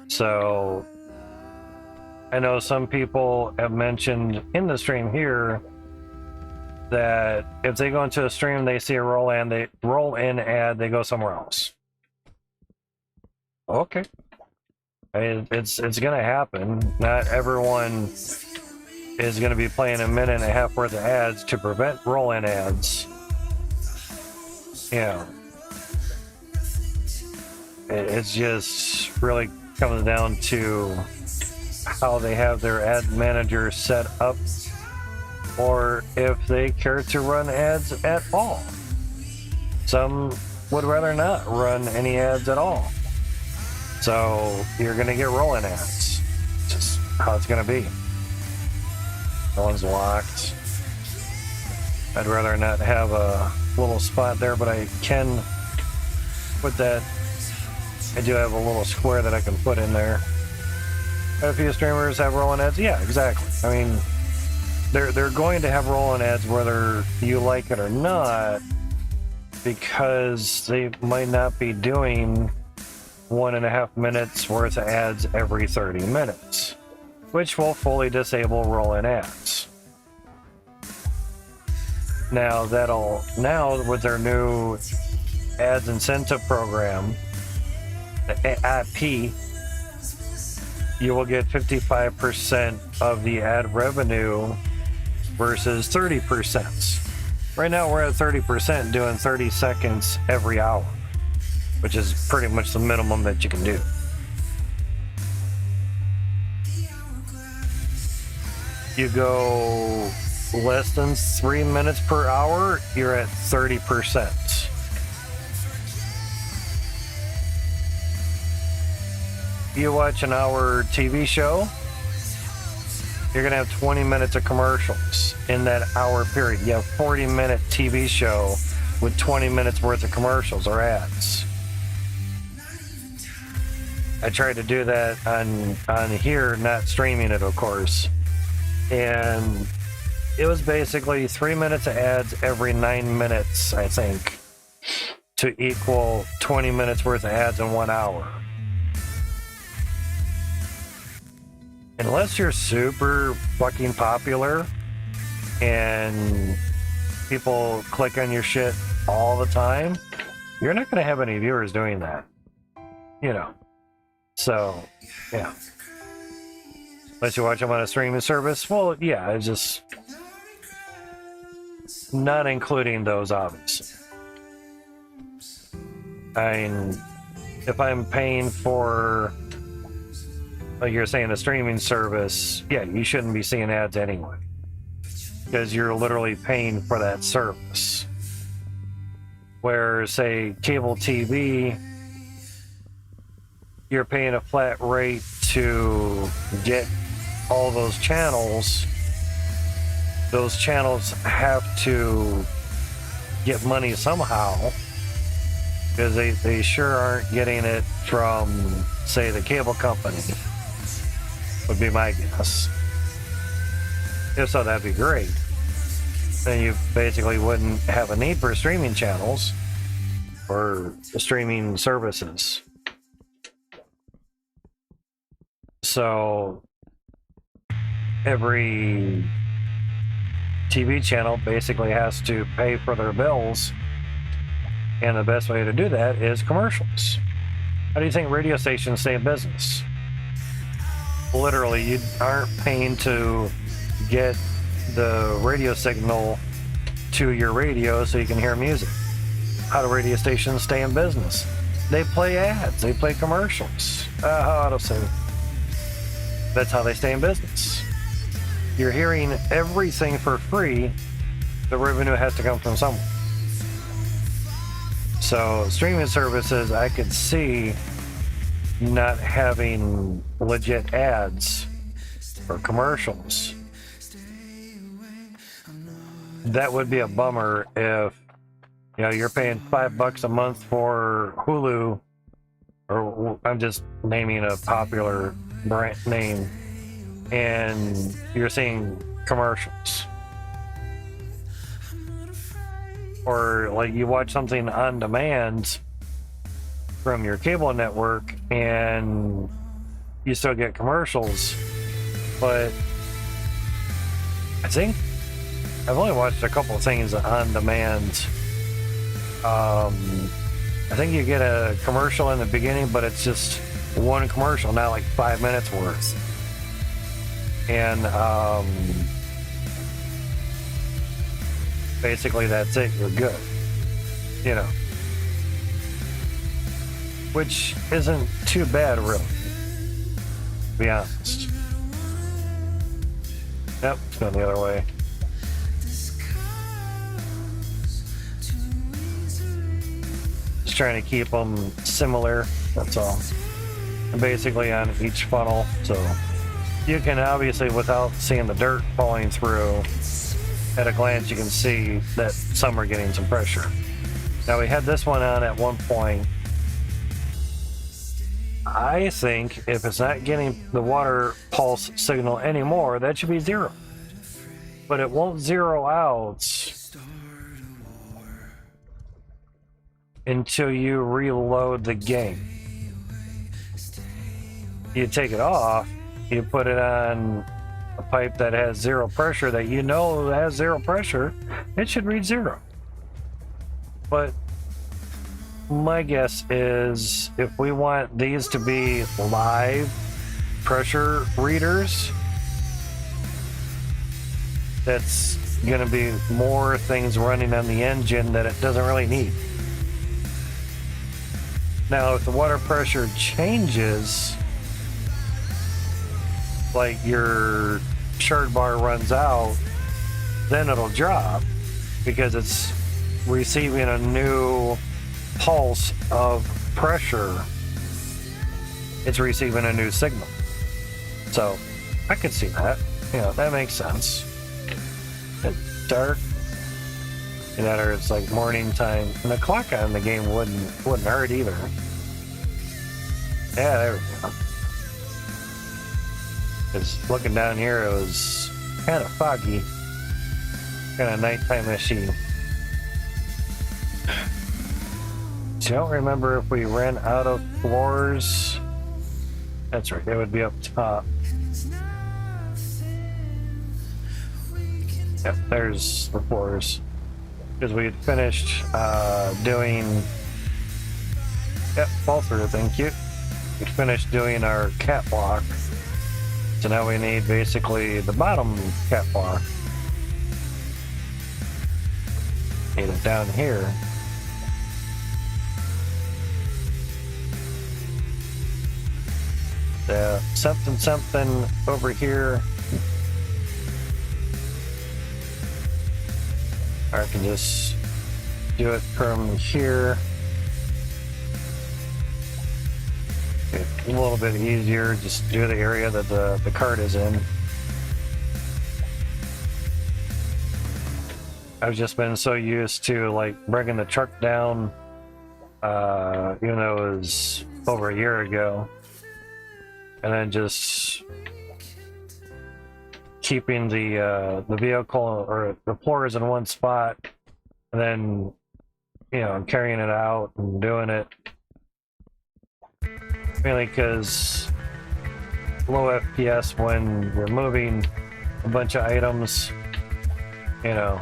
So I know some people have mentioned in the stream here that if they go into a stream, they see a roll-in ad, they go somewhere else. Okay, it's gonna happen. Not everyone is gonna be playing a minute and a half worth of ads to prevent roll-in ads. Yeah, it's just really comes down to how they have their ad manager set up, or if they care to run ads at all. Some would rather not run any ads at all. So you're going to get rolling ads. Just how it's going to be. No one's locked. I'd rather not have a little spot there, but I can put that. I do have a little square that I can put in there. A few streamers have rolling ads. Yeah, exactly. I mean, they're going to have rolling ads whether you like it or not, because they might not be doing 1.5 minutes worth of ads every 30 minutes, which will fully disable roll-in ads. Now with their new ads incentive program, the AP, you will get 55% of the ad revenue versus 30%. Right now we're at 30%, doing 30 seconds every hour, which is pretty much the minimum that you can do. You go less than 3 minutes per hour, you're at 30%. You watch an hour TV show, you're gonna have 20 minutes of commercials in that hour period. You have 40-minute TV show with 20 minutes worth of commercials or ads. I tried to do that on here, not streaming it, of course. And it was basically 3 minutes of ads every 9 minutes, I think, to equal 20 minutes worth of ads in 1 hour. Unless you're super fucking popular and people click on your shit all the time, you're not going to have any viewers doing that. You know. So, yeah. Unless you watch them on a streaming service, well, yeah, it's just not including those, obviously. I mean, if I'm paying for, like you're saying, a streaming service, yeah, you shouldn't be seeing ads anyway, because you're literally paying for that service. Where, say, cable TV, you're paying a flat rate to get all those channels. Those channels have to get money somehow, because they sure aren't getting it from, say, the cable company, would be my guess. If so, that'd be great. Then you basically wouldn't have a need for streaming channels or streaming services. So every TV channel basically has to pay for their bills, and the best way to do that is commercials. How do you think radio stations stay in business? Literally, you aren't paying to get the radio signal to your radio so you can hear music. How do radio stations stay in business? They play ads, they play commercials. How to say, that's how they stay in business. You're hearing everything for free. The revenue has to come from somewhere. So streaming services, I could see not having legit ads or commercials. That would be a bummer if, you know, you're paying $5 a month for Hulu, or I'm just naming a popular brand name, and you're seeing commercials. Or like you watch something on demand from your cable network and you still get commercials, but I think I've only watched a couple of things on demand. I think you get a commercial in the beginning, but it's just one commercial, not like 5 minutes worth. And basically that's it, you're good. You know. Which isn't too bad, really. To be honest. Yep, it's going the other way. Just trying to keep them similar, that's all. And basically on each funnel, so you can obviously, without seeing the dirt falling through, at a glance you can see that some are getting some pressure. Now we had this one on at one point. I think if it's not getting the water pulse signal anymore, that should be 0. But it won't zero out until you reload the game. You take it off, you put it on a pipe that has 0 pressure, that you know has 0 pressure, it should read 0. But my guess is if we want these to be live pressure readers, that's going to be more things running on the engine that it doesn't really need. Now, if the water pressure changes, like your shard bar runs out, then it'll drop because it's receiving a new pulse of pressure. It's receiving a new signal. So I could see that. You know, that makes sense. It's dark. And that, or it's like morning time. And the clock on the game wouldn't hurt either. Yeah, there we go. Because looking down here, it was kind of foggy. Kind of nighttime-ishy. I don't remember if we ran out of floors. That's right, it would be up top. Yep, there's the floors. Because we had finished doing... Yep, fall through, thank you. We finished doing our catwalk. So now we need basically the bottom catwalk. Need it down here. Something over here. Or I can just do it from here. A little bit easier, just do the area that the cart is in. I've just been so used to like bringing the truck down, even though it was over a year ago, and then just keeping the vehicle or the floors in one spot, and then, you know, carrying it out and doing it. Mainly because low FPS when you're moving a bunch of items, you know.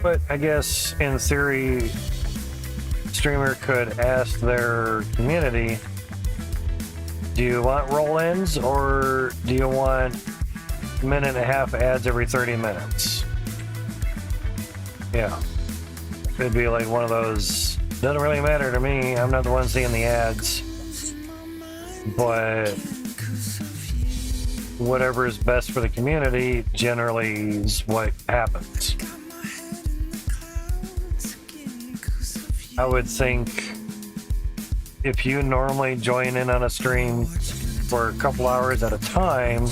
But I guess in theory, streamer could ask their community, do you want roll-ins or do you want a minute and a half ads every 30 minutes? Yeah. It'd be like one of those, doesn't really matter to me, I'm not the one seeing the ads. But whatever is best for the community generally is what happens. I would think if you normally join in on a stream for a couple hours at a time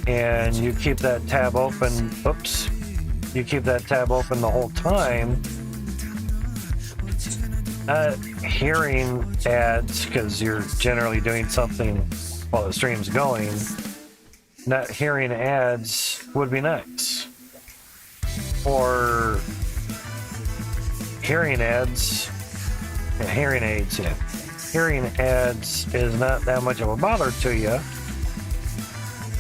and you keep that tab open, you keep that tab open the whole time, not hearing ads because you're generally doing something while the stream's going, not hearing ads would be nice. Or hearing ads, hearing aids, yeah. Hearing ads is not that much of a bother to you,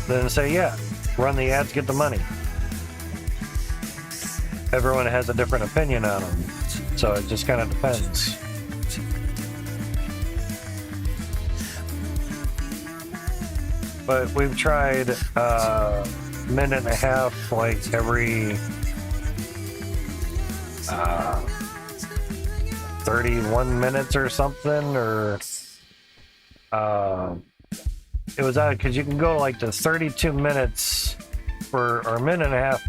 then say, yeah, run the ads, get the money. Everyone has a different opinion on them, so it just kind of depends. But we've tried minute and a half, like every 31 minutes or something, or it was odd because you can go like to 32 minutes or a minute and a half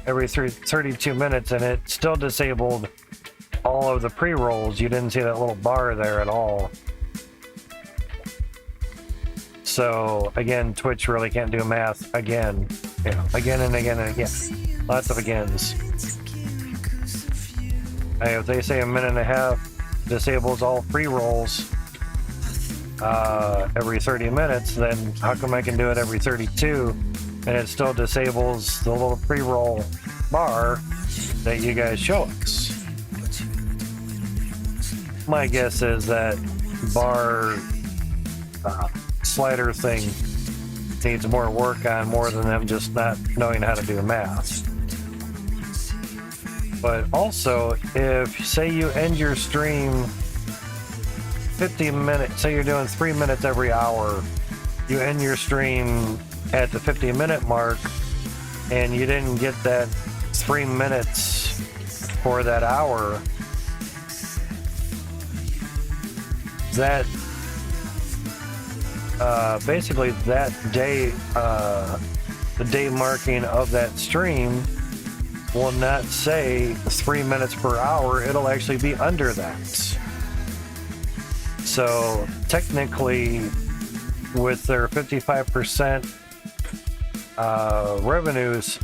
every 32 minutes, and it still disabled all of the pre-rolls. You didn't see that little bar there at all. So again, Twitch really can't do math again, you know, again and again and again. Lots of agains. Hey, if they say a minute and a half disables all pre-rolls every 30 minutes, then how come I can do it every 32 and it still disables the little pre-roll bar that you guys show us? My guess is that bar slider thing needs more work on, more than them just not knowing how to do math. But also, if say you end your stream 50 minutes, say you're doing 3 minutes every hour, you end your stream at the 50-minute mark and you didn't get that 3 minutes for that hour, that basically that day, the day marking of that stream will not say 3 minutes per hour. It'll actually be under that. So technically, with their 55% revenues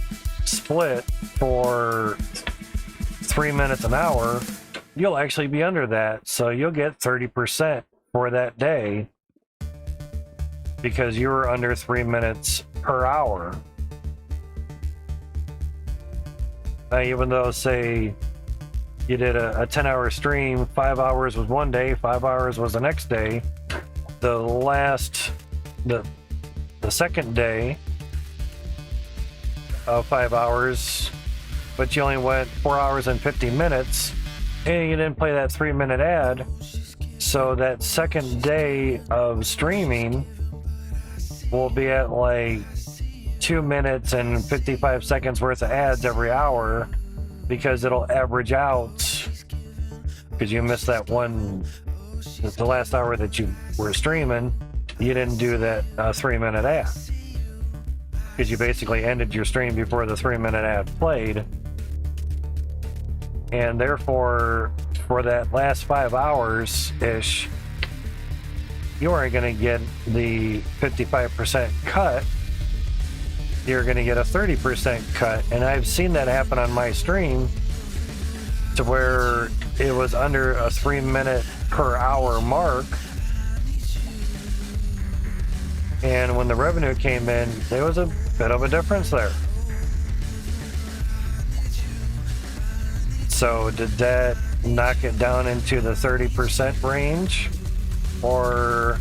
split for 3 minutes an hour, you'll actually be under that. So you'll get 30% for that day because you were under 3 minutes per hour. Now, even though, say, you did a 10-hour stream, 5 hours was one day, 5 hours was the next day, the second day of 5 hours, but you only went 4 hours and 50 minutes, and you didn't play that 3-minute ad, so that second day of streaming will be at like 2 minutes and 55 seconds worth of ads every hour, because it'll average out, because you missed that one, the last hour that you were streaming, you didn't do that 3-minute ad, because you basically ended your stream before the 3-minute ad played, and therefore for that last 5 hours ish, you aren't going to get the 55% cut. You're going to get a 30% cut. And I've seen that happen on my stream to where it was under a 3 minute per hour mark. And when the revenue came in, there was a bit of a difference there. So did that knock it down into the 30% range? Or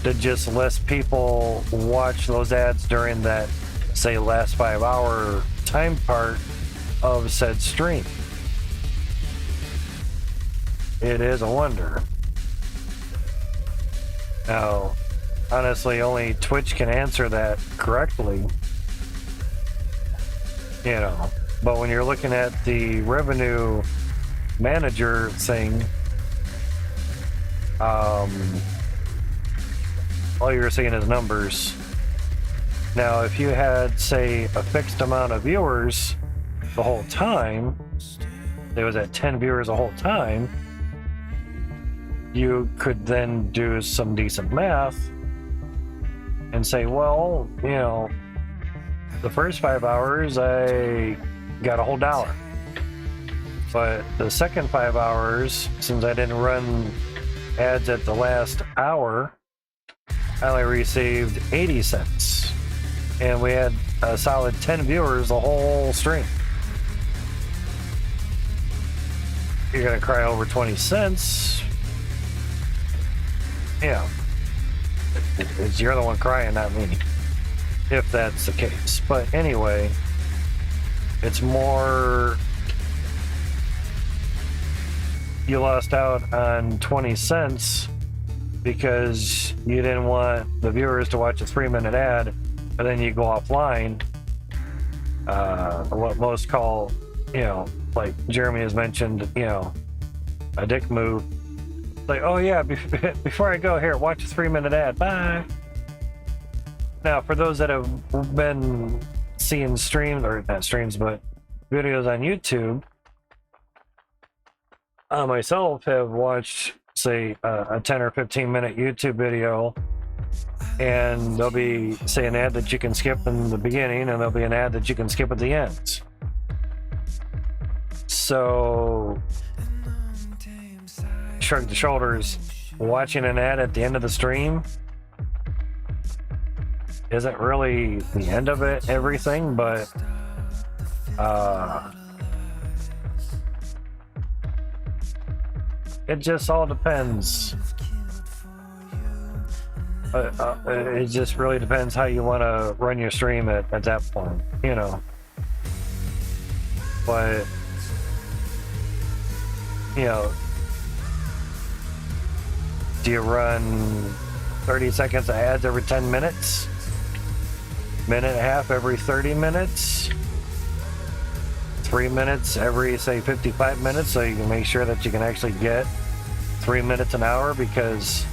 did just less people watch those ads during that, say, last 5 hour time part of said stream? It is a wonder. Now, honestly, only Twitch can answer that correctly. You know, but when you're looking at the revenue manager thing, all you're seeing is numbers. Now, if you had, say, a fixed amount of viewers the whole time, it was at 10 viewers the whole time, you could then do some decent math and say, well, you know, the first 5 hours I got a whole $1. But the second 5 hours, since I didn't run ads at the last hour, I only received 80 cents. And we had a solid 10 viewers the whole stream. You're gonna cry over 20 cents. Yeah. You're the one crying, not me. If that's the case. But anyway, it's more you lost out on 20 cents because you didn't want the viewers to watch a 3-minute ad, and then you go offline. What most call, you know, like Jeremy has mentioned, you know, a dick move. Like, oh yeah, before I go here, watch a 3-minute ad. Bye. Now, for those that have been seeing streams, or not streams, but videos on YouTube, I myself have watched, say, a 10 or 15-minute YouTube video, and there'll be, say, an ad that you can skip in the beginning, and there'll be an ad that you can skip at the end. So, shrug the shoulders, watching an ad at the end of the stream isn't really the end of it, everything, but it just all depends. It just really depends how you want to run your stream at that point, you know. But, you know, do you run 30 seconds of ads every 10 minutes? Minute and a half every 30 minutes? 3 minutes every, say, 55 minutes, so you can make sure that you can actually get 3 minutes an hour? Because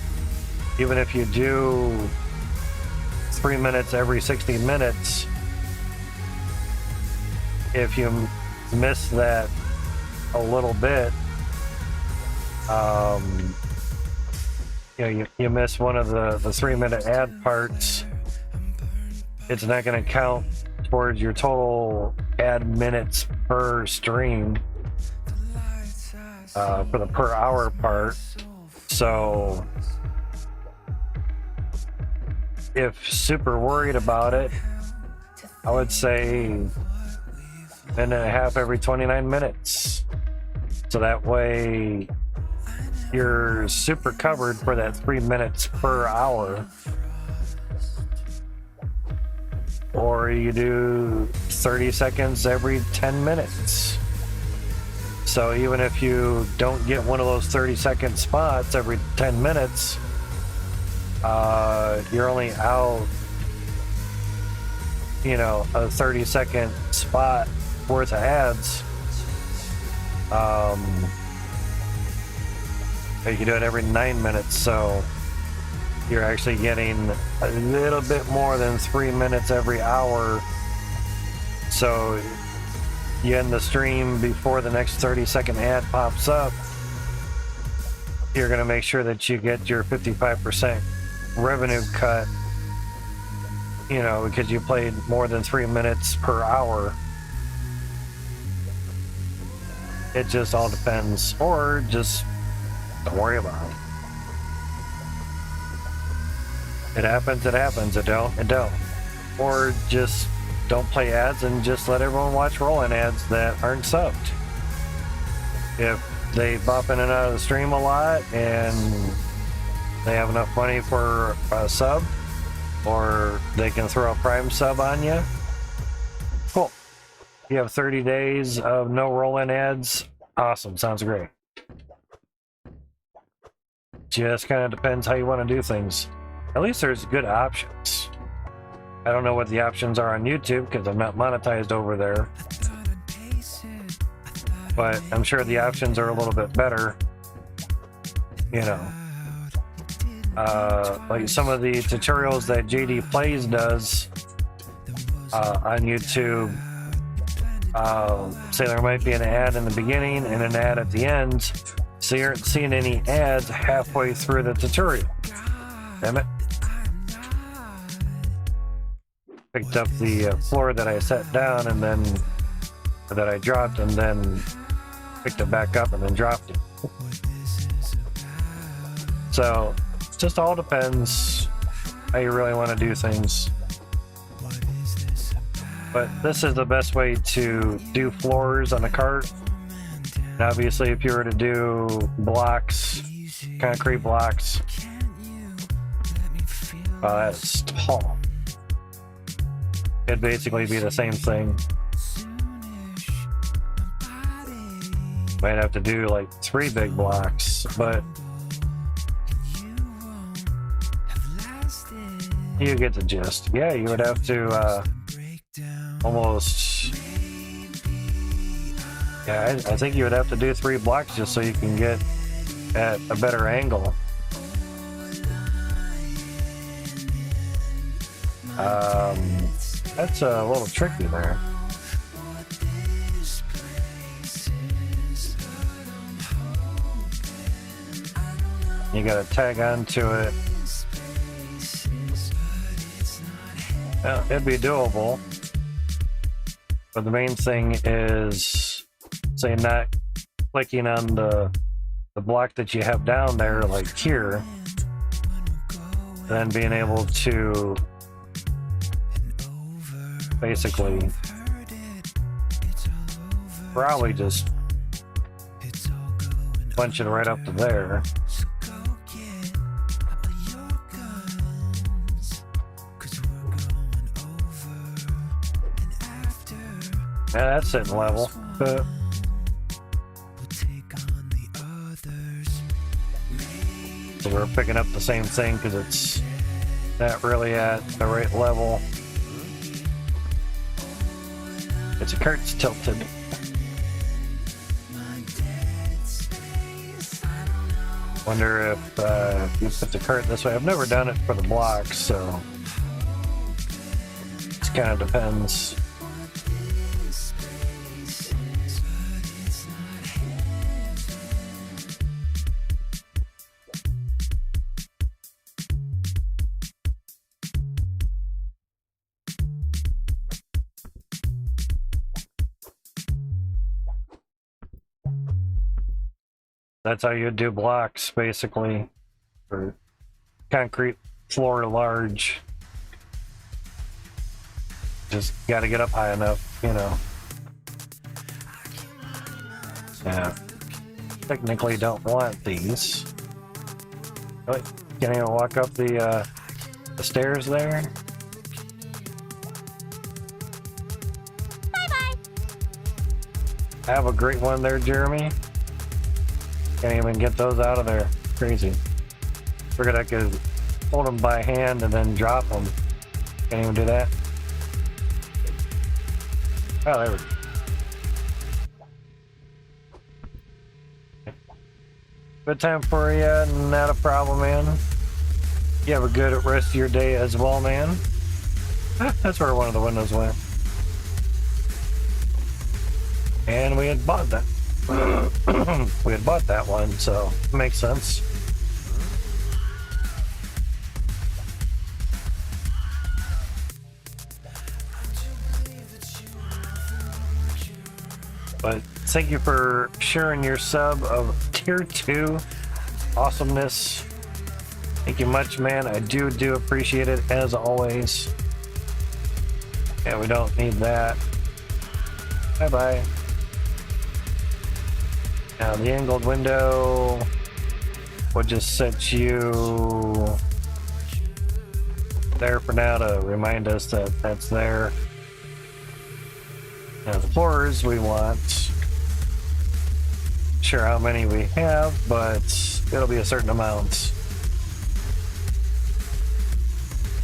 even if you do 3 minutes every 60 minutes, if you miss that a little bit, you know, you miss one of the 3-minute ad parts, it's not going to count towards your total ad minutes per stream for the per hour part. So if super worried about it, I would say minute and a half every 29 minutes. So that way you're super covered for that 3 minutes per hour. Or you do 30 seconds every 10 minutes. So even if you don't get one of those 30-second spots every 10 minutes, you're only out, you know, a 30-second spot worth of ads. You can do it every 9 minutes, so you're actually getting a little bit more than 3 minutes every hour. So you end the stream before the next 30-second ad pops up. You're going to make sure that you get your 55% revenue cut, you know, because you played more than 3 minutes per hour. It just all depends. Or just don't worry about it. It happens, it happens. It don't, it don't. Or just don't play ads and just let everyone watch roll-in ads that aren't subbed. If they bop in and out of the stream a lot and they have enough money for a sub, or they can throw a prime sub on you, cool. You have 30 days of no roll-in ads. Awesome, sounds great. Just kind of depends how you want to do things. At least there's good options. I don't know what the options are on YouTube because I'm not monetized over there. But I'm sure the options are a little bit better. You know. Like some of the tutorials that JD Plays does on YouTube, say there might be an ad in the beginning and an ad at the end, so you aren't seeing any ads halfway through the tutorial. Damn it. Picked up the floor that I set down and then that I dropped, and then picked it back up and then dropped it. So it just all depends how you really want to do things. But this is the best way to do floors on a cart. And obviously, if you were to do blocks, concrete blocks, that's tall. It'd basically be the same thing. Might have to do like 3 big blocks, but you get the gist. Yeah, you would have to almost. Yeah, I think you would have to do 3 blocks just so you can get at a better angle. That's a little tricky there. You gotta tag onto it. Well, it'd be doable. But the main thing is, say, not clicking on the block that you have down there, like here, then being able to basically probably just punch it right up to there. Yeah, that's sitting level. But so we're picking up the same thing because it's not really at the right level. Its cart's tilted. Wonder if you put the cart this way. I've never done it for the blocks, so it kind of depends. That's how you do blocks, basically, for concrete floor large. Just got to get up high enough, you know. Yeah. Technically don't want these. Oh, can't even walk up the stairs there. Bye-bye. Have a great one there, Jeremy. Can't even get those out of there. Crazy. Figured I could hold them by hand and then drop them. Can't even do that. Oh, there we go. Good time for you. Not a problem, man. You have a good rest of your day as well, man. That's where one of the windows went. And we had bought that. We had bought that one, so it makes sense. But thank you for sharing your sub of tier 2 awesomeness. Thank you much, man. I do appreciate it as always. Yeah, we don't need that. Bye bye. Now the angled window will just set you there for now to remind us that that's there. Now the floors we want, sure how many we have, but it'll be a certain amount.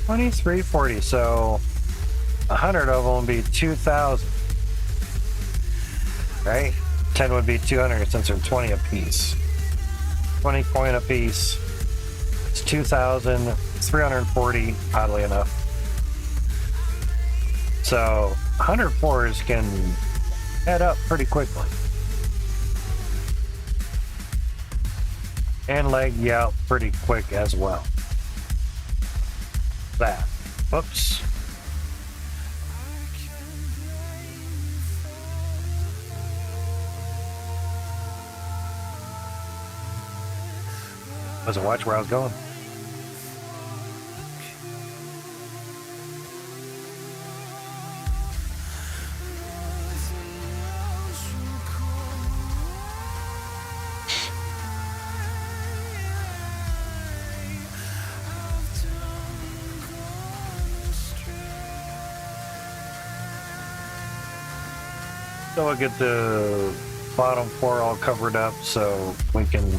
2340, so 100 of them will be 2,000, right? 10 would be 200 since they're 20 a piece. 20 coin a piece. It's 2,340, oddly enough. So 100 floors can add up pretty quickly. And leg you out pretty quick as well. That. Whoops. Wasn't watch where I was going. So we'll get the bottom floor all covered up so we can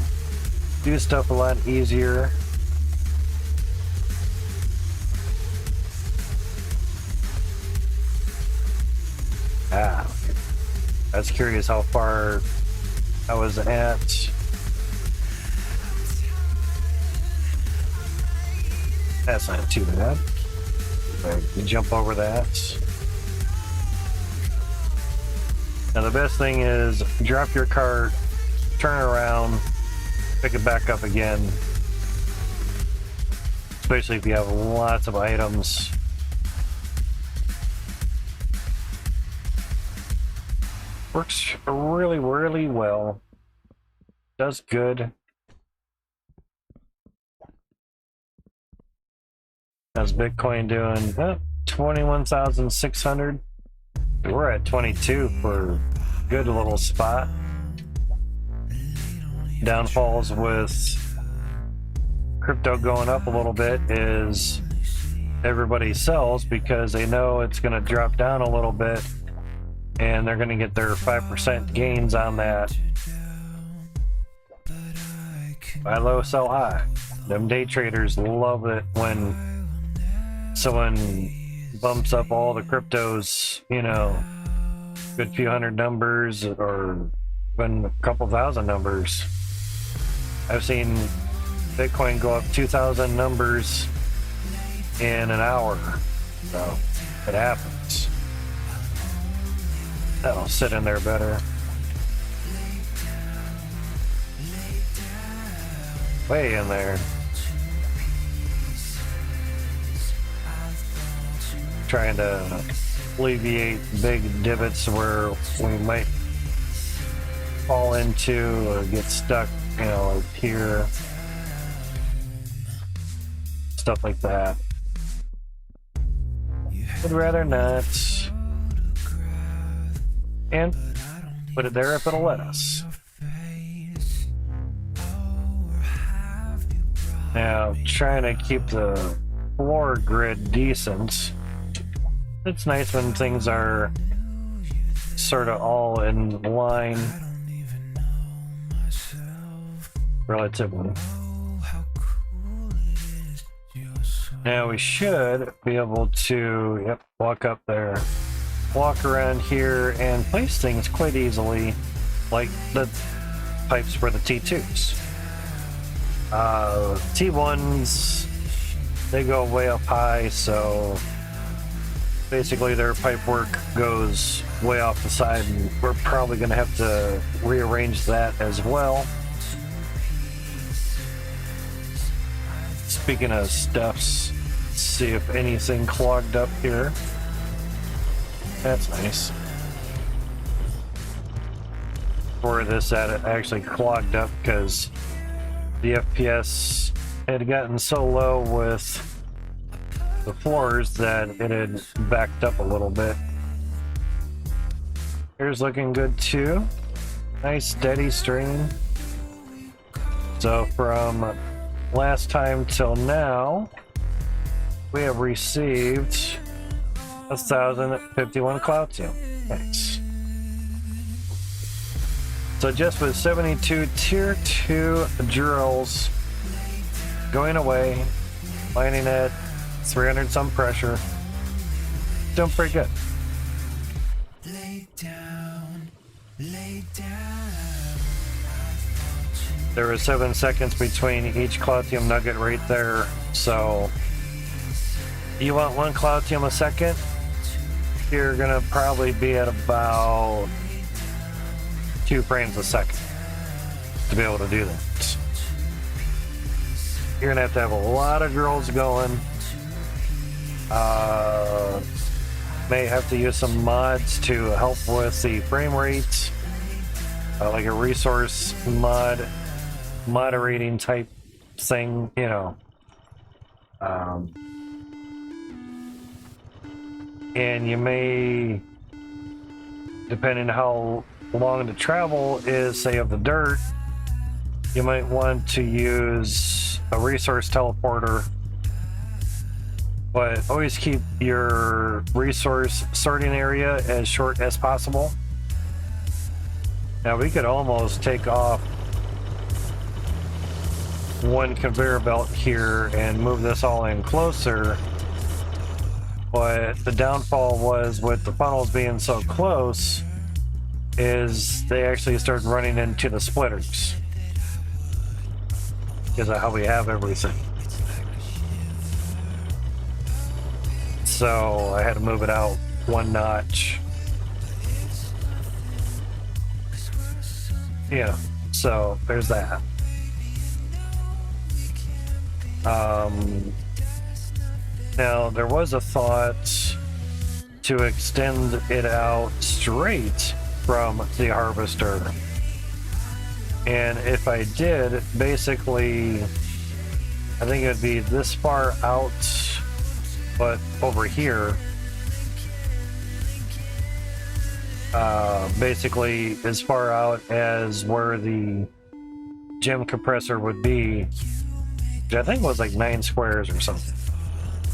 do stuff a lot easier. I was curious how far I was at. That's not too bad. You jump over that. Now the best thing is drop your cart, turn around, pick it back up again. Especially if you have lots of items. Works really, really well. Does good. How's Bitcoin doing? 21,600. We're at 22 for a good little spot. Downfalls with crypto going up a little bit is everybody sells because they know it's going to drop down a little bit and they're going to get their 5% gains on that. Buy low, sell high. Them day traders love it when someone bumps up all the cryptos, you know, good few hundred numbers or even a couple thousand numbers. I've seen Bitcoin go up 2,000 numbers in an hour. So it happens. That'll sit in there better. Way in there. Trying to alleviate big divots where we might fall into or get stuck, you know, like here. Stuff like that. Would rather not. And put it there if it'll let us. Now, trying to keep the floor grid decent. It's nice when things are sort of all in line. Relatively. Now we should be able to, walk up there, walk around here, and place things quite easily, like the pipes for the T2s. T1s, they go way up high, so basically their pipe work goes way off the side, and we're probably going to have to rearrange that as well. Speaking of stuffs, let's see if anything clogged up here. That's nice. For this at it actually clogged up because the FPS had gotten so low with the floors that it had backed up a little bit. Here's looking good too. Nice steady stream. So from last time till now, we have received 1,051 Cloutium. Thanks. So just with 72 tier 2 drills going away, mining at 300 some pressure, doing pretty good. Lay down. There was 7 seconds between each Cloutium nugget right there, so you want 1 Cloutium a second? you're gonna probably be at about 2 frames a second to be able to do that. You're gonna have a lot of girls going. May have to use some mods to help with the frame rate, like a resource moderating type thing, you know. And you may, depending how long the travel is, say of the dirt, you might want to use a resource teleporter, but always keep your resource sorting area as short as possible. Now we could almost take off one conveyor belt here and move this all in closer, but the downfall was with the funnels being so close is they actually started running into the splitters because of how we have everything. So I had to move it out 1 notch. Yeah, so there's that. Now there was a thought to extend it out straight from the harvester. And if I did, basically, I think it would be this far out, but over here, basically as far out as where the gem compressor would be, which I think was like 9 squares or something.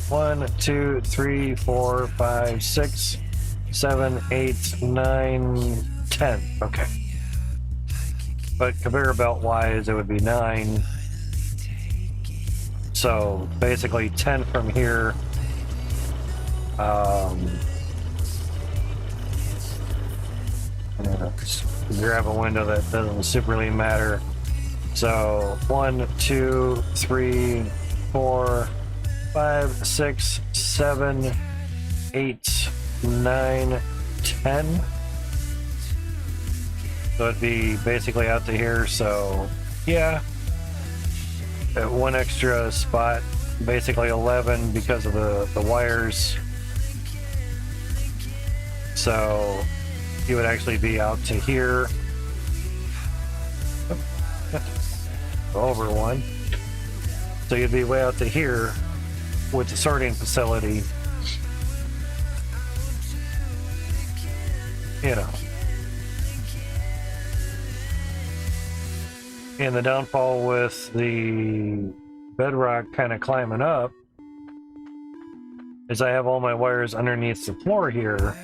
1, 2, 3, 4, 5, 6, 7, 8, 9, 10. Okay. But conveyor belt wise, it would be 9. So basically 10 from here. Just grab a window that doesn't super really matter. So 1, 2, 3, 4, 5, 6, 7, 8, 9, 10. So it'd be basically out to here. So yeah, at 1 extra spot, basically 11 because of the wires. So you would actually be out to here. Over 1. So you'd be way out to here with the sorting facility. You know. And the downfall with the bedrock kind of climbing up is I have all my wires underneath the floor here.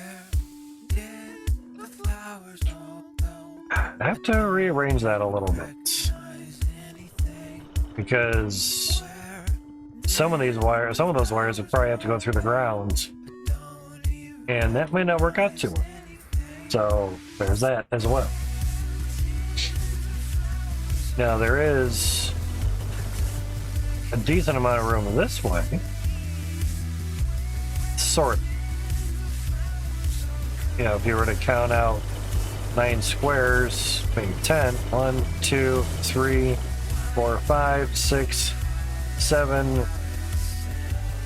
I have to rearrange that a little bit because some of those wires would probably have to go through the ground, and that may not work out too well. So there's that as well. Now there is a decent amount of room this way, sort of. You know, if you were to count out 9 squares, maybe 10. 1, 2, 3, 4, 5, 6, 7,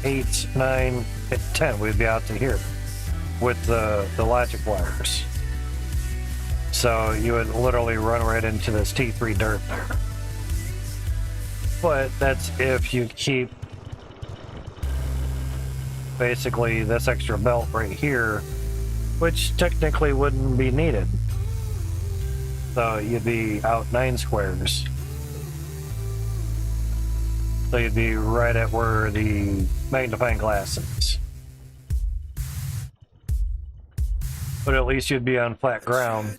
8, 9, 10. We'd be out to here with the logic wires. So you would literally run right into this T3 dirt there. But that's if you keep basically this extra belt right here, which technically wouldn't be needed. So you'd be out 9 squares. So you'd be right at where the magnifying glass is. But at least you'd be on flat ground.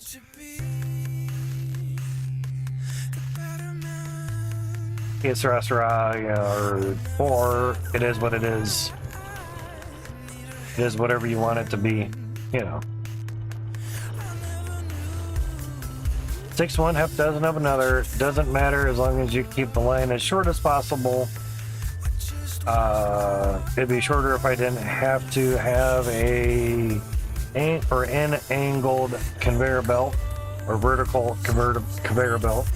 It's rah, you know, or it is what it is. It is whatever you want it to be, you know. 6 one, half dozen of another. Doesn't matter as long as you keep the line as short as possible. It'd be shorter if I didn't have to have a or an angled conveyor belt or vertical conveyor belt.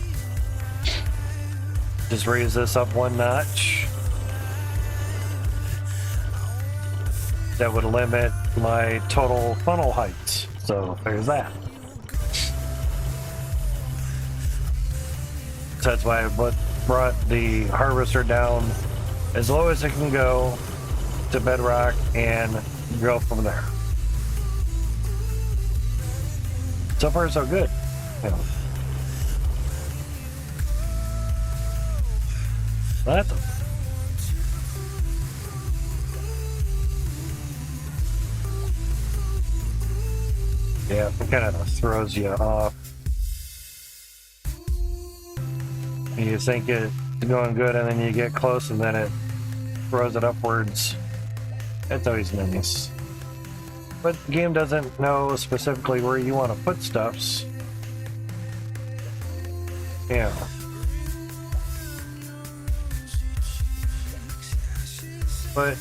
Just raise this up one notch. That would limit my total funnel height. So there's that. So that's why I brought the harvester down as low as it can go to bedrock and go from there. So far, so good. Yeah. That's yeah, it kind of throws you off. You think it's going good, and then you get close, and then it throws it upwards. That's always nice. But the game doesn't know specifically where you want to put stuffs. Yeah. But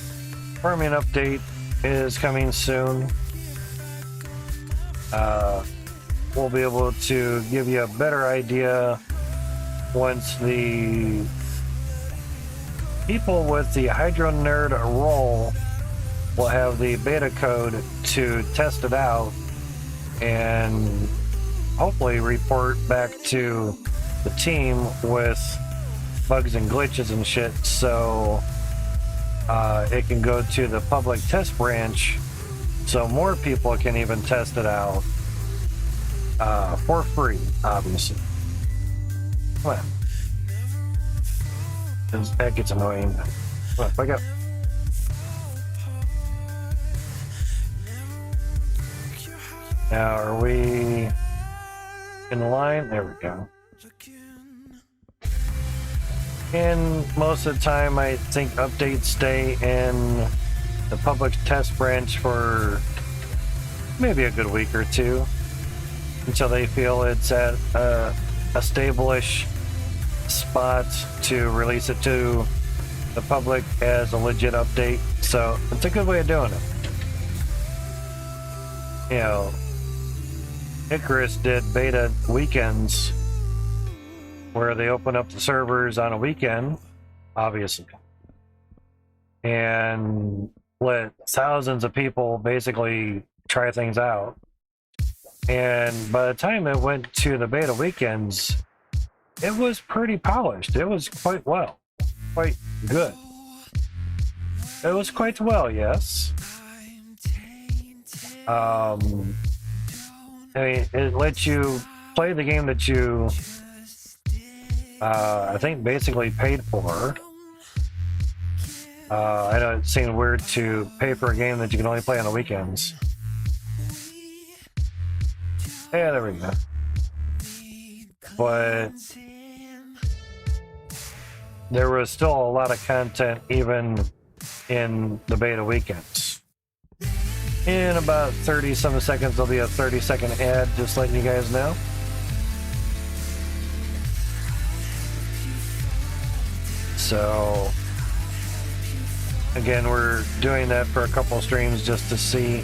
farming update is coming soon. We'll be able to give you a better idea once the people with the Hydroneer role will have the beta code to test it out and hopefully report back to the team with bugs and glitches and shit, so it can go to the public test branch so more people can even test it out for free, obviously. Come on. 'Cause that gets annoying. Come on, wake up. Now, are we in line? There we go. And most of the time, I think updates stay in the public test branch for maybe a good week or two until they feel it's at a stable-ish spot to release it to the public as a legit update. So it's a good way of doing it. You know, Icarus did beta weekends where they open up the servers on a weekend, obviously, and let thousands of people basically try things out. And by the time it went to the beta weekends, it was pretty polished. It was quite good. It was quite well, yes. I mean, it lets you play the game that you, I think, basically paid for. I know it seems weird to pay for a game that you can only play on the weekends. Yeah, there we go. But there was still a lot of content even in the beta weekends. In about 30-some seconds, there'll be a 30-second ad, just letting you guys know. So, again, we're doing that for a couple of streams just to see.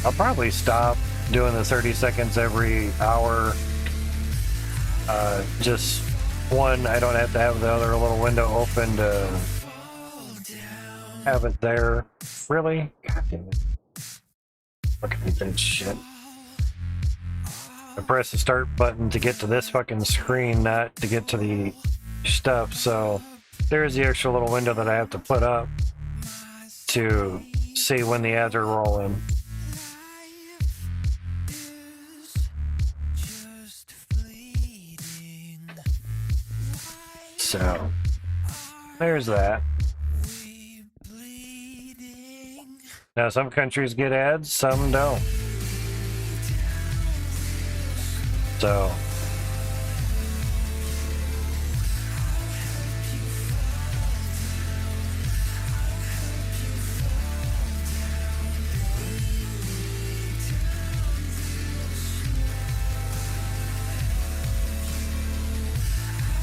I'll probably stop doing the 30 seconds every hour. Just one, I don't have to have the other little window open to have it there. Really? God damn it. Fucking that shit. I press the start button to get to this fucking screen, not to get to the stuff. So there's the extra little window that I have to put up to see when the ads are rolling. So there's that. Now, some countries get ads, some don't. So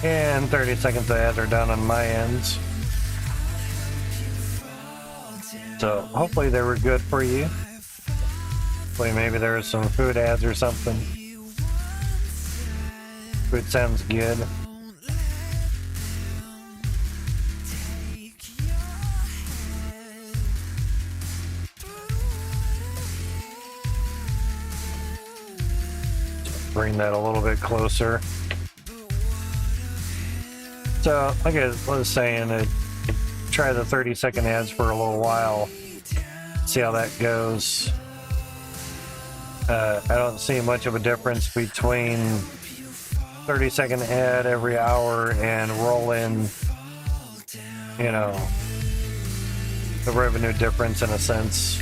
and 30 seconds of ads are done on my ends. So hopefully they were good for you. Hopefully maybe there's some food ads or something. Food sounds good. Bring that a little bit closer. So, like I was saying, try the 30-second ads for a little while. See how that goes. I don't see much of a difference between 30-second ad every hour and roll in, you know, the revenue difference in a sense.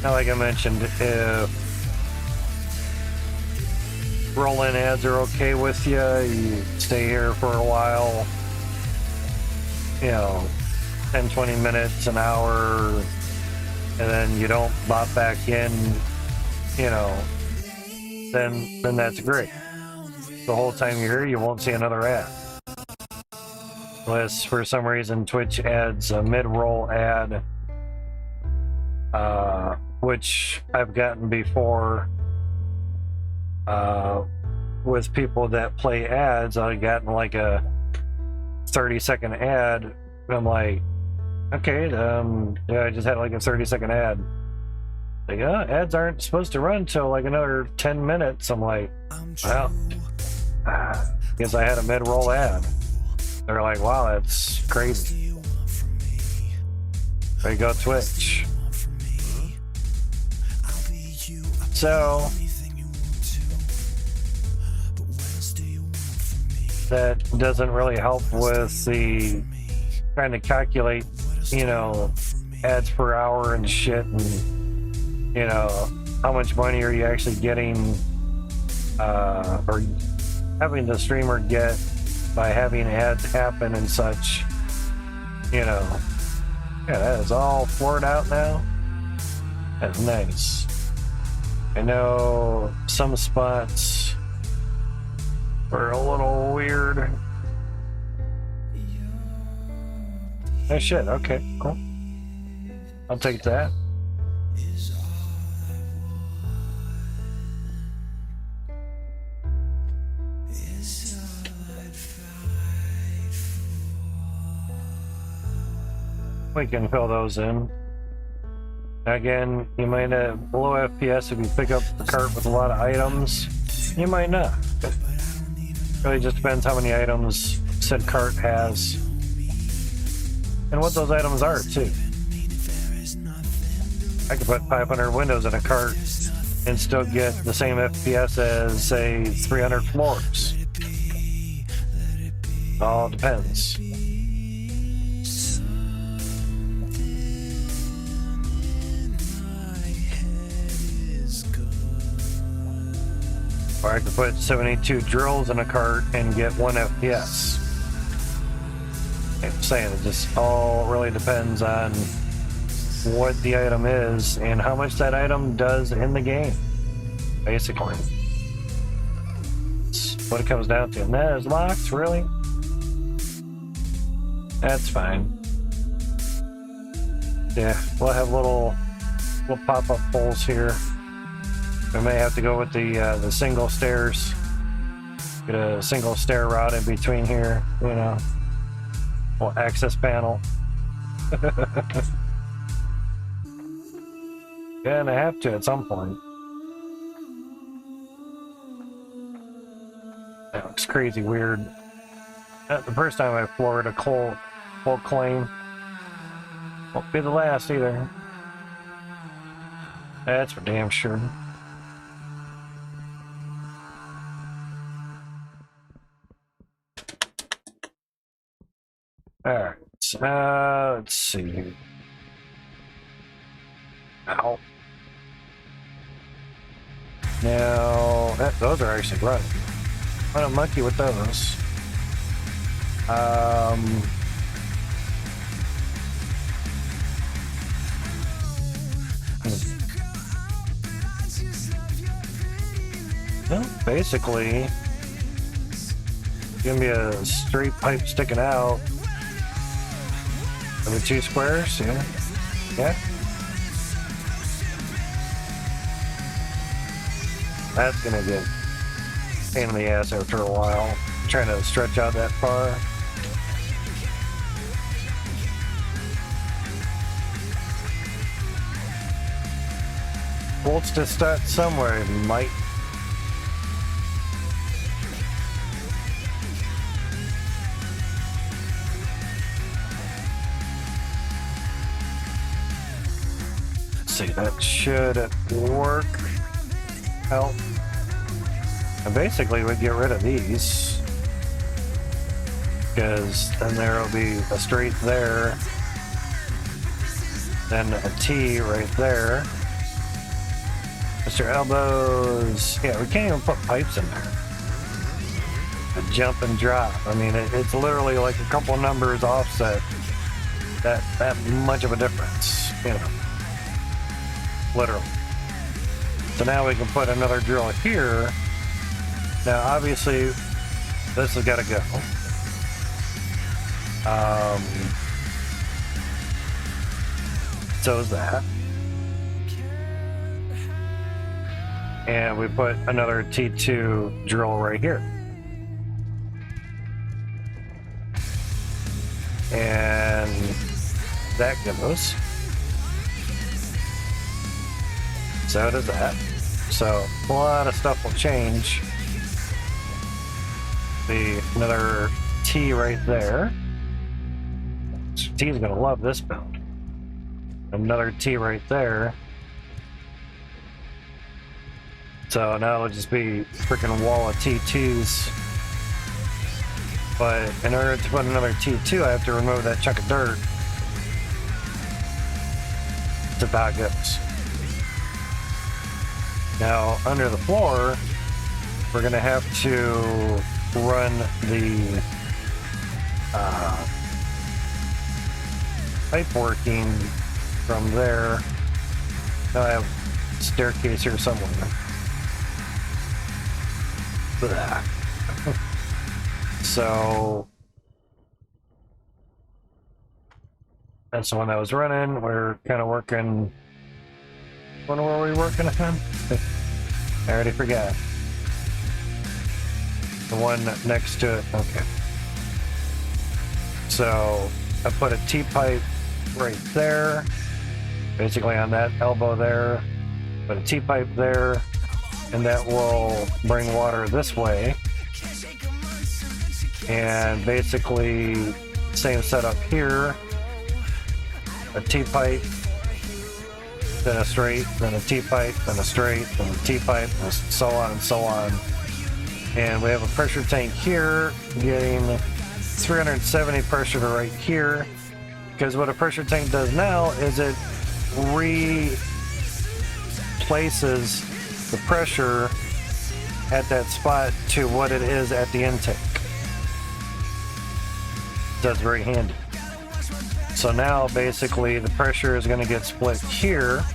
Now, like I mentioned, if roll-in ads are okay with you, you stay here for a while, you know, 10, 20 minutes, an hour, and then you don't bop back in, you know, then that's great. The whole time you're here, you won't see another ad. Unless for some reason Twitch adds a mid-roll ad, which I've gotten before with people that play ads. I've gotten like a 30-second ad, and I'm like, okay, yeah, I just had like a 30-second ad. Like, ads aren't supposed to run till like another 10 minutes. I'm like, well, guess I had a mid-roll ad. They're like, wow, that's crazy. There you go, Twitch. So that doesn't really help with the trying to calculate, you know, ads per hour and shit, and you know, how much money are you actually getting or having the streamer get by having ads happen and such. You know, yeah, that is all floored out now. That's nice. I know some spots were a little weird. Oh shit, okay, cool. I'll take that. We can fill those in. Again, you might have low FPS if you pick up the cart with a lot of items. You might not. It really just depends how many items said cart has. And what those items are, too. I could put 500 windows in a cart and still get the same FPS as, say, 300 floors. All depends. Or I could put 72 drills in a cart and get 1 FPS. I'm saying it just all really depends on what the item is and how much that item does in the game, basically. That's what it comes down to. And that is locked, really? That's fine. Yeah, we'll have little pop-up holes here. We may have to go with the single stairs. Get a single stair route in between here, you know. Well, access panel. Yeah, and I have to at some point. That looks crazy weird. Not the first time I floored a full claim. Won't be the last either. That's for damn sure. Alright, let's see. Ow. Now, those are actually running. I don't monkey with those. Well, basically, give me a straight pipe sticking out. Are the 2 squares? Yeah. Yeah. That's gonna get a pain in the ass after a while. Trying to stretch out that far. Bolts to start somewhere, might. See, that should work. Help. And basically, we get rid of these because then there will be a straight there, then a T right there. Mr. Elbows. Yeah, we can't even put pipes in there. A jump and drop. I mean, it's literally like a couple numbers offset. That much of a difference, you know. Literally. So now we can put another drill here. Now, obviously, this has got to go. So is that. And we put another T2 drill right here. And that goes. So does that. So a lot of stuff will change. Another T right there. T is gonna love this build. Another T right there. So now it'll just be freaking wall of T2s. But in order to put another T2, I have to remove that chunk of dirt. That's about how it goes. Now, under the floor, we're going to have to run the pipe working from there. Now I have a staircase here somewhere. Blah. So that's the one that was running. We're kind of working. When were we working on? I already forgot. The one next to it. Okay. So I put a T-pipe right there, basically on that elbow there. Put a T-pipe there, and that will bring water this way. And basically, same setup here. A T-pipe, then a straight, then a T-pipe, then a straight, then a T-pipe, and so on and so on. And we have a pressure tank here, getting 370 pressure to right here. Because what a pressure tank does now is it replaces the pressure at that spot to what it is at the intake. That's very handy. So now basically the pressure is going to get split here.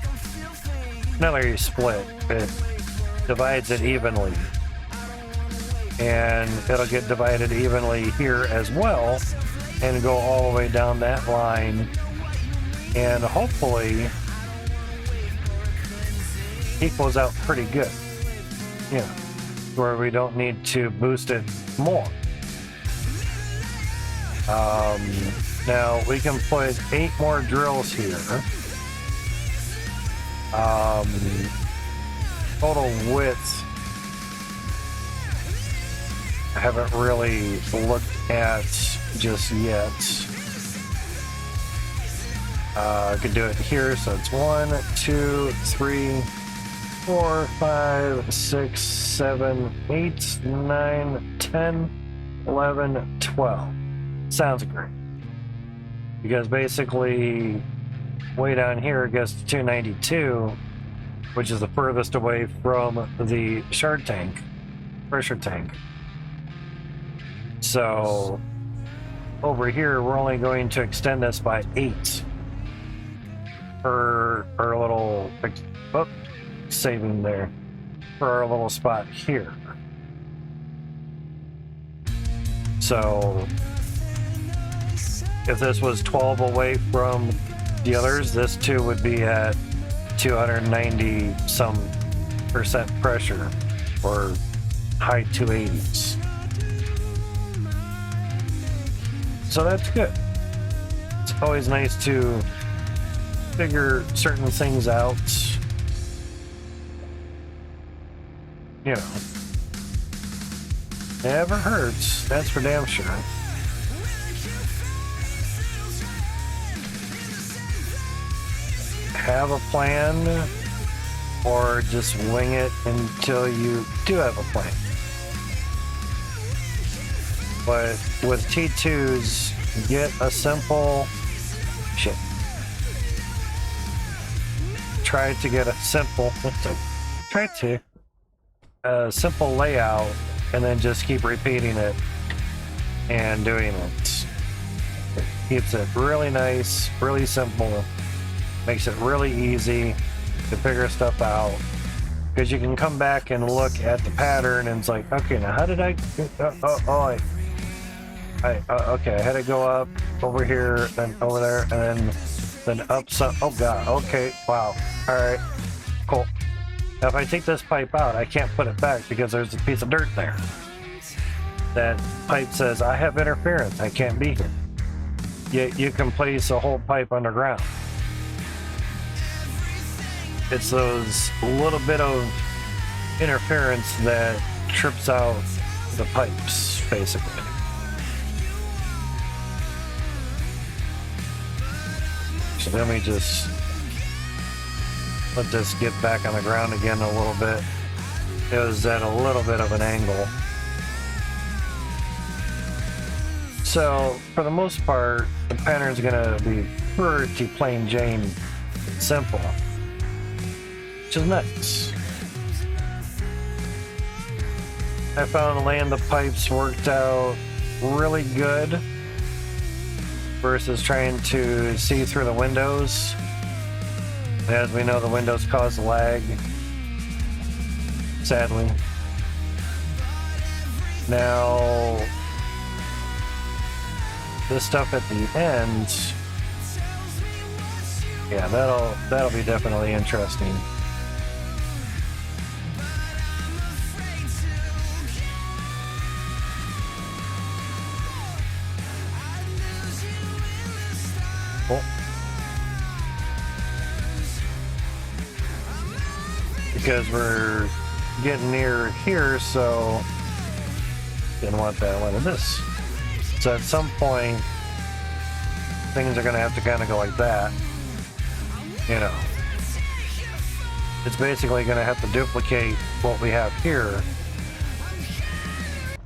Not really split, it divides it evenly. And it'll get divided evenly here as well and go all the way down that line. And hopefully equals out pretty good. Yeah, where we don't need to boost it more. Now we can put 8 more drills here. Total width, I haven't really looked at just yet. I could do it here, so it's 1, 2, 3, 4, 5, 6, 7, 8, 9, 10, 11, 12. Sounds great. Because basically, way down here it gets to 292, which is the furthest away from the shard tank, pressure tank. So, over here, we're only going to extend this by 8 per little saving there for our little spot here. So if this was 12 away from the others, this too would be at 290 some percent pressure, or high 280s. So that's good. It's always nice to figure certain things out. You know, never hurts, that's for damn sure. Have a plan, or just wing it until you do have a plan. But with T2s, get a simple shit. Try to get a simple simple layout, and then just keep repeating it and doing it. Keeps it really nice, really simple, makes it really easy to figure stuff out, because you can come back and look at the pattern and it's like, okay, now how did I okay, I had to go up over here, then over there, and then up some. Oh god, okay, wow, all right, cool. Now if I take this pipe out, I can't put it back because there's a piece of dirt there. That pipe says I have interference, I can't be here. Yet you can place a whole pipe underground. It's those little bit of interference that trips out the pipes, basically. So let me just let this get back on the ground again a little bit. It was at a little bit of an angle. So for the most part, the pattern's gonna be pretty plain Jane simple, which is nice. I found laying the pipes worked out really good versus trying to see through the windows. As we know, the windows cause lag, sadly. Now, this stuff at the end, yeah, that'll be definitely interesting. Cool. Because we're getting near here, so didn't want that one of this. So at some point, things are going to have to kind of go like that. You know, it's basically going to have to duplicate what we have here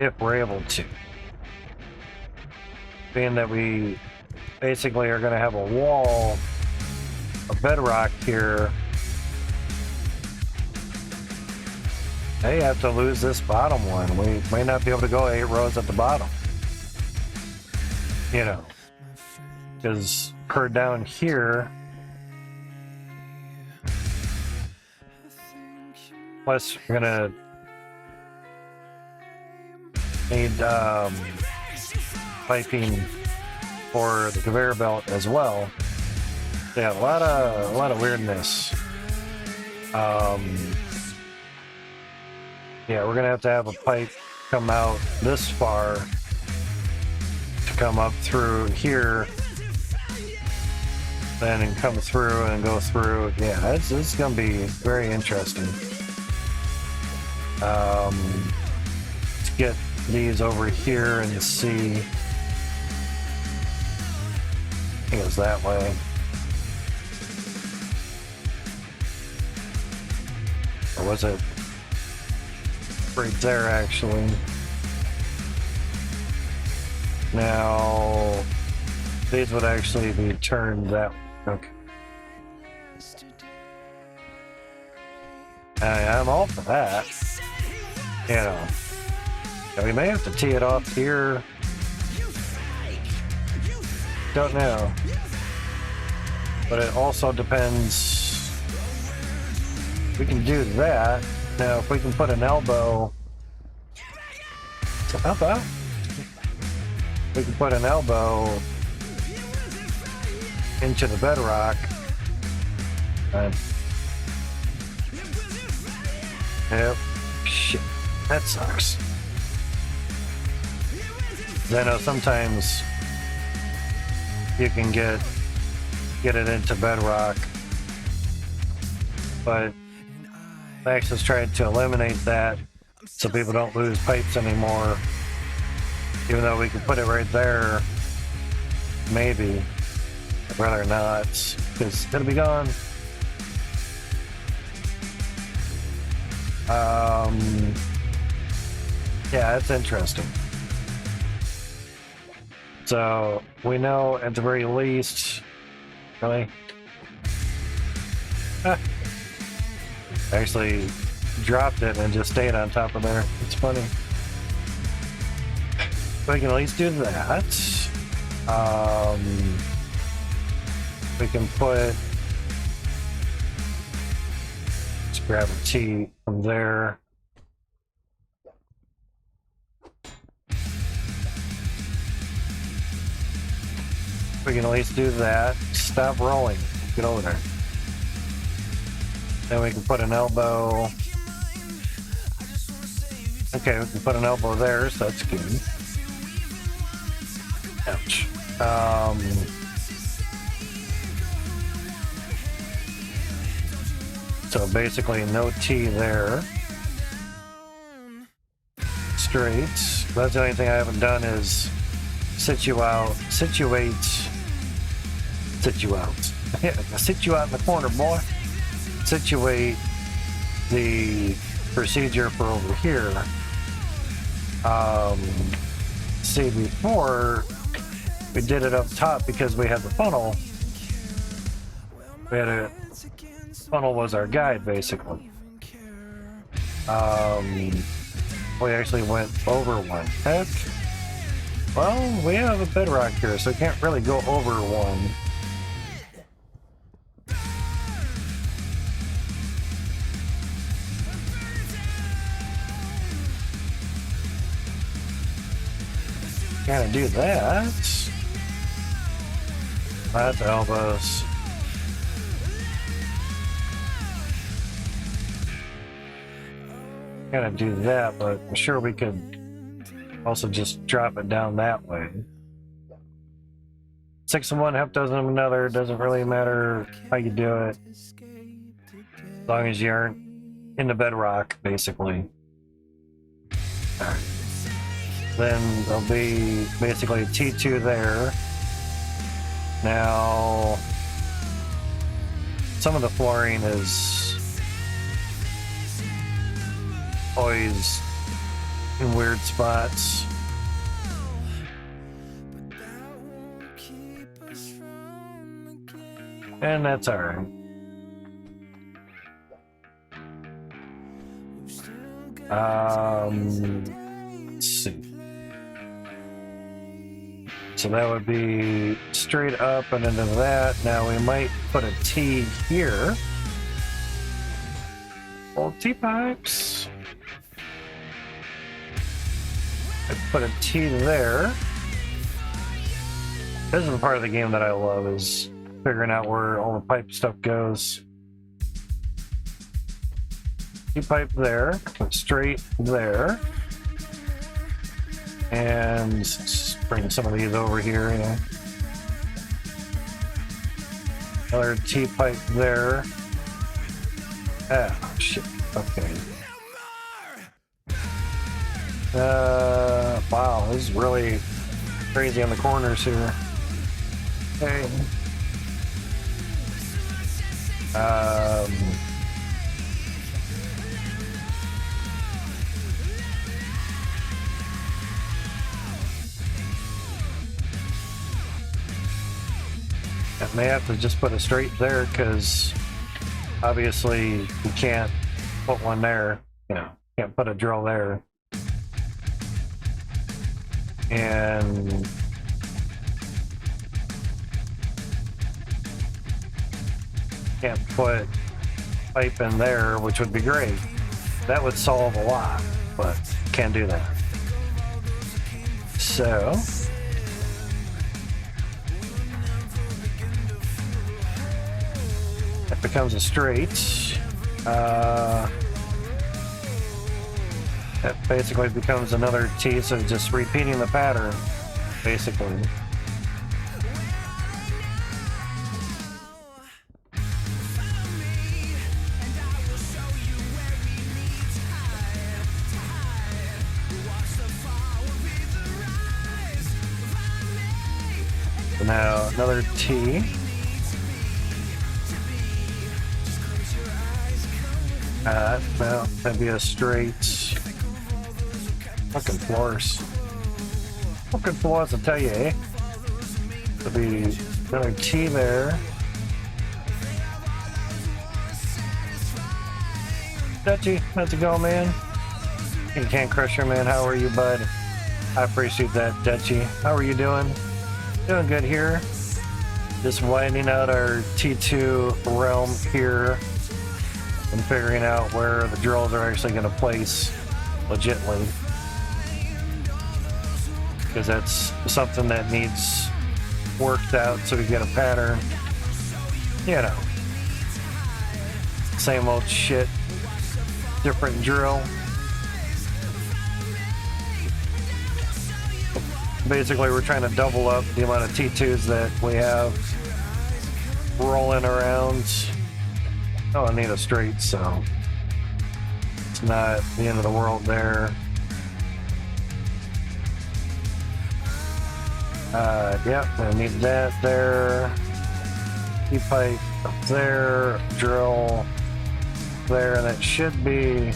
if we're able to. Being that we basically are going to have a wall of bedrock here, they have to lose this bottom one. We may not be able to go 8 rows at the bottom. You know, because per down here, plus we're gonna need piping for the conveyor belt as well. Yeah, a lot of weirdness. Yeah, we're gonna have to have a pipe come out this far to come up through here, then and come through and go through. Yeah, it's gonna be very interesting. Let's get these over here and see. I think it was that way. Or was it right there, actually? Now, these would actually be turned that way. Okay. I'm all for that. You know, we may have to tee it off here. Don't know. But it also depends. We can do that. Now, if we can put an elbow. How about? We can put an elbow into the bedrock. Yep. Shit. That sucks. I know sometimes you can get it into bedrock, but Max has tried to eliminate that so people don't lose pipes anymore. Even though we can put it right there, maybe. I'd rather not, because it'll be gone. Yeah, it's interesting. So we know at the very least, really, actually dropped it and just stayed on top of there. It's funny. We can at least do that. We can put, let's grab a T from there. We can at least do that. Stop rolling. Get over there. Then we can put an elbow. Okay, we can put an elbow there, so that's good. Ouch. So basically no T there. Straight. That's the only thing I haven't done is sit you out in the corner, boy. Situate the procedure for over here. See, before we did it up top because we had the funnel. Funnel was our guide, basically. We actually went over one. Heck. Well, we have a bedrock here, so we can't really go over one. Gotta do that. That's elbows. Gotta do that, but I'm sure we could also just drop it down that way. 6 of one, half dozen of another. Doesn't really matter how you do it, as long as you aren't in the bedrock, basically. All right. Then there'll be basically a T2 there. Now, some of the flooring is always in weird spots. And that's alright. Let's see. So that would be straight up and into that. Now we might put a T here. Old T-pipes. I'd put a T there. This is the part of the game that I love, is figuring out where all the pipe stuff goes. T-pipe there, straight there. And just bring some of these over here, you know. Another T-pipe there. Ah, shit. Okay. Wow, this is really crazy on the corners here. Okay. I may have to just put it straight there, because obviously you can't put one there, you know, can't put a drill there. And can't put pipe in there, which would be great. That would solve a lot, but can't do that. So becomes a straight. That basically becomes another T, so just repeating the pattern, basically. Now another T. Well, that'd be a straight. Fucking floors. Fucking floors, I tell you, eh? There'll be another T there. Dutchy, how's it going, man? You can't crush her, man. How are you, bud? I appreciate that, Dutchy. How are you doing? Doing good here. Just widening out our T2 realm here and figuring out where the drills are actually going to place legitly. Because that's something that needs worked out so we get a pattern. You know. Same old shit. Different drill. Basically, we're trying to double up the amount of T2s that we have rolling around. Oh, I need a straight, so it's not the end of the world there. Yep, I need that there. T-pipe up there, drill there, and that should be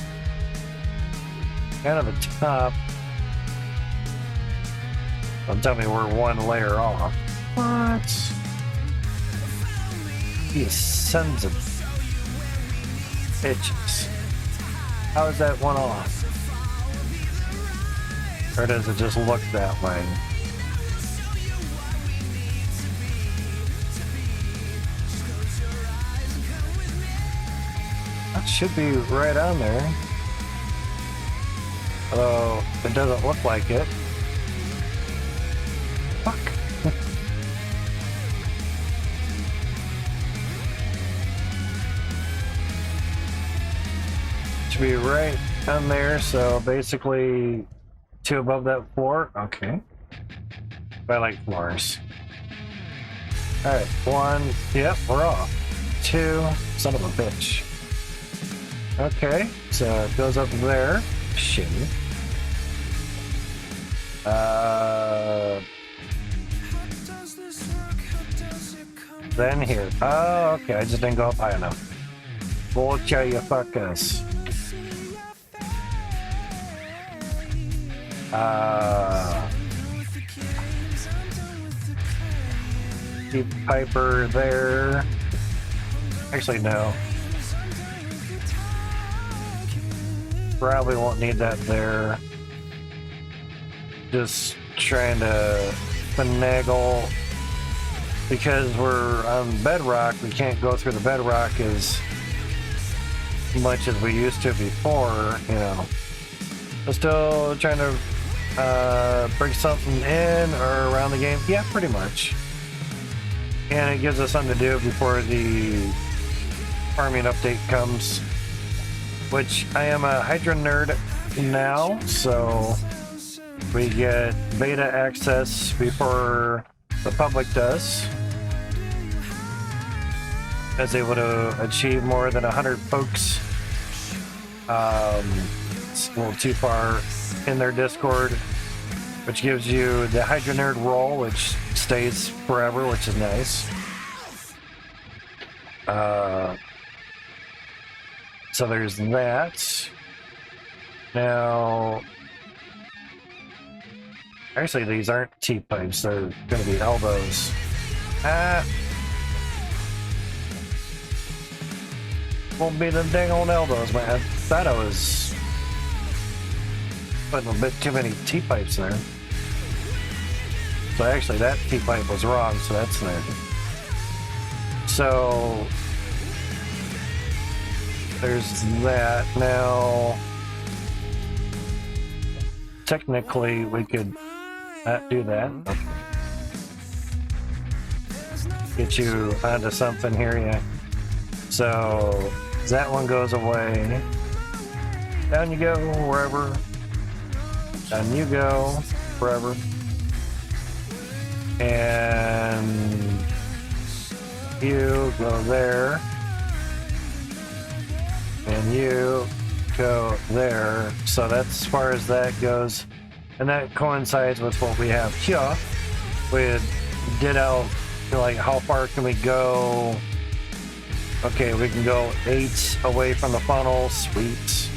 kind of the top. Don't tell me we're one layer off. What? You sons of bitches. How is that one off? Or does it just look that way? That should be right on there. Although it doesn't look like it. Fuck. Should be right on there, so basically 2 above that floor. Okay. I like floors. Alright, 1. Yep, we're off. 2. Son of a bitch. Okay, so it goes up there. Shit. Then here. Oh, okay, I just didn't go up high enough. Bullshit, you fuckers. Keep Piper there. Actually, no. Probably won't need that there. Just trying to finagle. Because we're on bedrock, we can't go through the bedrock as much as we used to before, you know. We're still trying to bring something in or around the game. Yeah, pretty much. And it gives us something to do before the farming update comes. Which I am a Hydroneer now, so we get beta access before the public does. As able to achieve more than 100 folks. It's a little too far in their Discord, which gives you the Hydroneer role, which stays forever, which is nice. So there's that. Now, actually, these aren't T-pipes, they're going to be elbows. Won't be the dang old elbows, man. I thought I was putting a bit too many T-pipes there. So actually, that T-pipe was wrong, so that's there. So there's that. Now, technically, we could not do that. Okay. Get you onto something here, yeah. So that one goes away. Down you go, wherever. Down you go, wherever. And you go there. And you go there. So that's as far as that goes. And that coincides with what we have here. We did out, like, how far can we go? Okay, we can go 8 away from the funnel. Sweet.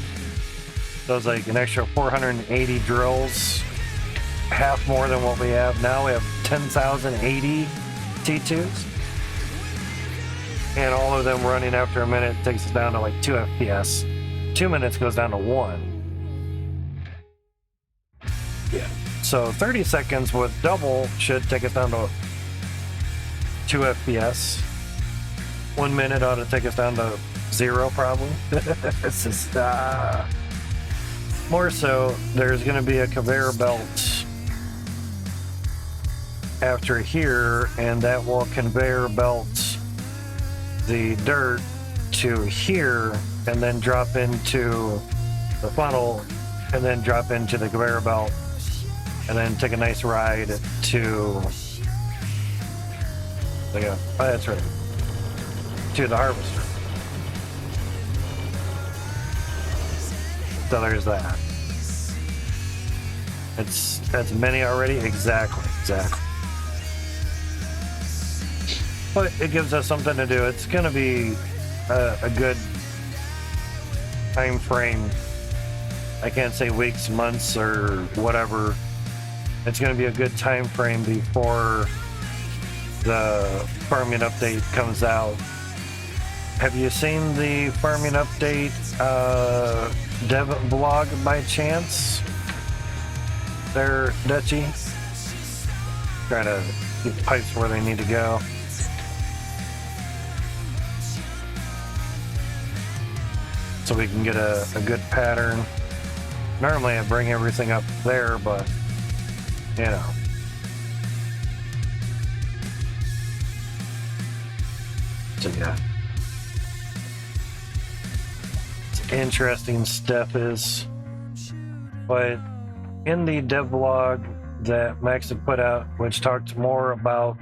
So it's like an extra 480 drills. Half more than what we have now. We have 10,080 T2s. And all of them running after a minute takes us down to like 2 FPS. 2 minutes goes down to 1. Yeah. So 30 seconds with double should take us down to 2 FPS. 1 minute ought to take us down to 0 probably. It's just more so, there's going to be a conveyor belt after here, and that will conveyor belt the dirt to here, and then drop into the funnel, and then drop into the conveyor belt, and then take a nice ride to oh, that's right, to the harvester. So there's that. That's many already. Exactly. But it gives us something to do. It's going to be a good time frame. I can't say weeks, months, or whatever. It's going to be a good time frame before the farming update comes out. Have you seen the farming update dev blog by chance? There, Dutchie? Trying to get the pipes where they need to go. So we can get a good pattern. Normally I bring everything up there, but you know. So yeah. It's interesting stuff is, but in the devlog that Max had put out, which talked more about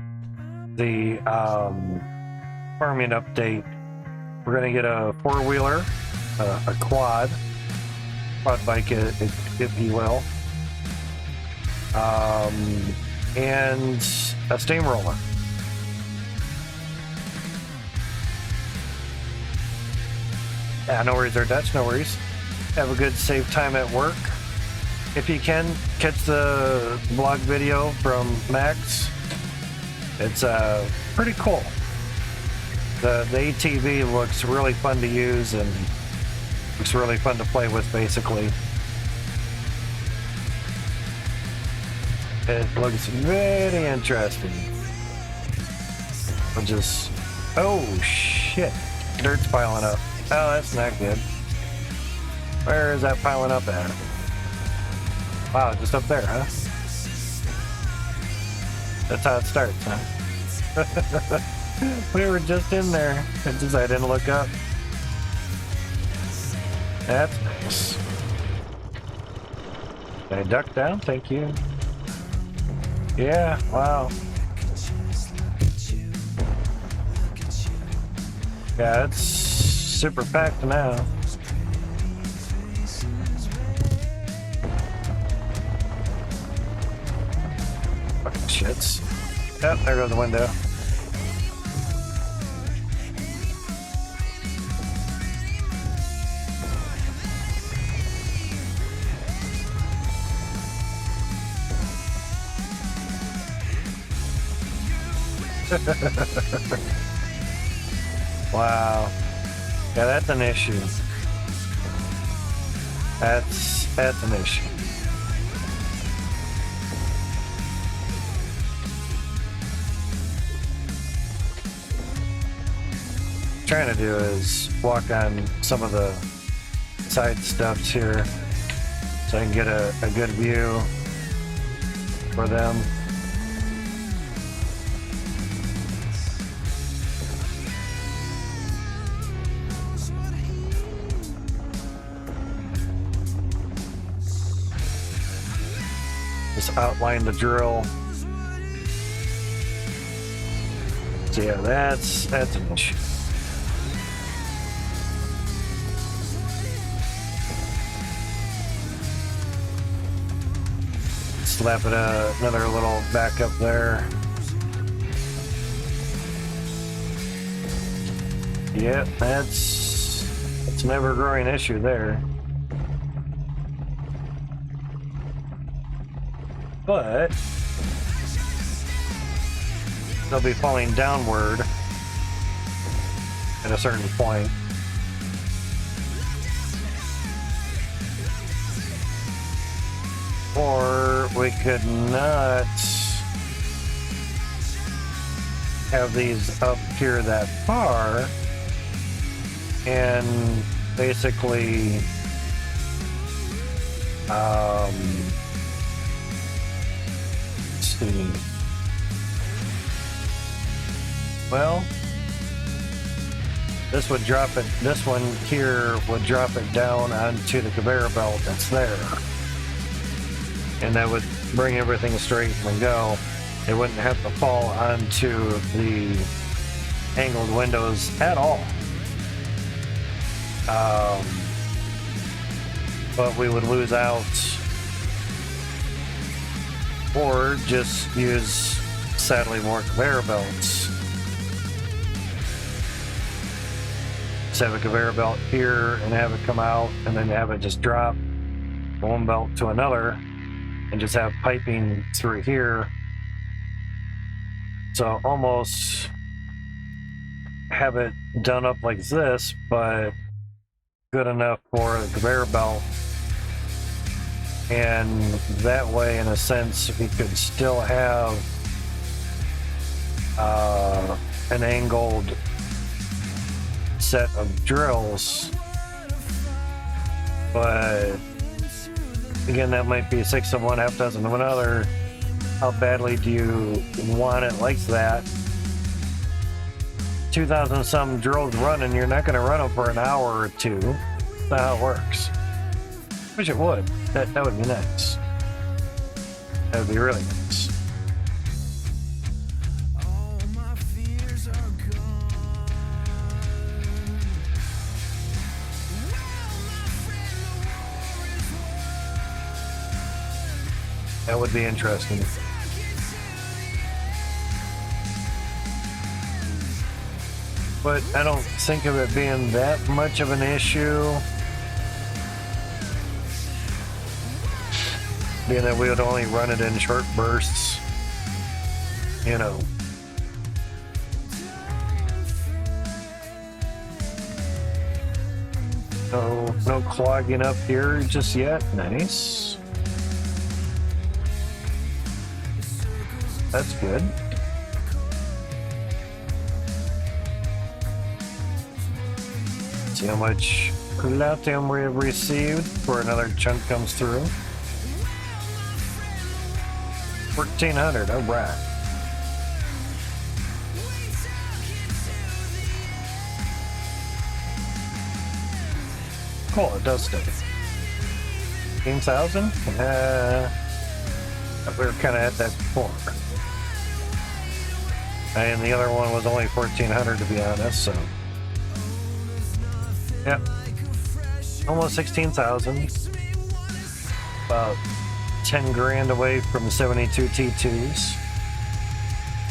the farming update, we're going to get a four-wheeler, a quad bike, if you will, and a steamroller. Yeah, no worries there, Dutch, no worries. Have a good safe time at work. If you can, catch the vlog video from Max. It's pretty cool. The ATV looks really fun to use and looks really fun to play with, basically. It looks very interesting. I'll just... Oh, shit. Dirt's piling up. Oh, that's not good. Where is that piling up at? Wow, just up there, huh? That's how it starts, huh? We were just in there. It's just I didn't look up. That's nice. Can I duck down? Thank you. Yeah, wow. Yeah, it's super packed now. Fucking shits. Yep, there goes the window. Wow. Yeah, that's an issue. That's an issue. What I'm trying to do is walk on some of the side stuffs here so I can get a good view for them. outline the drill. So yeah, that's an issue. Slap it another little back up there. Yep, that's an ever-growing issue there. But they'll be falling downward at a certain point. Or we could not have these up here that far and basically let's see. Well, this would drop it, this one here would drop it down onto the conveyor belt that's there. And that would bring everything straight and go. It wouldn't have to fall onto the angled windows at all. But we would lose out, or just use sadly more conveyor belts. Just have a conveyor belt here and have it come out, and then have it just drop from one belt to another, and just have piping through here. So almost have it done up like this, but good enough for the conveyor belt. And that way, in a sense, we could still have an angled set of drills. But again, that might be 6 of one, half dozen of another. How badly do you want it like that? 2,000 some drills running, you're not going to run them for an hour or two. That's not how it works. Wish it would. That would be nice. That would be really nice. That would be interesting. But I don't think of it being that much of an issue. Being that we would only run it in short bursts. You know. No clogging up here just yet. Nice. That's good. See how much platinum we have received before another chunk comes through. 1,400, all right. Cool, it does stay. 15,000? We were kind of at that before. And the other one was only 1,400 to be honest, so. Yep. Almost 16,000. About 10 grand away from 72 T2s.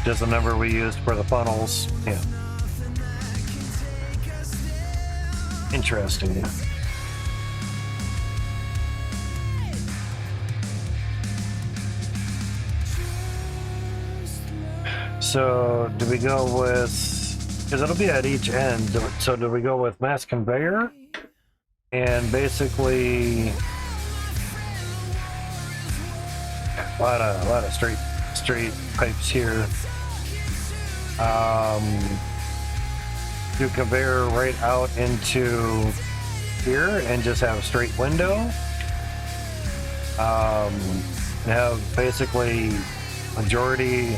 Just the number we used for the funnels. Yeah. Interesting. So, do we go with, because it'll be at each end, so do we go with mass conveyor? And basically, a lot of straight pipes here. Do conveyor right out into here and just have a straight window. And have basically majority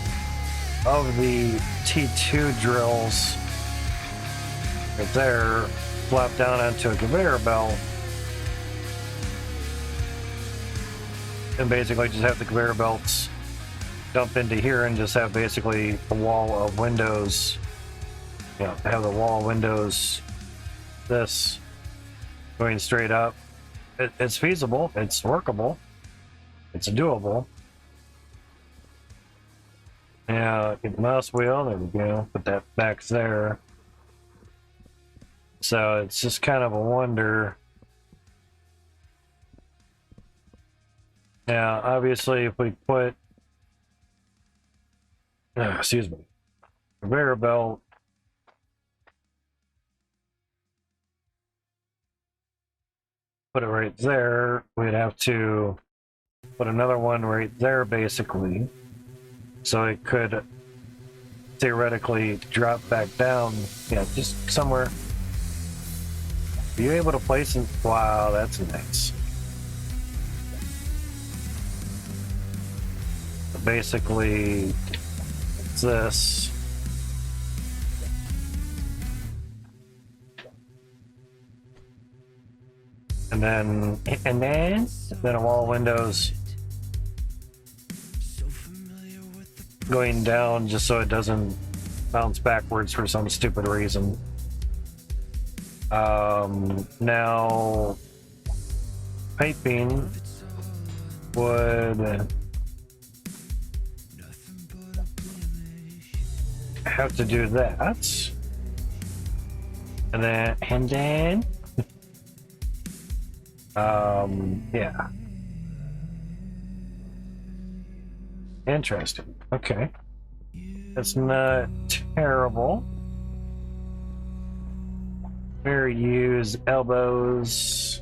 of the T2 drills right there flop down onto a conveyor belt, and basically just have the conveyor belts dump into here and just have basically a wall of windows. You know, have the wall of windows, this going straight up. It's feasible, it's workable, it's doable. Yeah, get the mouse wheel, there we go, put that back there. So it's just kind of a wonder. Now, obviously, if we put, excuse me, conveyor belt put it right there, we'd have to put another one right there, basically, so it could theoretically drop back down. Yeah, just somewhere. Are you able to place it? Wow, that's nice. Basically, it's this. And then a wall of windows going down just so it doesn't bounce backwards for some stupid reason. Now, piping would have to do that, and then yeah, interesting. Okay, that's not terrible. Where use elbows.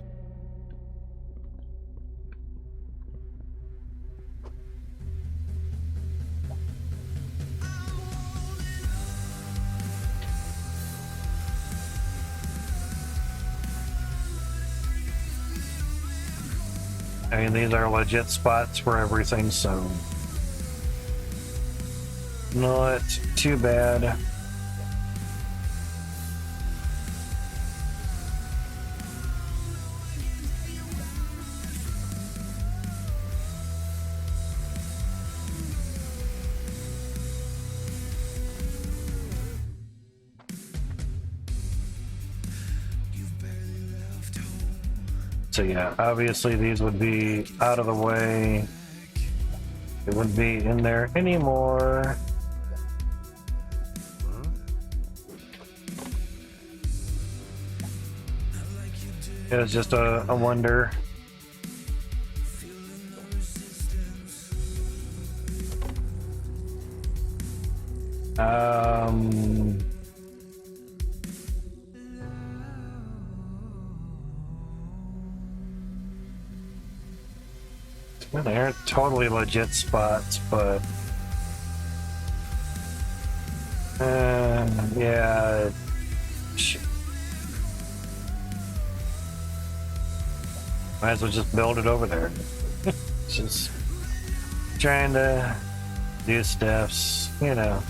I mean, these are legit spots for everything, so not too bad. So yeah, obviously these would be out of the way. It wouldn't be in there anymore. It was just a wonder. Well, they aren't totally legit spots, but yeah. Might as well just build it over there. Just trying to do stuffs, you know.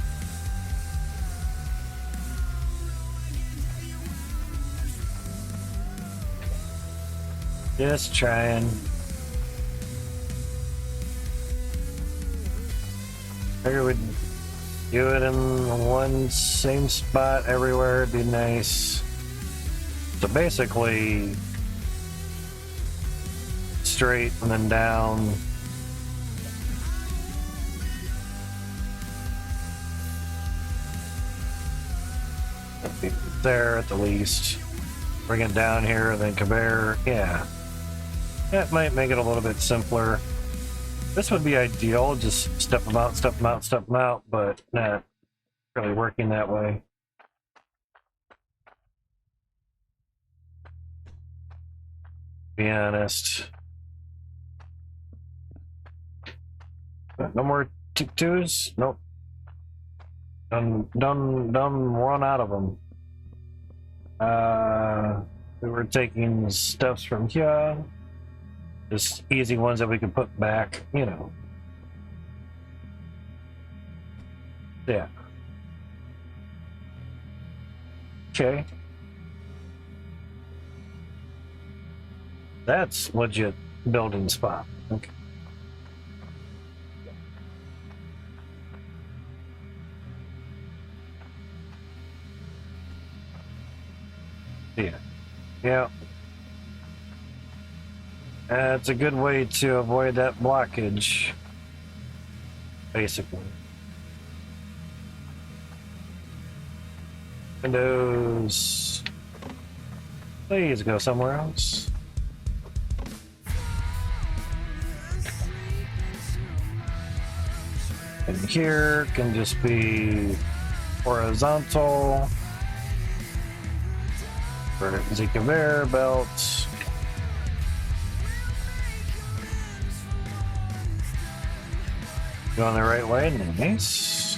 Just trying. Figure we'd do it in one same spot everywhere. It'd be nice. So basically, straight and then down. There at the least. Bring it down here and then conveyor. Yeah. That might make it a little bit simpler. This would be ideal, just step them out, step them out, step them out, but not really working that way. Be honest. No more twos? Nope. Done run out of them. We were taking stuffs from here. Just easy ones that we can put back, you know. Yeah. Okay. That's legit building spot. Okay. Yeah. Yeah. It's a good way to avoid that blockage, basically. Windows. Please go somewhere else. And here can just be horizontal for the conveyor belts. Going the right way, nice.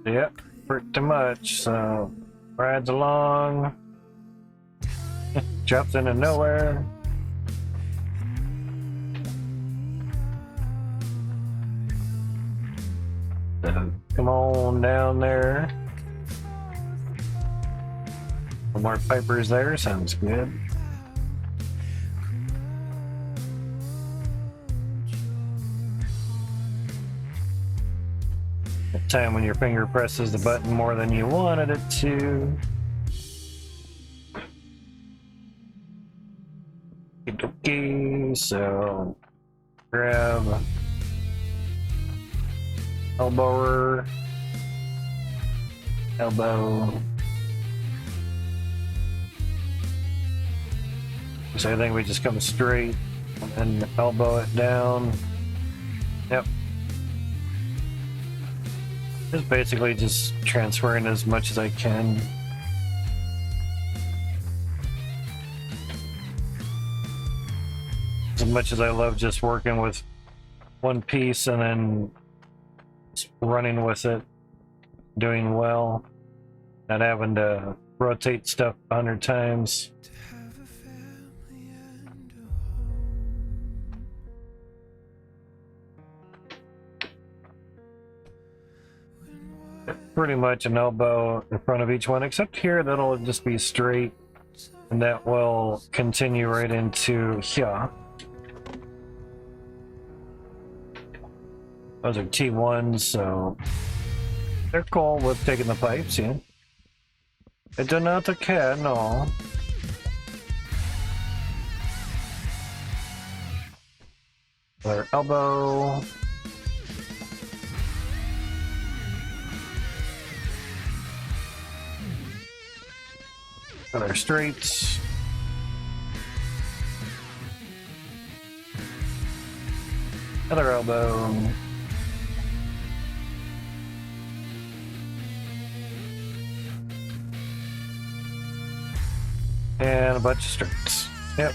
Yep, pretty much. So rides along, drops into nowhere. So come on down there. Some more pipers there, sounds good. The time when your finger presses the button more than you wanted it to. Okay, so grab elbower, elbow. So I think we just come straight and then elbow it down. Yep. It's basically just transferring as much as I can. As much as I love just working with one piece and then just running with it, doing well, not having to rotate stuff 100 times. Pretty much an elbow in front of each one, except here that'll just be straight, and that will continue right into here. Those are T1s, so they're cool with taking the pipes, yeah. I do not care, no. Their elbow. Other straights. Other elbow. And a bunch of straights. Yep.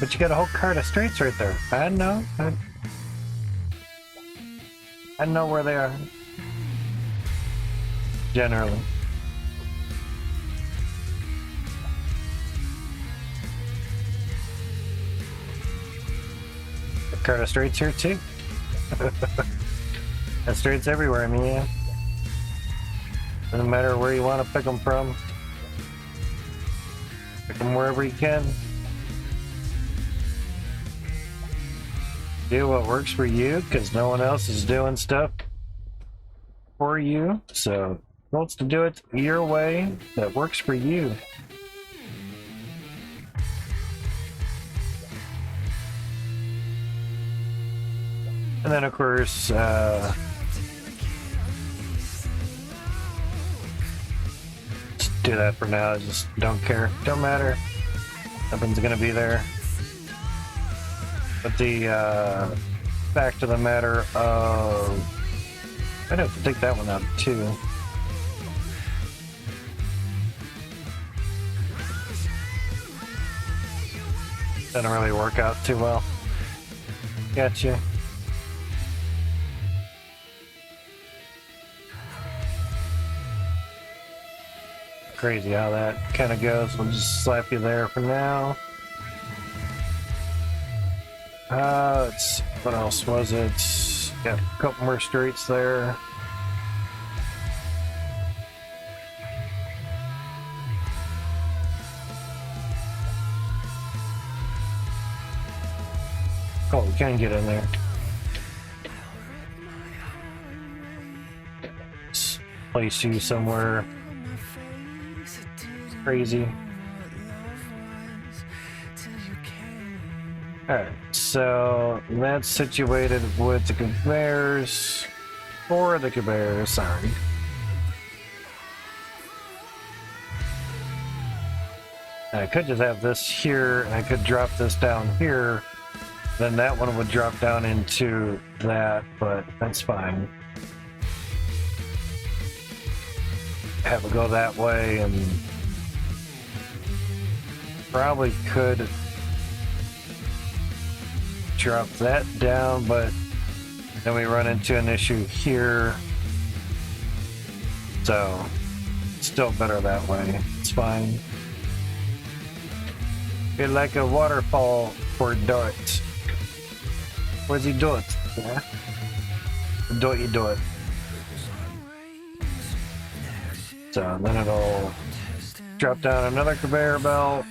But you got a whole cart of straights right there. I know. I know where they are. Generally. A cart of straights here too. Got straights everywhere, I mean, yeah. Doesn't matter where you want to pick them from. Pick them wherever you can. Do what works for you, because no one else is doing stuff for you. So, wants to do it your way that works for you. And then, of course, just do that for now. Just don't care. Don't matter. Nothing's gonna be there. But the fact of the matter of, I'd have to take that one out too. Doesn't really work out too well. Gotcha. crazy how that kind of goes. We'll just slap you there for now. What else was it? Got a couple more streets there. Oh, we can get in there. Let's place you somewhere crazy. Alright, so that's situated with the conveyors, or the conveyors, sorry. I could just have this here, and I could drop this down here, then that one would drop down into that, but that's fine. Have it go that way, and probably could drop that down, but then we run into an issue here. So, still better that way. It's fine. Feel like a waterfall for Dart. Where's he do it? Yeah? Do it, do it. So then it'll drop down another conveyor belt.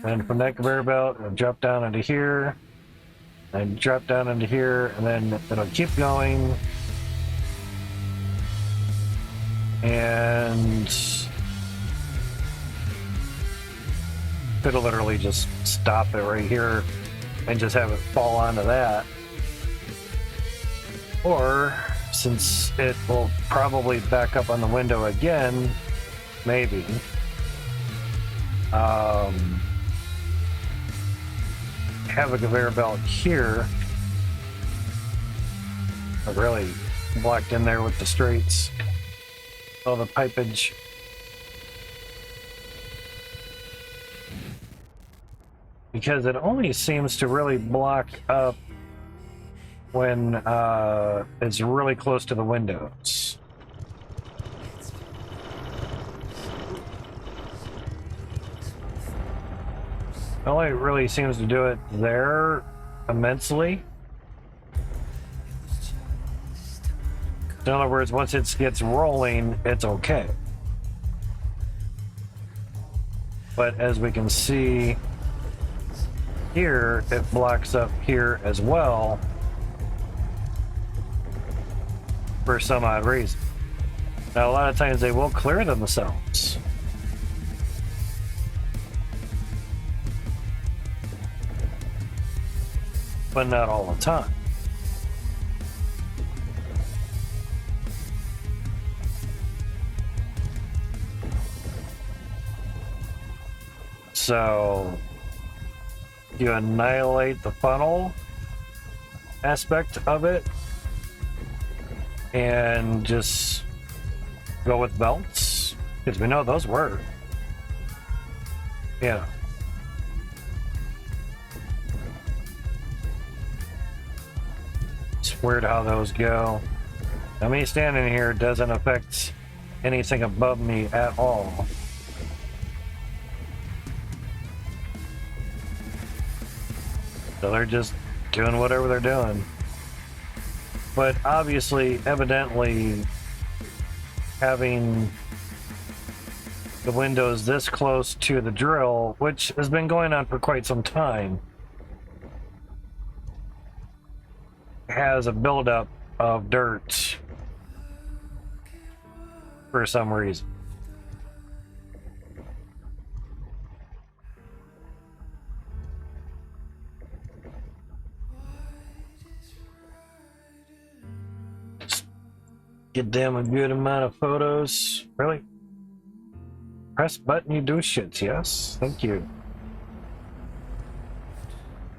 And from that conveyor belt, it'll drop down into here. And drop down into here, and then it'll keep going. And it'll literally just stop it right here and just have it fall onto that. Or, since it will probably back up on the window again, maybe. Have a conveyor belt here. I really blocked in there with the straights. All the pipage. Because it only seems to really block up when it's really close to the windows. It only really seems to do it there immensely. In other words, once it gets rolling, it's okay. But as we can see here, it blocks up here as well for some odd reason. Now, a lot of times they will clear themselves. But not all the time. So you annihilate the funnel aspect of it and just go with belts, because we know those work. Yeah. It's weird how those go. Now, me standing here doesn't affect anything above me at all. So they're just doing whatever they're doing. But obviously, evidently, having the windows this close to the drill, which has been going on for quite some time, has a buildup of dirt for some reason. Get them a good amount of photos. Really? Press button, you do shits. Yes, thank you.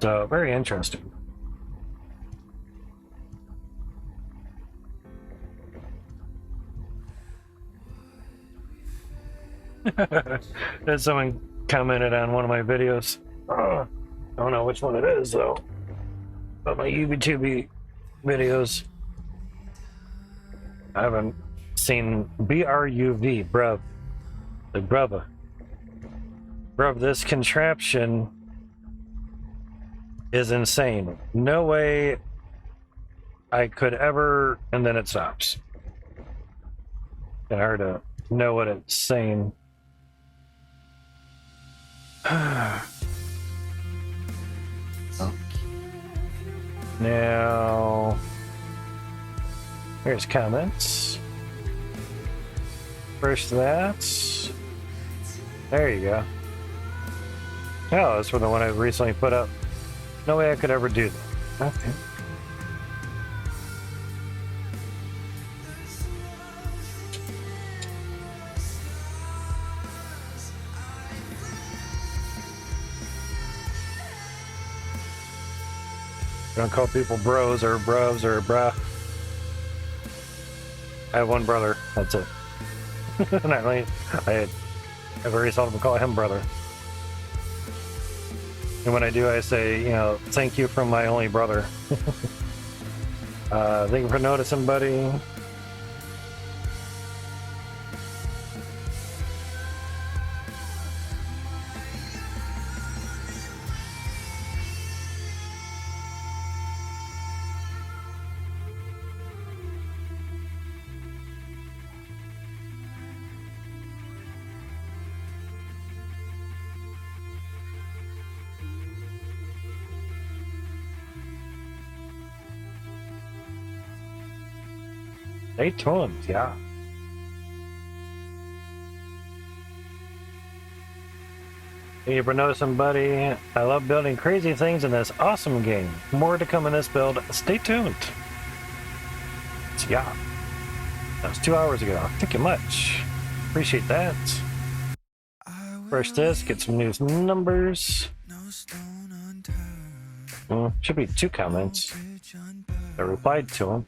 So, very interesting. Someone commented on one of my videos. I don't know which one it is though. But my UBTube videos. I haven't seen BRUV, bruv. The brother. Bro, this contraption is insane. No way I could ever, and then it stops. It's hard to know what it's saying. Oh. Now, here's comments. First that. There you go. Oh, that's for the one I recently put up. No way I could ever do that. Okay. Don't call people bros or bruvs or bruh. I have one brother. That's it. Not really. I very seldom call him brother. And when I do, I say, you know, thank you from my only brother. Thank you for noticing, buddy. Stay tuned, yeah. Thank you for noticing, buddy. I love building crazy things in this awesome game. More to come in this build. Stay tuned. So, yeah. That was 2 hours ago. Thank you much. Appreciate that. First this, get some news numbers. Should be 2 comments. I replied to them.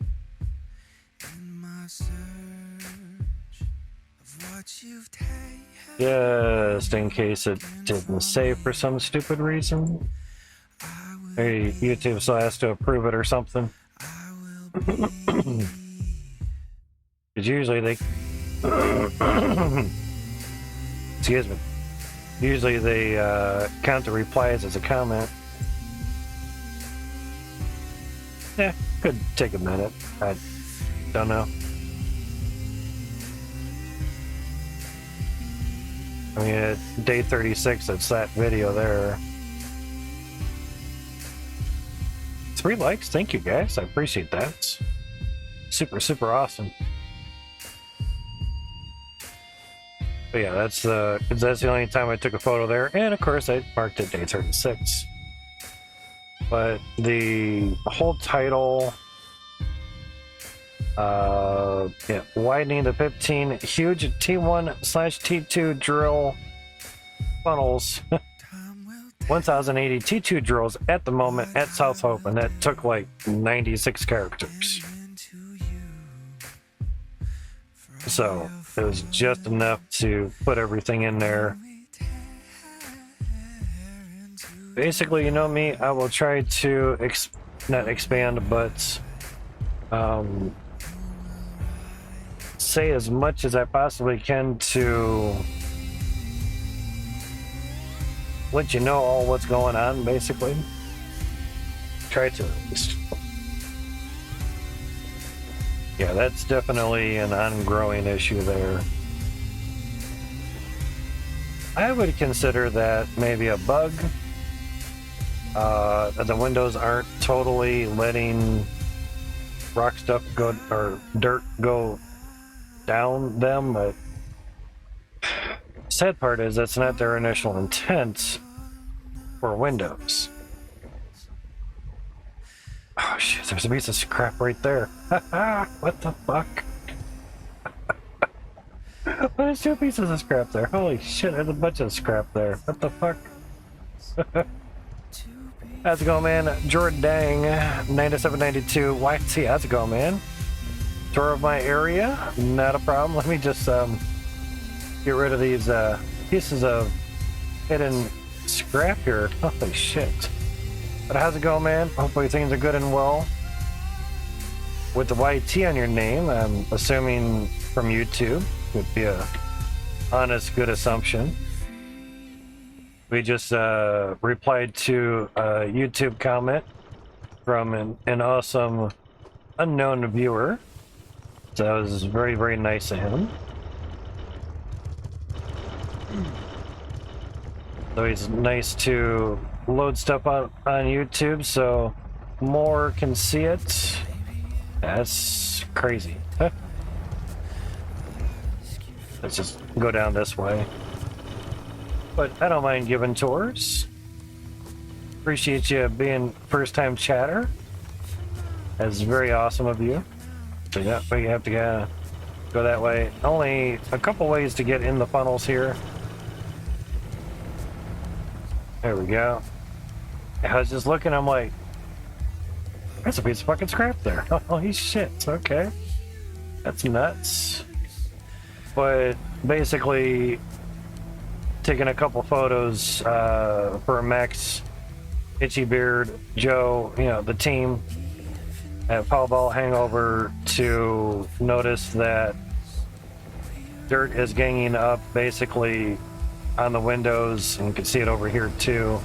Just in case it didn't save for some stupid reason. Maybe YouTube still has to approve it or something. Because usually they... Excuse me. Usually they count the replies as a comment. Yeah, could take a minute. I don't know. I mean, at day 36, it's that video there. 3 likes, thank you guys. I appreciate that. Super, super awesome. But yeah, that's the only time I took a photo there, and of course I marked it day 36. But the whole title, yeah, widening the 15 huge T1/T2 drill funnels. 1080 T2 drills at the moment at South Hope, and that took like 96 characters. So it was just enough to put everything in there. Basically, you know me, I will try to not expand, but say as much as I possibly can to let you know all what's going on, basically. Try to. Yeah, that's definitely an ongoing issue there. I would consider that maybe a bug. That the windows aren't totally letting rock stuff go, or dirt go down them, but sad part is that's not their initial intent for Windows. Oh shit, there's a piece of scrap right there. What the fuck? There's 2 pieces of scrap there. Holy shit, there's a bunch of scrap there. What the fuck? How's it going, man? Jordan Dang, 9792 YT, how's it going, man? Tour of my area? Not a problem. Let me just get rid of these pieces of hidden scrap here. Holy shit. But how's it going, man? Hopefully things are good and well. With the YT on your name, I'm assuming from YouTube. Would be a honest, good assumption. We just replied to a YouTube comment from an awesome unknown viewer. So that was very, very nice of him. So he's nice to load stuff on YouTube so more can see it. That's crazy. Huh. Let's just go down this way. But I don't mind giving tours. Appreciate you being first-time chatter. That's very awesome of you. So yeah, we have to go that way. Only a couple ways to get in the funnels here. There we go. I was just looking, I'm like, there's a piece of fucking scrap there. Holy shit, okay. That's nuts. But basically, taking a couple photos for Max, Itchy Beard, Joe, you know, the team at Powerball Hangover to notice that dirt is ganging up basically on the windows, and you can see it over here too.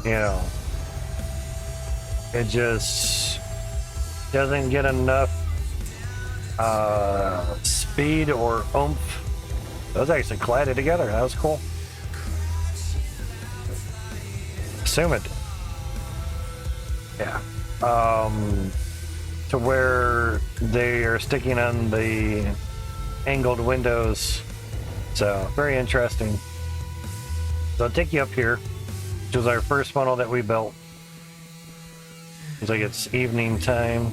You know, it just doesn't get enough speed or oomph. Those actually collided together. That was cool. Assume it. Yeah. To where they are sticking on the angled windows. So, very interesting. So I'll take you up here, which was our first funnel that we built. Looks like it's evening time.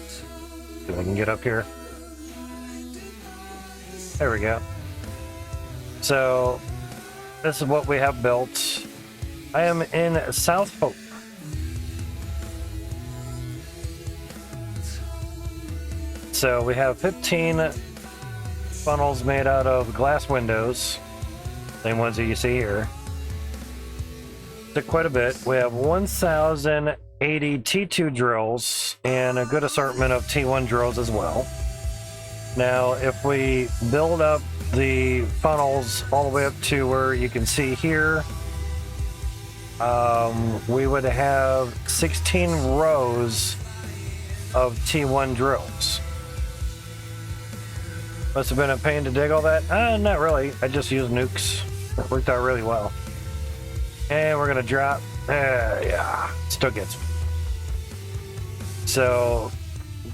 See if I can get up here. There we go. So, this is what we have built. I am in South Hope. So we have 15 funnels made out of glass windows. Same ones that you see here. Took quite a bit. We have 1,080 T2 drills and a good assortment of T1 drills as well. Now, if we build up the funnels all the way up to where you can see here, we would have 16 rows of T1 drills. Must have been a pain to dig all that. Not really. I just used nukes. It worked out really well. And we're gonna drop. Yeah, still gets me. So,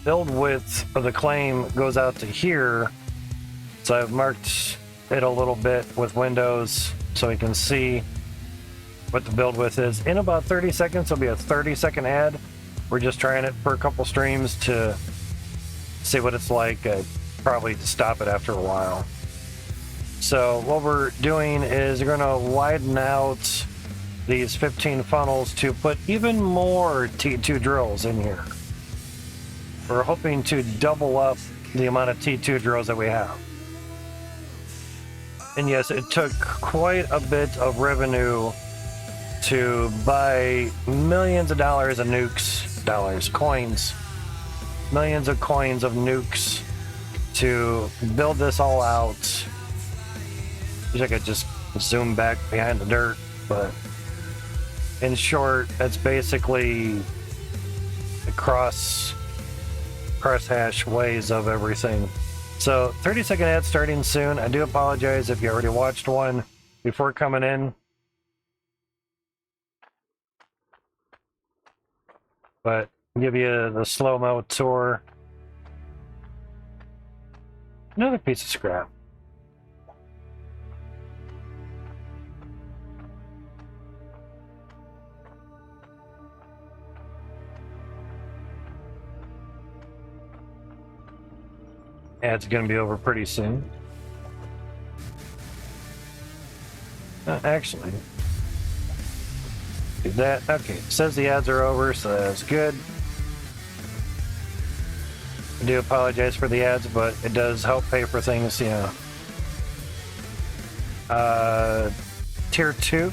build width of the claim goes out to here. So I've marked it a little bit with windows so you can see what the build width is. In about 30 seconds, there'll be a 30-second ad. We're just trying it for a couple streams to see what it's like. Probably stop it after a while. So what we're doing is we're going to widen out these 15 funnels to put even more T2 drills in here. We're hoping to double up the amount of T2 drills that we have. And yes, it took quite a bit of revenue to buy millions of dollars of nukes, coins, millions of coins of nukes to build this all out. Wish I could just zoom back behind the dirt, but in short, that's basically the crosshash ways of everything. So 30-second ad starting soon. I do apologize if you already watched one before coming in. But I'll give you the slow-mo tour. Another piece of scrap. Ad's going to be over pretty soon. Actually, do that. Okay, it says the ads are over, so that's good. I do apologize for the ads, but it does help pay for things, you know. Tier 2.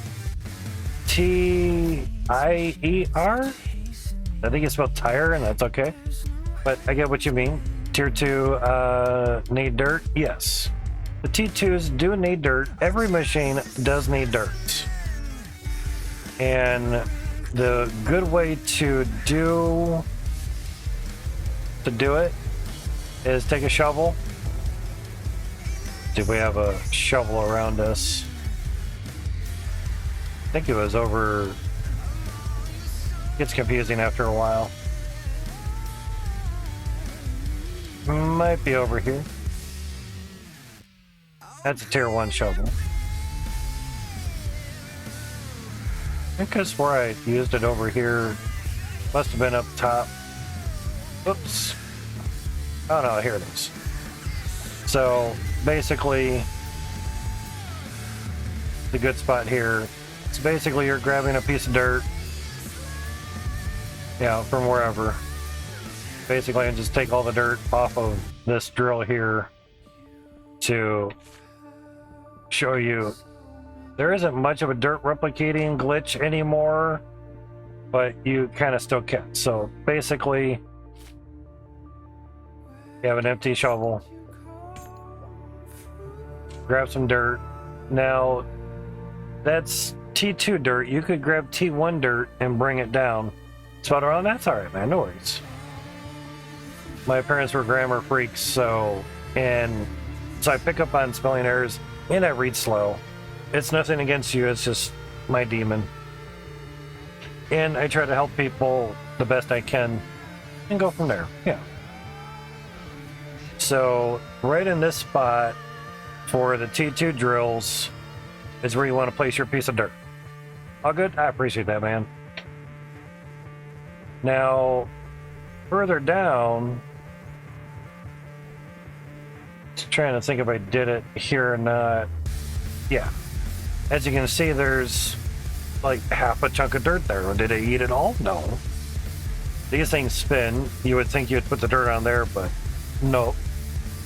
T-I-E-R? I think it's spelled tire, and that's okay. But I get what you mean. Tier 2 need dirt? Yes. The T2s do need dirt. Every machine does need dirt. And the good way to do it is take a shovel. Do we have a shovel around us? I think it was over. Gets confusing after a while. Might be over here. That's a tier 1 shovel. I think that's where I used it over here. Must have been up top. Oops. Oh no, here it is. So basically, the good spot here. It's basically you're grabbing a piece of dirt, from wherever. Basically, I just take all the dirt off of this drill here to show you. There isn't much of a dirt replicating glitch anymore, but you kind of still can. So basically, you have an empty shovel. Grab some dirt. Now, that's T2 dirt. You could grab T1 dirt and bring it down. Spot around, that's alright, man. No worries. My parents were grammar freaks, so I pick up on spelling errors and I read slow. It's nothing against you, it's just my demon. And I try to help people the best I can and go from there. Yeah. So, right in this spot for the T2 drills is where you want to place your piece of dirt. All good? I appreciate that, man. Now, further down, just trying to think if I did it here or not. Yeah. As you can see, there's like half a chunk of dirt there. Did I eat it all? No. These things spin. You would think you'd put the dirt on there, but no.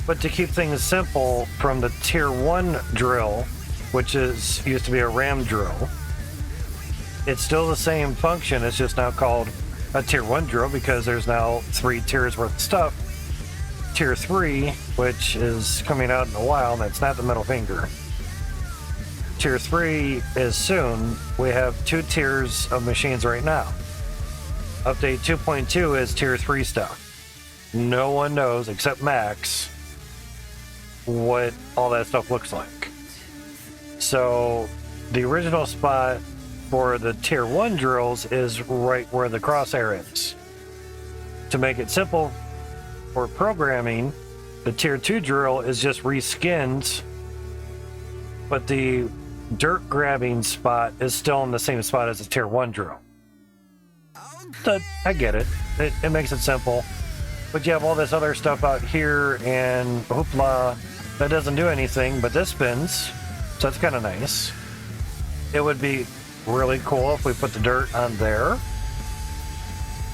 But to keep things simple, from the tier 1 drill, which used to be a ram drill, it's still the same function. It's just now called a tier 1 drill because there's now 3 tiers worth of stuff. Tier 3, which is coming out in a while, and it's not the middle finger. Tier 3 is soon. We have 2 tiers of machines right now. Update 2.2 is tier 3 stuff. No one knows, except Max, what all that stuff looks like. So the original spot for the tier 1 drills is right where the crosshair is. To make it simple for programming, the tier 2 drill is just reskinned, but the dirt grabbing spot is still in the same spot as the tier 1 drill. But I get it. It makes it simple. But you have all this other stuff out here and hoopla that doesn't do anything, but this spins, so that's kind of nice. It would be really cool if we put the dirt on there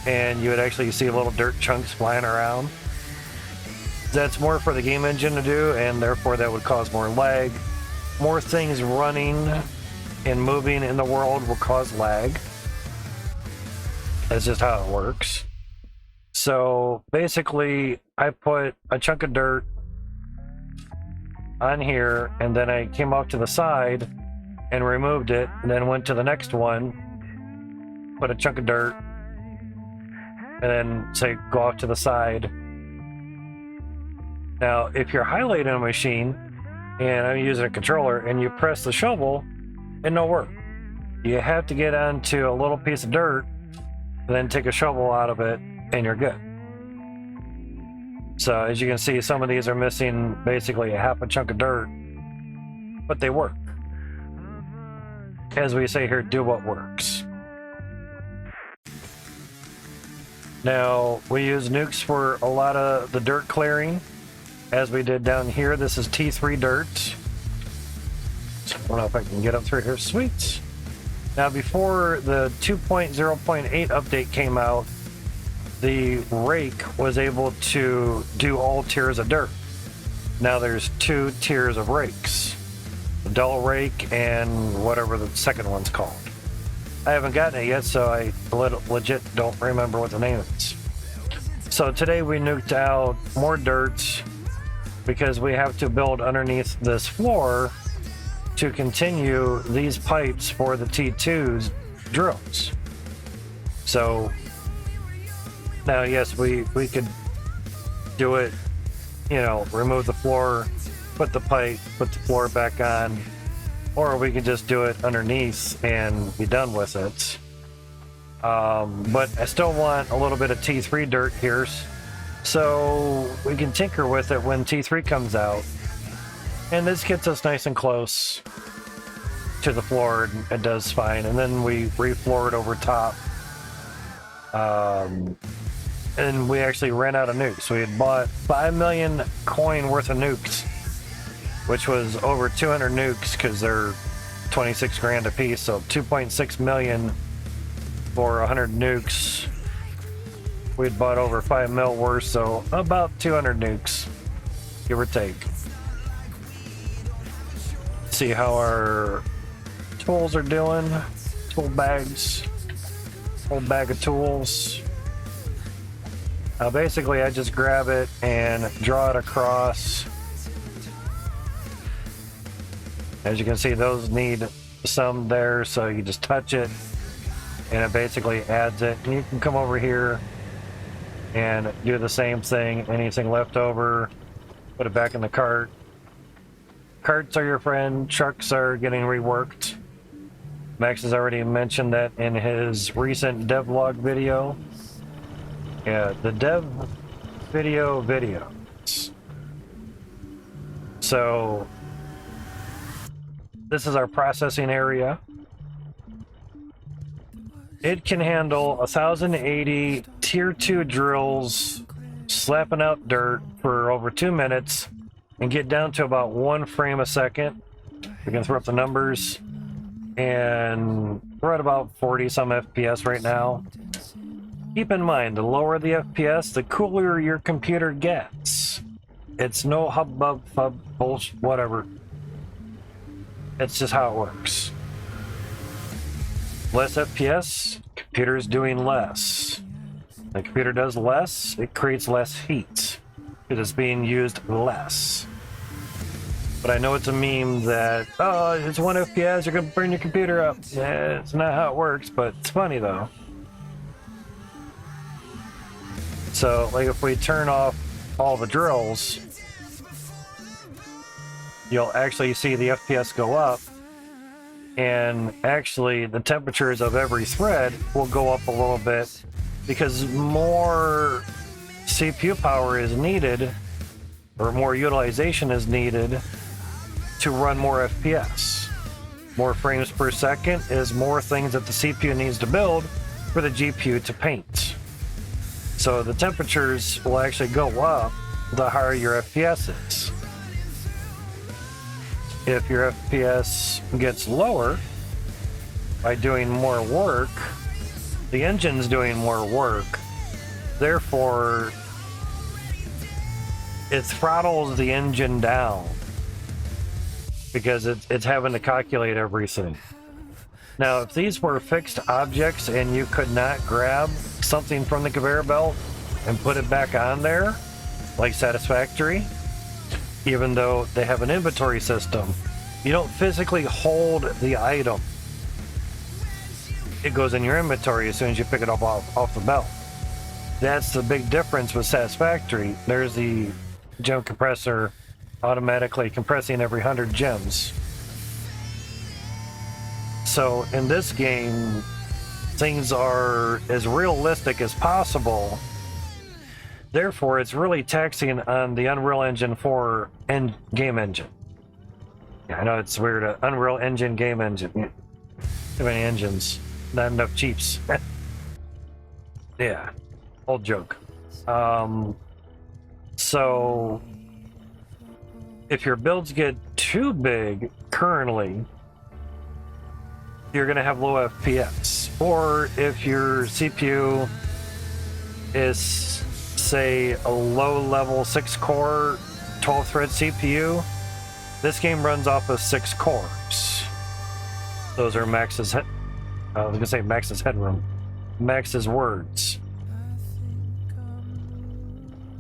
and you would actually see little dirt chunks flying around. That's more for the game engine to do, and therefore that would cause more lag. More things running and moving in the world will cause lag. That's just how it works. So basically, I put a chunk of dirt on here, and then I came off to the side and removed it, and then went to the next one, put a chunk of dirt, and then say go off to the side. Now, if you're highlighting a machine, and I'm using a controller, and you press the shovel, it don't work. You have to get onto a little piece of dirt, and then take a shovel out of it, and you're good. So as you can see, some of these are missing basically a half a chunk of dirt, but they work. As we say here, do what works. Now, we use nukes for a lot of the dirt clearing, as we did down here. This is T3 dirt. I don't know if I can get up through here. Sweet. Now, before the 2.0.8 update came out, the rake was able to do all tiers of dirt. Now there's 2 tiers of rakes. The dull rake and whatever the second one's called. I haven't gotten it yet, so I legit don't remember what the name is. So today we nuked out more dirt because we have to build underneath this floor to continue these pipes for the T2's drills. So now, yes, we could do it, you know, remove the floor, put the pipe, put the floor back on, or we could just do it underneath and be done with it. But I still want a little bit of T3 dirt here, so we can tinker with it when T3 comes out. And this gets us nice and close to the floor, and it does fine. And then we refloor it over top. And we actually ran out of nukes. We had bought 5 million coin worth of nukes, which was over 200 nukes because they're 26 grand a piece, so 2.6 million for 100 nukes. We'd bought over 5 mil worth, so about 200 nukes, give or take. See how our tools are doing. Tool bags, whole bag of tools. Basically, I just grab it and draw it across. As you can see, those need some there, so you just touch it and it basically adds it. And you can come over here and do the same thing. Anything left over, put it back in the cart. Carts are your friend, trucks are getting reworked. Max has already mentioned that in his recent devlog video. Yeah, the dev videos. So this is our processing area. It can handle 1,080 tier 2 drills, slapping out dirt for over 2 minutes and get down to about 1 frame a second. We can throw up the numbers, and we're at about 40 some FPS right now. Keep in mind, the lower the FPS, the cooler your computer gets. It's no hubbub, fub, bullshit, whatever. It's just how it works. Less FPS, computer's doing less. The computer does less, it creates less heat. It is being used less. But I know it's a meme that, oh, it's 1 FPS, you're gonna burn your computer up. Yeah, it's not how it works, but it's funny though. So, like, if we turn off all the drills, you'll actually see the FPS go up, and actually the temperatures of every thread will go up a little bit because more CPU power is needed, or more utilization is needed to run more FPS. More frames per second is more things that the CPU needs to build for the GPU to paint. So the temperatures will actually go up the higher your FPS is. If your FPS gets lower by doing more work, the engine's doing more work, therefore it throttles the engine down because it's having to calculate everything. Now, if these were fixed objects and you could not grab something from the conveyor belt and put it back on there, like Satisfactory, even though they have an inventory system, you don't physically hold the item. It goes in your inventory as soon as you pick it up off the belt. That's the big difference with Satisfactory. There's the gem compressor automatically compressing every 100 gems. So in this game, things are as realistic as possible. Therefore, it's really taxing on the Unreal Engine 4 game engine. Yeah, I know it's weird. Unreal Engine game engine. Too many engines, not enough cheaps. Yeah, old joke. So if your builds get too big currently, you're going to have low FPS. Or if your CPU is, say, a low-level 6-core, 12-thread CPU, this game runs off of 6 cores. Those are Max's I was going to say Max's headroom. Max's words.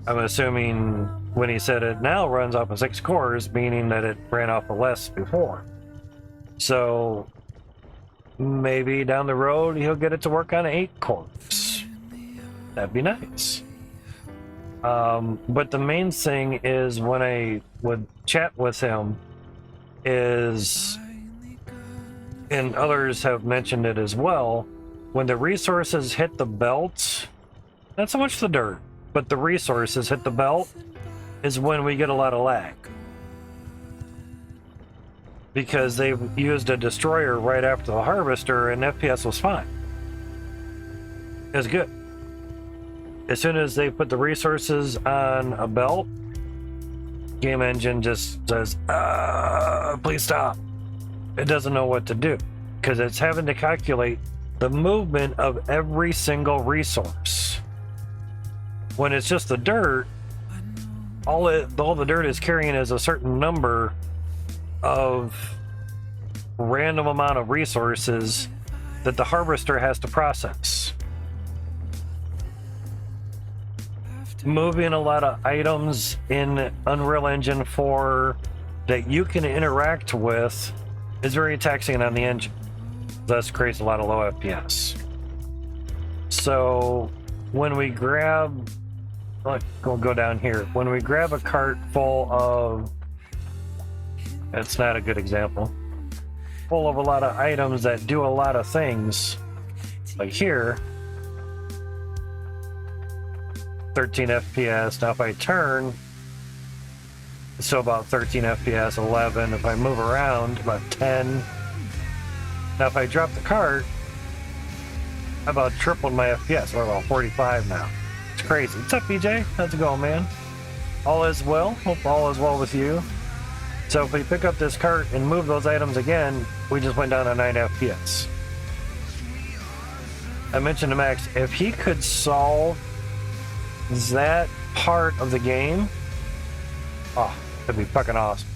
I'm assuming when he said it now runs off of 6 cores, meaning that it ran off of less before. So maybe down the road he'll get it to work on 8 cores. That'd be nice. But the main thing is when I would chat with him is, and others have mentioned it as well, when the resources hit the belt, not so much the dirt, but the resources hit the belt is when we get a lot of lag. Because they've used a destroyer right after the harvester and FPS was fine. It was good. As soon as they put the resources on a belt, game engine just says, please stop. It doesn't know what to do because it's having to calculate the movement of every single resource. When it's just the dirt, all the dirt is carrying is a certain number of random amount of resources that the harvester has to process. Moving a lot of items in Unreal Engine 4 that you can interact with is very taxing on the engine. Thus creates a lot of low FPS. So when we grab, we'll go down here. When we grab a cart full of, that's not a good example, full of a lot of items that do a lot of things, like here, 13 FPS. Now if I turn, so about 13 FPS, 11. If I move around, about 10. Now if I drop the cart, I about tripled my FPS. We're about 45 now. It's crazy. What's up, BJ? How's it going, man? All is well. Hope all is well with you. So if we pick up this cart and move those items again, we just went down to 9 FPS. I mentioned to Max, if he could solve that part of the game, oh, that'd be fucking awesome.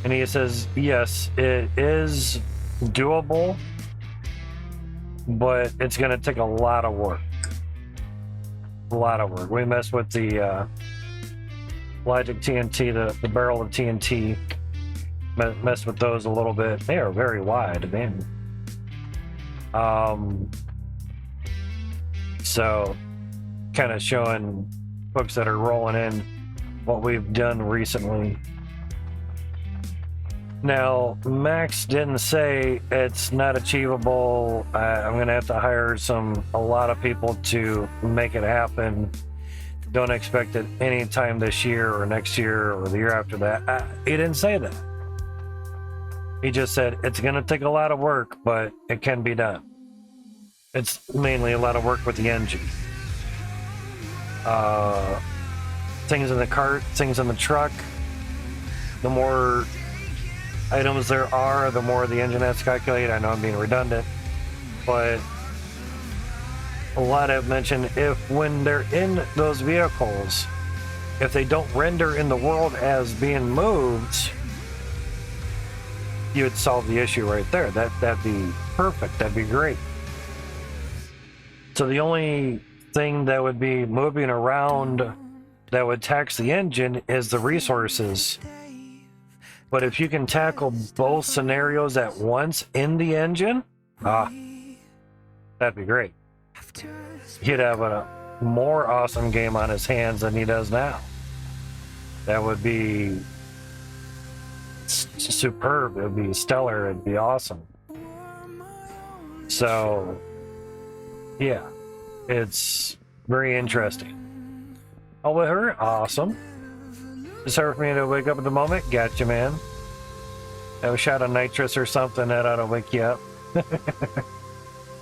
And he says, yes, it is doable, but it's going to take a lot of work. A lot of work. We messed with the Logic TNT, the barrel of TNT, messed with those a little bit. They are very wide, man. So kind of showing folks that are rolling in what we've done recently. Now, Max didn't say it's not achievable. I'm going to have to hire a lot of people to make it happen. Don't expect it anytime this year or next year or the year after that. He didn't say that. He just said it's going to take a lot of work, but it can be done. It's mainly a lot of work with the engine. Things in the cart, things in the truck. The more items there are, the more the engine has to calculate. I know I'm being redundant, but a lot have mentioned when they're in those vehicles, if they don't render in the world as being moved, you would solve the issue right there. That'd be perfect. That'd be great. So the only thing that would be moving around that would tax the engine is the resources. But if you can tackle both scenarios at once in the engine, that'd be great. He'd have a more awesome game on his hands than he does now. That would be superb. It would be stellar. It'd be awesome. So, yeah, it's very interesting. Oh, with her, awesome. Just hard for me to wake up at the moment. Gotcha, man. Have a shot of nitrous or something that ought to wake you up.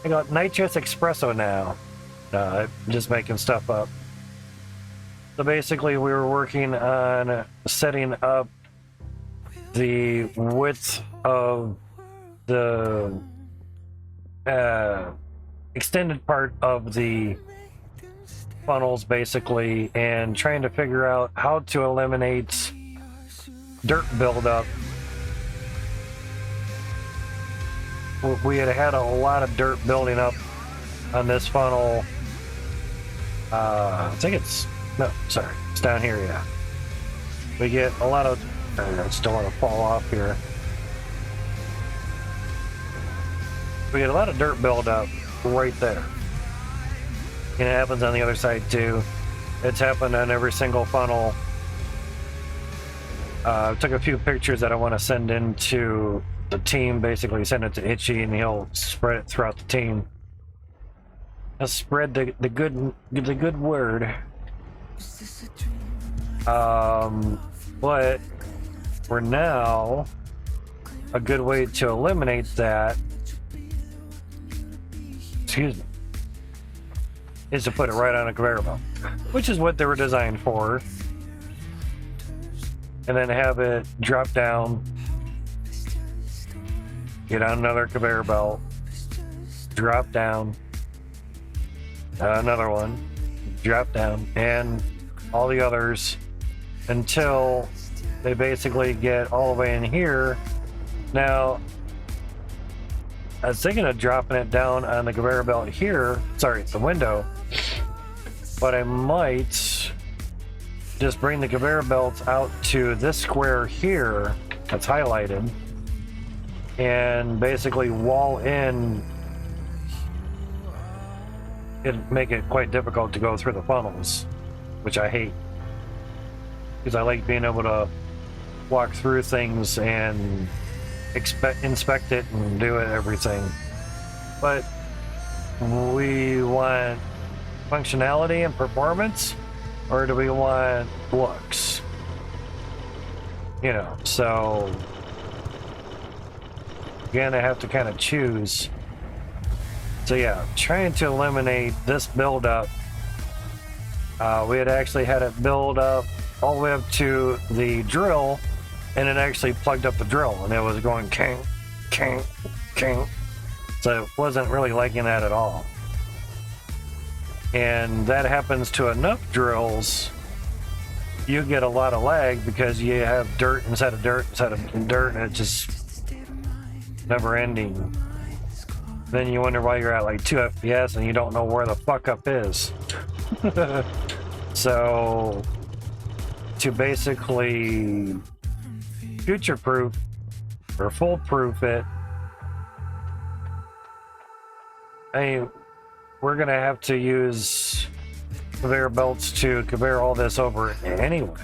I got nitrous espresso now. I'm just making stuff up. So basically, we were working on setting up the width of the extended part of the funnels, basically, and trying to figure out how to eliminate dirt buildup. We had a lot of dirt building up on this funnel. I think it's No, sorry. It's down here, yeah. We get a lot of... I just don't want to fall off here. We get a lot of dirt buildup right there. And it happens on the other side too. It's happened on every single funnel. Took a few pictures that I want to send into the team, basically send it to Itchy and he'll spread it throughout the team. Let's spread the good word. But for now, a good way to eliminate that, excuse me, is to put it right on a conveyor belt, which is what they were designed for, and then have it drop down, get on another conveyor belt, drop down, another one, drop down, and all the others until they basically get all the way in here. Now, I was thinking of dropping it down on the conveyor belt here, sorry, the window, but I might just bring the conveyor belt out to this square here that's highlighted and basically wall in. It'd make it quite difficult to go through the funnels, which I hate, because I like being able to walk through things and inspect it and do it, everything. But we want functionality and performance, or do we want looks? You know, so again, I have to kind of choose. So yeah, trying to eliminate this buildup. We had actually had it build up all the way up to the drill, and it actually plugged up the drill, and it was going king, king, king. So it wasn't really liking that at all. And that happens to enough drills, you get a lot of lag because you have dirt inside of dirt inside of dirt, and it's just never ending. Then you wonder why you're at like 2 FPS and you don't know where the fuck up is. So to basically future-proof or foolproof it, I mean, we're gonna have to use conveyor belts to conveyor all this over anyway.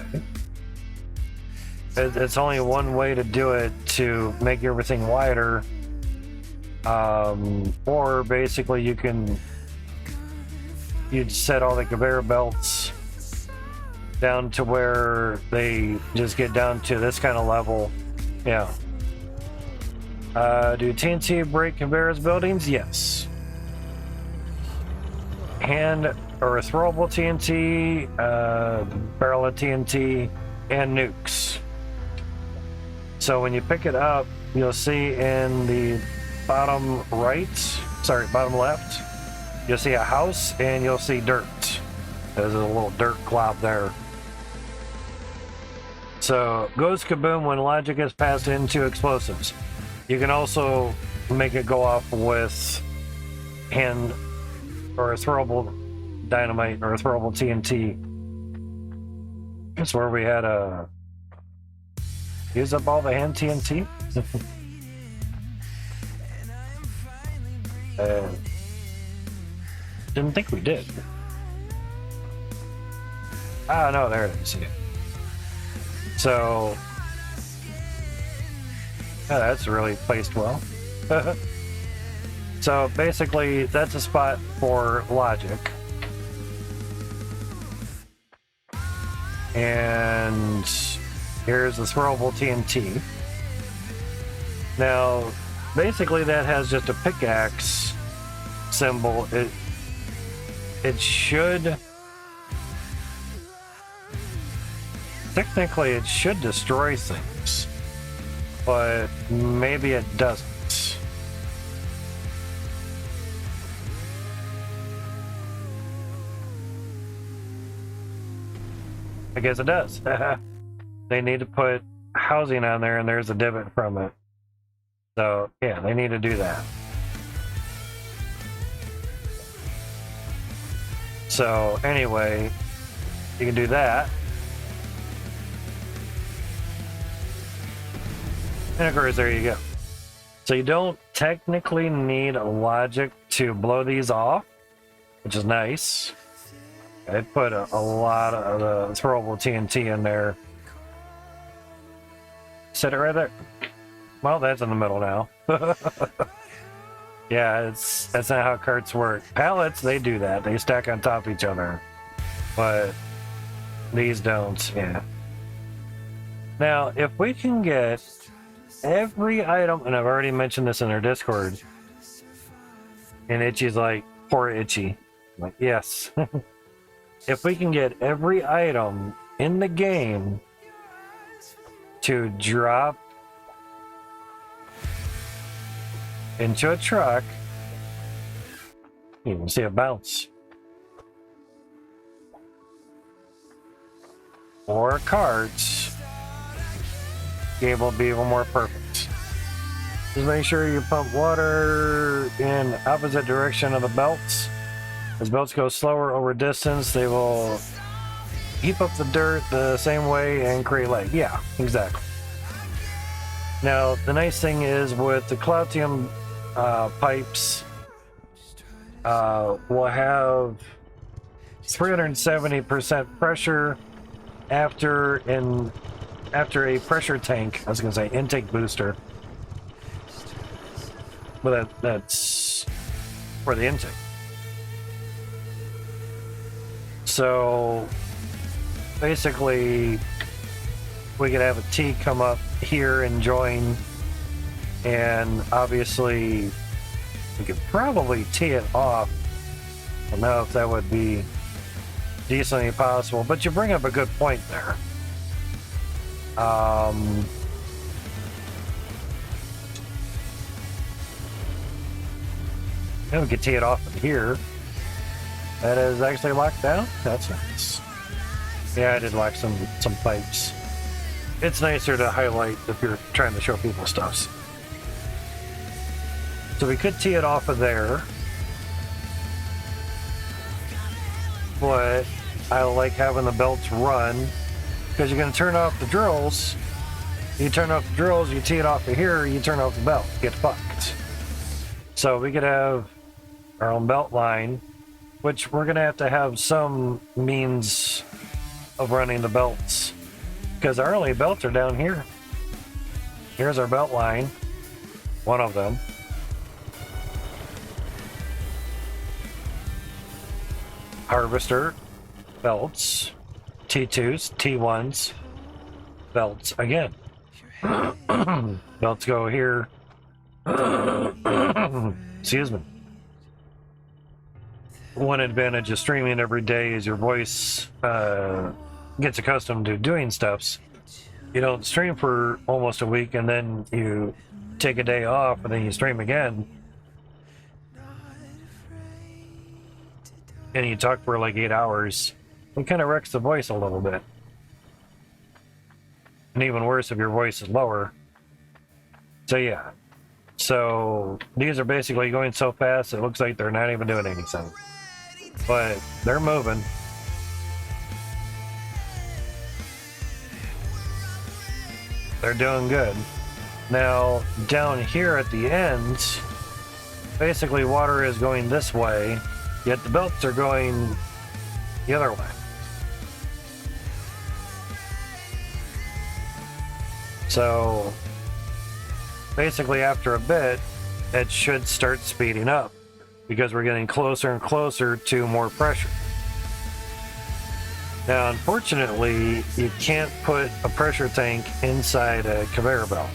It's only one way to do it, to make everything wider. Or basically you'd set all the conveyor belts down to where they just get down to this kind of level. Yeah. Do TNT break conveyors buildings? Yes. Hand or throwable TNT, barrel of TNT, and nukes. So when you pick it up, you'll see in the bottom left, you'll see a house and you'll see dirt. There's a little dirt glob there. So goes kaboom when logic is passed into explosives. You can also make it go off with hand or a throwable dynamite or a throwable TNT. That's where we had a use up all the hand TNT. Didn't think we did. Ah, no, there it is. So, that's really placed well. So basically, that's a spot for logic. And here's the throwable TNT. Now, basically that has just a pickaxe symbol. It should, technically it should destroy things, but maybe it doesn't. I guess it does. They need to put housing on there, and there's a divot from it. So, yeah, they need to do that. So, anyway, You can do that. And of course, there you go. So you don't technically need a logic to blow these off, which is nice. I put a lot of the throwable TNT in there. Set it right there. Well, that's in the middle now. Yeah, that's not how carts work. Pallets, they do that. They stack on top of each other. But these don't, yeah. Now, if we can get every item, and I've already mentioned this in our Discord, and Itchy's like, poor Itchy. I'm like, yes. If we can get every item in the game to drop into a truck, you can see it bounce. Or carts, game will be even more perfect. Just make sure you pump water in opposite direction of the belts. As belts go slower over distance, they will heap up the dirt the same way and create light. Yeah, exactly. Now, the nice thing is with the Cloutium pipes, we'll have 370% pressure after a pressure tank. I was going to say intake booster, but that's for the intake. So basically, we could have a T come up here and join, and obviously we could probably tee it off. I don't know if that would be decently possible, but you bring up a good point there. And we could tee it off of here. That is actually locked down. That's nice. Yeah, I did lock some pipes. It's nicer to highlight if you're trying to show people stuff. So we could tee it off of there. But I like having the belts run, because you're going to turn off the drills. You turn off the drills, you tee it off of here, you turn off the belt. Get fucked. So we could have our own belt line, which we're going to have some means of running the belts, because our only belts are down here. Here's our belt line, one of them. Harvester, belts, T2s, T1s, belts again. Belts go here. Excuse me. One advantage of streaming every day is your voice gets accustomed to doing stuffs. You don't stream for almost a week and then you take a day off and then you stream again. And you talk for like 8 hours. It kind of wrecks the voice a little bit. And even worse if your voice is lower. So yeah. So these are basically going so fast it looks like they're not even doing anything. But they're moving. They're doing good. Now, down here at the end, basically water is going this way, yet the belts are going the other way. So, basically after a bit, it should start speeding up, because we're getting closer and closer to more pressure. Now, unfortunately, you can't put a pressure tank inside a conveyor belt.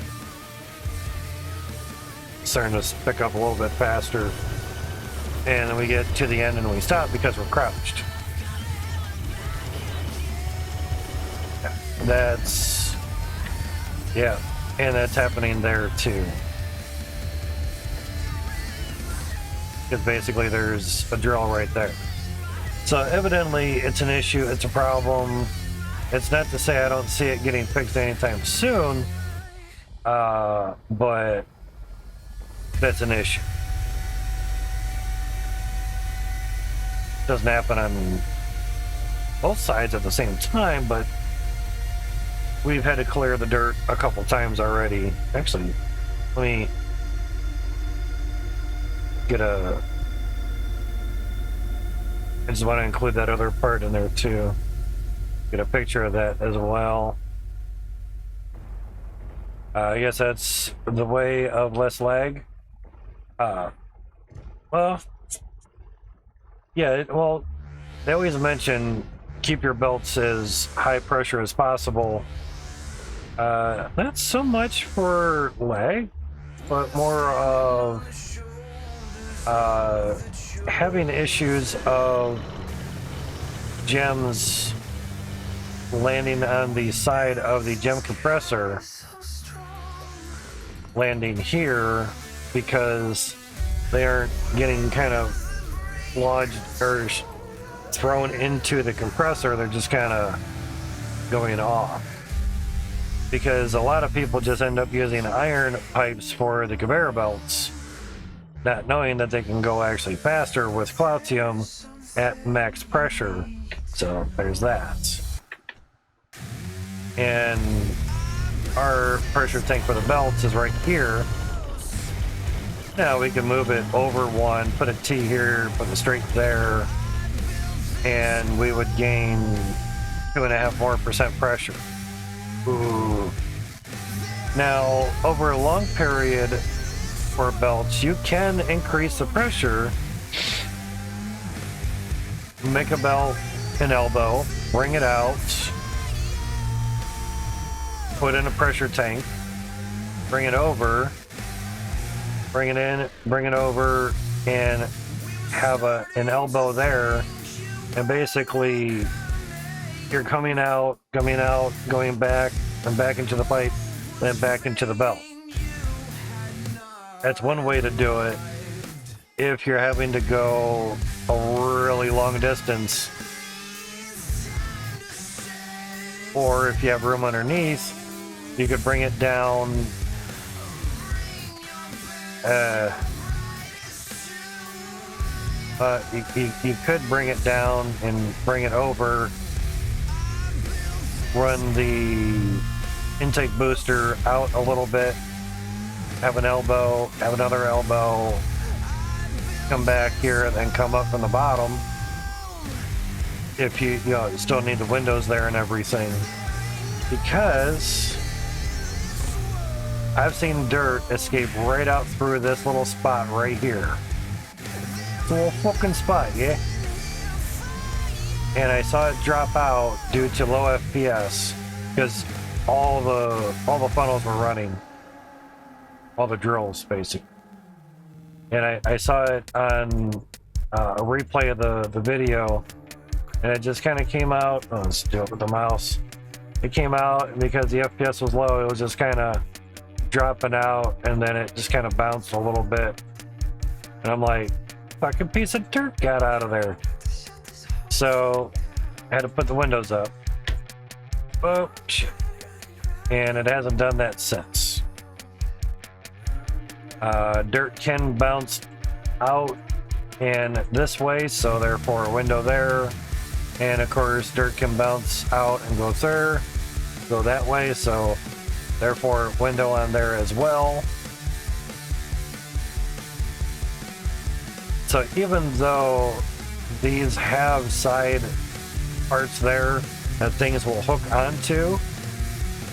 It's starting to pick up a little bit faster, and then we get to the end and we stop because we're crouched. That's, yeah, and that's happening there too. Because basically there's a drill right there. So evidently it's an issue, it's a problem. It's not to say I don't see it getting fixed anytime soon, but that's an issue. Doesn't happen on both sides at the same time, but we've had to clear the dirt a couple times already. Actually, let me get a... I just want to include that other part in there too. Get a picture of that as well. I guess that's the way of less lag. Well, yeah, well, they always mention keep your belts as high pressure as possible. Not so much for lag, but more of having issues of gems landing on the side of the gem compressor, landing here because they aren't getting kind of lodged or thrown into the compressor. They're just kind of going off, because a lot of people just end up using iron pipes for the conveyor belts, not knowing that they can go actually faster with Cloutium at max pressure. So there's that. And our pressure tank for the belts is right here. Now we can move it over one, put a T here, put it straight there, and we would gain 2.5% more pressure. Ooh. Now, over a long period for belts, you can increase the pressure. Make a belt an elbow, bring it out, put in a pressure tank, bring it over, bring it in, bring it over, and have an elbow there, and basically you're coming out, going back, and back into the pipe, then back into the belt. That's one way to do it if you're having to go a really long distance, or if you have room underneath, you could bring it down you could bring it down and bring it over, run the intake booster out a little bit, have an elbow, have another elbow, come back here, and then come up from the bottom if you still need the windows there and everything. Because I've seen dirt escape right out through this little spot right here. It's a little fucking spot, yeah? And I saw it drop out due to low FPS because all the funnels were running. All the drills, basically. And I saw it on a replay of the video, and it just kind of came out. Oh, let's do it with the mouse. It came out because the FPS was low. It was just kind of dropping out, and then it just kind of bounced a little bit. And I'm like, fucking piece of dirt got out of there. So I had to put the windows up. Oh, shit. And it hasn't done that since. Dirt can bounce out and this way, so therefore a window there. And of course, dirt can bounce out and go there, go that way, so therefore window on there as well. So even though these have side parts there that things will hook onto,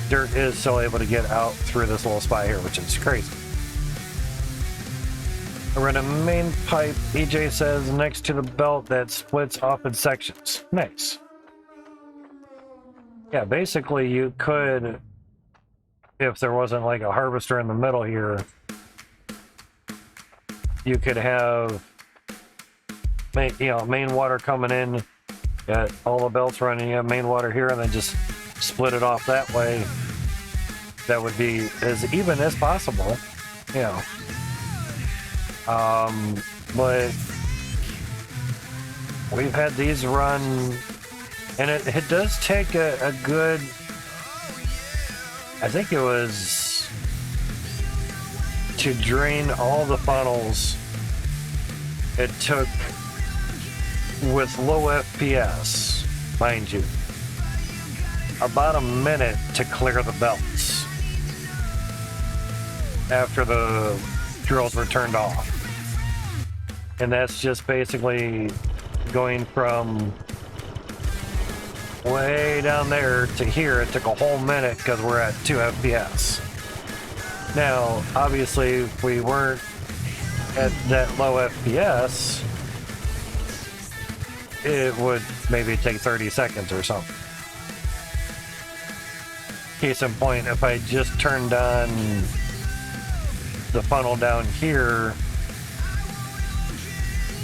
dirt is still able to get out through this little spot here, which is crazy. We're in a main pipe, EJ says, next to the belt that splits off in sections. Nice. Yeah, basically you could, if there wasn't like a harvester in the middle here, you could have main water coming in, got all the belts running, you have main water here, and then just split it off that way. That would be as even as possible, you know. But we've had these run, and it does take a good, I think it was to drain all the funnels, it took with low FPS mind you. About a minute to clear the belts after the drills were turned off. And that's just basically going from way down there to here. It took a whole minute because we're at 2 FPS. Now, obviously, if we weren't at that low FPS, it would maybe take 30 seconds or something. Case in point, if I just turned on the funnel down here,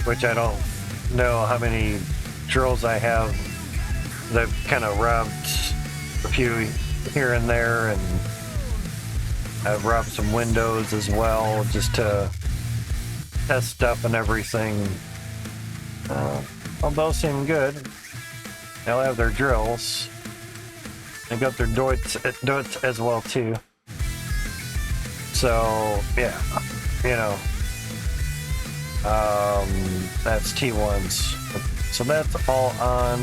which I don't know how many drills I have, I've kind of rubbed a few here and there, and I've rubbed some windows as well just to test stuff and everything. Well, those seem good. They'll have their drills. They got their doits as well too. So yeah, you know, that's T1s. So that's all on.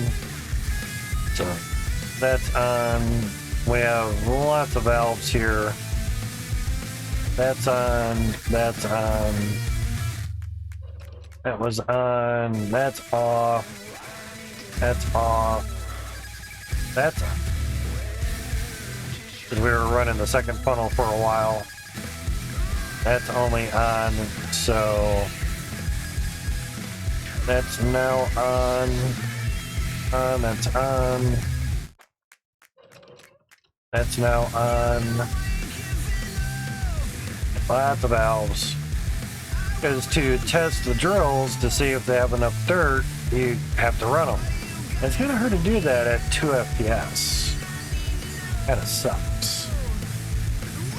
So that's on. We have lots of valves here. That's on. That's on. That was on. That's off. That's off. That's on. Because we were running the second funnel for a while. That's only on, so that's now on. That's on. That's now on. Lots of valves. Because to test the drills to see if they have enough dirt, you have to run them. It's kind of hard to do that at 2 FPS. Kind of sucks.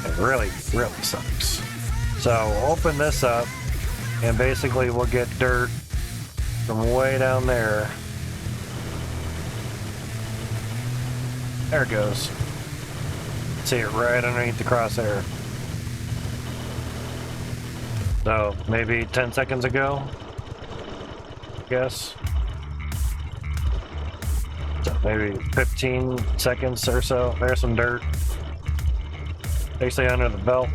It really, really sucks. So open this up, and basically we'll get dirt from way down there. There it goes. See it right underneath the crosshair. So maybe 10 seconds ago, I guess. So maybe 15 seconds or so. There's some dirt. Basically under the belt.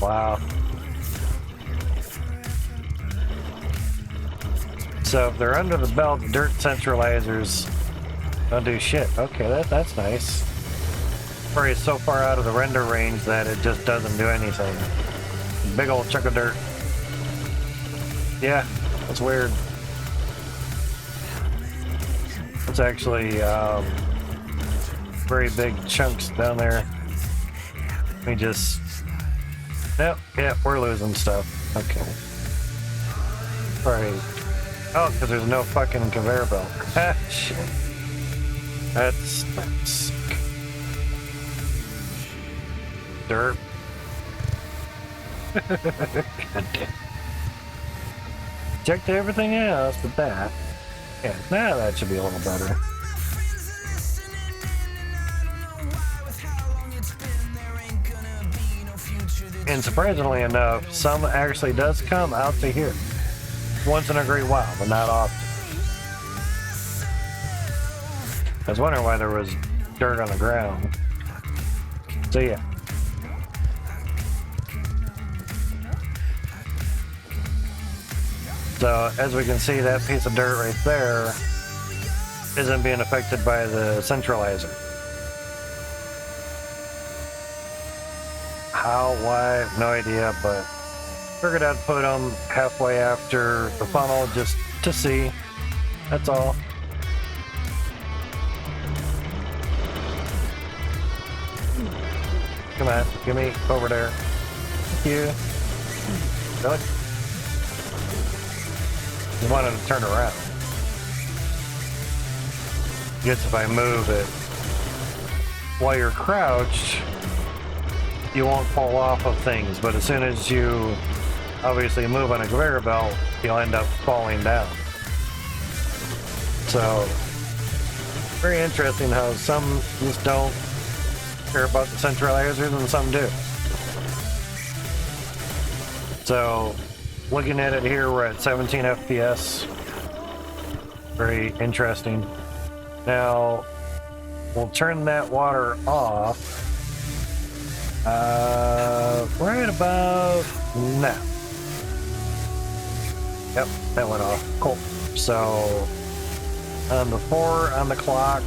Wow. So if they're under the belt, dirt centralizers don't do shit. Okay, that's nice. Probably so far out of the render range that it just doesn't do anything. Big old chunk of dirt. Yeah, that's weird. It's actually very big chunks down there. Let me just... Nope, yeah, we're losing stuff. Okay. Right. Oh, because there's no fucking conveyor belt. Ah, shit. That's sick. Dirt. God damn. Checked everything else but that. Yeah, now that should be a little better. And surprisingly enough, some actually does come out to here. Once in a great while, but not often. I was wondering why there was dirt on the ground. So yeah. So as we can see, that piece of dirt right there isn't being affected by the centralizer. How, why, no idea, but figured I'd put them halfway after the funnel just to see. That's all. Come on, give me over there. Thank you. Really? You wanted to turn around. Guess if I move it while you're crouched, you won't fall off of things, but as soon as you obviously move on a conveyor belt, you'll end up falling down. So, very interesting how some just don't care about the centralizers and some do. So, looking at it here, we're at 17 FPS. Very interesting. Now, we'll turn that water off. Right about now. Yep, that went off. Cool. So, on the 4 on the clock.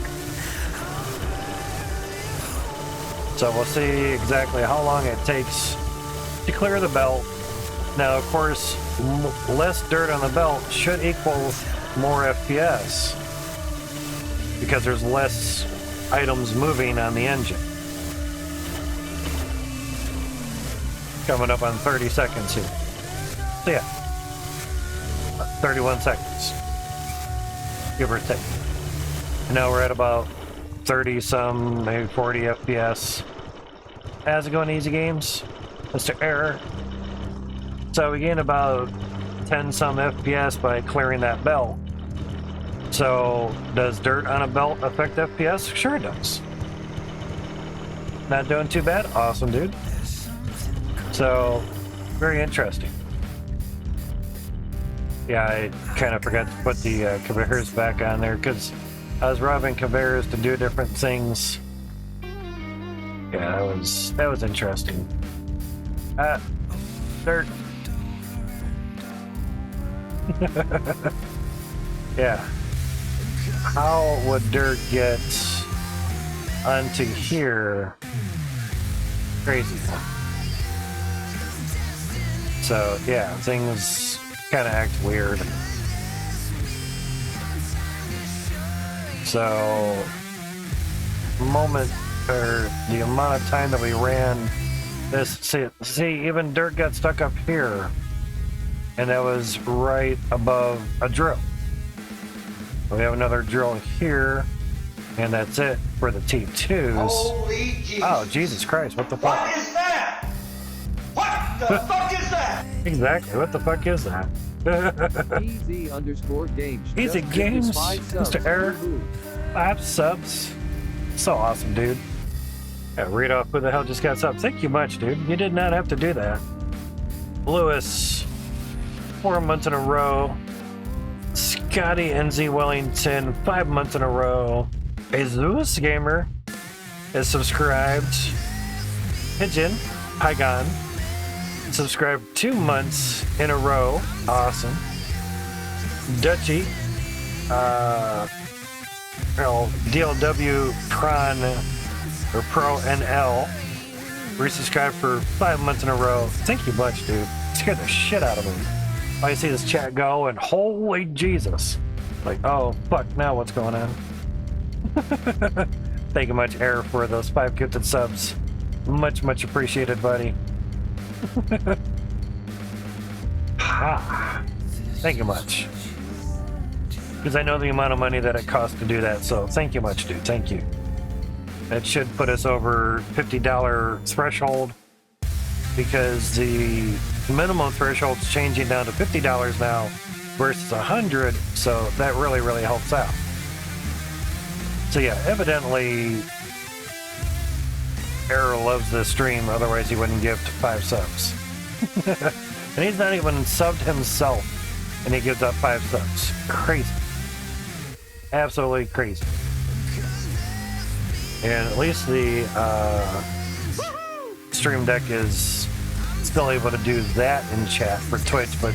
So we'll see exactly how long it takes to clear the belt. Now, of course, less dirt on the belt should equal more FPS because there's less items moving on the engine. Coming up on 30 seconds here. So yeah, 31 seconds, give or take. And now we're at about 30 some, maybe 40 FPS. How's it going, Easy Games? Mr. Error. So we gain about 10 some FPS by clearing that belt. So does dirt on a belt affect FPS? Sure it does. Not doing too bad? Awesome, dude. So, very interesting. Yeah, I kind of forgot to put the conveyors back on there because I was robbing conveyors to do different things. Yeah, that was interesting. Dirt. Yeah. How would dirt get onto here? Crazy. So, yeah, things kind of act weird. So, the amount of time that we ran this, see, even dirt got stuck up here, and that was right above a drill. We have another drill here, and that's it for the T2s. Holy Jesus. Oh, Jesus Christ, what the fuck? What is that? What the fuck is that? Exactly, what the fuck is that? Easy_games. Easy Just Games, give us 5 subs. Mr. Error. Woohoo. 5 subs. So awesome, dude. Yeah, read off who the hell just got subs. Thank you much, dude. You did not have to do that. Lewis, 4 months in a row. Scotty NZ Wellington, 5 months in a row. Jesus Gamer is subscribed. Pigeon, Pygon, subscribed 2 months in a row. Awesome. Dutchy, DLW Tron or Pro NL, resubscribed for 5 months in a row. Thank you much, dude. Scared the shit out of me. I see this chat go and holy Jesus. Like, oh fuck, now what's going on? Thank you much, Air, for those 5 gifted subs. Much, much appreciated, buddy. Ha. Thank you much. Because I know the amount of money that it costs to do that, so thank you much, dude. Thank you. That should put us over $50 threshold because the minimum threshold's changing down to $50 now versus $100, so that really, really helps out. So yeah, evidently Arrow loves this stream, otherwise he wouldn't gift 5 subs. And he's not even subbed himself, and he gives up 5 subs. Crazy. Absolutely crazy. And at least the Stream Deck is still able to do that in chat for Twitch, but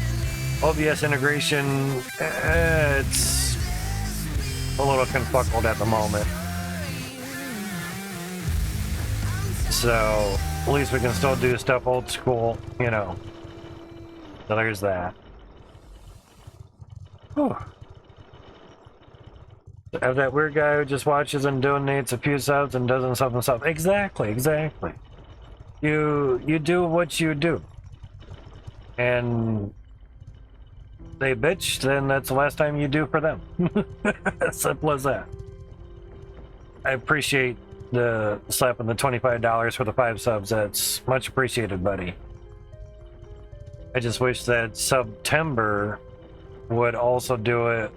OBS integration, it's a little confuckled at the moment. So, at least we can still do stuff old school, you know. So there's that. Whew. I have that weird guy who just watches and donates a few subs and doesn't sub himself. Exactly, exactly. You do what you do. And they bitch, then that's the last time you do for them. Simple as that. I appreciate the slapping the $25 for the 5 subs. That's much appreciated, buddy. I just wish that September would also do it,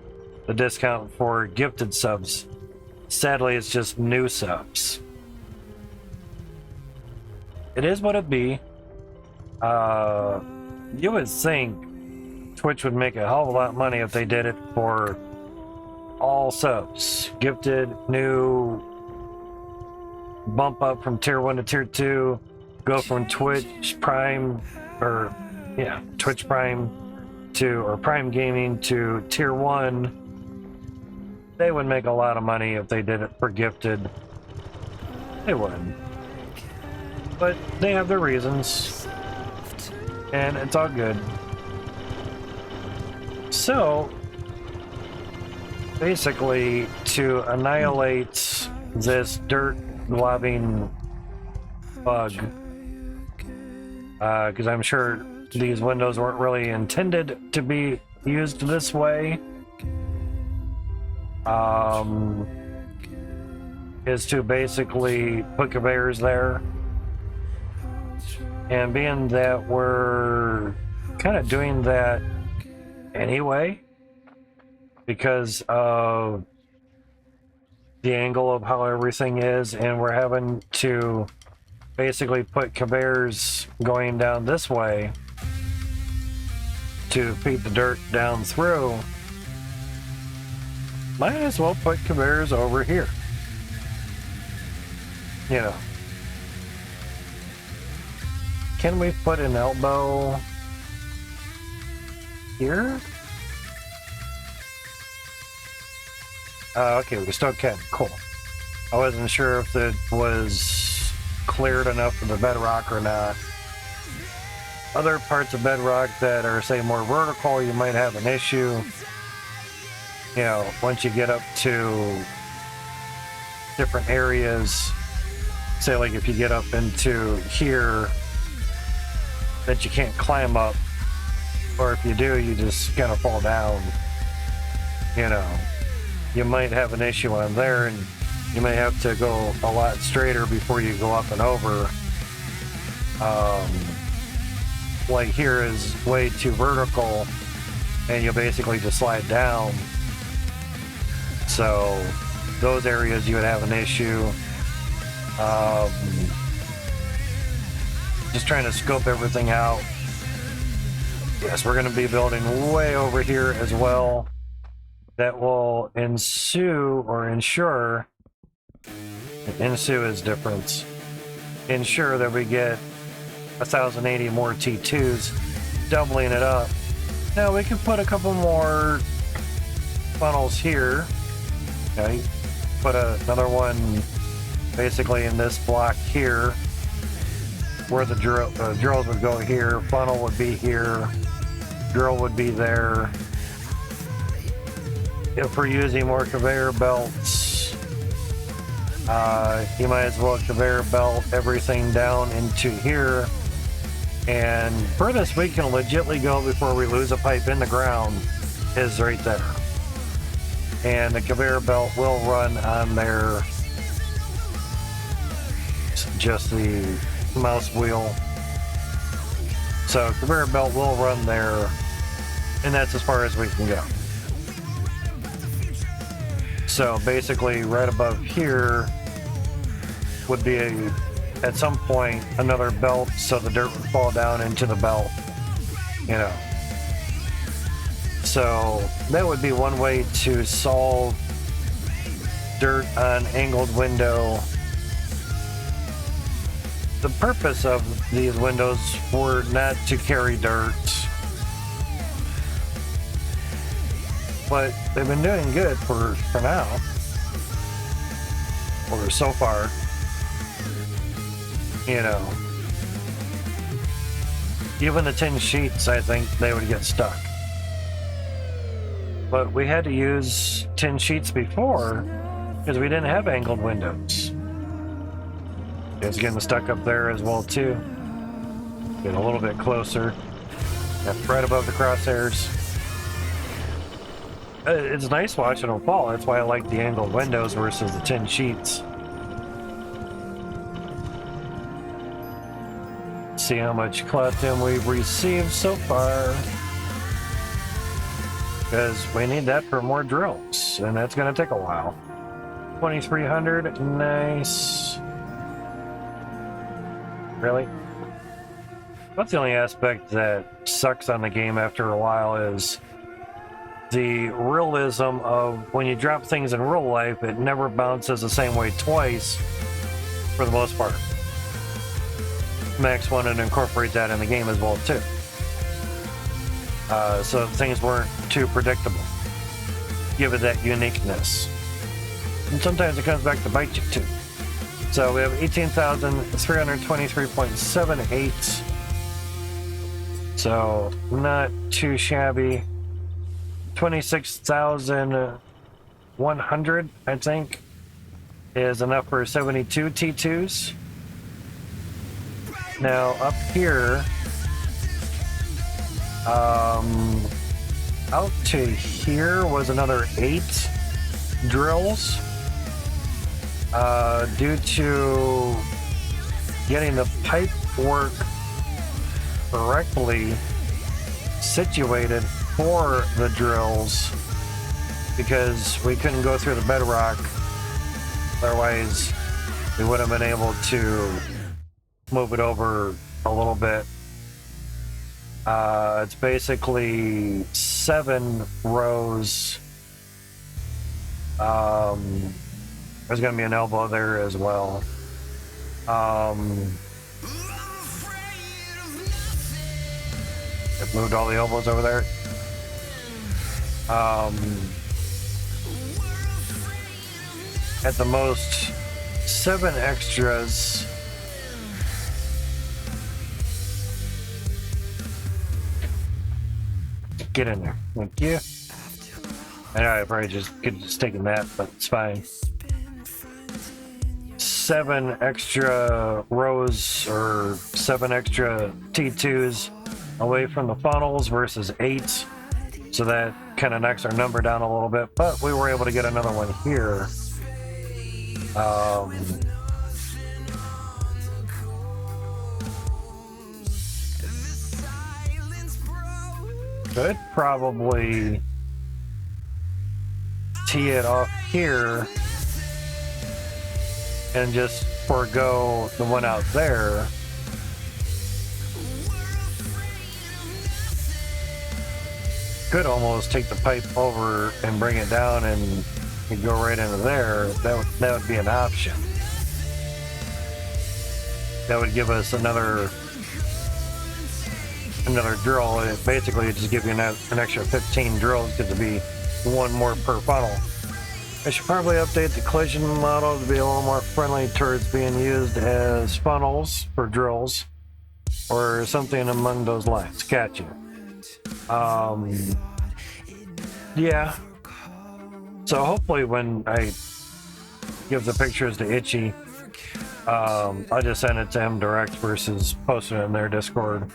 the discount for gifted subs. Sadly, it's just new subs. It is what it be. You would think Twitch would make a hell of a lot of money if they did it for all subs. Gifted, new, bump up from tier 1 to tier 2, go from Twitch Prime, or yeah, Twitch Prime to, or Prime Gaming to tier 1. They would make a lot of money if they did it for gifted. They would. But they have their reasons. And it's all good. So, basically, to annihilate this dirt globbing bug, because I'm sure these windows weren't really intended to be used this way, is to basically put conveyors there. And being that we're kind of doing that anyway, because of the angle of how everything is, and we're having to basically put conveyors going down this way to feed the dirt down through, might as well put conveyors over here. You know. Can we put an elbow here? Okay, we still can. Cool. I wasn't sure if it was cleared enough for the bedrock or not. Other parts of bedrock that are, say, more vertical, you might have an issue. You know, once you get up to different areas, say like if you get up into here, that you can't climb up, or if you do, you just kind of fall down. You know, you might have an issue on there, and you may have to go a lot straighter before you go up and over. Like here is way too vertical, and you'll basically just slide down. So those areas you would have an issue. Just trying to scope everything out. Yes, we're going to be building way over here as well. That will ensue or ensure, ensue is different, ensure that we get 1,080 more T2s, doubling it up. Now we can put a couple more funnels here. Okay, put another one basically in this block here, where the drills would go here, funnel would be here, drill would be there. If we're using more conveyor belts, you might as well conveyor belt everything down into here. And furthest we can legitly go before we lose a pipe in the ground is right there. And the conveyor belt will run on there, just the mouse wheel. So conveyor belt will run there, and that's as far as we can go. So basically right above here would be at some point another belt, so the dirt would fall down into the belt, you know. So that would be one way to solve dirt on angled window. The purpose of these windows were not to carry dirt, but they've been doing good for now, or so far, you know. Even the 10 sheets, I think they would get stuck. But we had to use 10 sheets before because we didn't have angled windows. It's getting stuck up there as well too. Get a little bit closer. That's right above the crosshairs. It's nice watching them fall. That's why I like the angled windows versus the 10 sheets. See how much platinum we've received so far. Because we need that for more drills, and that's going to take a while. 2,300, nice. Really? That's the only aspect that sucks on the game after a while is the realism of when you drop things in real life, it never bounces the same way twice for the most part. Max wanted to incorporate that in the game as well too. So things weren't too predictable. Give it that uniqueness. And sometimes it comes back to bite you too. So we have 18,323.78. So not too shabby. 26,100, I think, is enough for 72 T2s. Now up here, out to here was another 8 drills. Due to getting the pipe work correctly situated for the drills, because we couldn't go through the bedrock, otherwise we would have been able to move it over a little bit. It's basically 7 rows. There's going to be an elbow there as well. It moved all the elbows over there. At the most, 7 extras. Get in there. Thank you. I know I probably could just take a nap, but it's fine. 7 extra rows or 7 extra T2s away from the funnels versus 8. So that kind of knocks our number down a little bit, but we were able to get another one here. Could probably tee it off here and just forego the one out there. Could almost take the pipe over and bring it down and go right into there. That would be an option. That would give us another drill. It basically would just give you an extra 15 drills, because it'd be 1 more per funnel. I should probably update the collision model to be a little more friendly towards being used as funnels for drills or something among those lines. Gotcha. Yeah. So hopefully when I give the pictures to Itchy, I just send it to him direct versus posting it in their Discord.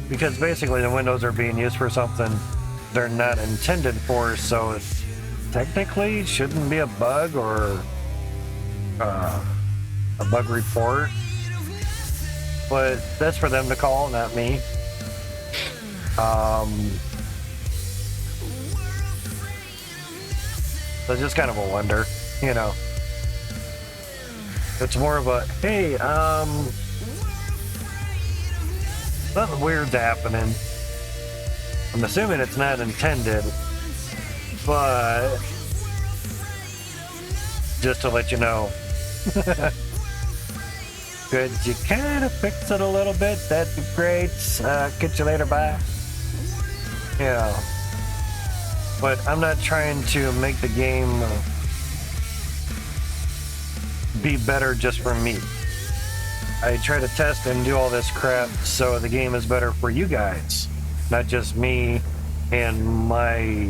Because basically the windows are being used for something they're not intended for, so it technically shouldn't be a bug or a bug report. But that's for them to call, not me. So it's just kind of a wonder, you know. It's more of a, hey, something weird's happening. I'm assuming it's not intended, but just to let you know. Could you kind of fix it a little bit? That'd be great. Catch you later, bye. Yeah. But I'm not trying to make the game be better just for me. I try to test and do all this crap so the game is better for you guys, not just me and my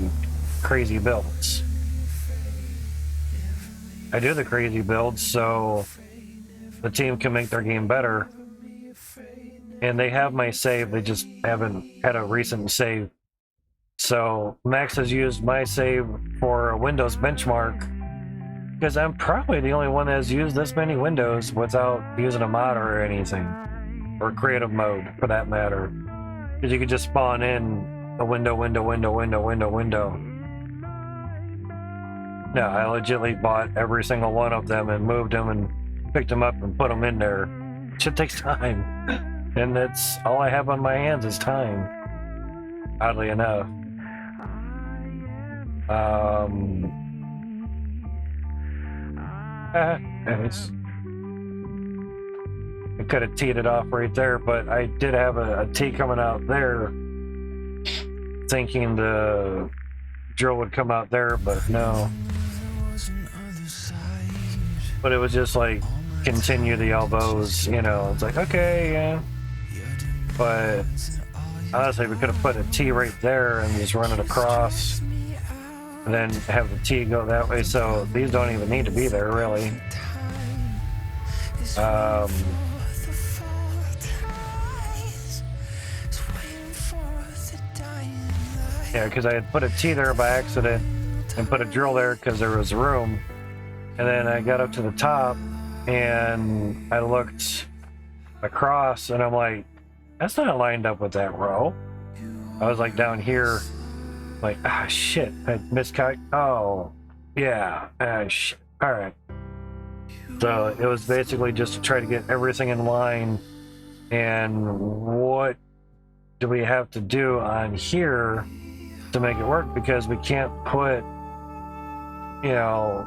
crazy builds. I do the crazy builds so the team can make their game better. And they have my save, they just haven't had a recent save. So Max has used my save for a Windows benchmark, because I'm probably the only one that has used this many windows without using a mod or anything, or creative mode for that matter. Because you could just spawn in a window. No, I legitimately bought every single one of them and moved them and picked them up and put them in there. Shit takes time. And that's all I have on my hands is time. Oddly enough. Anyways. I could have teed it off right there, but I did have a tee coming out there, thinking the drill would come out there, but no. But it was just like, continue the elbows, you know, it's like, okay, yeah. But honestly, we could have put a tee right there and just run it across, and then have the tee go that way, so these don't even need to be there, really. Yeah, because I had put a tee there by accident and put a drill there because there was room. And then I got up to the top and I looked across and I'm like, that's not lined up with that row. I was like down here, like, ah, shit, I miscalculated. Oh, yeah, shit. All right. So it was basically just to try to get everything in line. And what do we have to do on here to make it work? Because we can't put, you know,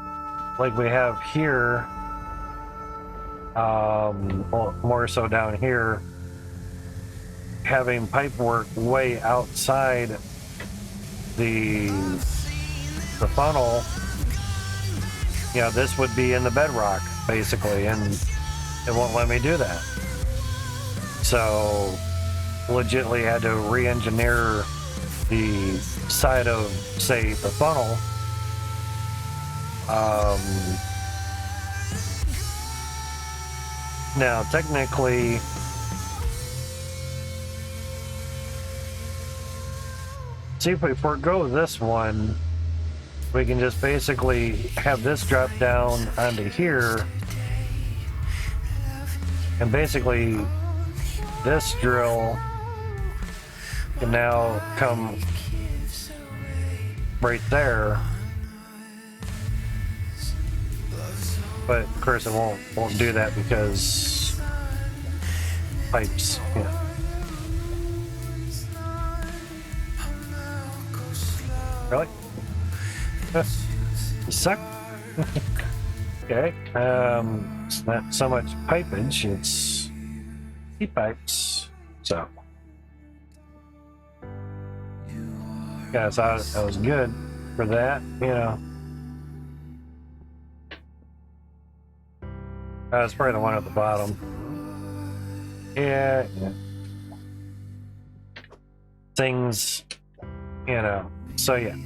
like we have here, well, more so down here, having pipe work way outside the funnel. You know, this would be in the bedrock basically, and it won't let me do that. So legitimately had to re-engineer the side of, say, the funnel. Now technically see if we forego this one, we can just basically have this drop down onto here, and basically this drill can now come right there. But of course it won't do that because pipes, you know. Really? You suck. Okay. It's not so much pipage, it's heat pipes. So yeah, I thought that was good for that, you know. That's probably the one at the bottom. Yeah. Things, you know. So yeah.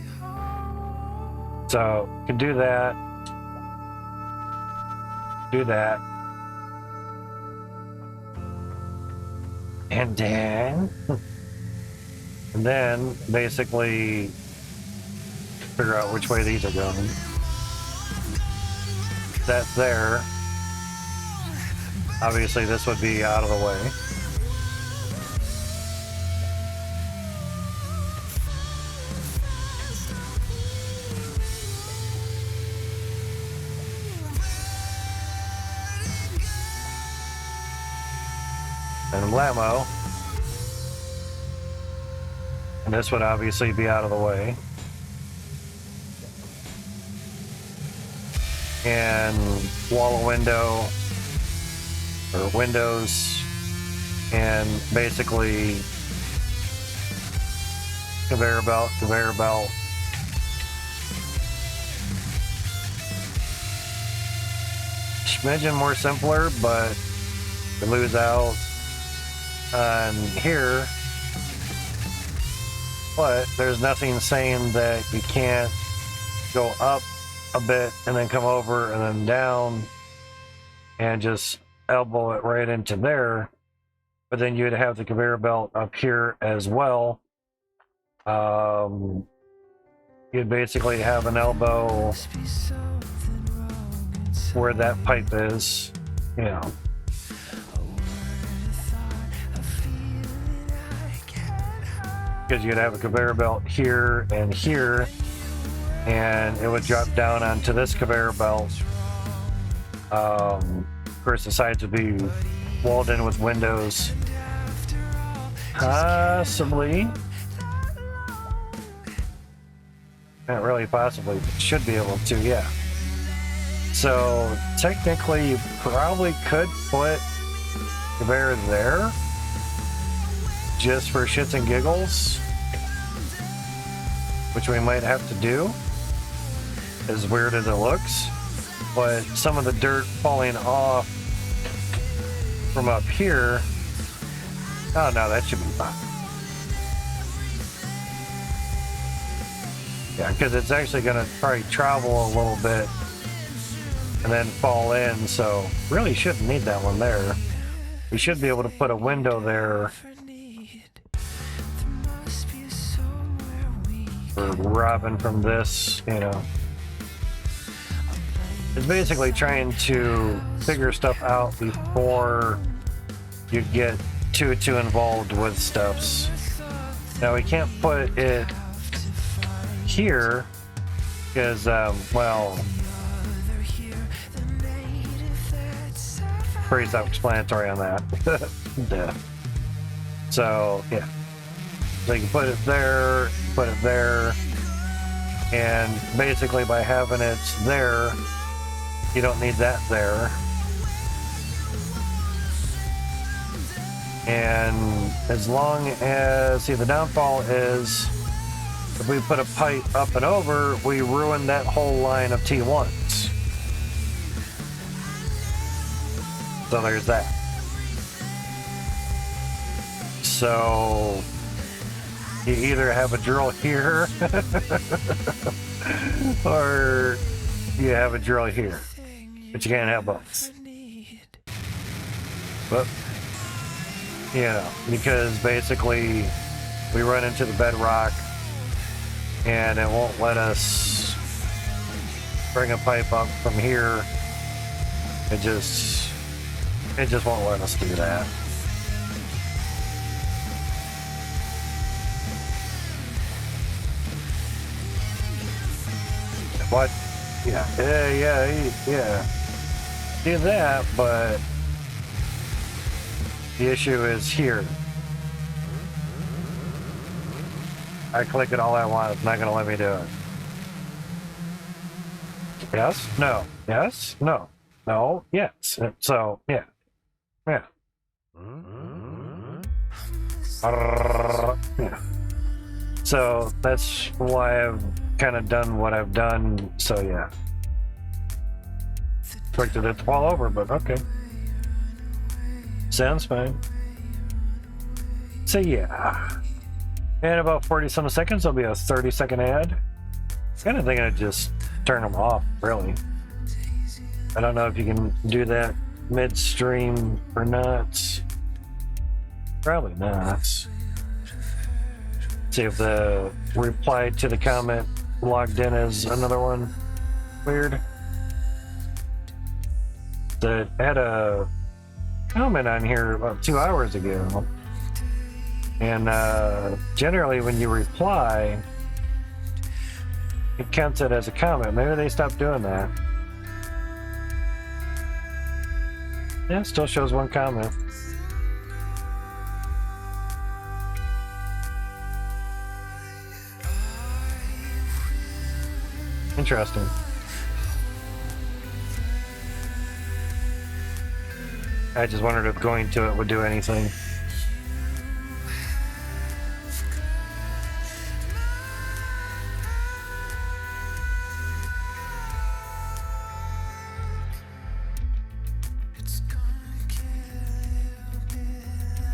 So you can do that. Do that. And then basically figure out which way these are going. That's there. Obviously this would be out of the way. And Lamo. And this would obviously be out of the way. And wall of window, or windows, and basically conveyor belt. Smidgen more simpler, but we lose out on here. But there's nothing saying that you can't go up a bit and then come over and then down and just elbow it right into there. But then you'd have the conveyor belt up here as well. You'd basically have an elbow where that pipe is, you know. Because you'd have a conveyor belt here, and it would drop down onto this conveyor belt. Of course, the sides would be walled in with windows, Possibly. Not really possibly, but should be able to, yeah. So technically you probably could put the bear there just for shits and giggles, which we might have to do, as weird as it looks. But some of the dirt falling off from up here, oh no, that should be fine. Yeah, because it's actually going to probably travel a little bit and then fall in, so really shouldn't need that one there. We should be able to put a window there for robbing from this, you know. It's basically trying to figure stuff out before you get too involved with stuffs. Now we can't put it here because, well, pretty self-explanatory on that. Yeah. So, yeah. So you can put it there, and basically by having it there, you don't need that there. And as long as, see, the downfall is if we put a pipe up and over, we ruin that whole line of T1s. So there's that. So you either have a drill here or you have a drill here. But you can't have both. But, you know, because basically we run into the bedrock and it won't let us bring a pipe up from here. It just won't let us do that. What? Yeah. Do that, but the issue is here. I click it all I want, it's not going to let me do it. Yes? No. Yes? No. No? Yes. So, yeah. Yeah. Yeah. So that's why I've kind of done what I've done, so yeah. Expected it to fall over, but okay. Sounds fine. So yeah. In about 40-some seconds, there'll be a 30-second ad. Kind of thinking I'd just turn them off, really. I don't know if you can do that midstream or not. Probably not. See if the reply to the comment logged in as another one. Weird. That had a comment on here about 2 hours ago. And generally when you reply, it counts it as a comment. Maybe they stopped doing that. Yeah, it still shows one comment. Interesting. I just wondered if going to it would do anything.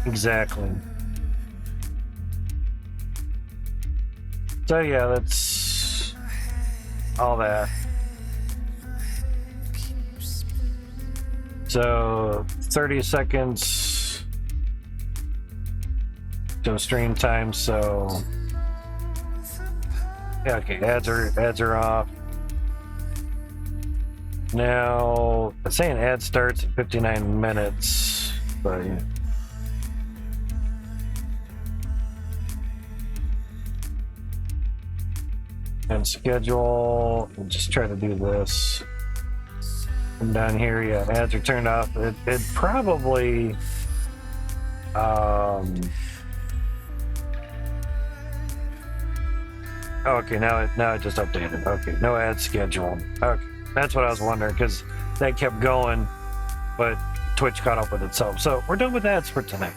Exactly. So yeah, that's all that. So 30 seconds to stream time, so yeah, okay, ads are off. Now it's saying ad starts at 59 minutes, but yeah. And schedule, and just try to do this. And down here, yeah, ads are turned off. It probably Okay, now it just updated. Okay, no ads scheduled. Okay, that's what I was wondering because that kept going, but Twitch caught up with itself. So we're done with ads for tonight.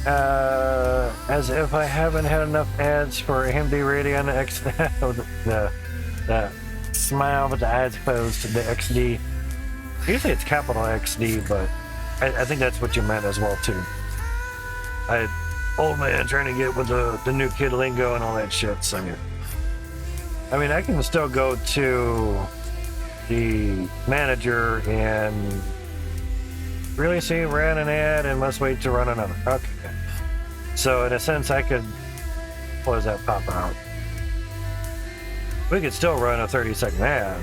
As if I haven't had enough ads for him to be ready on the the smile with the eyes closed to the XD. Usually it's capital XD, but I think that's what you meant as well too. Old man trying to get with the new kid lingo and all that shit. So I mean, I can still go to the manager and really see ran an ad and must wait to run another. Okay. So in a sense, I could close that pop out. We could still run a 30-second ad.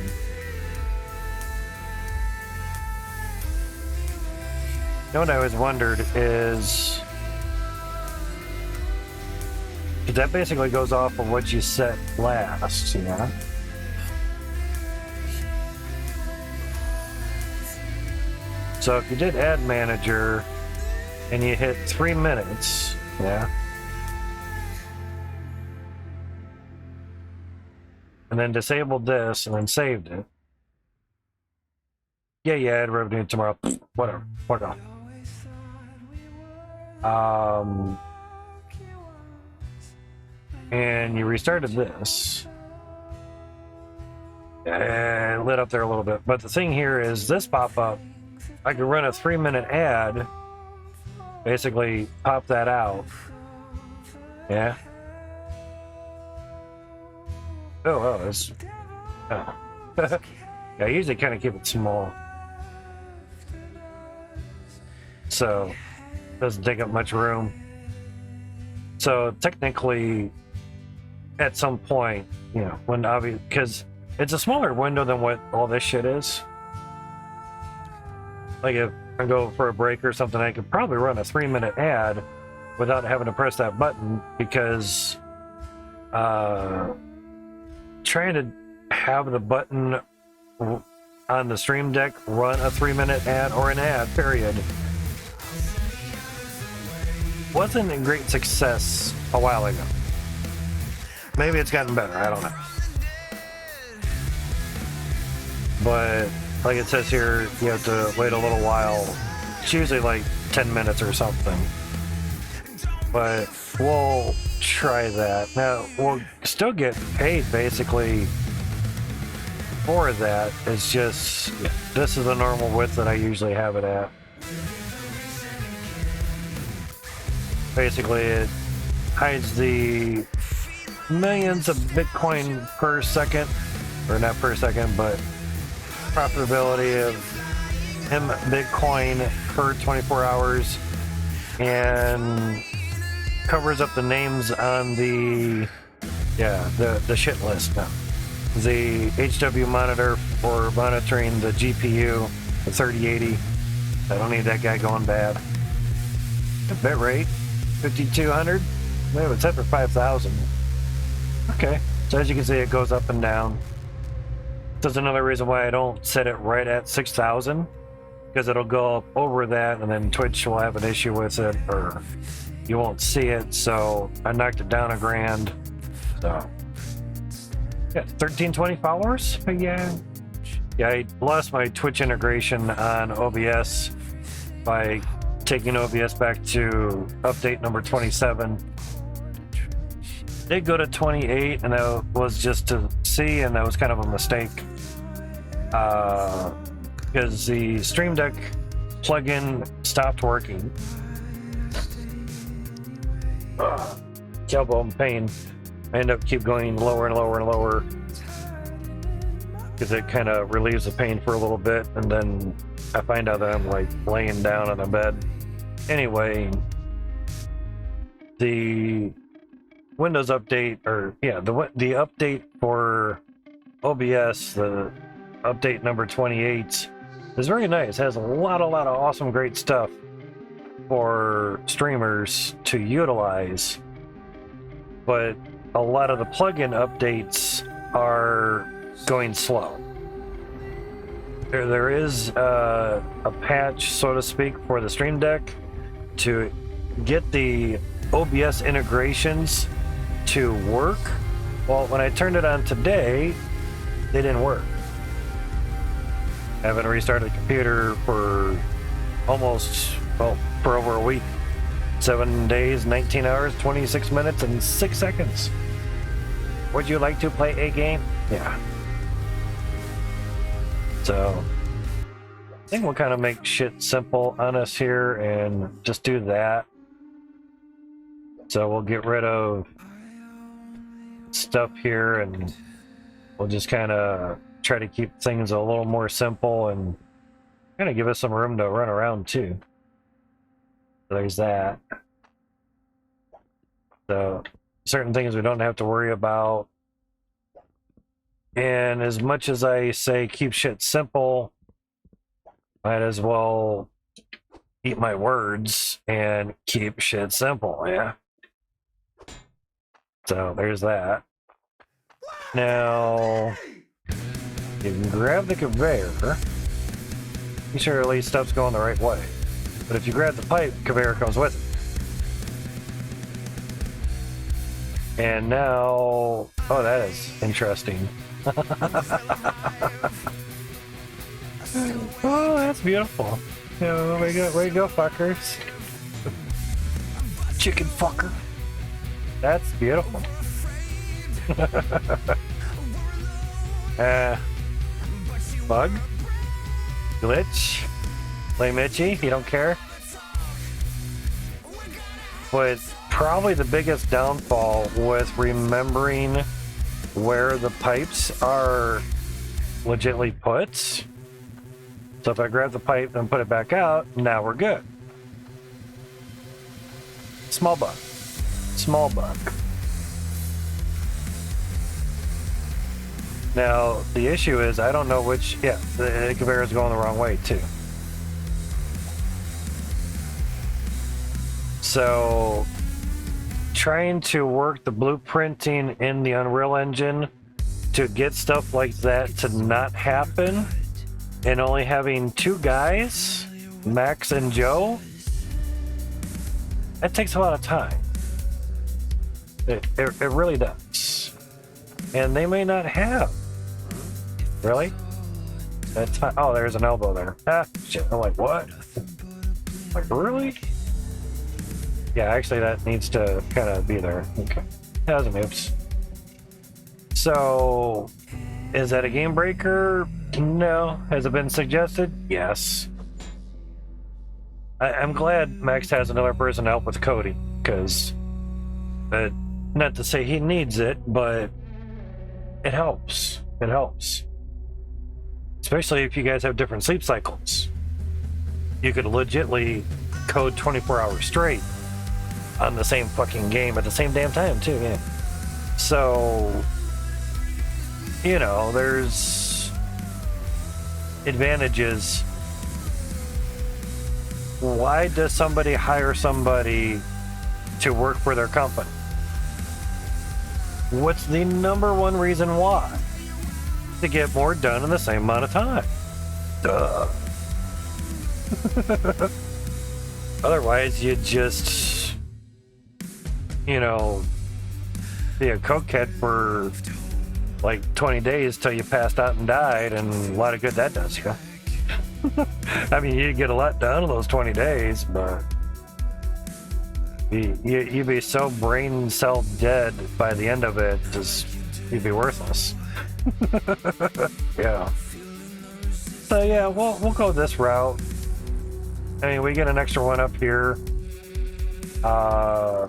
You know what I always wondered is, that basically goes off of what you set last, you know? So if you did ad manager and you hit 3 minutes, yeah, and then disabled this and then saved it. Yeah, ad revenue tomorrow. Whatever. And you restarted this. And it lit up there a little bit. But the thing here is this pop-up, I could run a 3-minute ad, basically pop that out. Yeah. Oh, it's... Oh. Yeah, I usually kind of keep it small. So, it doesn't take up much room. So, technically, at some point, you know, when obvious, because it's a smaller window than what all this shit is. Like if I go for a break or something, I could probably run a 3-minute ad without having to press that button, because trying to have the button on the Stream Deck run a 3-minute ad or an ad, period, wasn't a great success a while ago. Maybe it's gotten better, I don't know. But like it says here, you have to wait a little while. It's usually like 10 minutes or something. But we'll try that. Now, we'll still get paid basically for that. It's just, this is the normal width that I usually have it at. Basically, it hides the millions of Bitcoin per second, or not per second, but profitability of him Bitcoin per 24 hours, and covers up the names on the shit list now. The HW monitor for monitoring the GPU, the 3080. I don't need that guy going bad. The bitrate, 5200. No, it's set for 5000. Okay, so as you can see, it goes up and down. That's another reason why I don't set it right at 6000, because it'll go up over that, and then Twitch will have an issue with it, or you won't see it. So I knocked it down $1,000. So yeah, 1320 followers. But yeah, I lost my Twitch integration on OBS by taking OBS back to update number 27. Did go to 28, and that was just to see, and that was kind of a mistake, because the Stream Deck plugin stopped working. Elbow pain. I end up keep going lower and lower and lower, because it kind of relieves the pain for a little bit, and then I find out that I'm like laying down on the bed. Anyway, the Windows update, or yeah, the update for OBS, the update number 28, is very nice. It has a lot of awesome, great stuff for streamers to utilize, but a lot of the plugin updates are going slow. There is a patch, so to speak, for the Stream Deck to get the OBS integrations to work. Well, when I turned it on today, they didn't work. I haven't restarted the computer for almost, well, for over a week. 7 days, 19 hours, 26 minutes, and 6 seconds. Would you like to play a game? Yeah. So, I think we'll kind of make shit simple on us here and just do that. So we'll get rid of stuff here and we'll just kind of try to keep things a little more simple and kind of give us some room to run around too. So there's that. So certain things we don't have to worry about. And as much as I say keep shit simple, might as well eat my words and keep shit simple, yeah. So there's that. Now you can grab the conveyor. Be sure at least stuff's going the right way. But if you grab the pipe, conveyor comes with it. And now, oh, that is interesting. Oh, that's beautiful. Yeah, way to go, fuckers. Chicken fucker. That's beautiful. Bug? Glitch? Lame Itchy? You don't care? But probably the biggest downfall with remembering where the pipes are legitly put. So if I grab the pipe and put it back out, now we're good. Small bug. Small bug. Now, the issue is I don't know which... Yeah, the conveyor is going the wrong way, too. So, trying to work the blueprinting in the Unreal Engine to get stuff like that to not happen, and only having 2 guys, Max and Joe, that takes a lot of time. It really does. And they may not have. Really? That's fine. Oh, there's an elbow there. Ah, shit. I'm like, what? Like, really? Yeah, actually, that needs to kind of be there. Okay. That was an oops. So, is that a game breaker? No. Has it been suggested? Yes. I'm glad Max has another person to help with coding, because not to say he needs it, but it helps. It helps. Especially if you guys have different sleep cycles. You could legitly code 24 hours straight on the same fucking game at the same damn time, too, yeah. So, you know, there's advantages. Why does somebody hire somebody to work for their company? What's the number one reason why? To get more done in the same amount of time. Duh. Otherwise, you just, you know, be a cokehead for like 20 days till you passed out and died, and a lot of good that does you. I mean, you get a lot done in those 20 days, but you'd be so brain cell dead by the end of it, just you'd be worthless. Yeah. So yeah, we'll go this route. I mean, we get an extra one up here. I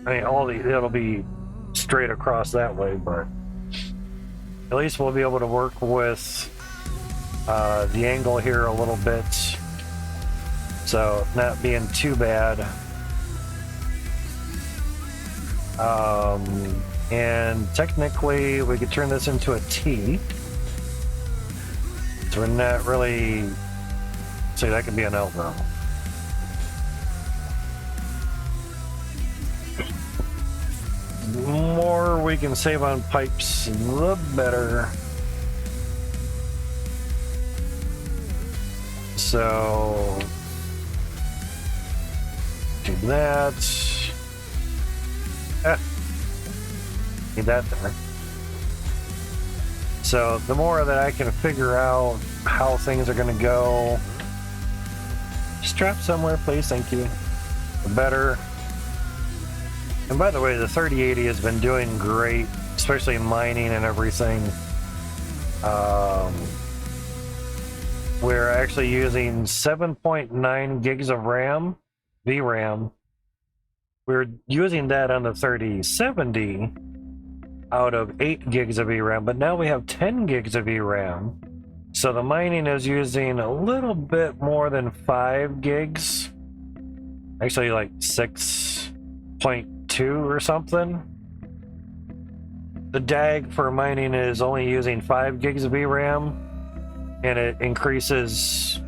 mean, it'll be straight across that way, but at least we'll be able to work with the angle here a little bit, so not being too bad. And technically we could turn this into a T, so we're not really, so that could be an L though. The more we can save on pipes, the better. So do that. Need that there. So the more that I can figure out how things are going to go, just drop somewhere, please. Thank you. The better. And by the way, the 3080 has been doing great, especially in mining and everything. We're actually using 7.9 gigs of RAM, VRAM. We're using that on the 3070 out of 8 gigs of VRAM, but now we have 10 gigs of VRAM. So the mining is using a little bit more than 5 gigs. Actually, like 6.2 or something. The DAG for mining is only using 5 gigs of VRAM, and it increases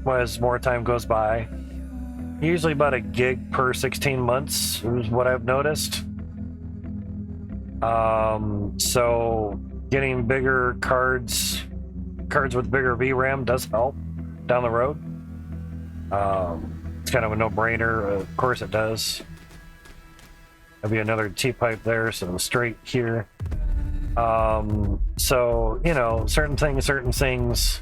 as more time goes by. Usually about a gig per 16 months is what I've noticed. So getting bigger cards with bigger VRAM does help down the road. It's kind of a no-brainer. Of course it does. There'll be another T-pipe there, so straight here. So, you know, certain things.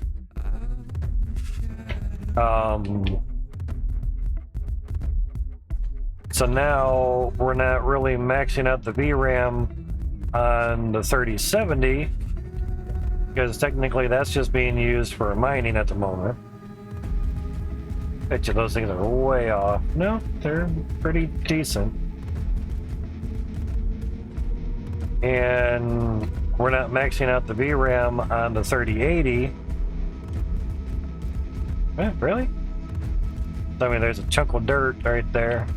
So now we're not really maxing out the VRAM on the 3070 because technically that's just being used for mining at the moment. Bet you those things are way off. No, they're pretty decent. And we're not maxing out the VRAM on the 3080. Really? I mean, there's a chunk of dirt right there.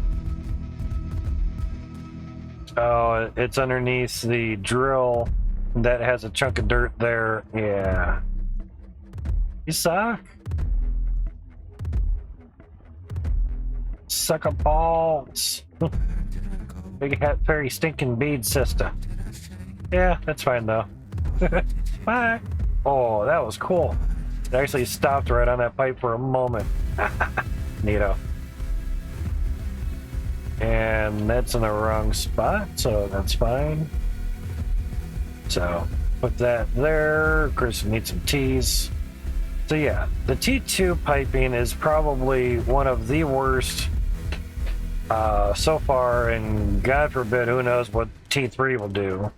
Oh, it's underneath the drill that has a chunk of dirt there. Yeah. You suck. Suck a balls. Big hat fairy stinking bead sister. Yeah, that's fine though. Bye. Oh, that was cool. It actually stopped right on that pipe for a moment. Neato. And that's in the wrong spot, so that's fine. So put that there. Of course, we need some T's. So yeah, the T2 piping is probably one of the worst so far, and God forbid, who knows what T3 will do.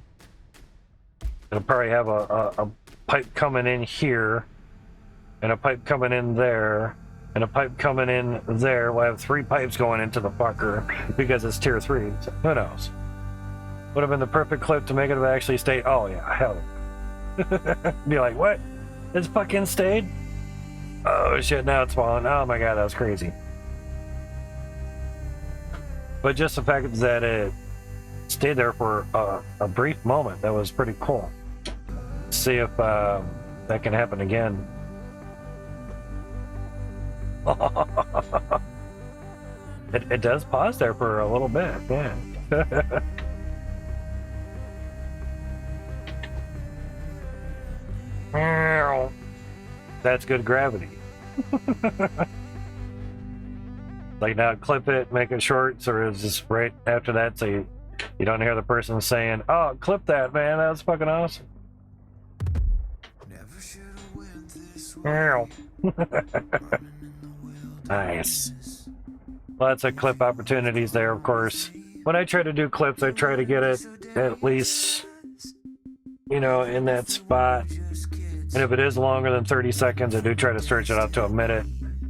It'll probably have a pipe coming in here, and a pipe coming in there, and a pipe coming in there. We'll have 3 pipes going into the fucker because it's tier 3. So who knows? Would have been the perfect clip to make it actually stay. Oh yeah, hell. Be like, what? It's fucking stayed? Oh shit, now it's falling. Oh my god, that was crazy. But just the fact that it stayed there for a brief moment, that was pretty cool. See if that can happen again. It does pause there for a little bit, yeah. That's good gravity. Like now, clip it, make it short, so it's just right after that, so you don't hear the person saying, "Oh, clip that, man, that's fucking awesome." Nice. Lots of clip opportunities there, of course. When I try to do clips, I try to get it at least, you know, in that spot. And if it is longer than 30 seconds, I do try to stretch it out to a minute,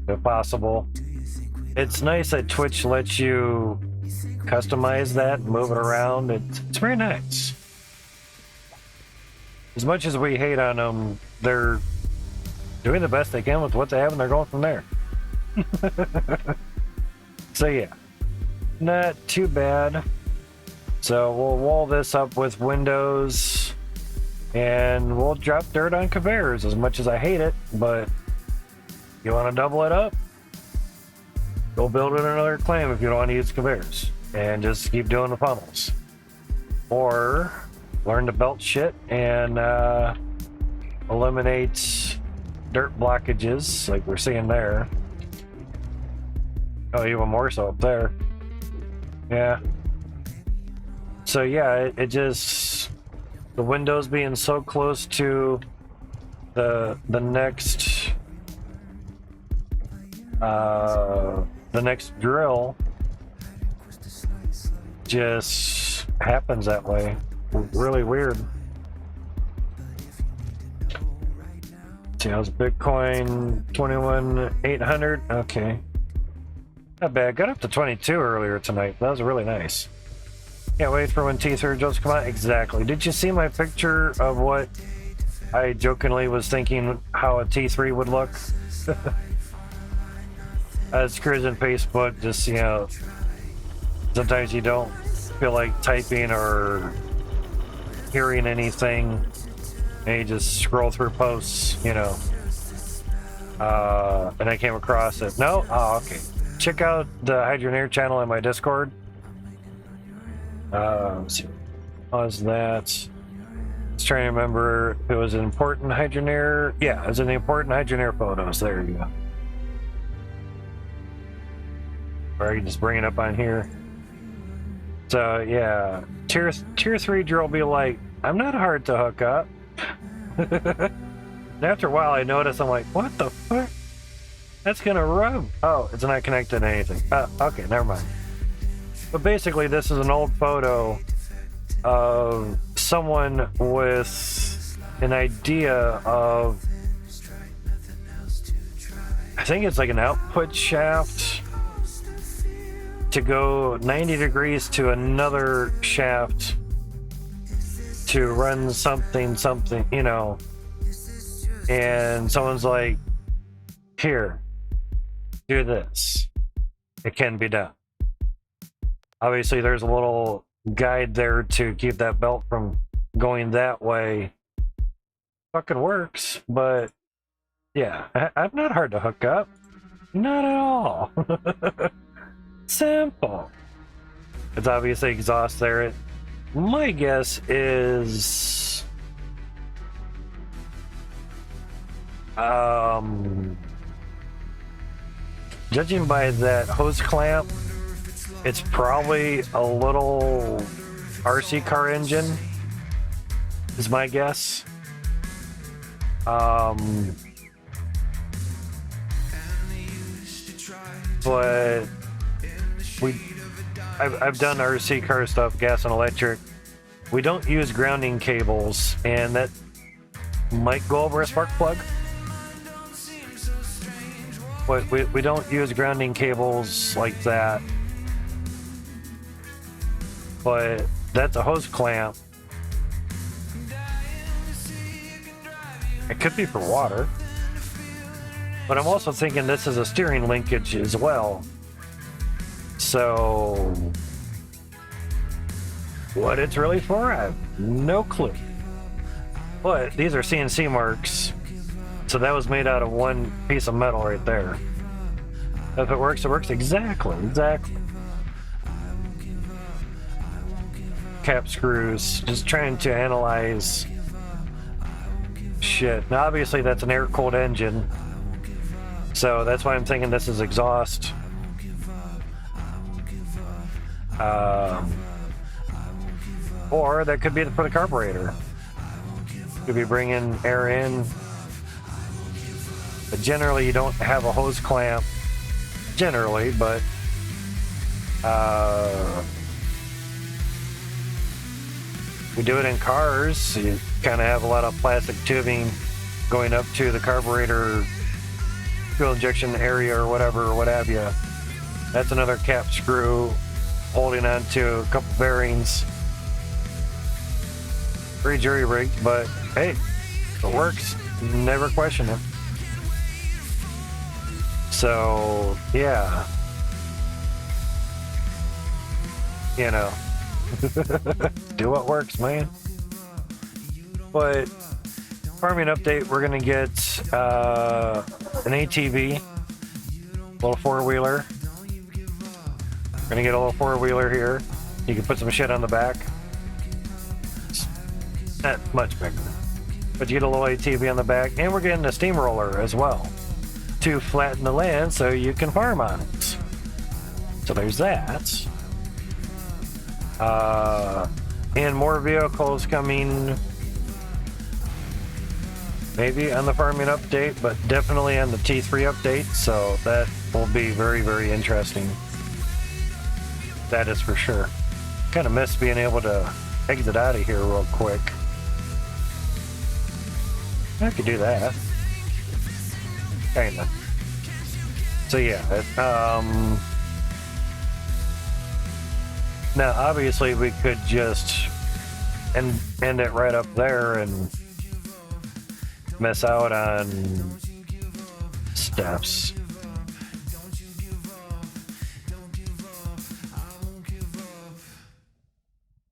if possible. It's nice that Twitch lets you customize that, move it around. It's very nice. As much as we hate on them, they're doing the best they can with what they have, and they're going from there. So yeah, not too bad. So we'll wall this up with windows, and we'll drop dirt on conveyors. As much as I hate it, but you want to double it up, go build it another claim if you don't want to use conveyors, and just keep doing the funnels, or learn to belt shit and eliminate dirt blockages like we're seeing there. Oh, even more so up there. Yeah. So yeah, it just the windows being so close to the next drill just happens that way. Really weird. See, how's Bitcoin 21,800? Okay. Not bad. Got up to 22 earlier tonight. That was really nice. Can't wait for when T3 jokes come out. Exactly. Did you see my picture of what I jokingly was thinking how a T3 would look? I was cruising Facebook, just, you know, sometimes you don't feel like typing or hearing anything, and you just scroll through posts, you know. And I came across it. No? Oh, okay. Check out the Hydroneer channel in my Discord. Let's see. What was that? I was trying to remember if it was an important Hydroneer. Yeah, it was in the important Hydroneer photos. There you go. Or I can just bring it up on here. So yeah, tier 3 drill will be like, I'm not hard to hook up. And after a while I notice, I'm like, what the fuck? That's gonna rub. Oh, it's not connected to anything. Okay, never mind. But basically this is an old photo of someone with an idea of, I think it's like an output shaft to go 90 degrees to another shaft to run something, you know, and someone's like, here, do this. It can be done. Obviously, there's a little guide there to keep that belt from going that way. Fucking works, but yeah, I'm not hard to hook up. Not at all. Simple. It's obviously exhaust there. My guess is judging by that hose clamp, it's probably a little RC car engine is my guess. But I've done RC car stuff, gas and electric. We don't use grounding cables, and that might go over a spark plug. But we don't use grounding cables like that. But that's a hose clamp. It could be for water. But I'm also thinking this is a steering linkage as well. So what it's really for, I have no clue. But these are CNC marks. So that was made out of one piece of metal right there. If it works, it works. Exactly. Cap screws. Just trying to analyze shit. Now obviously that's an air-cooled engine. So that's why I'm thinking this is exhaust. Or that could be for the carburetor. Could be bringing air in. But generally you don't have a hose clamp. Generally, but we do it in cars. So you kind of have a lot of plastic tubing going up to the carburetor fuel injection area or whatever, or what have you. That's another cap screw holding on to a couple bearings. Pretty jury rigged, but hey, if it works, never question it. So yeah, you know, do what works, man. But farming update, we're gonna get an ATV, little four-wheeler. We're gonna get a little four-wheeler here. You can put some shit on the back. It's not much bigger, but you get a little ATV on the back, and we're getting a steamroller as well to flatten the land so you can farm on it. So there's that. And more vehicles coming maybe on the farming update, but definitely on the T3 update, so that will be very, very interesting. That is for sure. Kind of miss being able to exit out of here real quick. I could do that. Kinda. So yeah, now obviously we could just end it right up there and miss out on steps.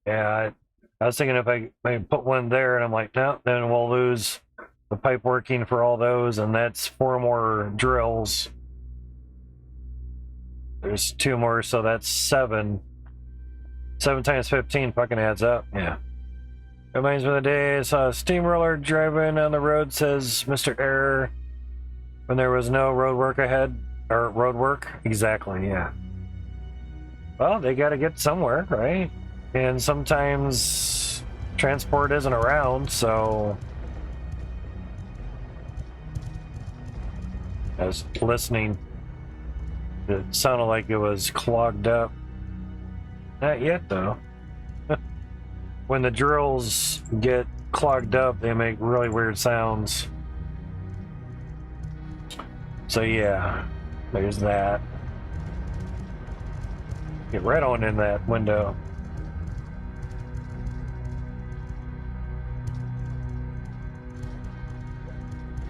Yeah, I was thinking if I put one there, and I'm like, no, then we'll lose the pipe working for all those, and that's 4 more drills. There's 2 more, so that's 7. 7 times 15 fucking adds up. Yeah. Reminds me of the day I saw a steamroller driving on the road, says Mr. Error, when there was no road work ahead. Or road work? Exactly, yeah. Well, they gotta get somewhere, right? And sometimes transport isn't around, so I was listening. It sounded like it was clogged up. Not yet, though. When the drills get clogged up, they make really weird sounds. So yeah, there's that. Get right on in that window.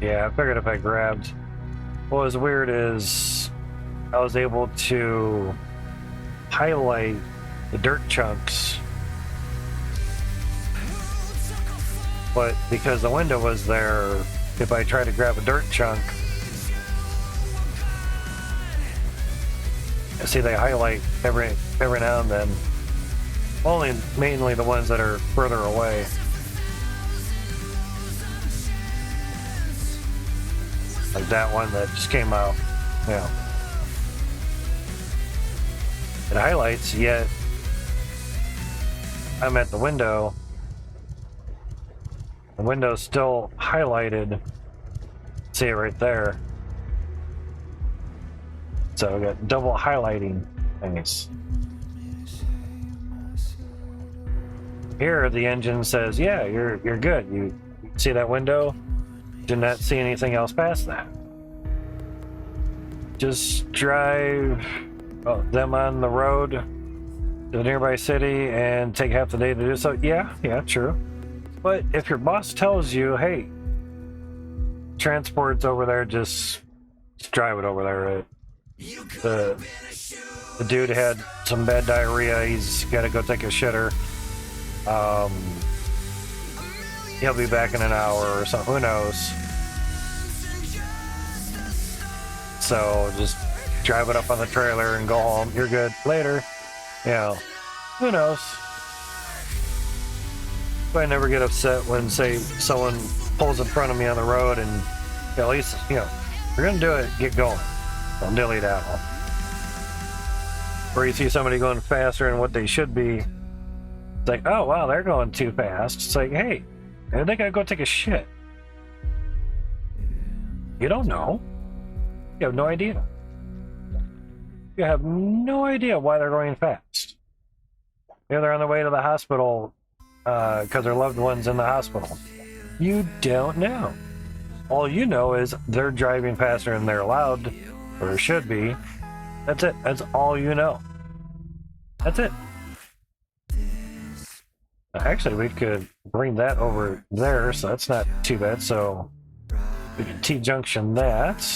Yeah, I figured if I grabbed... What was weird is I was able to highlight the dirt chunks, but because the window was there, if I try to grab a dirt chunk, I see they highlight every now and then. Mainly the ones that are further away. Like that one that just came out. Yeah. It highlights, yet I'm at the window. The window's still highlighted. See it right there. So we got double highlighting things. Here the engine says, yeah, you're good. You see that window? Do not see anything else past that. Just drive them on the road to the nearby city and take half the day to do so. Yeah, true. But if your boss tells you, hey, transport's over there, just drive it over there. Right? The dude had some bad diarrhea. He's got to go take a shitter. He'll be back in an hour or something. Who knows? So just drive it up on the trailer and go home. You're good. Later. You know, who knows? But I never get upset when, say, someone pulls in front of me on the road and at least, you know, if you're going to do it, get going. Don't dilly daddle. Or you see somebody going faster than what they should be. It's like, oh, wow, they're going too fast. It's like, hey, maybe they got to go take a shit. You don't know. You have no idea. You have no idea why they're going fast. Maybe they're on their way to the hospital because their loved one's in the hospital. You don't know. All you know is they're driving faster than they're allowed, or should be. That's it. That's all you know. That's it. Actually, we could bring that over there, so that's not too bad. So we can T-junction that.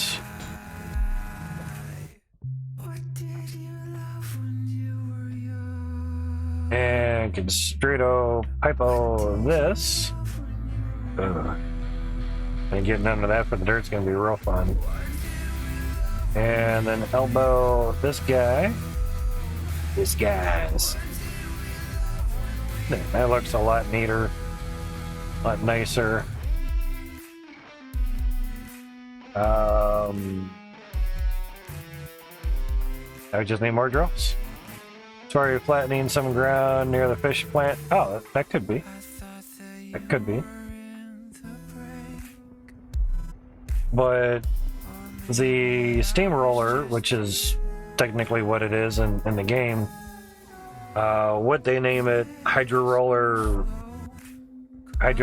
And constrato pipo this. And getting under that for the dirt's gonna be real fun. And then elbow this guy. This guy's. That looks a lot neater, a lot nicer. I just need more drills. Sorry, flattening some ground near the fish plant. Oh, that could be. That could be. but the steamroller, which is technically what it is in the game, what they name it, hydro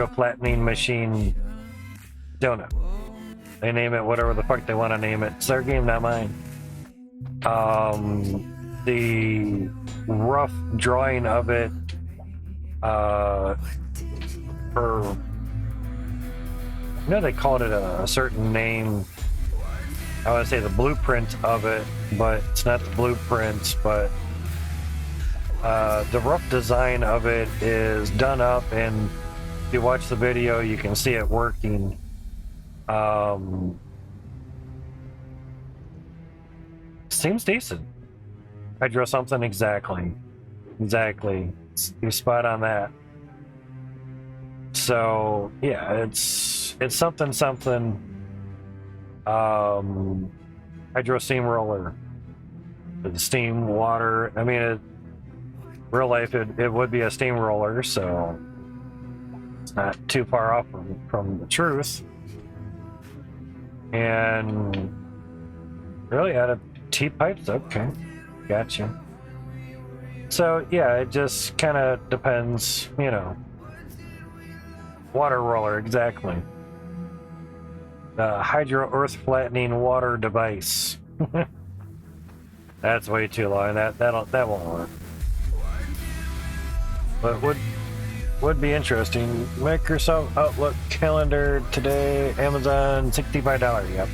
flattening machine, don't know. They name it whatever the fuck they want to name it. It's their game, not mine. The rough drawing of it, I know they called it a certain name. I want to say the blueprint of it, but it's not the blueprint, but the rough design of it is done up, and if you watch the video, you can see it working. Seems decent. I drew something exactly. You're spot on that. So yeah, it's something. Hydro steamroller, the steam water. I mean, real life it would be a steamroller, so it's not too far off from the truth. And really out of T-pipes, okay, gotcha. So yeah, it just kind of depends, you know. Water roller, exactly. Hydro earth flattening water device. That's way too long. That won't work. But would be interesting. Microsoft Outlook calendar today. Amazon $65. Yep.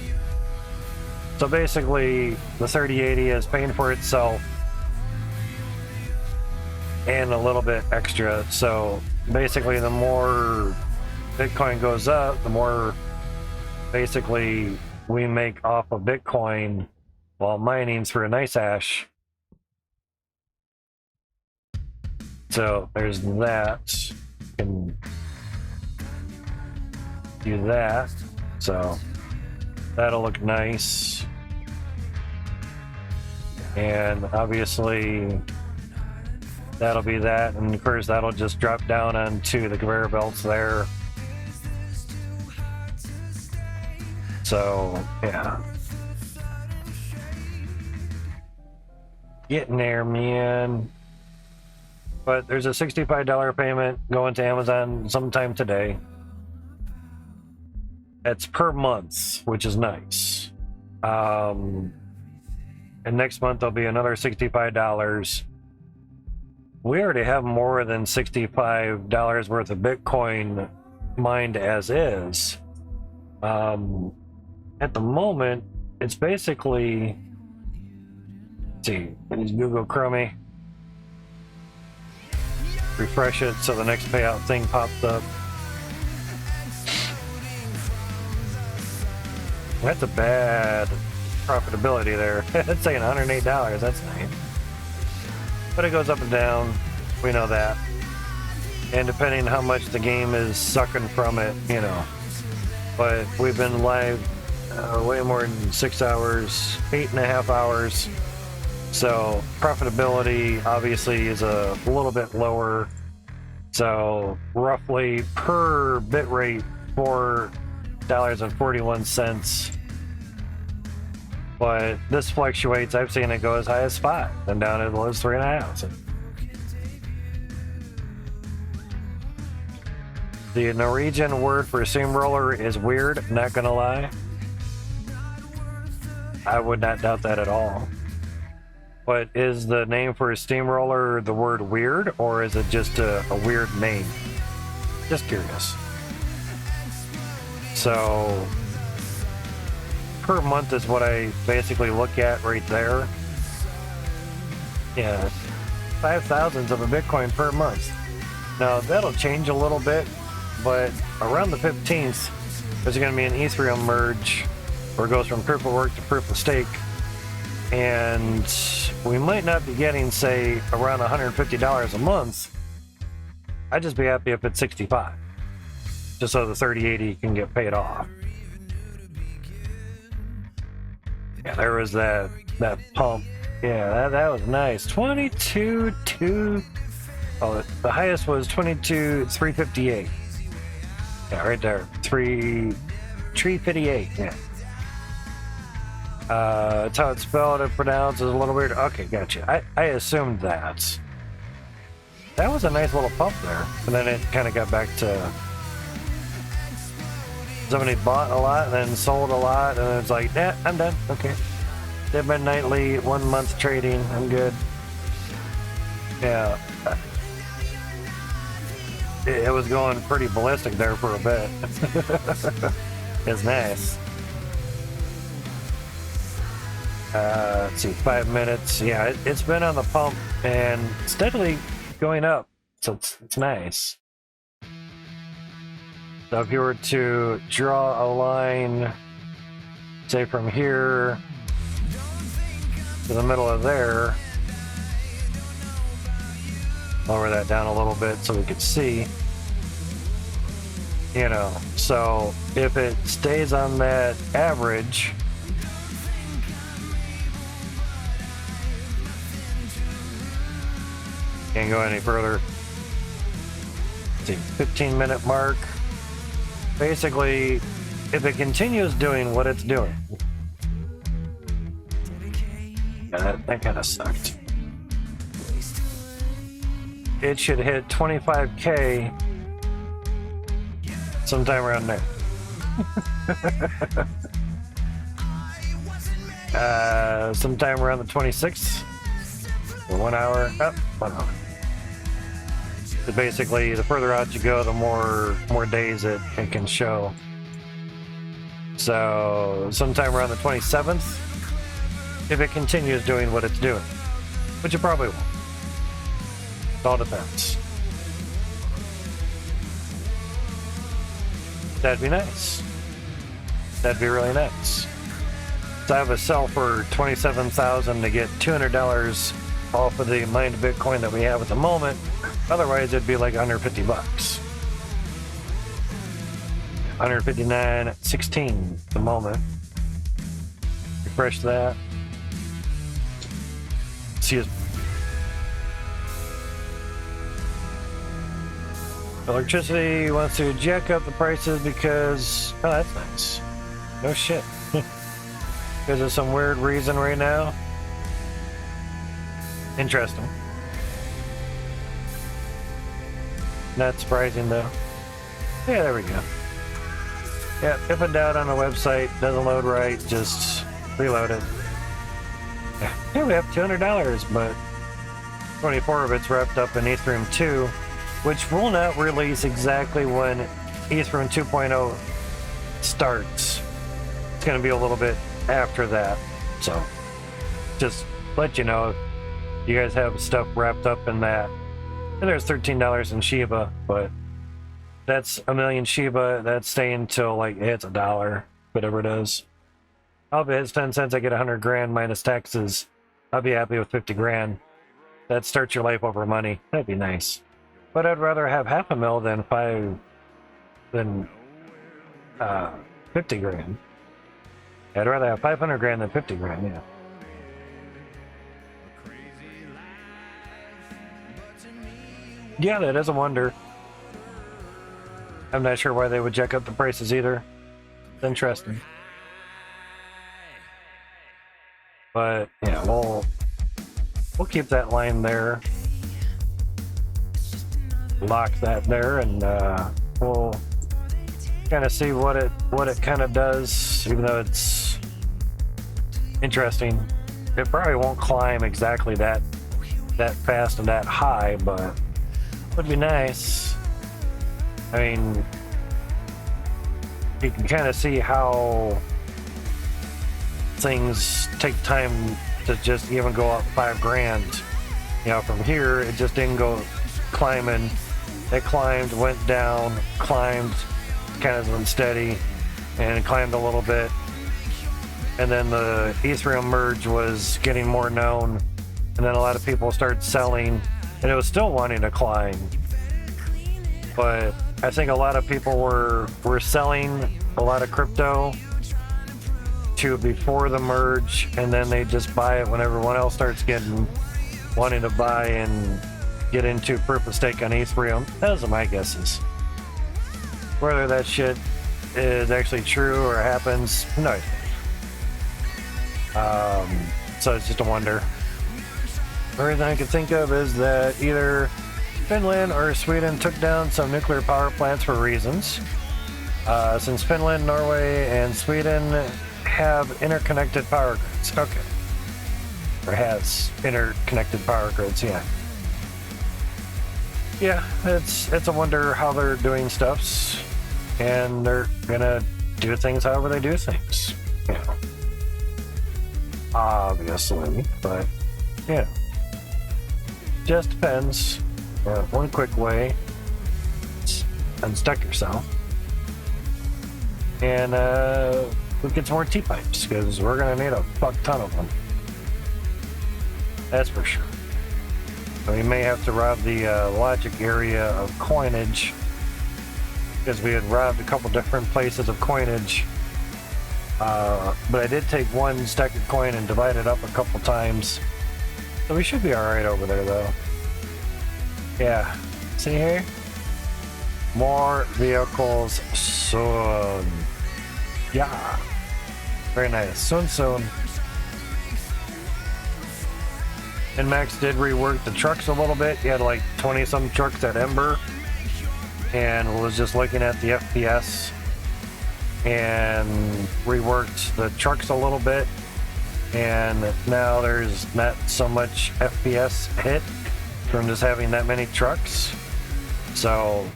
So basically, the 3080 is paying for itself and a little bit extra. So basically, the more Bitcoin goes up, the more basically we make off of Bitcoin while mining through a nice hash. So there's that. Can do that. So that'll look nice. And obviously that'll be that, and of course that'll just drop down onto the conveyor belts there. So yeah, getting there, man. But there's a $65 payment going to Amazon sometime today. It's per month, which is nice. And next month there'll be another $65. We already have more than $65 worth of Bitcoin mined as is. At the moment, it's basically, let's see, use Google Chrome. Refresh it so the next payout thing pops up. That's a bad profitability there. It's saying $108. That's nice. But it goes up and down. We know that. And depending on how much the game is sucking from it, you know. But we've been live way more than 6 hours, 8.5 hours. So profitability obviously is a little bit lower. So roughly per bit rate, $4.41. But this fluctuates. I've seen it go as high as 5 and down as low as 3.5. So the Norwegian word for steamroller is weird, not gonna lie. I would not doubt that at all. But is the name for a steamroller the word weird, or is it just a weird name? Just curious. So per month is what I basically look at right there. Yeah, 5,000s of a Bitcoin per month. Now that'll change a little bit, but around the 15th, there's going to be an Ethereum merge where it goes from proof of work to proof of stake. And we might not be getting, say, around $150 a month. I'd just be happy if it's 65, just so the 3080 can get paid off. Yeah, there was that pump. Yeah, that was nice. 22.2. Oh, the highest was 22.358. Yeah, right there. 358. Yeah. It's how it's spelled and pronounced is a little weird. Okay, gotcha. I assumed that. That was a nice little pump there. And then it kind of got back to somebody bought a lot and then sold a lot, and it's like, yeah, I'm done. Okay. Did my nightly 1 month trading. I'm good. Yeah. It was going pretty ballistic there for a bit. It's nice. Let's see, 5 minutes. Yeah, it's been on the pump and steadily going up, so it's nice. So if you were to draw a line, say from here to the middle of there, lower that down a little bit so we could see, you know, so if it stays on that average, can't go any further. Let's see, 15-minute mark. Basically, if it continues doing what it's doing, yeah, that kind of sucked. It should hit 25K sometime around there. Sometime around the 26th, or 1 hour. Oh, 1 hour. So basically, the further out you go, the more days it can show. So sometime around the 27th, if it continues doing what it's doing, which it probably won't. It all depends. That'd be nice. That'd be really nice. So I have a sell for $27,000 to get $200 off of the mined Bitcoin that we have at the moment. Otherwise, it'd be like $150. 159.16 at the moment. Refresh that. Excuse me. Electricity wants to jack up the prices because, oh, that's nice. No shit. Because of some weird reason right now. Interesting. Not surprising though. Yeah, there we go. Yeah, if in doubt on the website, doesn't load right, just reload it. Yeah, we have $200, but 24 of it's wrapped up in Ethereum 2, which will not release exactly when Ethereum 2.0 starts. It's going to be a little bit after that. So, just let you know, you guys have stuff wrapped up in that. And there's $13 in Shiba, but that's a million Shiba. That's staying till like it hits $1, whatever it is. I'll be it's 10 cents. I get 100 grand minus taxes. I'll be happy with 50 grand. That starts your life over money. That'd be nice. But I'd rather have half a mil than 50 grand. I'd rather have 500 grand than 50 grand. Yeah. Yeah, that is a wonder. I'm not sure why they would jack up the prices either. It's interesting. But yeah, we'll keep that line there. Lock that there, and we'll kind of see what it kind of does. Even though it's interesting, it probably won't climb exactly that fast and that high, but would be nice. I mean, you can kind of see how things take time to just even go up 5 grand. You know, from here, it just didn't go climbing. It climbed, went down, climbed, kind of unsteady, and climbed a little bit. And then the Ethereum merge was getting more known, and then a lot of people started selling, and it was still wanting to climb. But I think a lot of people were selling a lot of crypto to before the merge, and then they just buy it when everyone else starts wanting to buy and get into proof of stake on Ethereum. Those are my guesses. Whether that shit is actually true or happens, no idea. So it's just a wonder. The reason I can think of is that either Finland or Sweden took down some nuclear power plants for reasons. Since Finland, Norway, and Sweden have interconnected power grids. Okay. Or has interconnected power grids, yeah. Yeah, it's a wonder how they're doing stuffs, and they're gonna do things however they do things. You know. Obviously, but yeah. Just depends. One quick way: unstuck yourself, and we'll get some more T-pipes because we're gonna need a fuck ton of them. That's for sure. So we may have to rob the logic area of coinage because we had robbed a couple different places of coinage. But I did take one stack of coin and divide it up a couple times. So we should be alright over there though. Yeah. See here? More vehicles soon. Yeah. Very nice. Soon. And Max did rework the trucks a little bit. He had like 20 some trucks at Ember and was just looking at the FPS and reworked the trucks a little bit, and now there's not so much FPS hit from just having that many trucks, so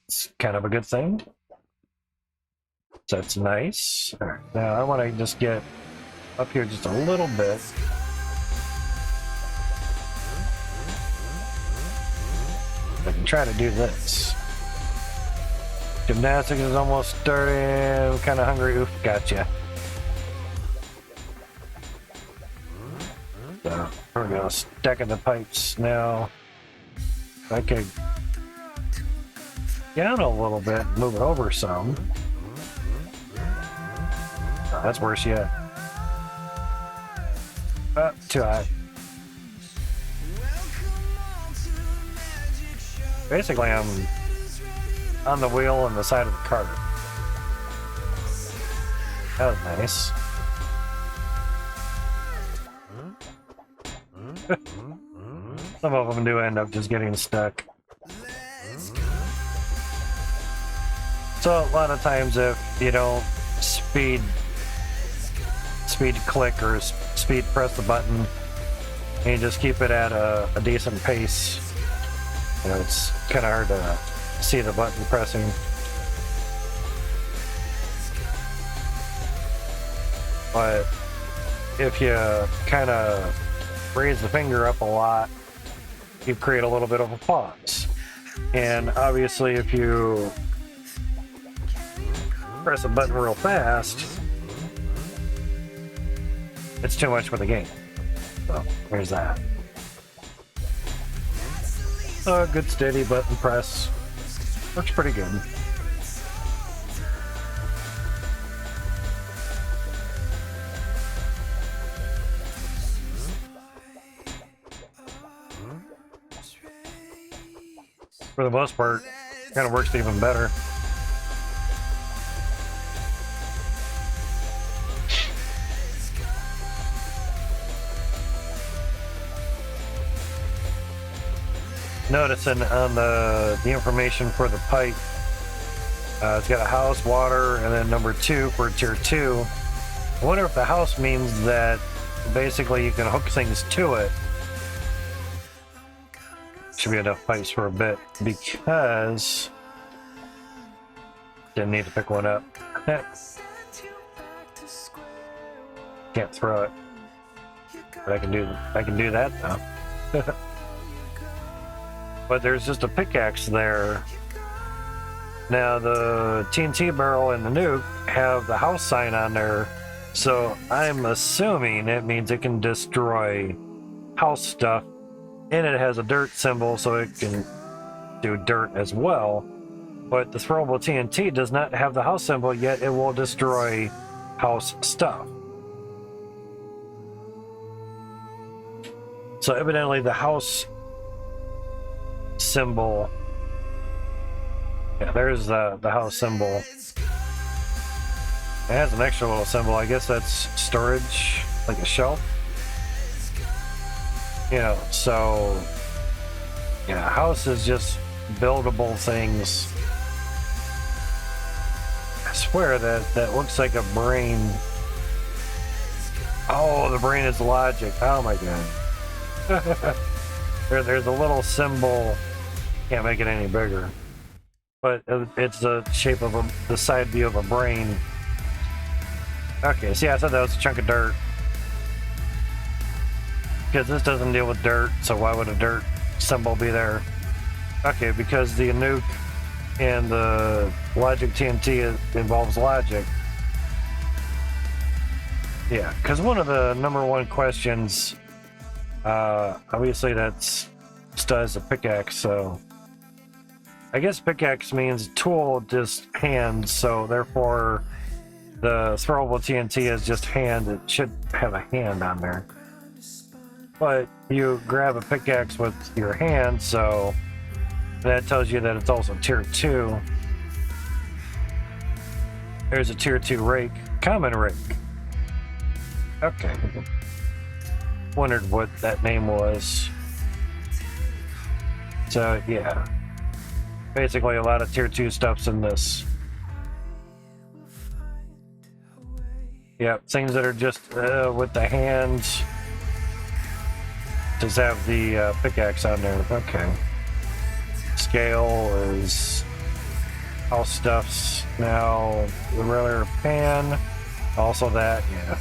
it's kind of a good thing. So that's nice. All right, now I want to just get up here just a little bit. I can try to do this. Gymnastics is almost starting. I'm kind of hungry. Oof, gotcha. So we're gonna stacking the pipes now. I could down a little bit, move it over some. Oh, that's worse yet. Too high. Basically, I'm on the wheel on the side of the cart. That was nice. Some of them do end up just getting stuck. So a lot of times if you don't speed click or speed press the button and you just keep it at a decent pace, you know, it's kind of hard to see the button pressing. But if you kind of raise the finger up a lot, you create a little bit of a pause. And obviously if you press a button real fast, it's too much for the game. So there's that. A good steady button press. Works pretty good. For the most part, kind of works even better. Noticing on the information for the pipe, it's got a house, water, and then number 2 for tier 2. I wonder if the house means that basically you can hook things to it. Should be enough pipes for a bit because didn't need to pick one up. Can't throw it, but I can do that though. But there's just a pickaxe there. Now the TNT barrel and the nuke have the house sign on there, so I'm assuming it means it can destroy house stuff, and it has a dirt symbol so it can do dirt as well. But the throwable TNT does not have the house symbol, yet it will destroy house stuff. So evidently the house symbol, yeah, there's the house symbol. It has an extra little symbol. I guess that's storage. like a shelf. You know, so yeah, house is just buildable things. I swear that looks like a brain. Oh, the brain is logic. Oh my god. There's a little symbol. Can't make it any bigger. But it's the shape of the side view of a brain. Okay, see, I said that was a chunk of dirt. Because this doesn't deal with dirt, so why would a dirt symbol be there? Okay, because the nuke and the logic TNT involves logic. Yeah, because one of the number one questions, obviously that's still has a pickaxe, so I guess pickaxe means tool, just hand, so therefore the throwable TNT is just hand. It should have a hand on there. But you grab a pickaxe with your hand, so that tells you that it's also tier 2. There's a tier 2 rake, common rake. Okay. Wondered what that name was. So yeah. Basically a lot of tier 2 stuff's in this. Yep, things that are just with the hands. Just have the pickaxe on there. Okay. Scale is all stuffs now. The regular pan. Also that, yeah.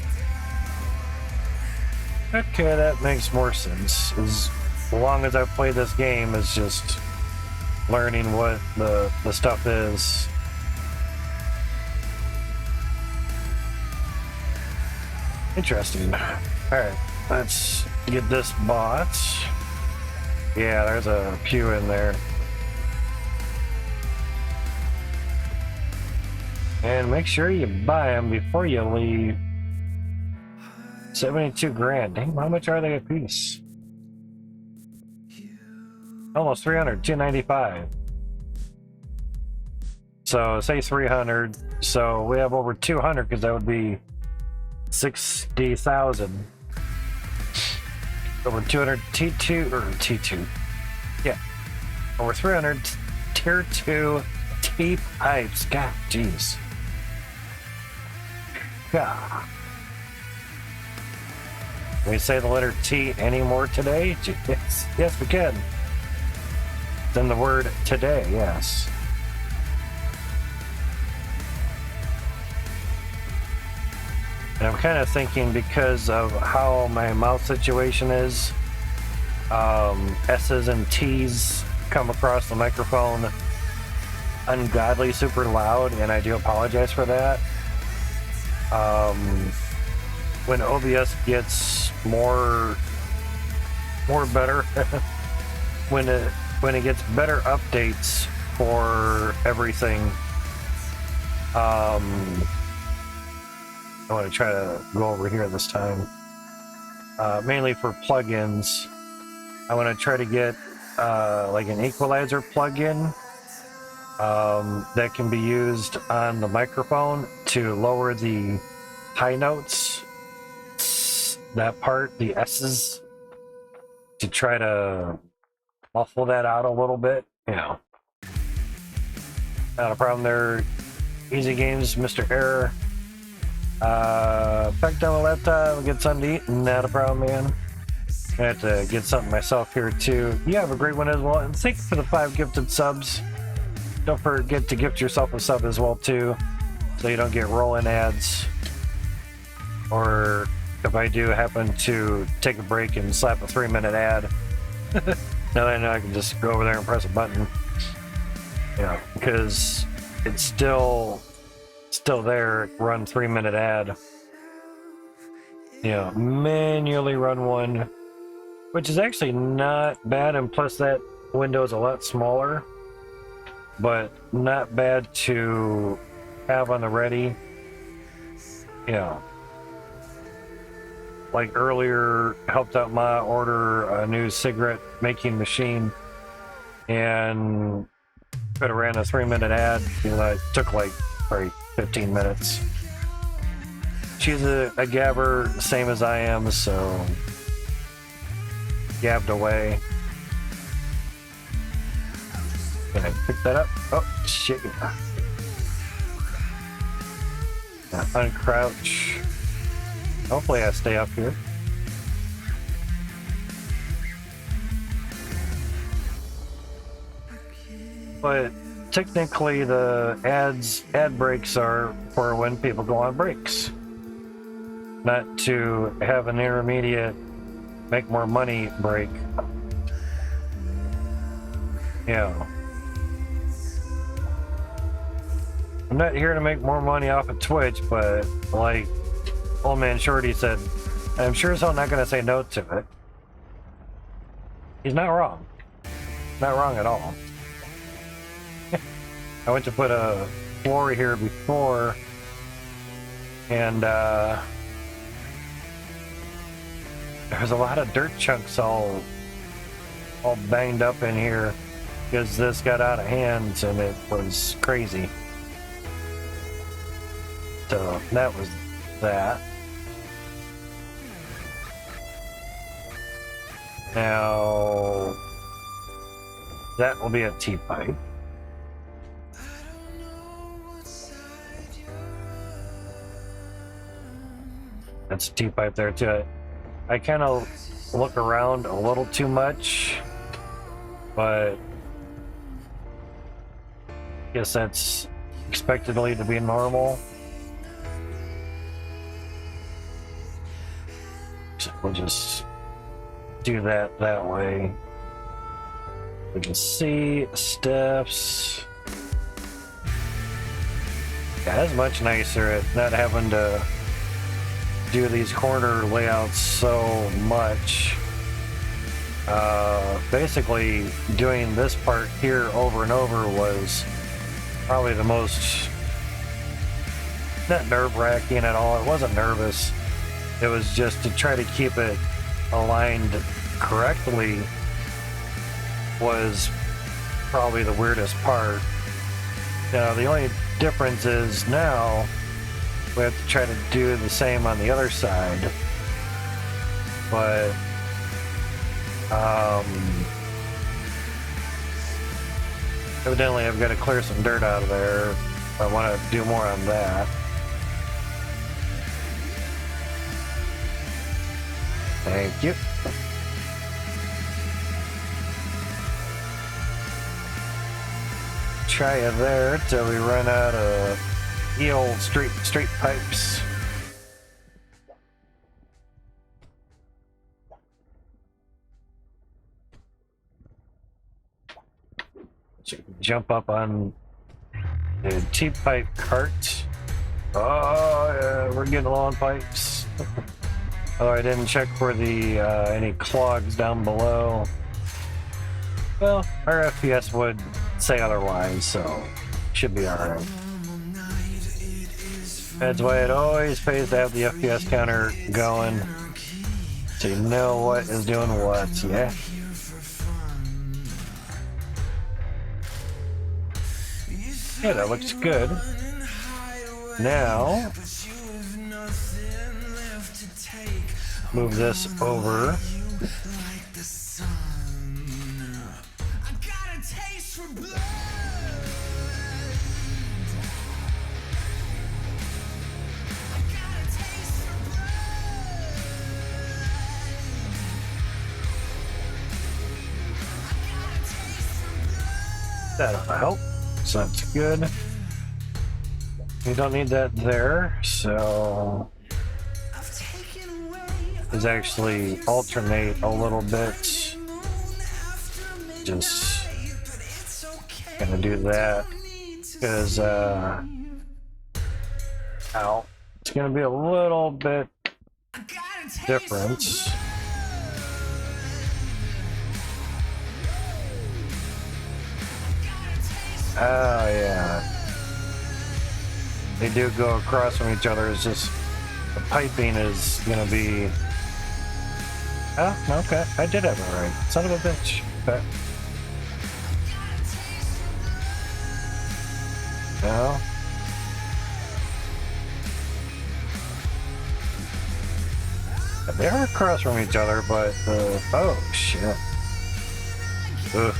Okay, that makes more sense. As long as I've played this game, it's just learning what the stuff is. Interesting. Alright, let's get this bought. Yeah, there's a few in there. And make sure you buy them before you leave. 72 grand. Dang, how much are they a piece? Almost 300, 295. So say 300. So we have over 200 because that would be 60,000. Over 200 T2 or T2. Yeah. Over 300 tier 2 T pipes. God, jeez. God. Can we say the letter T anymore today? Yes, yes we can. Then the word today, yes. And I'm kind of thinking because of how my mouth situation is, S's and T's come across the microphone ungodly super loud, and I do apologize for that. When OBS gets more better, when it gets better updates for everything, I want to try to go over here this time. Mainly for plugins, I want to try to get like an equalizer plugin that can be used on the microphone to lower the high notes. That part, the S's, to try to muffle that out a little bit. You know, not a problem there. Easy games, Mr. Error. Back down the laptop, get something to eat, not a problem, man. I have to get something myself here too. You have a great one as well, and thank you for the 5 gifted subs. Don't forget to gift yourself a sub as well too, so you don't get rolling ads. Or if I do happen to take a break and slap a 3-minute ad, now that I know I can just go over there and press a button. Yeah, because it's still there, run 3-minute ad. Yeah, manually run one, which is actually not bad, and plus that window is a lot smaller, but not bad to have on the ready. Yeah. Like earlier, helped out Ma order a new cigarette making machine, and could have ran a 3-minute ad. You know, it took like probably 15 minutes. she's a gabber, same as I am, so gabbed away. Can I pick that up? Oh, shit. Uncrouch. Hopefully I stay up here. But technically the ad breaks are for when people go on breaks. Not to have an intermediate make more money break. Yeah. I'm not here to make more money off of Twitch, but like Old Man Shorty said, I'm sure as hell not going to say no to it. He's not wrong. Not wrong at all. I went to put a floor here before, and there's a lot of dirt chunks all banged up in here because this got out of hand and it was crazy. So that was that. Now that will be a T-pipe. That's a T-pipe there too. I kind of look around a little too much, but I guess that's expectedly to be normal. So we'll just do that way. We can see steps. Yeah, that's much nicer at not having to do these corner layouts so much. Basically doing this part here over and over was probably the most, not nerve-wracking at all. It wasn't nervous. It was just to try to keep it aligned correctly was probably the weirdest part. Now the only difference is now we have to try to do the same on the other side, but evidently I've got to clear some dirt out of there. I want to do more on that. Thank you. Try it there till we run out of the old straight pipes. So you can jump up on the T-pipe cart. Oh, yeah, we're getting low on pipes. Although I didn't check for the any clogs down below. Well, our FPS would say otherwise, so should be alright. That's why it always pays to have the FPS counter going, so you know what is doing what, yeah? Yeah, that looks good. Now, move this over. That'll help. So that's good. We don't need that there, so let's actually alternate a little bit. Just gonna do that because ow, it's gonna be a little bit different. Oh yeah, they do go across from each other. It's just the piping is gonna be. Oh, okay, I did have it right. Son of a bitch. Okay. No. They are across from each other, but oh shit. Ugh.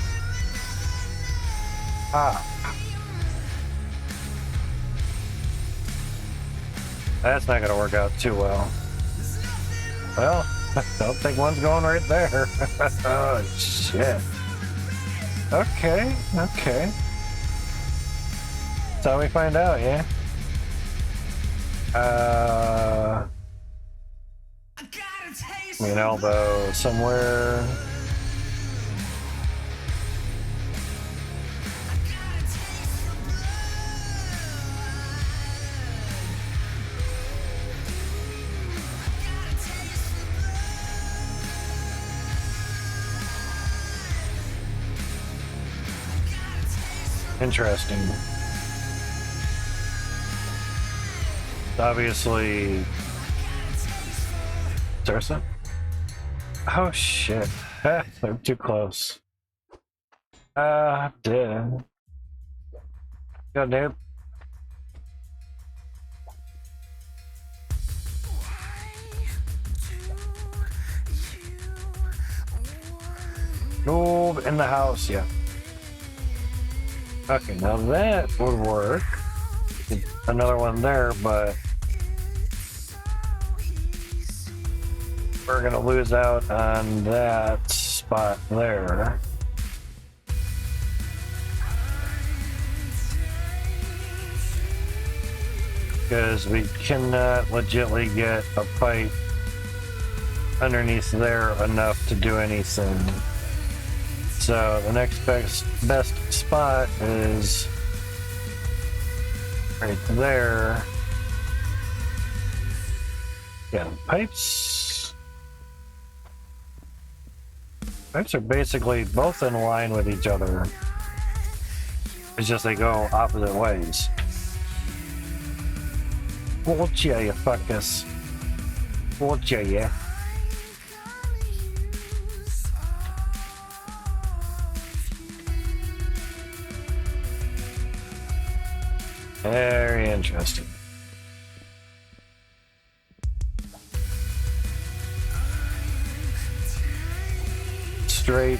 Ah. That's not gonna work out too well. Well, I don't think one's going right there. Oh shit. Okay, okay. That's how we find out, yeah? An elbow somewhere. Interesting. Obviously, Sarsa? Oh shit. Ah, they're too close. Dead. Go, noob. Noob in the house, yeah. Okay, now that would work. Another one there, but we're gonna lose out on that spot there. Because we cannot legitly get a pipe underneath there enough to do anything. So the next best spot is right there. Yeah, pipes are basically both in line with each other. It's just they go opposite ways. Gotcha, you fuckers. Gotcha, yeah. Very interesting. Straight.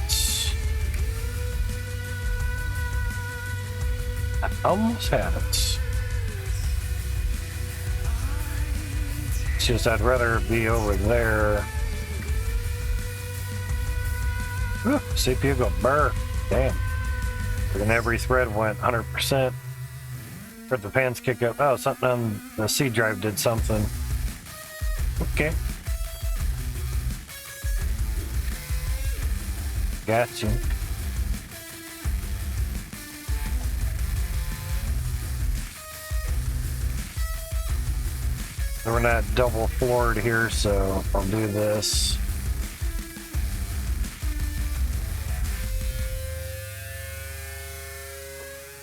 I almost had it. It's just I'd rather be over there. Whew, CPU go burr. Damn. And every thread went 100%. Heard the fans kick up. Oh, something on the C drive did something. Okay. Gotcha. We're not double floored here, so I'll do this.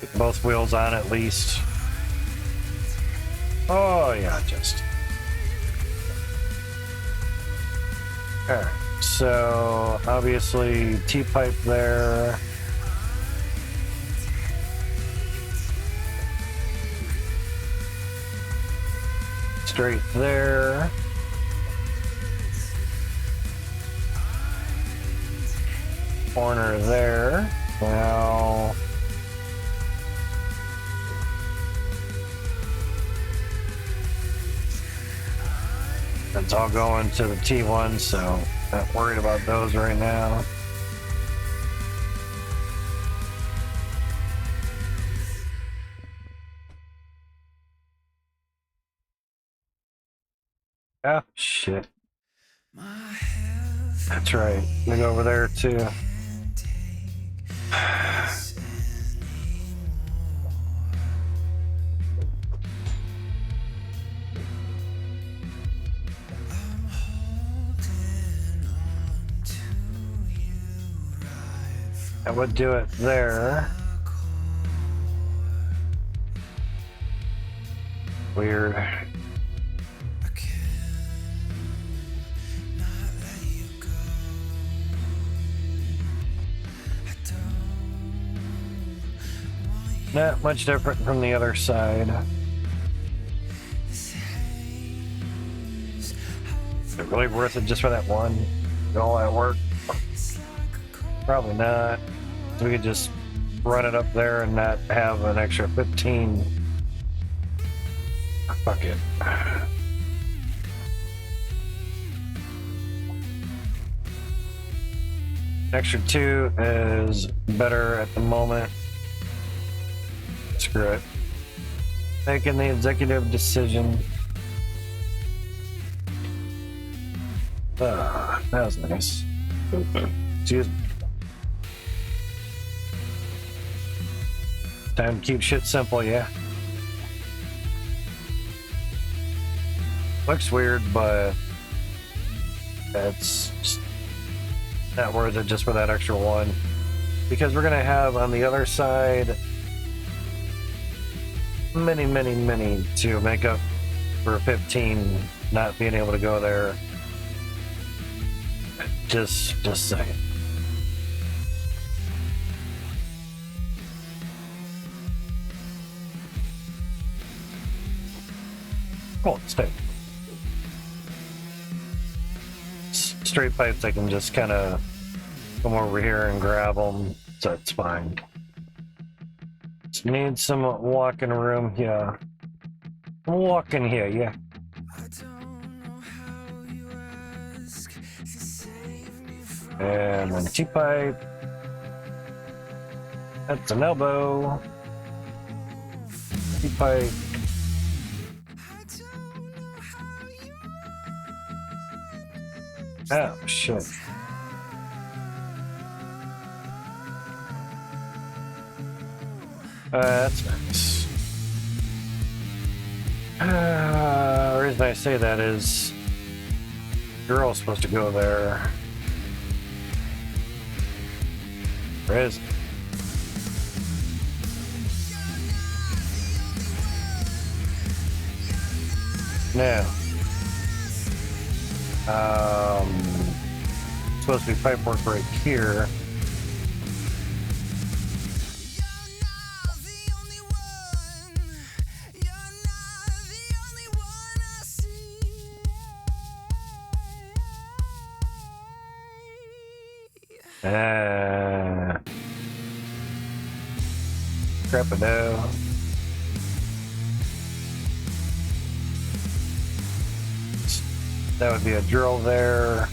Get both wheels on at least. Oh yeah, just. Alright, so obviously T-pipe there. Straight there. Corner there. Now it's all going to the T1, so not worried about those right now. Oh, shit. That's right. We go over there, too. I would do it there. Weird. Not much different from the other side. Is it really worth it just for that one? And all that work? Probably not. We could just run it up there and not have an extra 15. Fuck it. Extra 2 is better at the moment. Screw it. Making the executive decision. That was nice. Excuse me. Time to keep shit simple, yeah. Looks weird, but it's not worth it just for that extra one. Because we're gonna have on the other side many to make up for 15 not being able to go there. Just saying. Cool, stay. Straight pipes, I can just kind of come over here and grab them, so it's fine. Just need some walking room here. Walking here, yeah. And then T-pipe. That's an elbow. T-pipe. Oh, shit. That's nice. The reason I say that is girl's supposed to go there. Where is it? Now, supposed to be pipe work right here. Crap-a-do. That would be a drill there,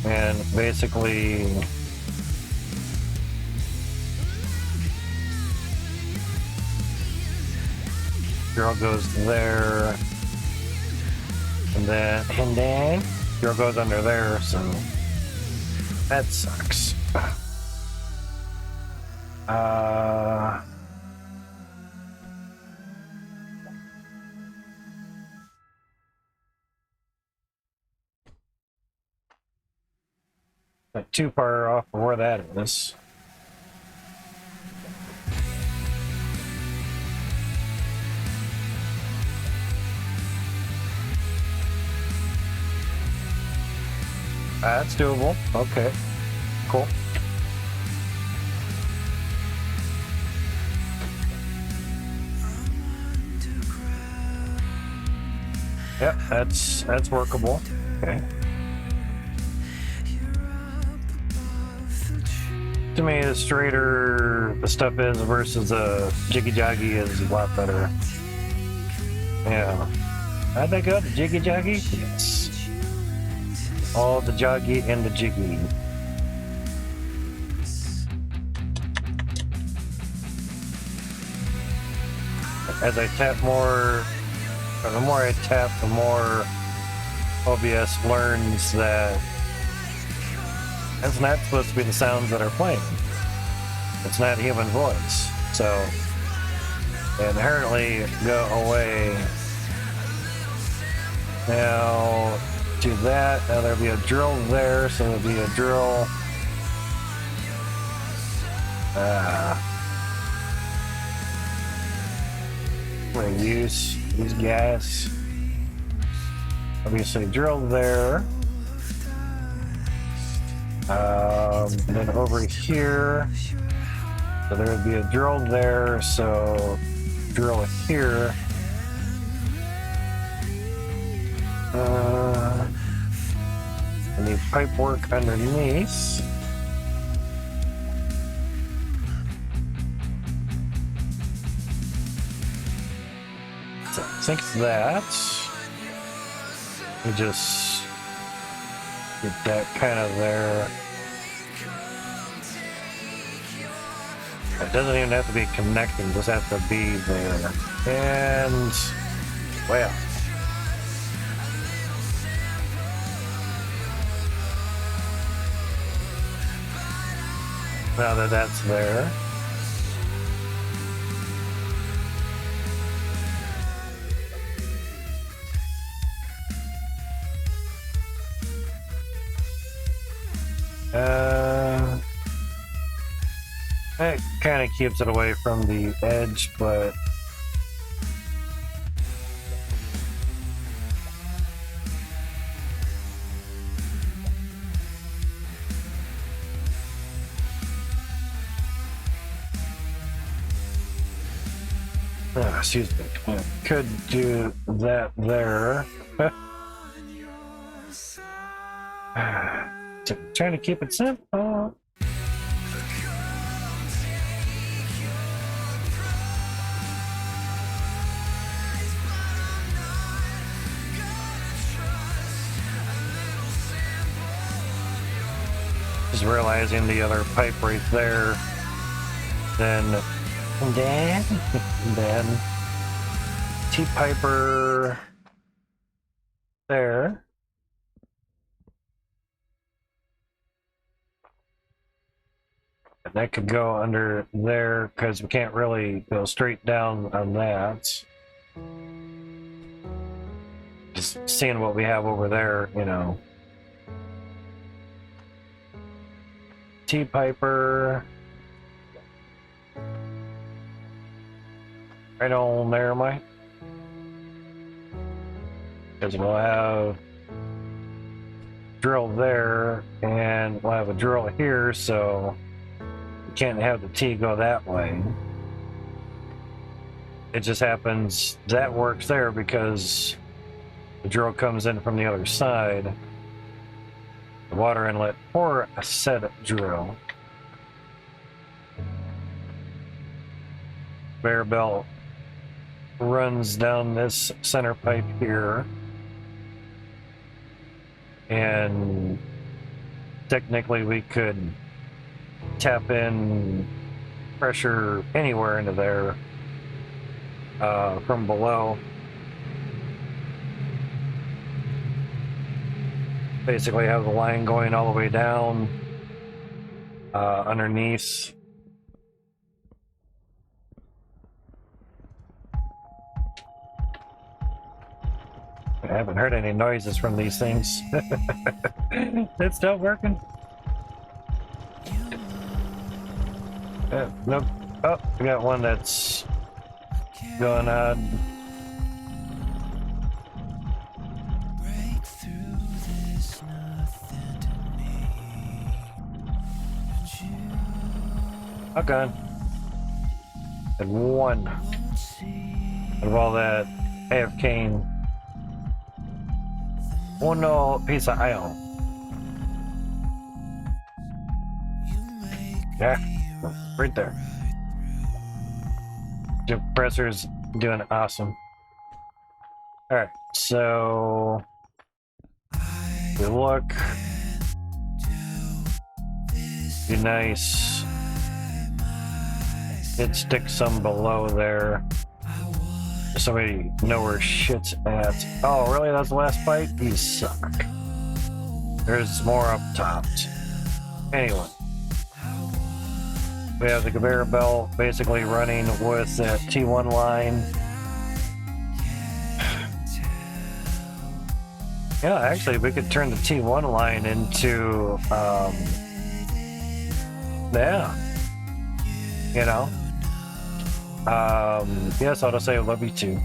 and basically drill goes there, and then drill goes under there, so that sucks. Not too far off from where that is. That's doable. Okay, cool. Yep, that's workable. Okay. To me, the straighter the stuff is versus the jiggy joggy is a lot better. Yeah. How'd that go? The jiggy joggy? Yes. All the joggy and the jiggy. As I tap more, or the more I tap, the more OBS learns that that's not supposed to be the sounds that are playing. It's not human voice. So, inherently go away. Now, to that, now there'll be a drill there, so there'll be a drill. I'm gonna use these guys. Obviously, drill there. And then over here, so there would be a drill there, so drill here. pipe work underneath. So I think that. We just get that kind of there. It doesn't even have to be connecting, just have to be there. And, well. Now that that's there. It kind of keeps it away from the edge, but excuse me. Could do that there. Trying to keep it simple. Just realizing the other pipe right there. Then T-piper there. And that could go under there because we can't really go straight down on that. Just seeing what we have over there, you know. T-piper. Right on there, Mike. Because we'll have drill there, and we'll have a drill here, so we can't have the T go that way. It just happens that works there because the drill comes in from the other side. The water inlet for a set drill. Conveyor belt runs down this center pipe here, and technically we could tap in pressure anywhere into there from below. Basically have the line going all the way down underneath. I haven't heard any noises from these things. It's still working. Nope. Oh, we got one that's going on. Okay. And one. And while that AFK. Uno piece of iron. Yeah, right there. The pressure's doing awesome. Alright, so we look. Be nice. Did stick some below there. So we know where shit's at. Oh, really? That's the last pipe? You suck. There's more up top. Anyway. We have the conveyor belt basically running with that T1 line. Yeah, actually, we could turn the T1 line into, yeah. You know? Yes, I'll just say love you too.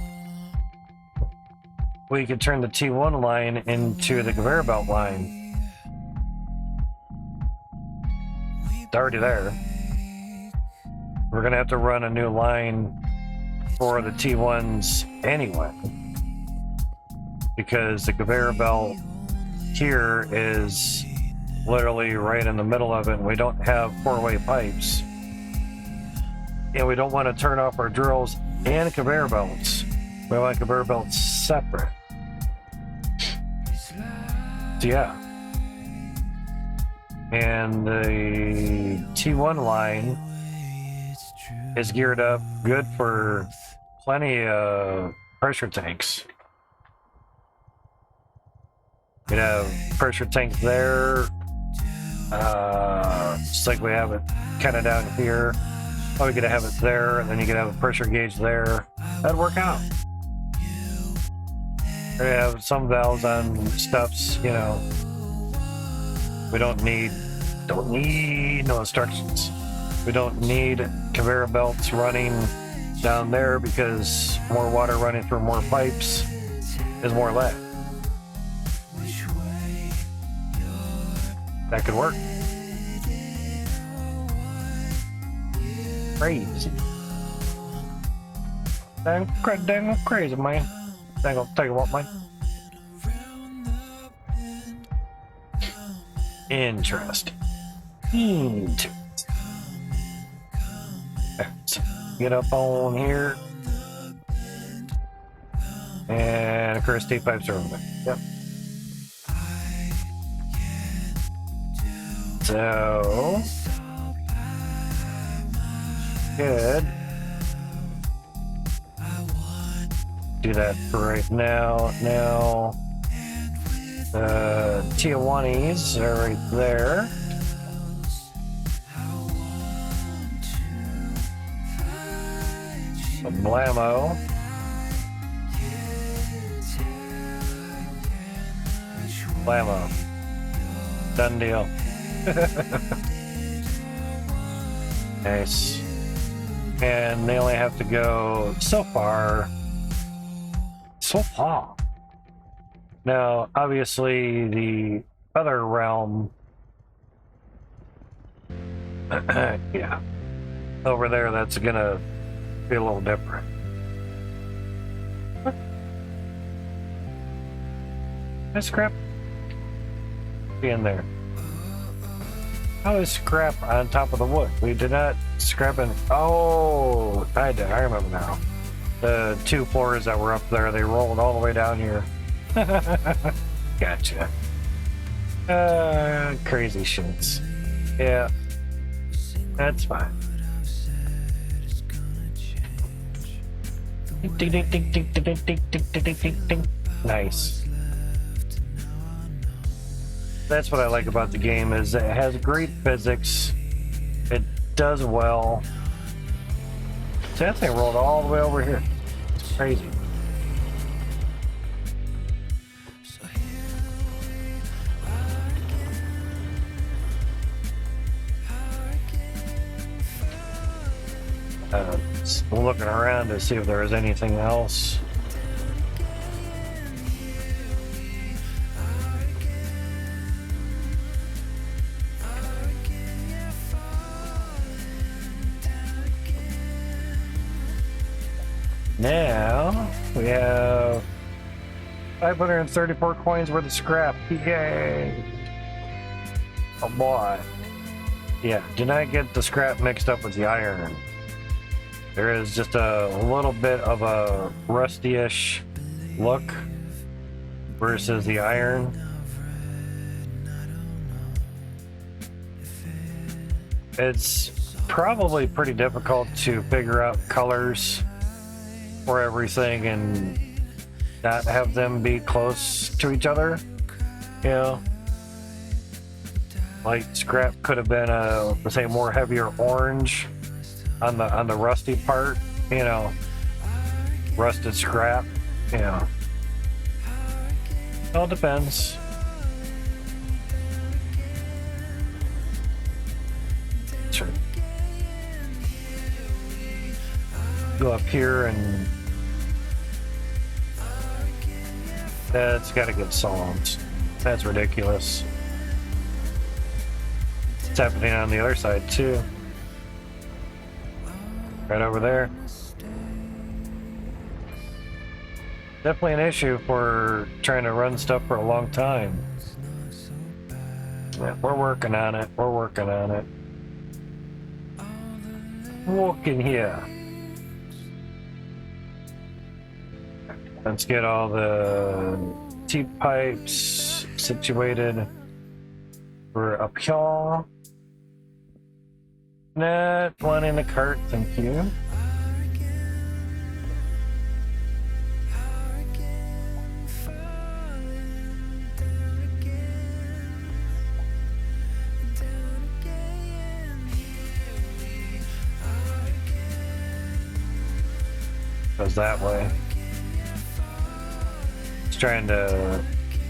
We could turn the T1 line into the conveyor belt line. It's already there. We're gonna have to run a new line for the T1s anyway, because the conveyor belt here is literally right in the middle of it, and we don't have four-way pipes. And we don't want to turn off our drills and conveyor belts. We want conveyor belts separate. So yeah. And the T1 line is geared up good for plenty of pressure tanks. We'd have pressure tank there, just like we have it kind of down here. Oh, we could have it there, and then you could have a pressure gauge there. That'd work out. We have some valves on stuffs, you know. We don't need no instructions. We don't need conveyor belts running down there because more water running through more pipes is more lead. That could work. Crazy. Dang crazy, man. Dang, I'll tell you what, man. Interesting. Let's get up on here. And of course, T pipes are over there. Yep. So good. Do that for right now. Now the Tijuanas are right there. The Blammo. Blammo. Done deal. Nice. And they only have to go so far. So far. Now, obviously, the other realm, yeah, over there, that's gonna be a little different. That scrap be in there. How is scrap on top of the wood? We did not scrap in. Oh, I remember now. The two floors that were up there, they rolled all the way down here. Gotcha. Crazy shits. Yeah, that's fine. Ding, ding, ding, ding, ding, ding, ding, ding, ding, ding, ding. Nice. That's what I like about the game, is it has great physics. It does well. See, that thing rolled all the way over here. It's crazy. Just looking around to see if there is anything else. Now we have 534 coins worth of scrap. Yay! Oh boy. Yeah, do not get the scrap mixed up with the iron. There is just a little bit of a rusty-ish look versus the iron. It's probably pretty difficult to figure out colors for everything and not have them be close to each other. You know, like scrap could have been let's say more heavier orange on the rusty part, you know, rusted scrap, you know. It all depends. Sure. Go up here and that's got to get solved. That's ridiculous. It's happening on the other side too. Right over there. Definitely an issue for trying to run stuff for a long time. We're working on it. We're working on it. Walking here. Let's get all the T-pipes situated. We're up here. Not one in the cart, thank you. Goes that way. Just trying to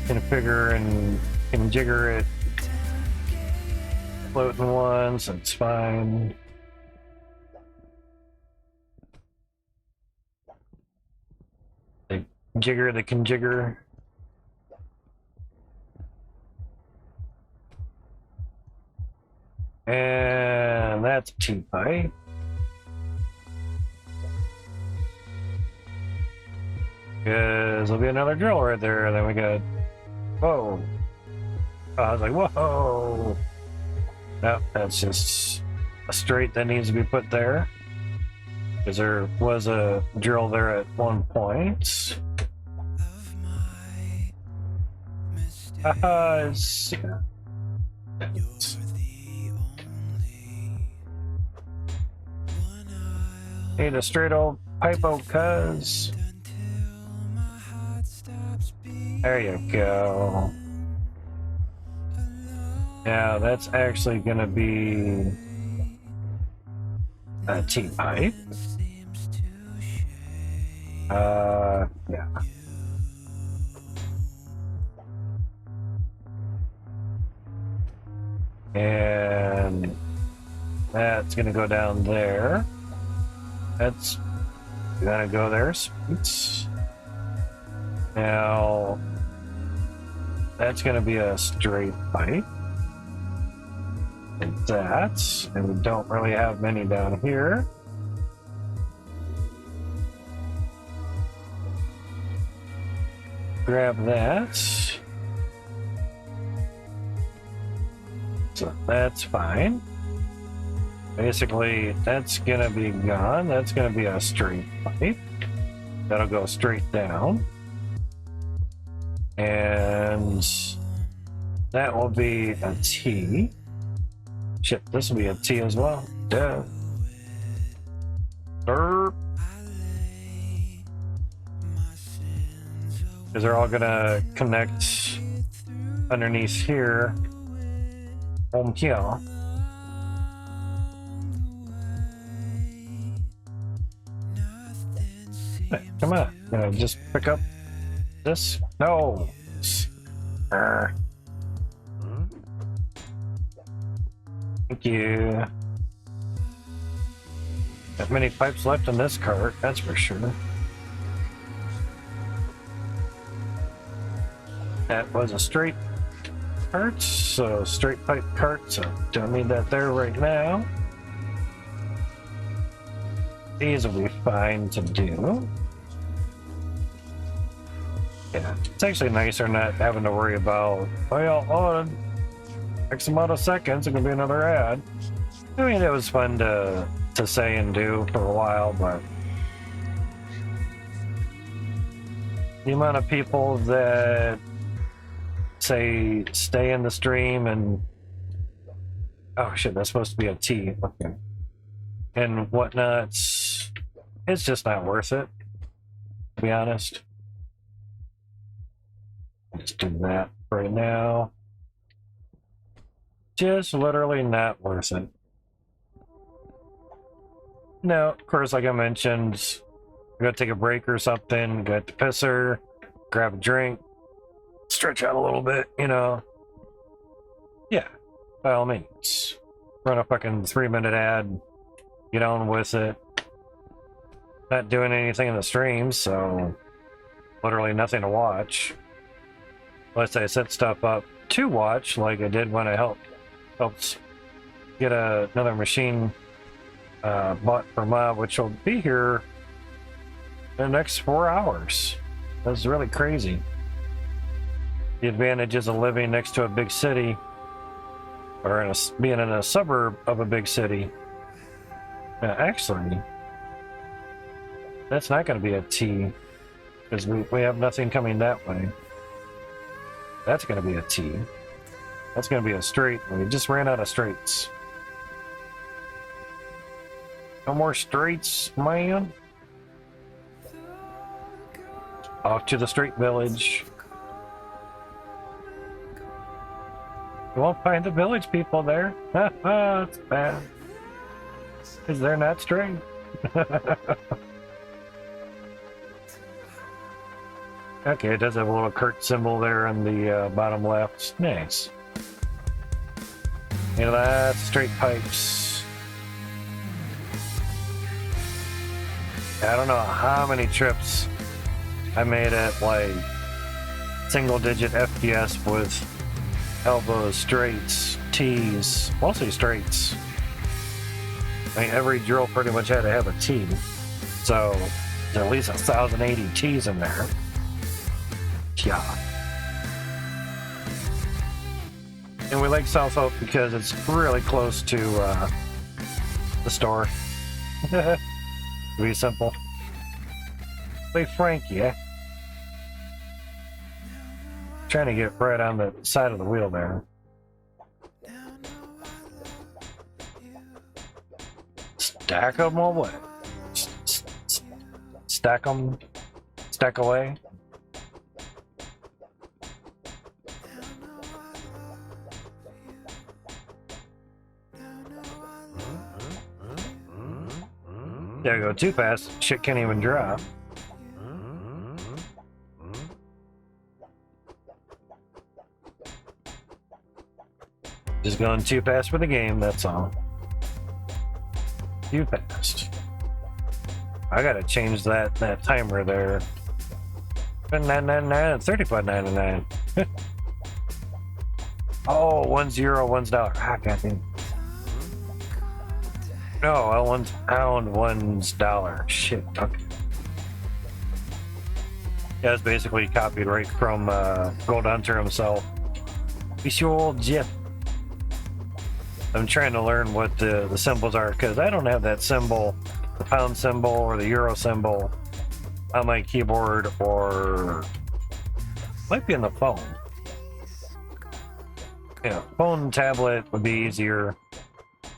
configure and configure it. Floating ones, that's fine. The jigger, the conjigger. And that's a T-pipe. Because there'll be another drill right there. Then we got. Whoa. I was like, whoa. No, that's just a straight that needs to be put there. Because there was a drill there at one point. Need a straight old pipe-o, cuz. There you go. Now that's actually gonna be a T-pipe. Yeah. And that's gonna go down there. That's gonna go there. Sweet. Now that's gonna be a straight pipe. And that, and we don't really have many down here. Grab that. So that's fine. Basically, that's gonna be gone. That's gonna be a straight pipe. That'll go straight down. And that will be a T. Shit, this will be a T as well. Duh. Derp. Because they're all gonna connect underneath here. Home here. Hey, come on. Just pick up this? No. Thank you. Not many pipes left in this cart, that's for sure. That was a straight cart, so straight pipe cart, so don't need that there right now. These will be fine to do. Yeah, it's actually nicer not having to worry about, well, on X amount of seconds, it's gonna be another ad. I mean, it was fun to say and do for a while, but the amount of people that say stay in the stream and oh shit, that's supposed to be a T, okay, and whatnot, it's just not worth it, to be honest. Just do that right now. Just literally not worth it. Now, of course, like I mentioned, you gotta take a break or something, go to the pisser, grab a drink, stretch out a little bit, you know. Yeah, by all means. Run a fucking 3-minute ad, get on with it. Not doing anything in the stream, so literally nothing to watch. Unless I set stuff up to watch, like I did when I helped get another machine bought for Mob, which will be here in the next 4 hours. That's really crazy. The advantages of living next to a big city or being in a suburb of a big city. Actually, that's not going to be a T, because we have nothing coming that way. That's going to be a T. That's going to be a straight. We just ran out of straights. No more straights, man. Off to the straight village. You won't find the village people there. That's bad. Because they're not straight. Okay, it does have a little Kurt symbol there on the bottom left. Nice. You know, that's straight pipes. I don't know how many trips I made at like single-digit FPS with elbows, straights, T's, mostly straights. I mean, every drill pretty much had to have a T, so there's at least 1,080 T's in there. Yeah. And we like South Hope because it's really close to the store. To be simple. Hey, Frankie, eh? Trying to get right on the side of the wheel there. Stack them or what? Stack them? Stack away? There you go, too fast. Shit can't even drop. Just going too fast for the game, that's all. Too fast. I gotta change that timer there. 999, 35.99. Oh, 1-0, $1. Ah, goddamn. No, one's pound, one's dollar. Shit. Okay. Yeah, it's basically copied right from Gold Hunter himself. It's your old Jeff. I'm trying to learn what the symbols are because I don't have that symbol, the pound symbol or the euro symbol on my keyboard, or might be in the phone. Yeah, phone, tablet would be easier,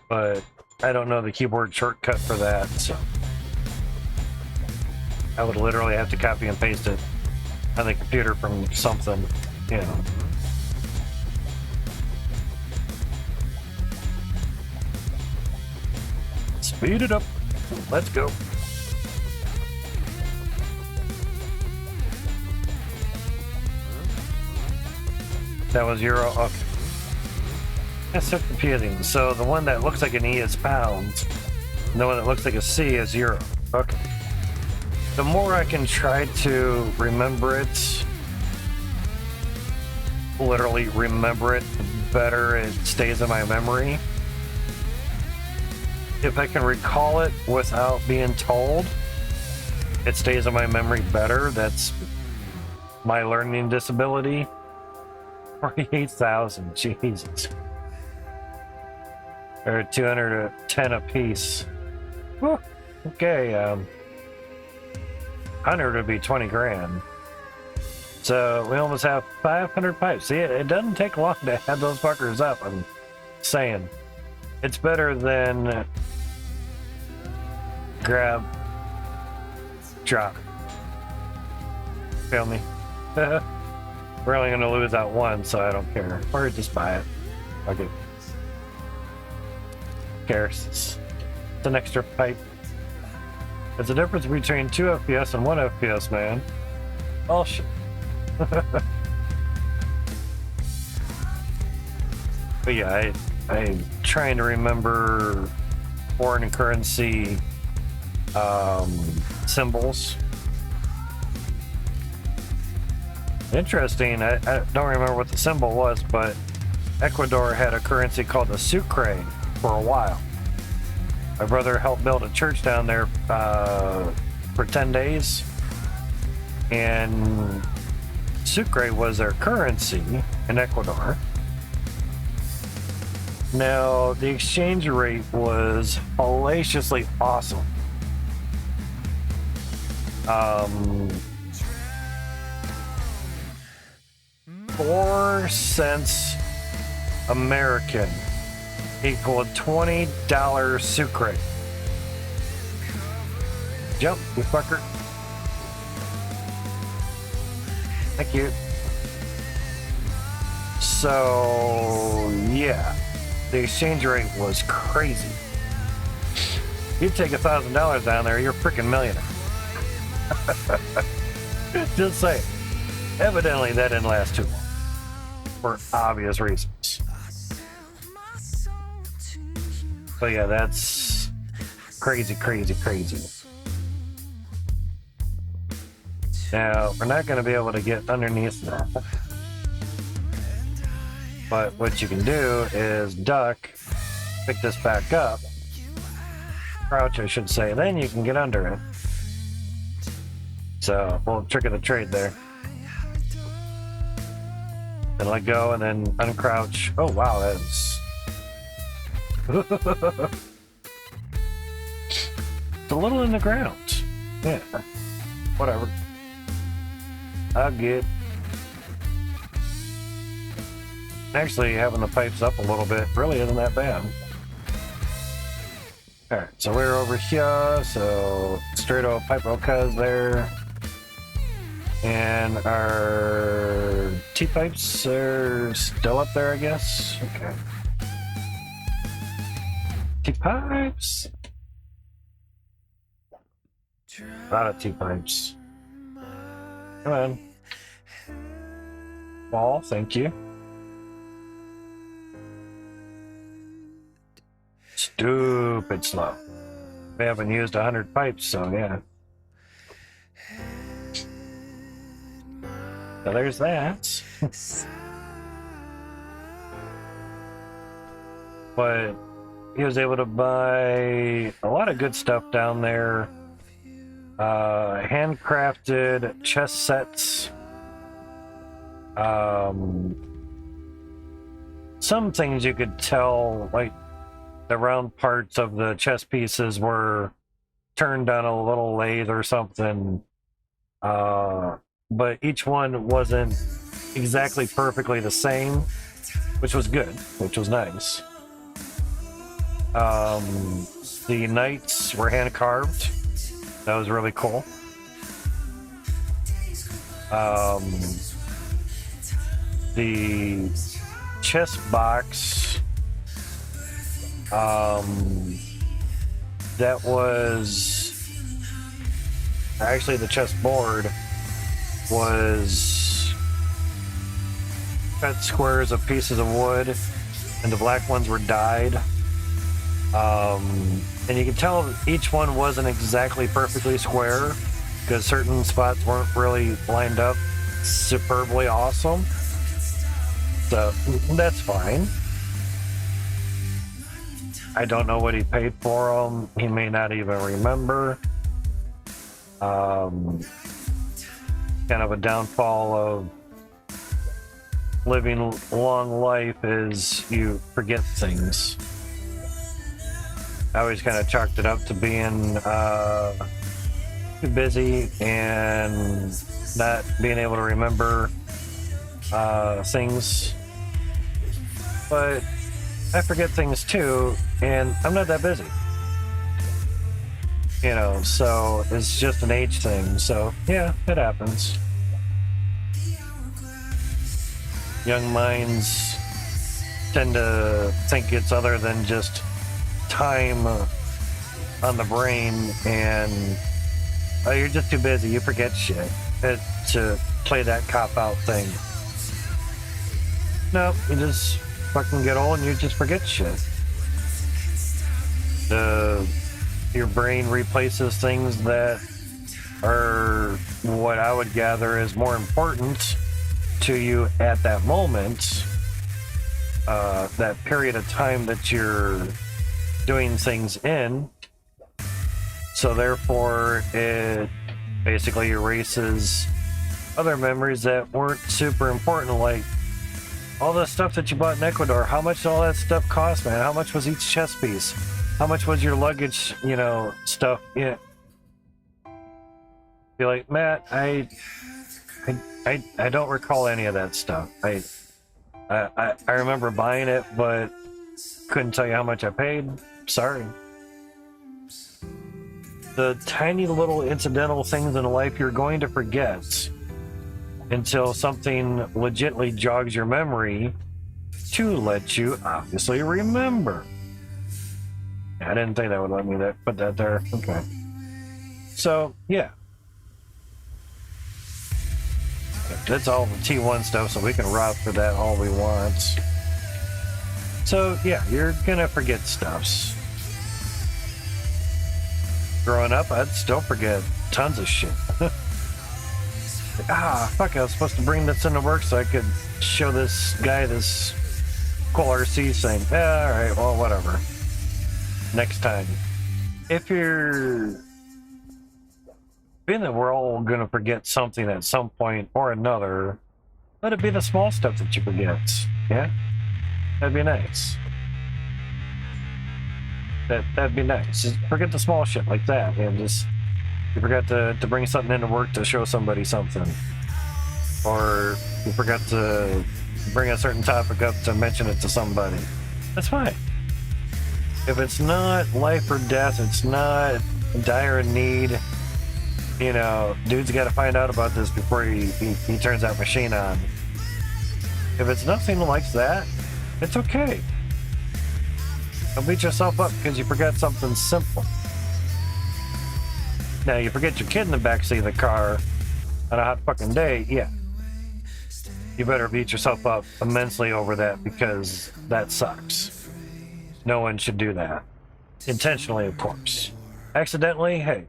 but I don't know the keyboard shortcut for that, so I would literally have to copy and paste it on the computer from something, you know. Speed it up. Let's go. That was euro. Okay. That's so confusing. So the one that looks like an E is pounds, and the one that looks like a C is euro. Okay. The more I can try to remember it, literally remember it, the better it stays in my memory. If I can recall it without being told, it stays in my memory better. That's my learning disability. 48,000, Jesus. Or 210 a piece. Whew. Okay, 100 would be 20 grand. So we almost have 500 pipes. See, it doesn't take long to add those fuckers up, I'm saying. It's better than grab, drop. Feel me? We're only gonna lose that one, so I don't care. Or just buy it. Okay. Cares. It's an extra pipe. There's a difference between 2 FPS and 1 FPS, man. Oh shit. But yeah, I'm trying to remember foreign currency symbols. Interesting, I don't remember what the symbol was, but Ecuador had a currency called the sucre for a while. My brother helped build a church down there for 10 days, and sucre was their currency in Ecuador. Now, the exchange rate was hellaciously awesome. 4 cents American equaled $20 sucre. Jump, you fucker. Thank you. So, yeah, the exchange rate was crazy. You take $1,000 down there, you're a freaking millionaire. Just saying. Evidently, that didn't last too long for obvious reasons. But yeah, that's crazy, crazy, crazy. Now, we're not going to be able to get underneath that. But what you can do is duck, pick this back up, crouch, I should say, then you can get under it. So, well, trick of the trade there. Then let go and then uncrouch. Oh, wow, that is... It's a little in the ground. Yeah, whatever. I'll get... Actually, having the pipes up a little bit really isn't that bad. Alright, so we're over here, so straight old pipe cuz there. And our T-pipes are still up there, I guess. Okay. T-pipes. A lot of T-pipes. Come on. Ball, thank you. Stupid slow. We haven't used 100 pipes, so yeah. So there's that. But he was able to buy a lot of good stuff down there. Handcrafted chess sets. Some things you could tell, like the round parts of the chess pieces were turned on a little lathe or something. But each one wasn't exactly perfectly the same, which was good, which was nice. The knights were hand carved. That was really cool. The chess box, that was actually the chess board was cut squares of pieces of wood, and the black ones were dyed. And you can tell each one wasn't exactly perfectly square because certain spots weren't really lined up superbly awesome. So that's fine. I don't know what he paid for them. He may not even remember. Kind of a downfall of living long life is you forget things. I always kind of chalked it up to being too busy and not being able to remember things. But I forget things too, and I'm not that busy. You know, so it's just an age thing. So yeah, it happens. Young minds tend to think it's other than just time on the brain, and oh, you're just too busy, you forget shit. To play that cop-out thing. No, you just fucking get old and you just forget shit. Your brain replaces things that are what I would gather is more important to you at that moment, that period of time that you're doing things in. So therefore it basically erases other memories that weren't super important, like All the stuff that you bought in Ecuador, how much did all that stuff cost, man? How much was each chest piece? How much was your luggage, you know, stuff? Yeah. Be like, Matt, I don't recall any of that stuff. I remember buying it, but couldn't tell you how much I paid. Sorry. The tiny little incidental things in life you're going to forget until something legitly jogs your memory to let you obviously remember. I didn't think that would let me put that there. Okay. So, yeah. That's all the T1 stuff, so we can rob for that all we want. So, yeah, you're gonna forget stuffs. Growing up, I'd still forget tons of shit. Fuck, I was supposed to bring this into work so I could show this guy this cool RC thing. Yeah, alright, well, whatever. Next time. If you're... Being that we're all gonna forget something at some point or another, let it be the small stuff that you forget. Yeah? That'd be nice. That'd be nice. Just forget the small shit like that, and just you forgot to bring something into work to show somebody something, or you forgot to bring a certain topic up to mention it to somebody. That's fine. If it's not life or death, it's not dire need. You know, dude's got to find out about this before he turns that machine on. If it's nothing like that, it's okay. Don't beat yourself up because you forgot something simple. Now, you forget your kid in the backseat of the car on a hot fucking day, yeah. You better beat yourself up immensely over that because that sucks. No one should do that. Intentionally, of course. Accidentally, hey,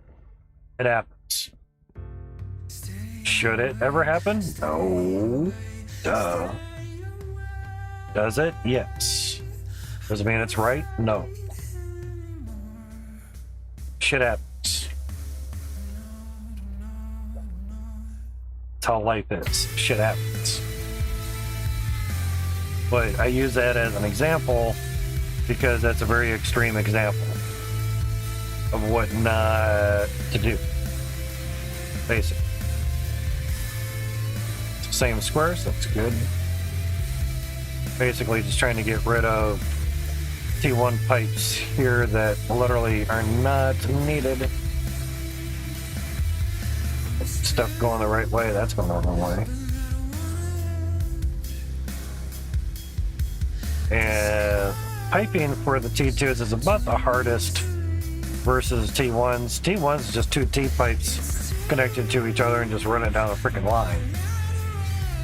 it happens. Should it ever happen? No. Duh. Does it? Yes. Does it mean it's right? No. Shit happens. That's how life is. Shit happens. But I use that as an example because that's a very extreme example of what not to do. Basically. Same squares, that's good. Basically just trying to get rid of T1 pipes here that literally are not needed. Stuff going the right way, that's going the wrong way. And piping for the T2s is about the hardest versus T1s. T1s is just two T-pipes connected to each other and just run it down a freaking line.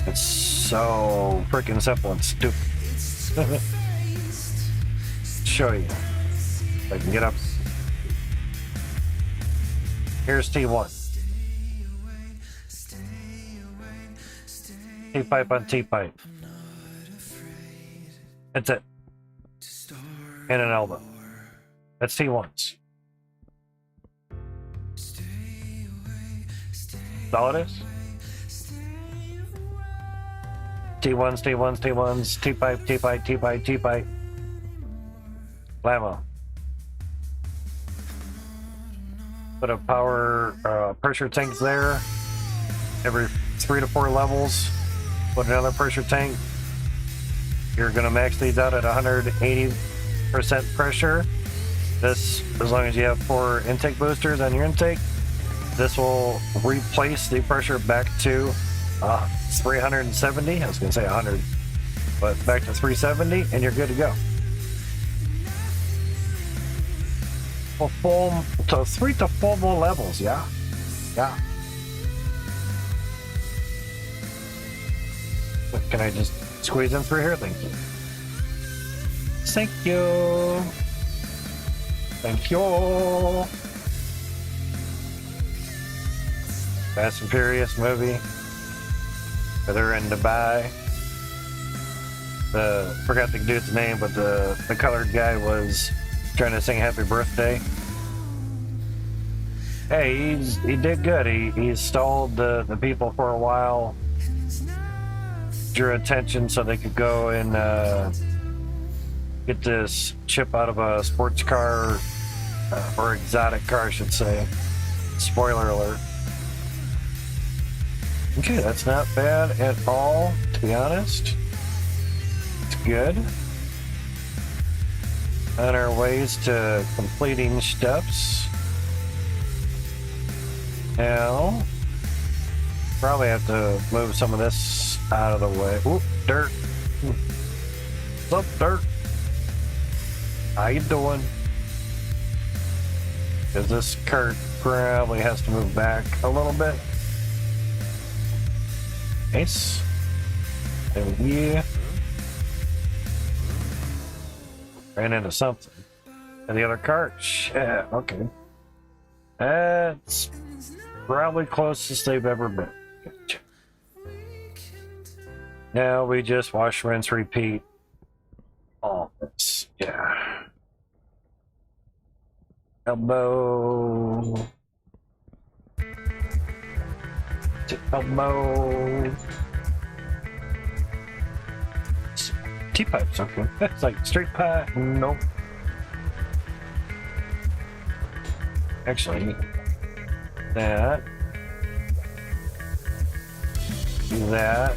It's so freaking simple and stupid. Show you. If I can get up. Here's T1. T-pipe on T-pipe. That's it. And an elbow. That's T1s. That's all it is. T1s, T1s, T1s, T-pipe, T-pipe, T-pipe, T-pipe. Blammo. Put a power pressure tank there. Every 3 to 4 levels. Put another pressure tank. You're gonna max these out at 180% pressure. This, as long as you have 4 intake boosters on your intake, this will replace the pressure back to 370. I was gonna say 100, but back to 370, and you're good to go. For 3 to 4 more levels, yeah. Can I just squeeze in through here? Thank you. Thank you. Thank you. Fast and Furious movie. Where they're in Dubai. Forgot the dude's name, but the colored guy was trying to sing happy birthday. Hey, he did good. He stalled the people for a while. drew attention so they could go and get this chip out of a sports car or exotic car, I should say. Spoiler alert. Okay, that's not bad at all, to be honest. It's good. On our ways to completing steps. Now, probably have to move some of this out of the way. Oop, dirt. What's up, dirt? How you doing? Because this cart probably has to move back a little bit. Nice. And yeah. Ran into something. And the other cart? Yeah, okay. That's probably closest they've ever been. Now we just wash, rinse, repeat. All this. Yeah. Elbow. To elbow. T-pipes, okay. It's like straight pipe. Nope. Actually, that. That.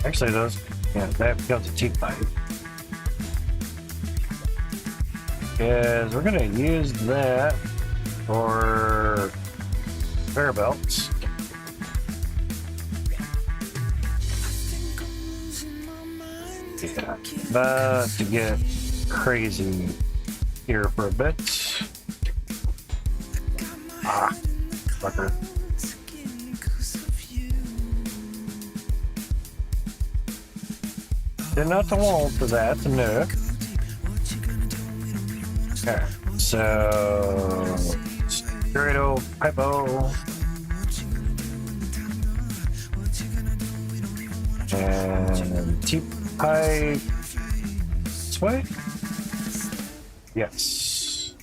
Actually, those. Yeah, that becomes a T-pipe. Because we're going to use that for conveyor belts. Yeah, about to get crazy here for a bit. Ah, fucker. Did not want for that, no. Okay, so straight old pipe-o. And T-pipe this way? Yes.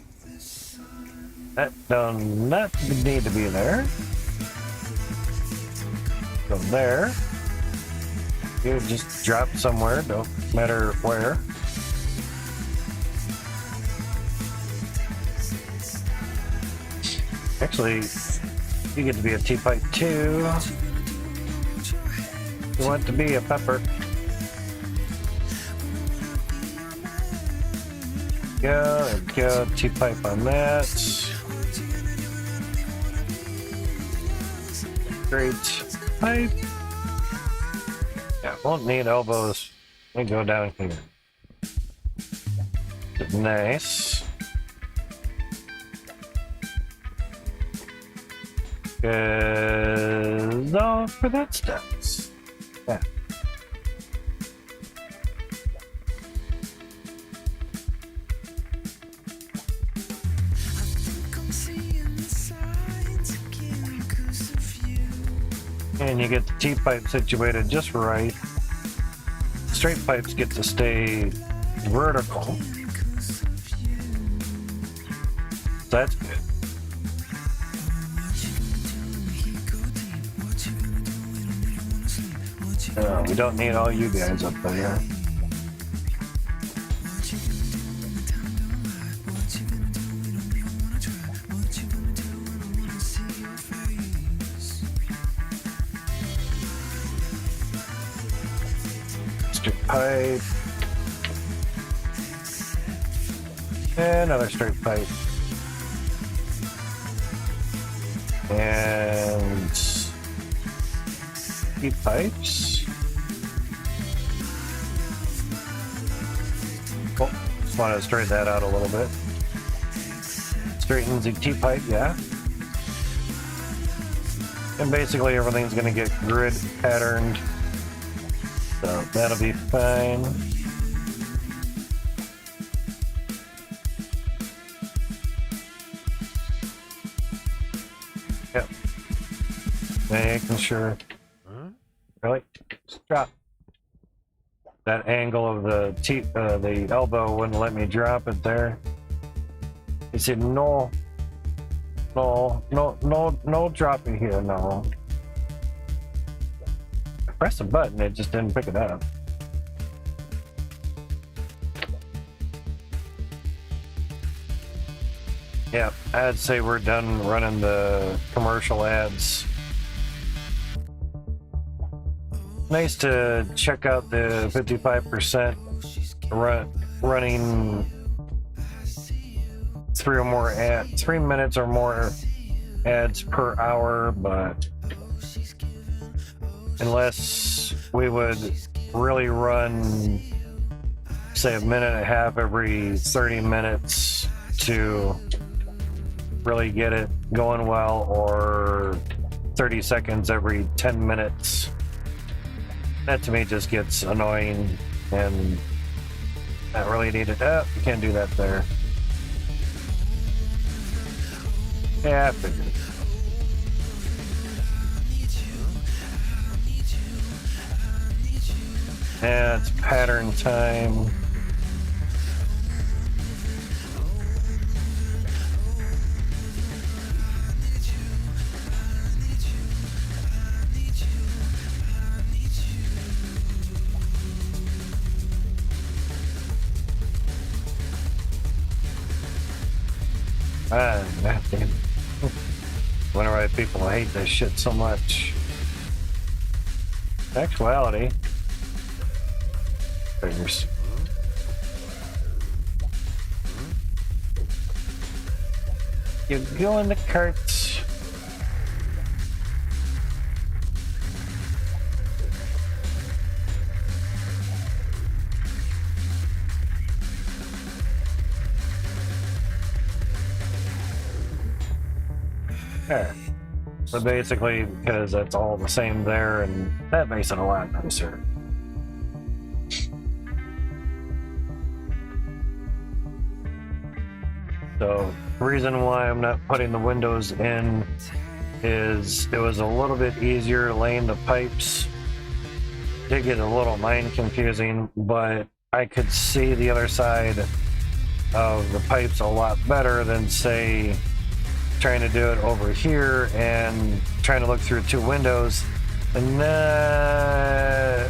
That does not need to be there. Go there. You just drop somewhere, don't matter where. Actually, you get to be a T-pipe too. You want to be a pepper. Go, T-pipe on that. Great pipe. Yeah, won't need elbows. Let me go down here. Nice. Good. All for that steps. Yeah. And you get the T-pipe situated just right. Straight pipes get to stay vertical. That's good. We don't need all you guys up there. Straight pipe. And another straight pipe. And deep pipes. Oh, just want to straighten that out a little bit. Straightens the T-pipe, yeah. And basically everything's going to get grid patterned. So that'll be fine. Yep. Making sure. Really? Just drop. That angle of the elbow wouldn't let me drop it there. He said, no, dropping here, no. pressed a button, it just didn't pick it up. Yeah, I'd say we're done running the commercial ads. Nice to check out the 55% running 3 minutes or more ads per hour, but unless we would really run, say, a minute and a half every 30 minutes to really get it going well, or 30 seconds every 10 minutes. That to me just gets annoying and not really needed. Oh, you can't do that there. Yeah, I figured. Yeah, it's pattern time. Ah, damn. Wonder why people hate this shit so much. Actuality. Figures. You go in the carts. There. So basically, because that's all the same there, and that makes it a lot nicer. So, the reason why I'm not putting the windows in is it was a little bit easier laying the pipes. Did get a little mind confusing, but I could see the other side of the pipes a lot better than, say, trying to do it over here and trying to look through 2 windows and not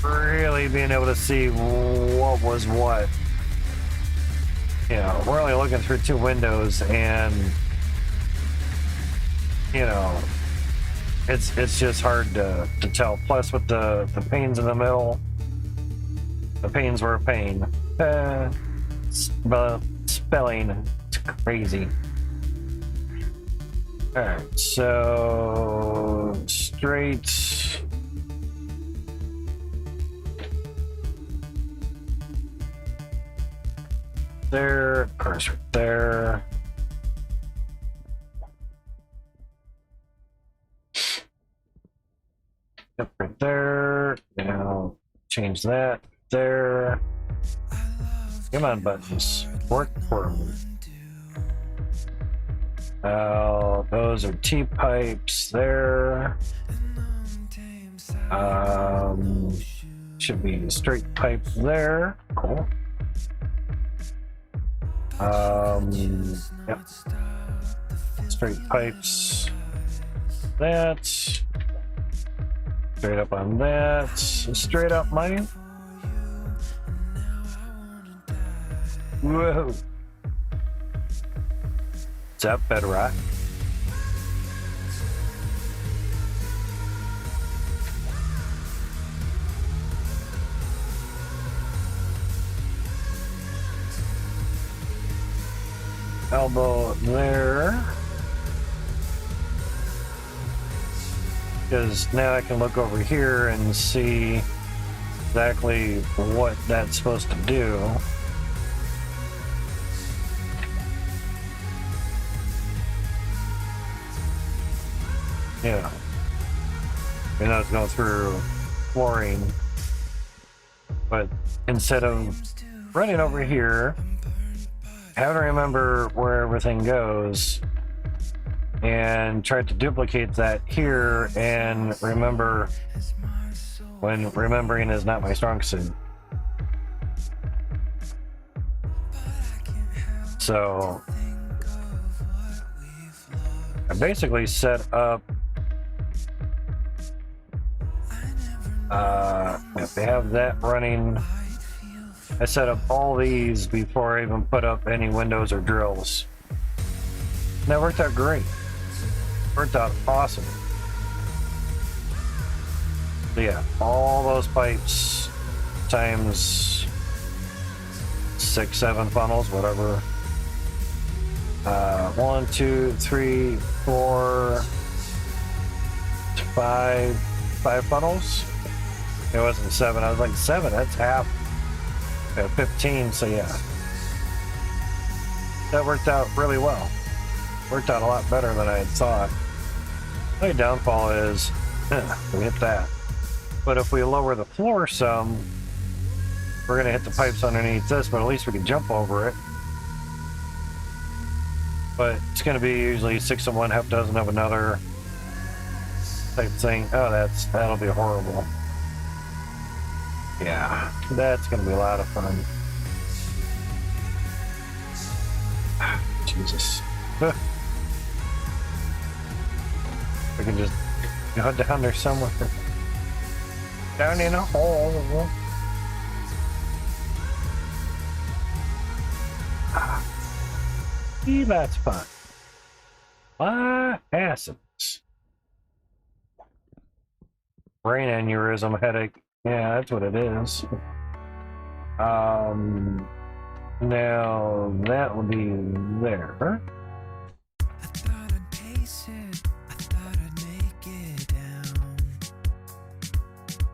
really being able to see what was what. You know, we're only looking through 2 windows, and you know, it's just hard to tell. Plus, with the panes in the middle, the panes were a pain. Spelling, it's crazy. All right, so straight. There, of course, right there. Yep, right there. Now change that there. Come on, buttons. Work for me. Now, those are T-pipes there. Should be a straight pipe there. Cool. Yep. Straight pipes. That. Straight up on that. Straight up, mine. Whoa. What's up, Bedrock? Elbow there. Because now I can look over here and see exactly what that's supposed to do. Yeah. And I was going through flooring. But instead of running over here, having to remember where everything goes, and tried to duplicate that here, and remember when remembering is not my strong suit. So I basically set up If they have that running, I set up all these before I even put up any windows or drills. And that worked out great. Worked out awesome. So yeah, all those pipes times 6, 7 funnels, whatever. 1, 2, 3, 4, 5 funnels. It wasn't 7. I was like 7. That's half. 15. So yeah, that worked out really well. Worked out a lot better than I had thought. The only downfall is we hit that. But if we lower the floor some, we're gonna hit the pipes underneath this. But at least we can jump over it. But it's gonna be usually 6 of one, half dozen of another type thing. Oh, that'll be horrible. Yeah, that's gonna be a lot of fun. Jesus. We can just go down there somewhere. Down in a hole. See, that's fun. My asses. Brain aneurysm headache. Yeah, that's what it is. Now that would be there. I thought I'd pace it, I thought I'd make it down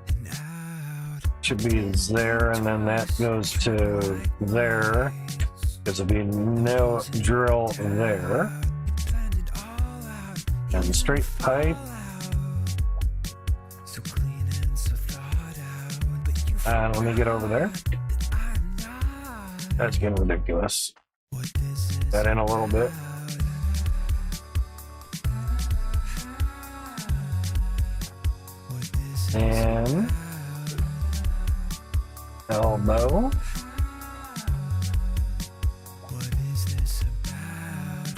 and out. Should be there, and then that goes to there. Because there'll be no drill there. And straight pipe. So clean and so thought out, but you And let me get over there. I'm not That's getting ridiculous. what this is That in a little bit. what this is And elbow. what is this about?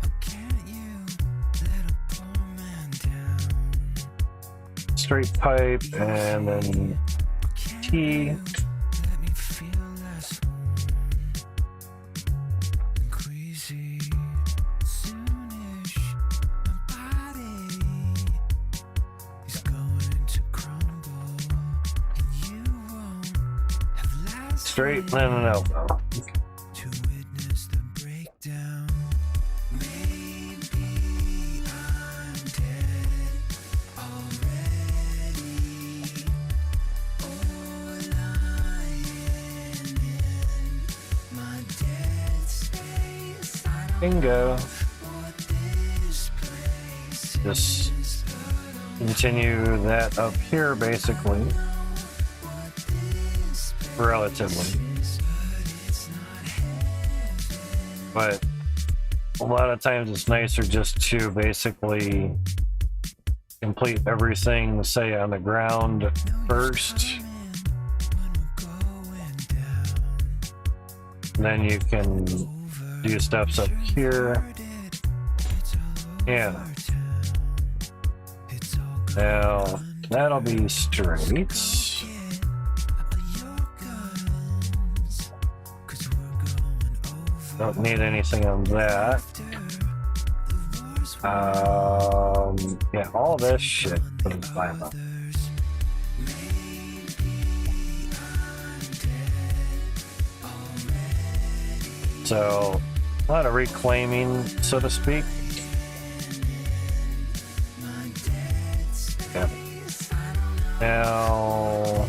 Oh, can't you let a poor man down? Straight pipe. And then T. Let me feel less warm and crazy. Soonish, my body is going to crumble, and you won't have last Straight and then an elbow. to witness the breakdown. Maybe I'm dead already, or lying in my dead space. I don't Bingo. know what this place Just continue that up here basically. Relatively. But a lot of times it's nicer just to basically complete everything, say, on the ground first. And then you can do steps up here. Yeah. Now, that'll be straight. Don't need anything on that. Yeah, all this shit goes by up. So, a lot of reclaiming, so to speak. Yeah. Now,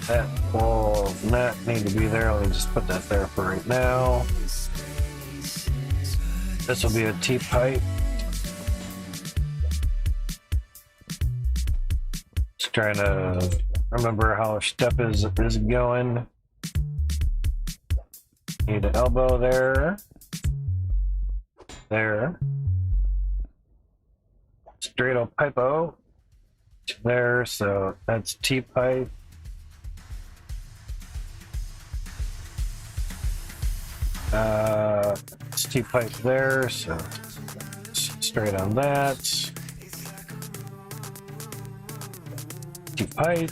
that will not need to be there. Let me just put that there for right now. This will be a T-pipe. Just trying to remember how our step is going. Need an elbow there. There. Straight up pipe O. There, so that's T-pipe. It's T-pipe there, so straight on that. T-pipe.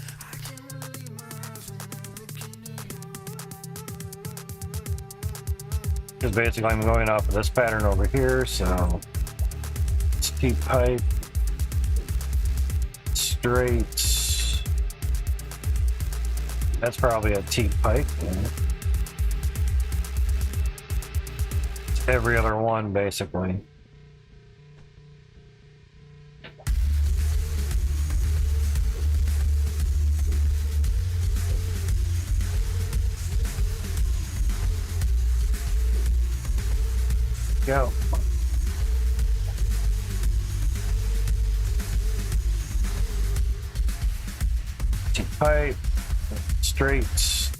Because basically I'm going off of this pattern over here, so it's T-pipe, straight. That's probably a T-pipe. Every other one, basically. Go. T-pipe, straight,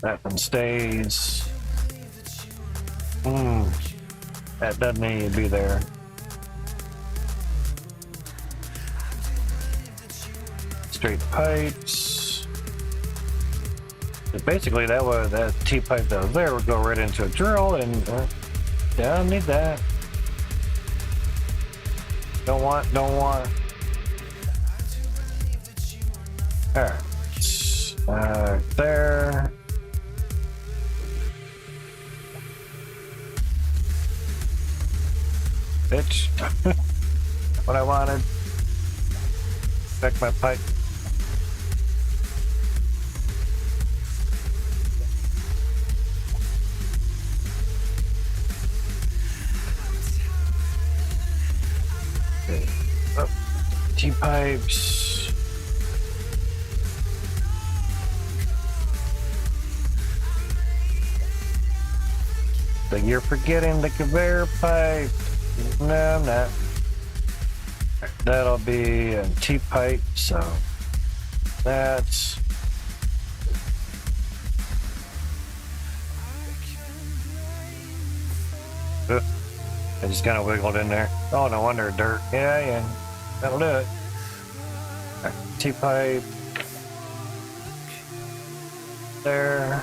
that one stays. That doesn't need to be there. Straight pipes. But basically, that T-pipe that was there would go right into a drill, and don't need that. Don't want. Alright. There. Bitch. What I wanted. Back my pipe. Okay. Oh. T-pipes. But you're forgetting the conveyor pipe. No, I'm not. That'll be a T-pipe, so that's I just kind of wiggled in there. Oh, no wonder dirt. Yeah, that'll do it. Right, T-pipe there.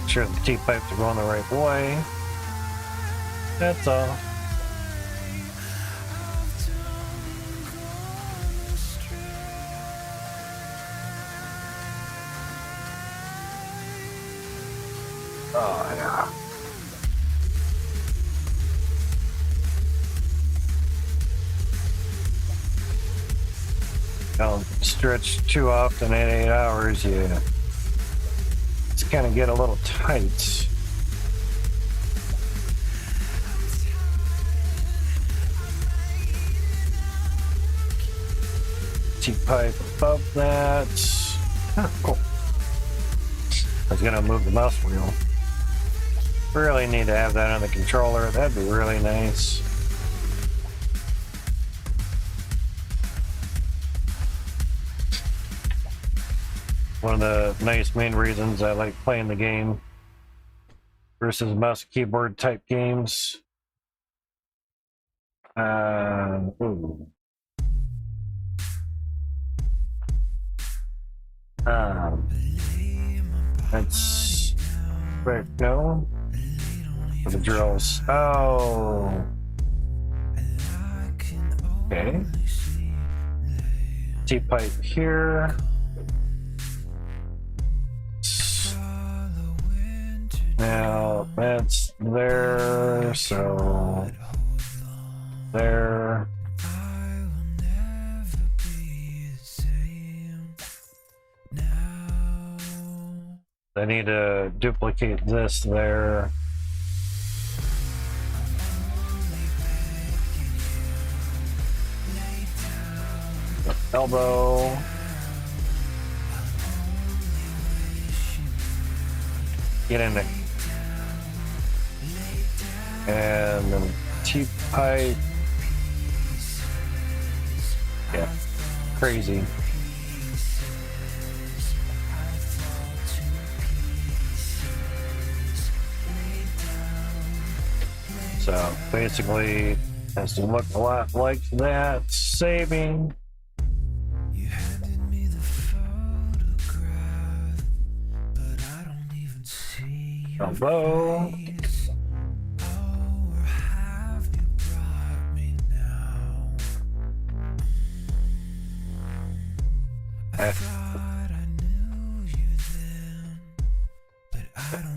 Sure the T-pipes are going the right way. That's all. Oh, yeah. Don't stretch too often in 8 hours, yeah. It's kind of get a little tight. T-pipe above that. Oh, cool. I was gonna move the mouse wheel. Really need to have that on the controller. That'd be really nice. One of the nice main reasons I like playing the game versus mouse and keyboard type games. Ooh. That's right. No. For the drills. Oh. Okay. T-pipe here. Now that's there, so there. I need to duplicate this there. Elbow. Get in there. And then T-pipe. Yeah, crazy. So basically, has to look a lot like that. Saving. You handed me the photograph, but I don't even see your Elbow. face. Oh, where have you brought me now?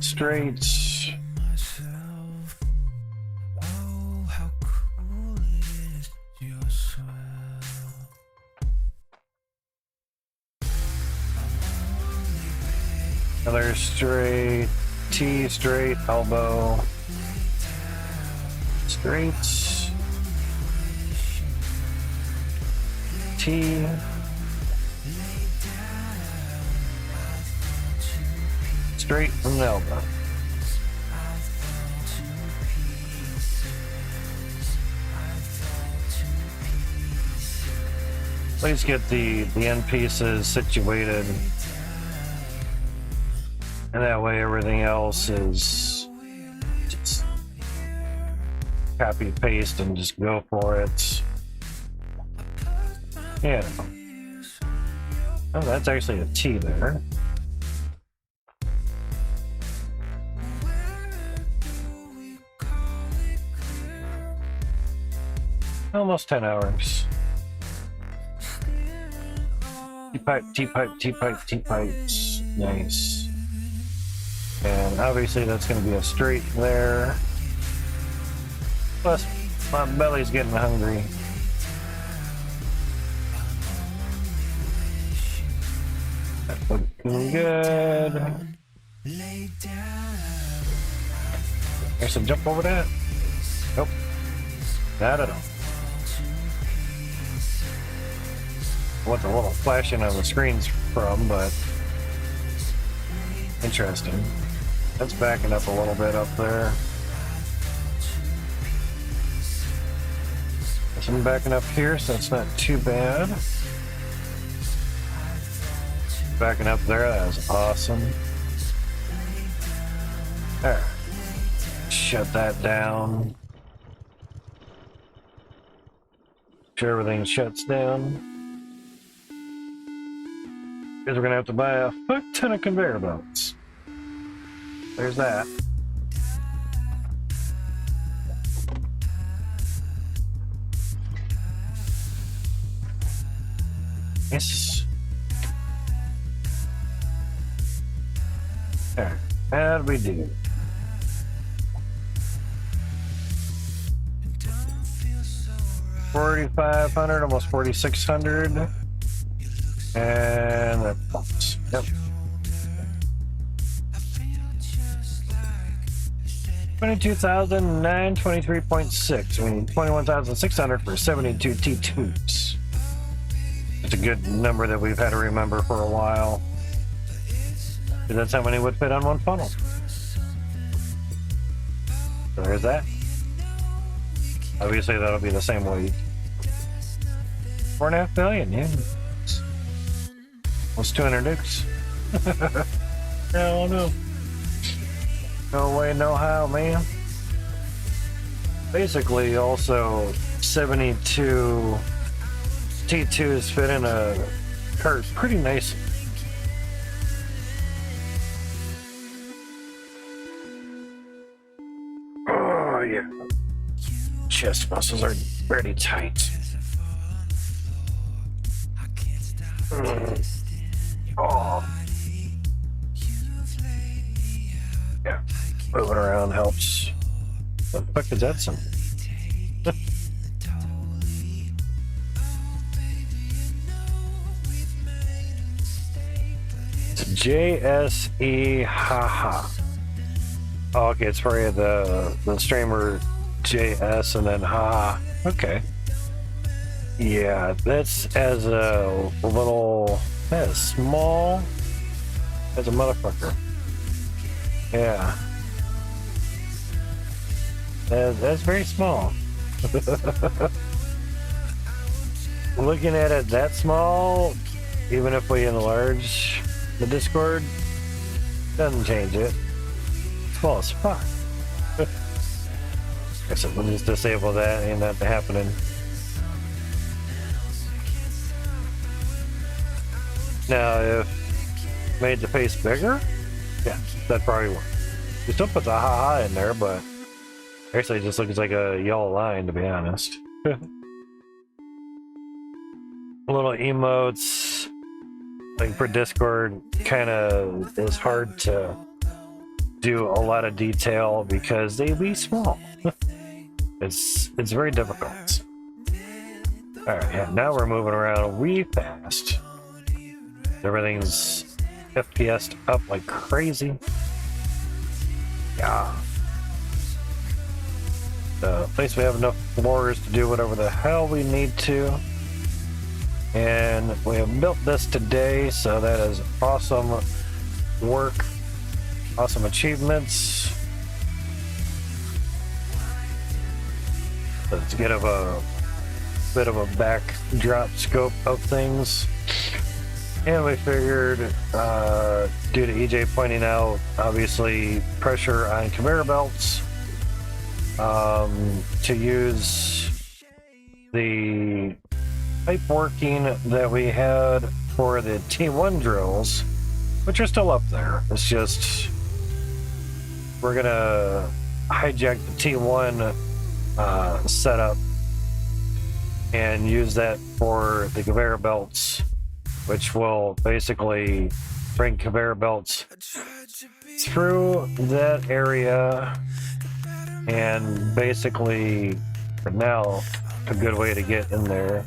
Straight. Another straight. T straight. Elbow. Straight. T. Straight from the elbow. Please get the end pieces situated, and that way everything else is just copy paste and just go for it. Yeah. Oh, that's actually a T there. Almost 10 hours. T-pipe, T-pipe, T-pipe, T-pipes. Nice. And obviously that's going to be a straight there. Plus, my belly's getting hungry. That's looking good. There's some jump over that? Nope. Not at all. What the little flashing on the screen's from, but interesting. That's backing up a little bit up there. There's some backing up here, so that's not too bad. Backing up there, that was awesome. There. Shut that down. Sure everything shuts down. Because we're gonna have to buy a fuck ton of conveyor belts. There's that. Yes. There. How do we do? $4,500, almost $4,600. And that bumps. Yep. 22,923.6. I mean, 21,600 for 72 T2s. It's a good number that we've had to remember for a while. That's how many would fit on one funnel. So there's that. Obviously, that'll be the same weight. 4.5 million, yeah. Almost 200 nukes. Hell no. No way, no how, man. Basically, also 72 T2s fit in a cart pretty nicely. Oh, yeah. Chest muscles are very tight. Oh. Yeah, moving around helps. What the fuck is that some? It's JSE haha. Oh, okay, it's probably the streamer JS and then haha. Okay. Yeah, that's as a little, that is small as a motherfucker. Yeah. That's very small. Looking at it that small, even if we enlarge the Discord, doesn't change it. Small as fuck. I said, we'll just disable that, ain't nothing happening. Now, if made the face bigger, yeah, that probably work. You still put the haha in there, but actually it just looks like a yellow line, to be honest. Little emotes, like for Discord, kind of is hard to do a lot of detail because they be small. it's very difficult. All right, yeah. Now we're moving around way fast. Everything's FPS up like crazy. Yeah. At least we have enough floors to do whatever the hell we need to. And we have built this today, so that is awesome work. Awesome achievements. Let's get a bit of a backdrop scope of things. And we figured, due to EJ pointing out, obviously, pressure on conveyor belts, to use the pipe working that we had for the T1 drills, which are still up there. It's just, we're gonna hijack the T1 setup and use that for the conveyor belts, which will basically bring conveyor belts through that area. And basically, for now, a good way to get in there.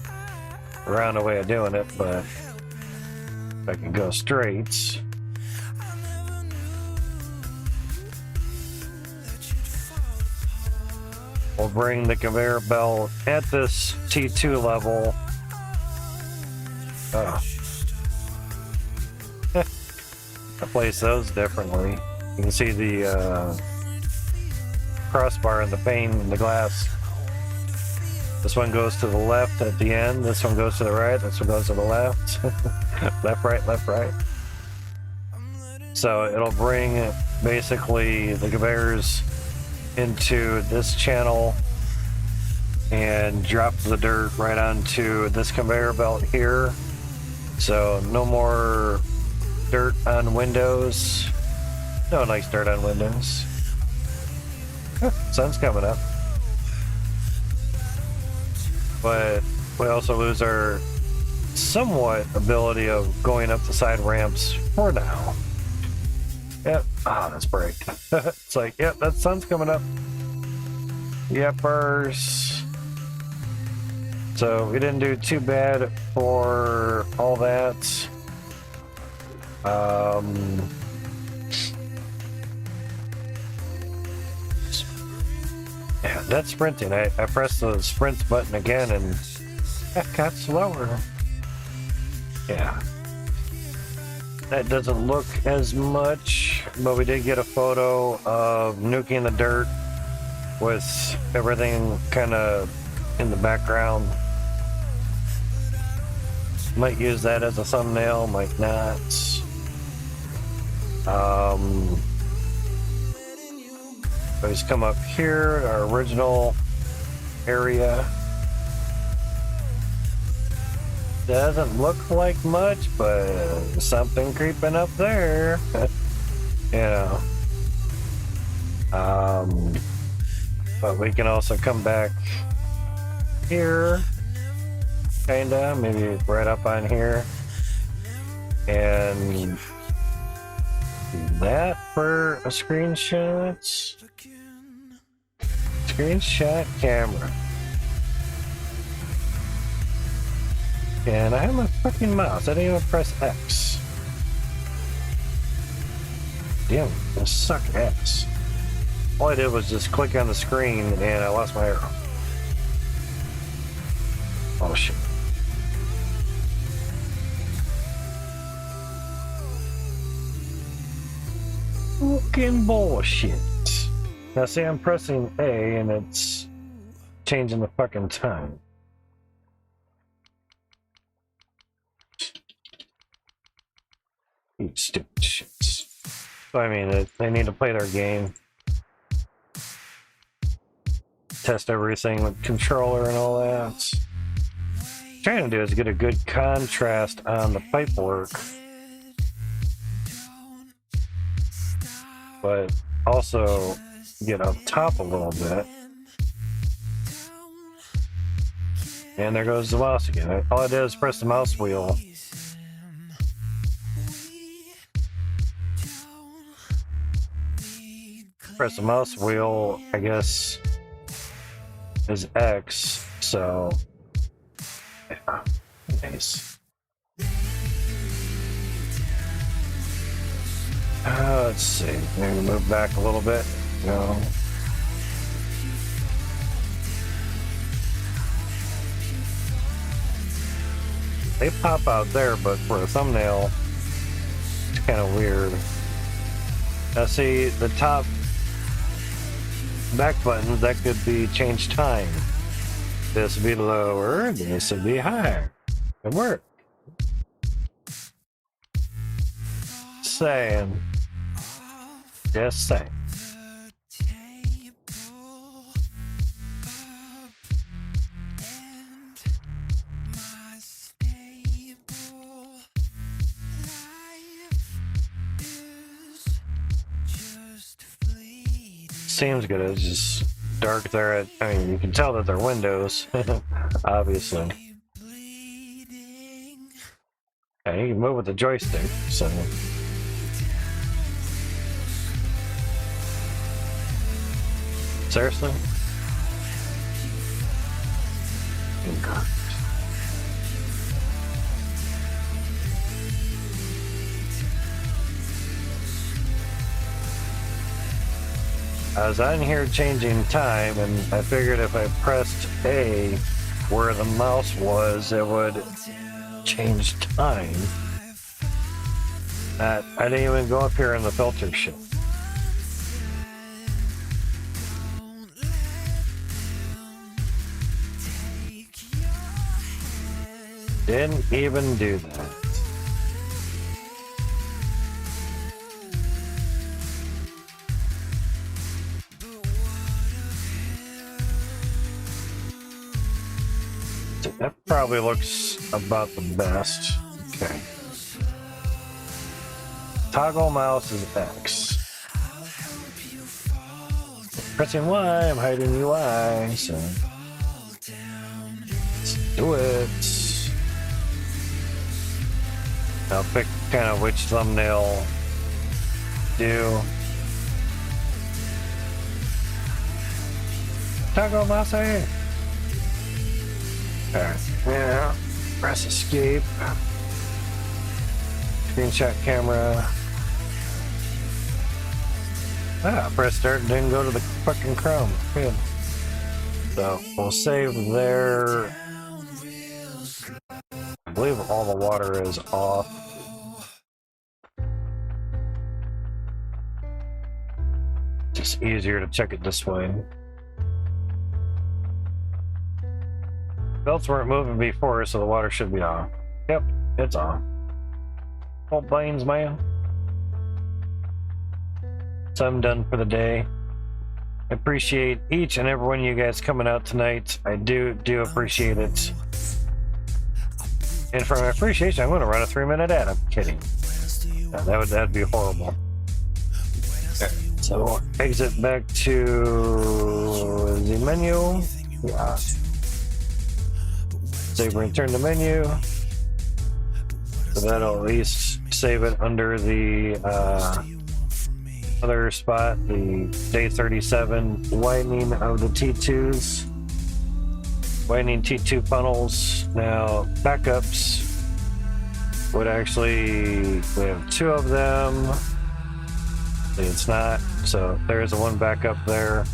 Around a way of doing it, but if I can go straight. We'll bring the conveyor belt at this T2 level. I place those differently. You can see the crossbar in the pane in the glass. This one goes to the left at the end. This one goes to the right. This one goes to the left. Left, right, left, right. So it'll bring basically the conveyors into this channel and drop the dirt right onto this conveyor belt here. So no more dirt on windows. No one likes dirt on windows. Sun's coming up. But we also lose our somewhat ability of going up the side ramps for now. Yep. Ah, that's bright. It's like, yep, that sun's coming up. Yepers. So we didn't do too bad for all that. Yeah, that's sprinting. I pressed the sprint button again and that got slower. Yeah. That doesn't look as much, but we did get a photo of nuking the dirt with everything kind of in the background. Might use that as a thumbnail, might not. Let's come up here, our original area. Doesn't look like much, but something creeping up there. You know. But we can also come back here, kinda, maybe right up on here, and do that for a screenshot. Screenshot camera. And I have my fucking mouse. I didn't even press X. Damn, this suck ass. All I did was just click on the screen and I lost my arrow. Oh shit. Fucking bullshit. Now see, I'm pressing A and it's changing the fucking time. You stupid shits. So I mean, they need to play their game. Test everything with controller and all that. What I'm trying to do is get a good contrast on the pipe work. But also get up top a little bit. And there goes the mouse again. All I did is press the mouse wheel Press the mouse wheel, I guess, is X, so yeah, nice. Let's see, maybe move back a little bit. No. They pop out there, but for a thumbnail, it's kind of weird. Now see, the top back buttons, that could be change time. This would be lower, this would be higher. It work. Saying. Just saying. Seems good. It's just dark there. I mean, you can tell that they're windows, obviously. Yeah, you can move with the joystick, so. Seriously? God. I was on here changing time, and I figured if I pressed A where the mouse was, it would change time. I didn't even go up here in the filter shit. Didn't even do that. That probably looks about the best. Okay. Toggle mouse is X. Pressing Y, I'm hiding UI, so let's do it. I'll pick kind of which thumbnail do. Toggle mouse A. Alright, yeah. Press escape. Screenshot camera. Press start and didn't go to the fucking Chrome. Good. So we'll save there. I believe all the water is off. Just easier to check it this way. Belts weren't moving before, so the water should be on. Yep, it's on. All beans, man. So I'm done for the day. I appreciate each and every one of you guys coming out tonight. I do appreciate it. And for my appreciation, I'm going to run a 3-minute ad. I'm kidding. No, that'd be horrible. Okay, so exit back to the menu. Yeah. Save and return to menu. So that'll at least save it under the other spot, the day 37 widening of the T2s. Widening T2 funnels. Now, backups would actually, we have 2 of them. It's not, so there's a 1 backup there.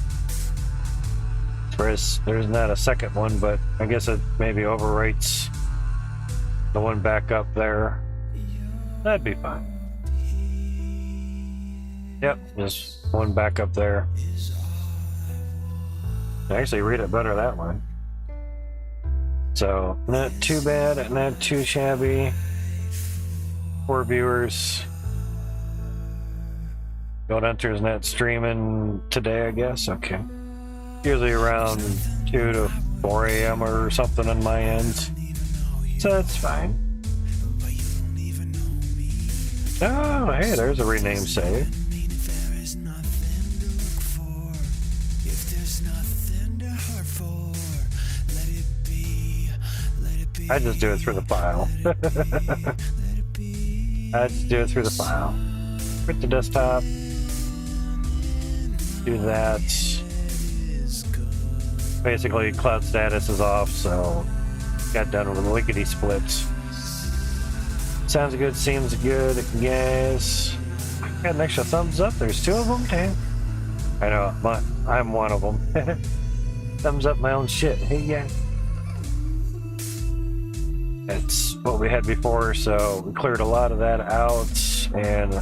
There's not a second one, but I guess it maybe overwrites the 1 backup there. That'd be fine. Yep, just 1 backup there. I actually read it better that way. So, not too bad, not too shabby. 4 viewers. Gold Hunter's not streaming today, I guess. Okay. Usually around 2 to 4 a.m. or something on my end. So that's fine. Oh, hey, there's a rename save. I just do it through the file. I just do it through the file. Quit the desktop. do that. Basically, cloud status is off, so got done with the lickety splits. Sounds good, seems good, guys. Got an extra thumbs up. There's 2 of them. Damn. I know. I'm one of them. Thumbs up my own shit. Hey, yeah. That's what we had before, so we cleared a lot of that out and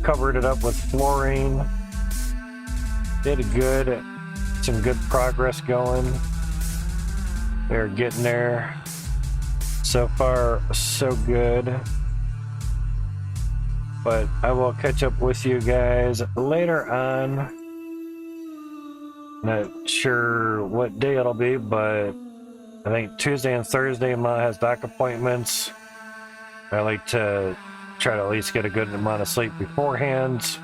covered it up with flooring. Did good. Some good progress going. They're getting there. So far, so good. But I will catch up with you guys later on. Not sure what day it'll be, but I think Tuesday and Thursday Ma has doc appointments. I like to try to at least get a good amount of sleep beforehand.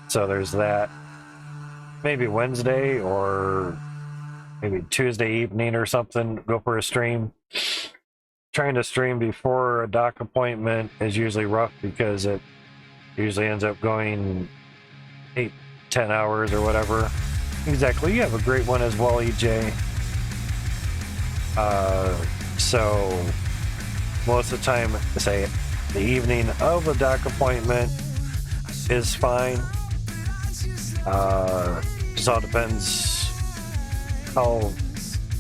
So there's that. Maybe Wednesday or maybe Tuesday evening or something, go for a stream. Trying to stream before a doc appointment is usually rough because it usually ends up going 8-10 hours or whatever. Exactly. You have a great one as well, EJ. So most of the time, say the evening of a doc appointment is fine. Just all depends how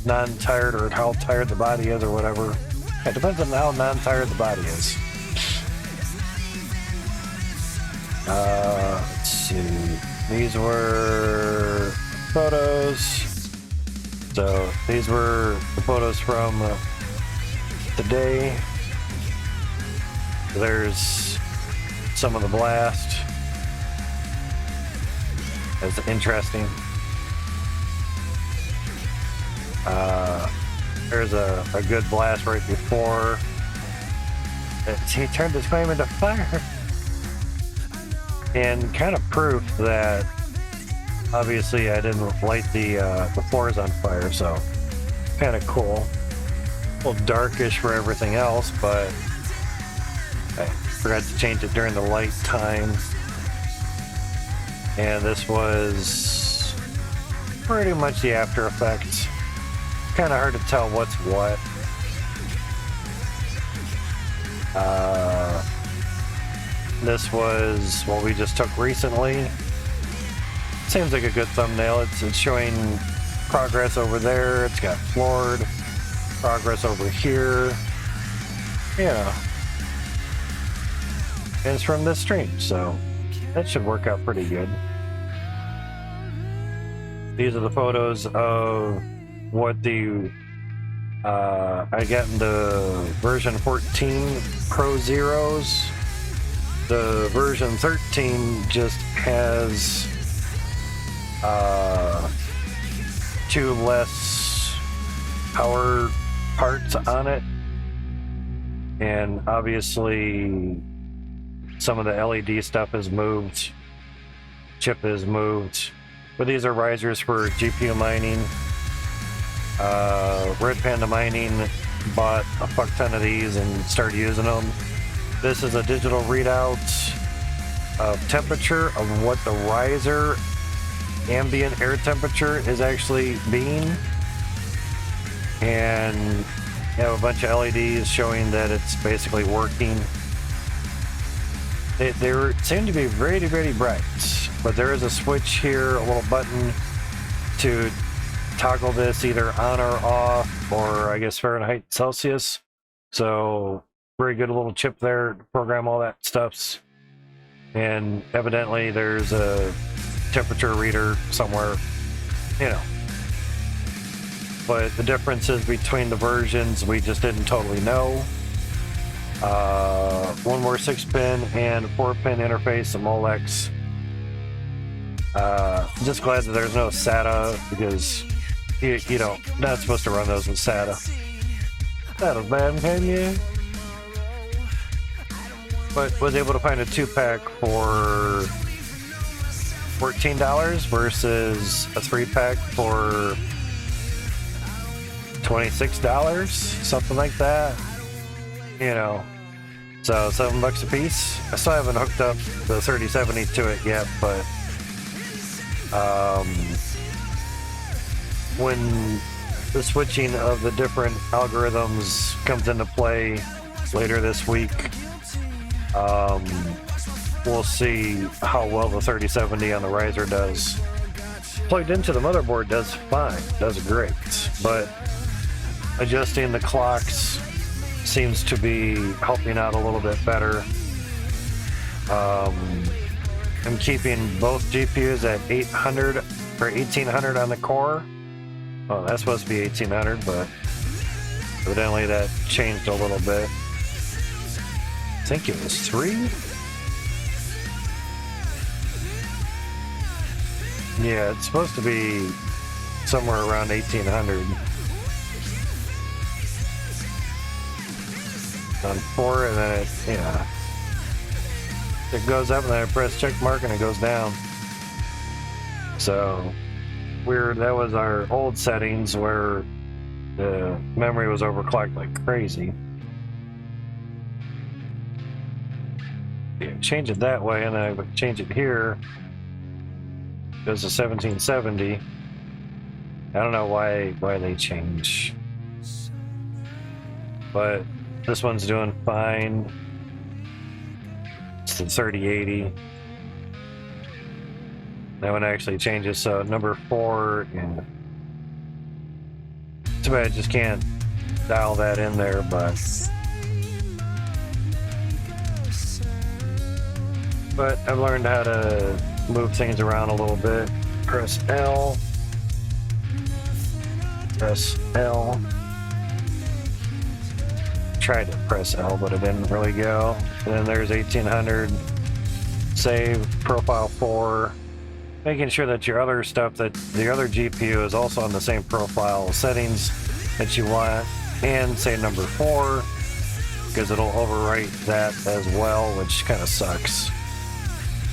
non-tired or how tired the body is or whatever. It depends on how non-tired the body is. Let's see. These were photos. So these were the photos from today. There's some of the blast. That's interesting. There's a good blast right before. He turned his flame into fire. And kind of proof that obviously I didn't light the floors on fire, so kind of cool. A little darkish for everything else, but I forgot to change it during the light time. And this was pretty much the after effects. Kind of hard to tell what's what. This was what we just took recently. Seems like a good thumbnail. It's showing progress over there. It's got floored. Progress over here. Yeah. And it's from this stream, so that should work out pretty good. These are the photos of what the I got in the version 14 Pro Zeros. The version 13 just has 2 less power parts on it, and obviously some of the LED stuff is moved, chip is moved, but these are risers for GPU mining. Red Panda Mining bought a fuck ton of these and started using them. This is a digital readout of temperature of what the riser ambient air temperature is actually being, and you have a bunch of LEDs showing that it's basically working. They seem to be very, very bright, but there is a switch here, a little button to toggle this either on or off, or I guess Fahrenheit, Celsius. So very good little chip there to program all that stuff. And evidently there's a temperature reader somewhere, you know. But the differences between the versions we just didn't totally know. One more 6-pin and 4-pin interface, a Molex. Just glad that there's no SATA, because you know, not supposed to run those with SATA. That was bad, can you? But was able to find a 2-pack for $14 versus a 3-pack for $26, something like that. You know, So $7 a piece. I still haven't hooked up the 3070 to it yet, but when the switching of the different algorithms comes into play later this week, we'll see how well the 3070 on the riser does. Plugged into the motherboard does fine, does great, but adjusting the clocks seems to be helping out a little bit better. I'm keeping both GPUs at 800 or 1800 on the core. Oh, that's supposed to be 1800, but evidently that changed a little bit. I think it was 3? Yeah, it's supposed to be somewhere around 1800. On 4, and then it goes up, and then I press check mark and it goes down. So that was our old settings where the memory was overclocked like crazy. Change it that way, and then I would change it here. It goes to 1770. I don't know why they change, but this one's doing fine. It's the 3080. That one actually changes, so number 4, yeah. Too bad I just can't dial that in there, but I've learned how to move things around a little bit. Press L. Press L. Tried to press L, but it didn't really go. And then there's 1800. Save profile 4. Making sure that your other stuff, that the other GPU is also on the same profile settings that you want, and say number 4, because it'll overwrite that as well, which kind of sucks.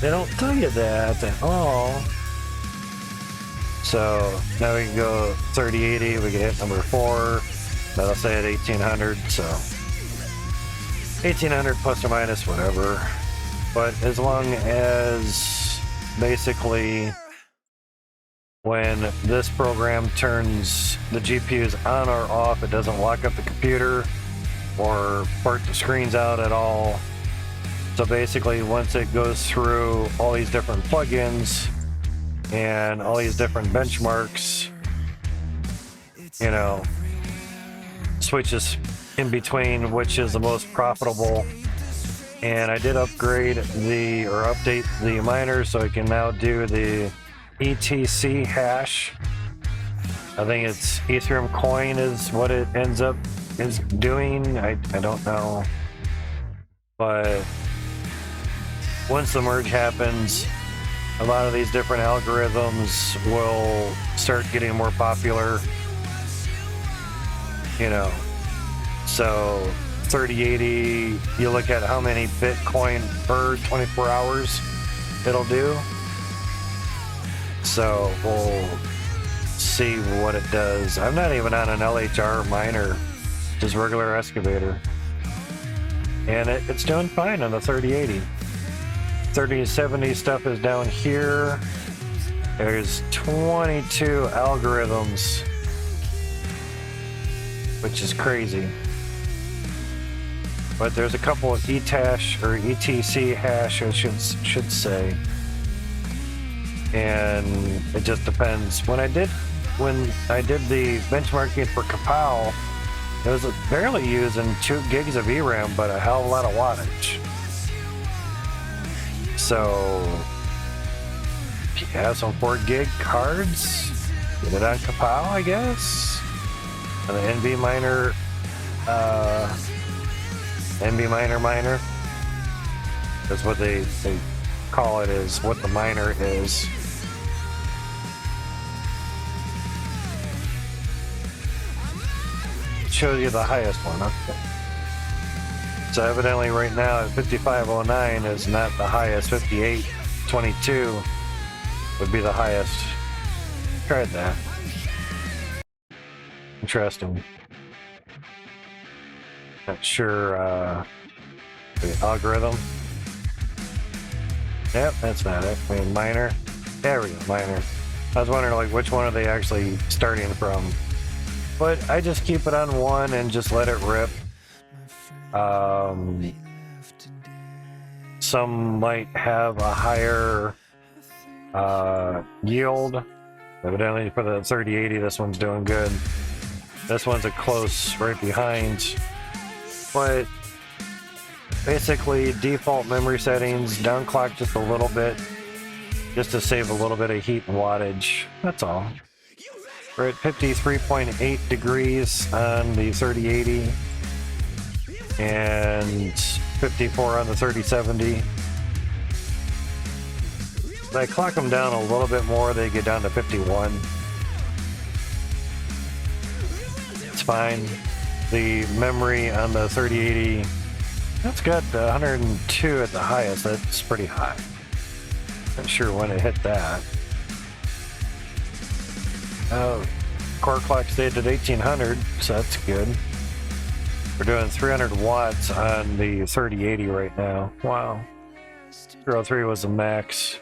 They don't tell you that at all. So now we can go 3080, we can hit number 4. That'll say at 1800, so 1800 plus or minus, whatever. But as long as basically when this program turns the GPUs on or off, it doesn't lock up the computer or part the screens out at all. So basically, once it goes through all these different plugins and all these different benchmarks, you know, switches in between which is the most profitable. And I did upgrade update the miner, so I can now do the ETC hash. I think it's Ethereum coin is what it ends up is doing. I don't know, but once the merge happens, a lot of these different algorithms will start getting more popular, you know. So 3080, you look at how many Bitcoin per 24 hours it'll do. So we'll see what it does. I'm not even on an LHR miner, just regular excavator. And it's doing fine on the 3080. 3070 stuff is down here. There's 22 algorithms, which is crazy. But there's a couple of ETASH or ETC hash, I should say. And it just depends. When I did the benchmarking for Kapow, it was barely using 2 gigs of VRAM, but a hell of a lot of wattage. So if you have some 4 gig cards, get it on Kapow, I guess. And the NB miner. That's what they call it, is what the miner is. It shows you the highest one, huh? So evidently right now 5509 is not the highest. 5822 would be the highest. Tried that. Interesting. Not sure The algorithm. Yep, that's not it. I mean, minor. There we go, minor. I was wondering, like, which one are they actually starting from? But I just keep it on one and just let it rip. Some might have a higher yield. Evidently for the 3080, this one's doing good. This one's a close right behind. But basically, default memory settings, downclock just a little bit, just to save a little bit of heat and wattage. That's all. We're at 53.8 degrees on the 3080 and 54 on the 3070. If I clock them down a little bit more, they get down to 51. It's fine. The memory on the 3080, that's got 102 at the highest. That's pretty high. Not sure when it hit that. Core clock stayed at 1800, so that's good. We're doing 300 watts on the 3080 right now. Wow. 303 was the max.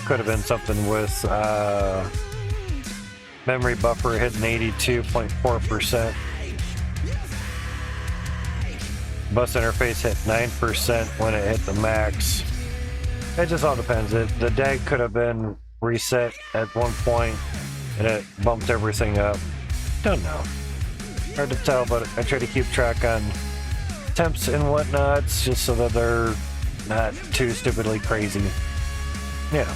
Could have been something with memory buffer hitting 82.4%. Bus interface hit 9% when it hit the max. It just all depends. The DAG could have been reset at one point and it bumped everything up. Don't know. Hard to tell, but I try to keep track on temps and whatnots just so that they're not too stupidly crazy. You know.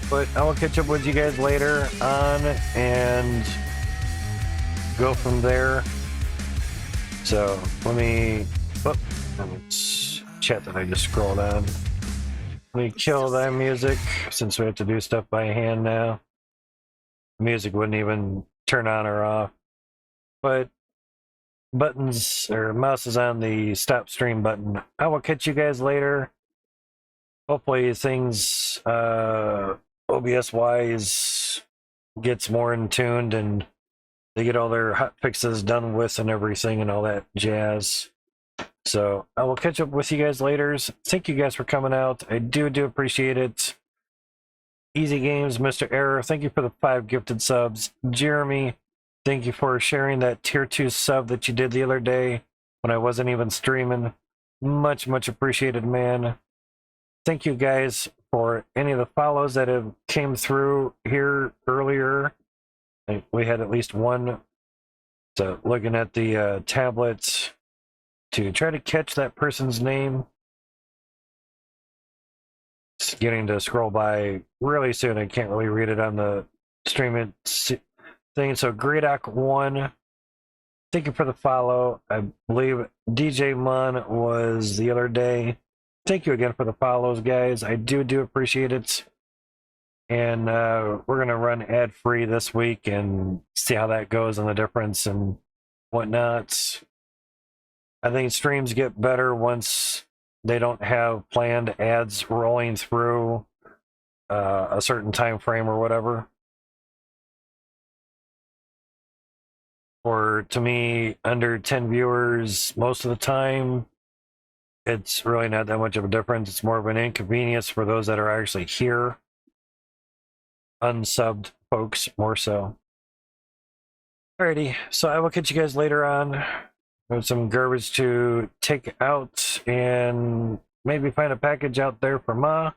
But I will catch up with you guys later on and go from there. So let me chat that I just scrolled on. Let me kill that music since we have to do stuff by hand now. Music wouldn't even turn on or off. But buttons or mouse is on the stop stream button. I will catch you guys later. Hopefully things OBS wise gets more in tuned and they get all their hot fixes done with and everything and all that jazz. So I will catch up with you guys later. Thank you guys for coming out. I do appreciate it. Easy Games, Mr. Error, thank you for the 5 gifted subs. Jeremy, thank you for sharing that tier 2 sub that you did the other day when I wasn't even streaming. Much appreciated, man. Thank you guys for any of the follows that have came through here earlier. We had at least one. So looking at the tablets to try to catch that person's name. It's getting to scroll by really soon. I can't really read it on the streaming thing. So Greedoc1, thank you for the follow. I believe DJ Mun was the other day. Thank you again for the follows, guys. I do appreciate it. And we're going to run ad-free this week and see how that goes and the difference and whatnot. I think streams get better once they don't have planned ads rolling through a certain time frame or whatever. Or to me, under 10 viewers most of the time, it's really not that much of a difference. It's more of an inconvenience for those that are actually here. Unsubbed folks, more so. Alrighty, so I will catch you guys later on. With some garbage to take out and maybe find a package out there for Ma.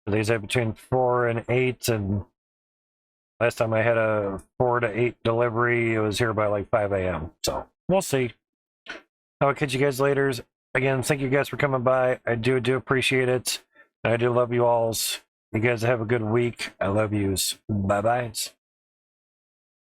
These are between 4 and 8, and last time I had a 4 to 8 delivery, it was here by like 5 a.m. So we'll see. I'll catch you guys later. Again, thank you guys for coming by. I do appreciate it. And I do love you alls. You guys have a good week. I love yous. Bye-byes.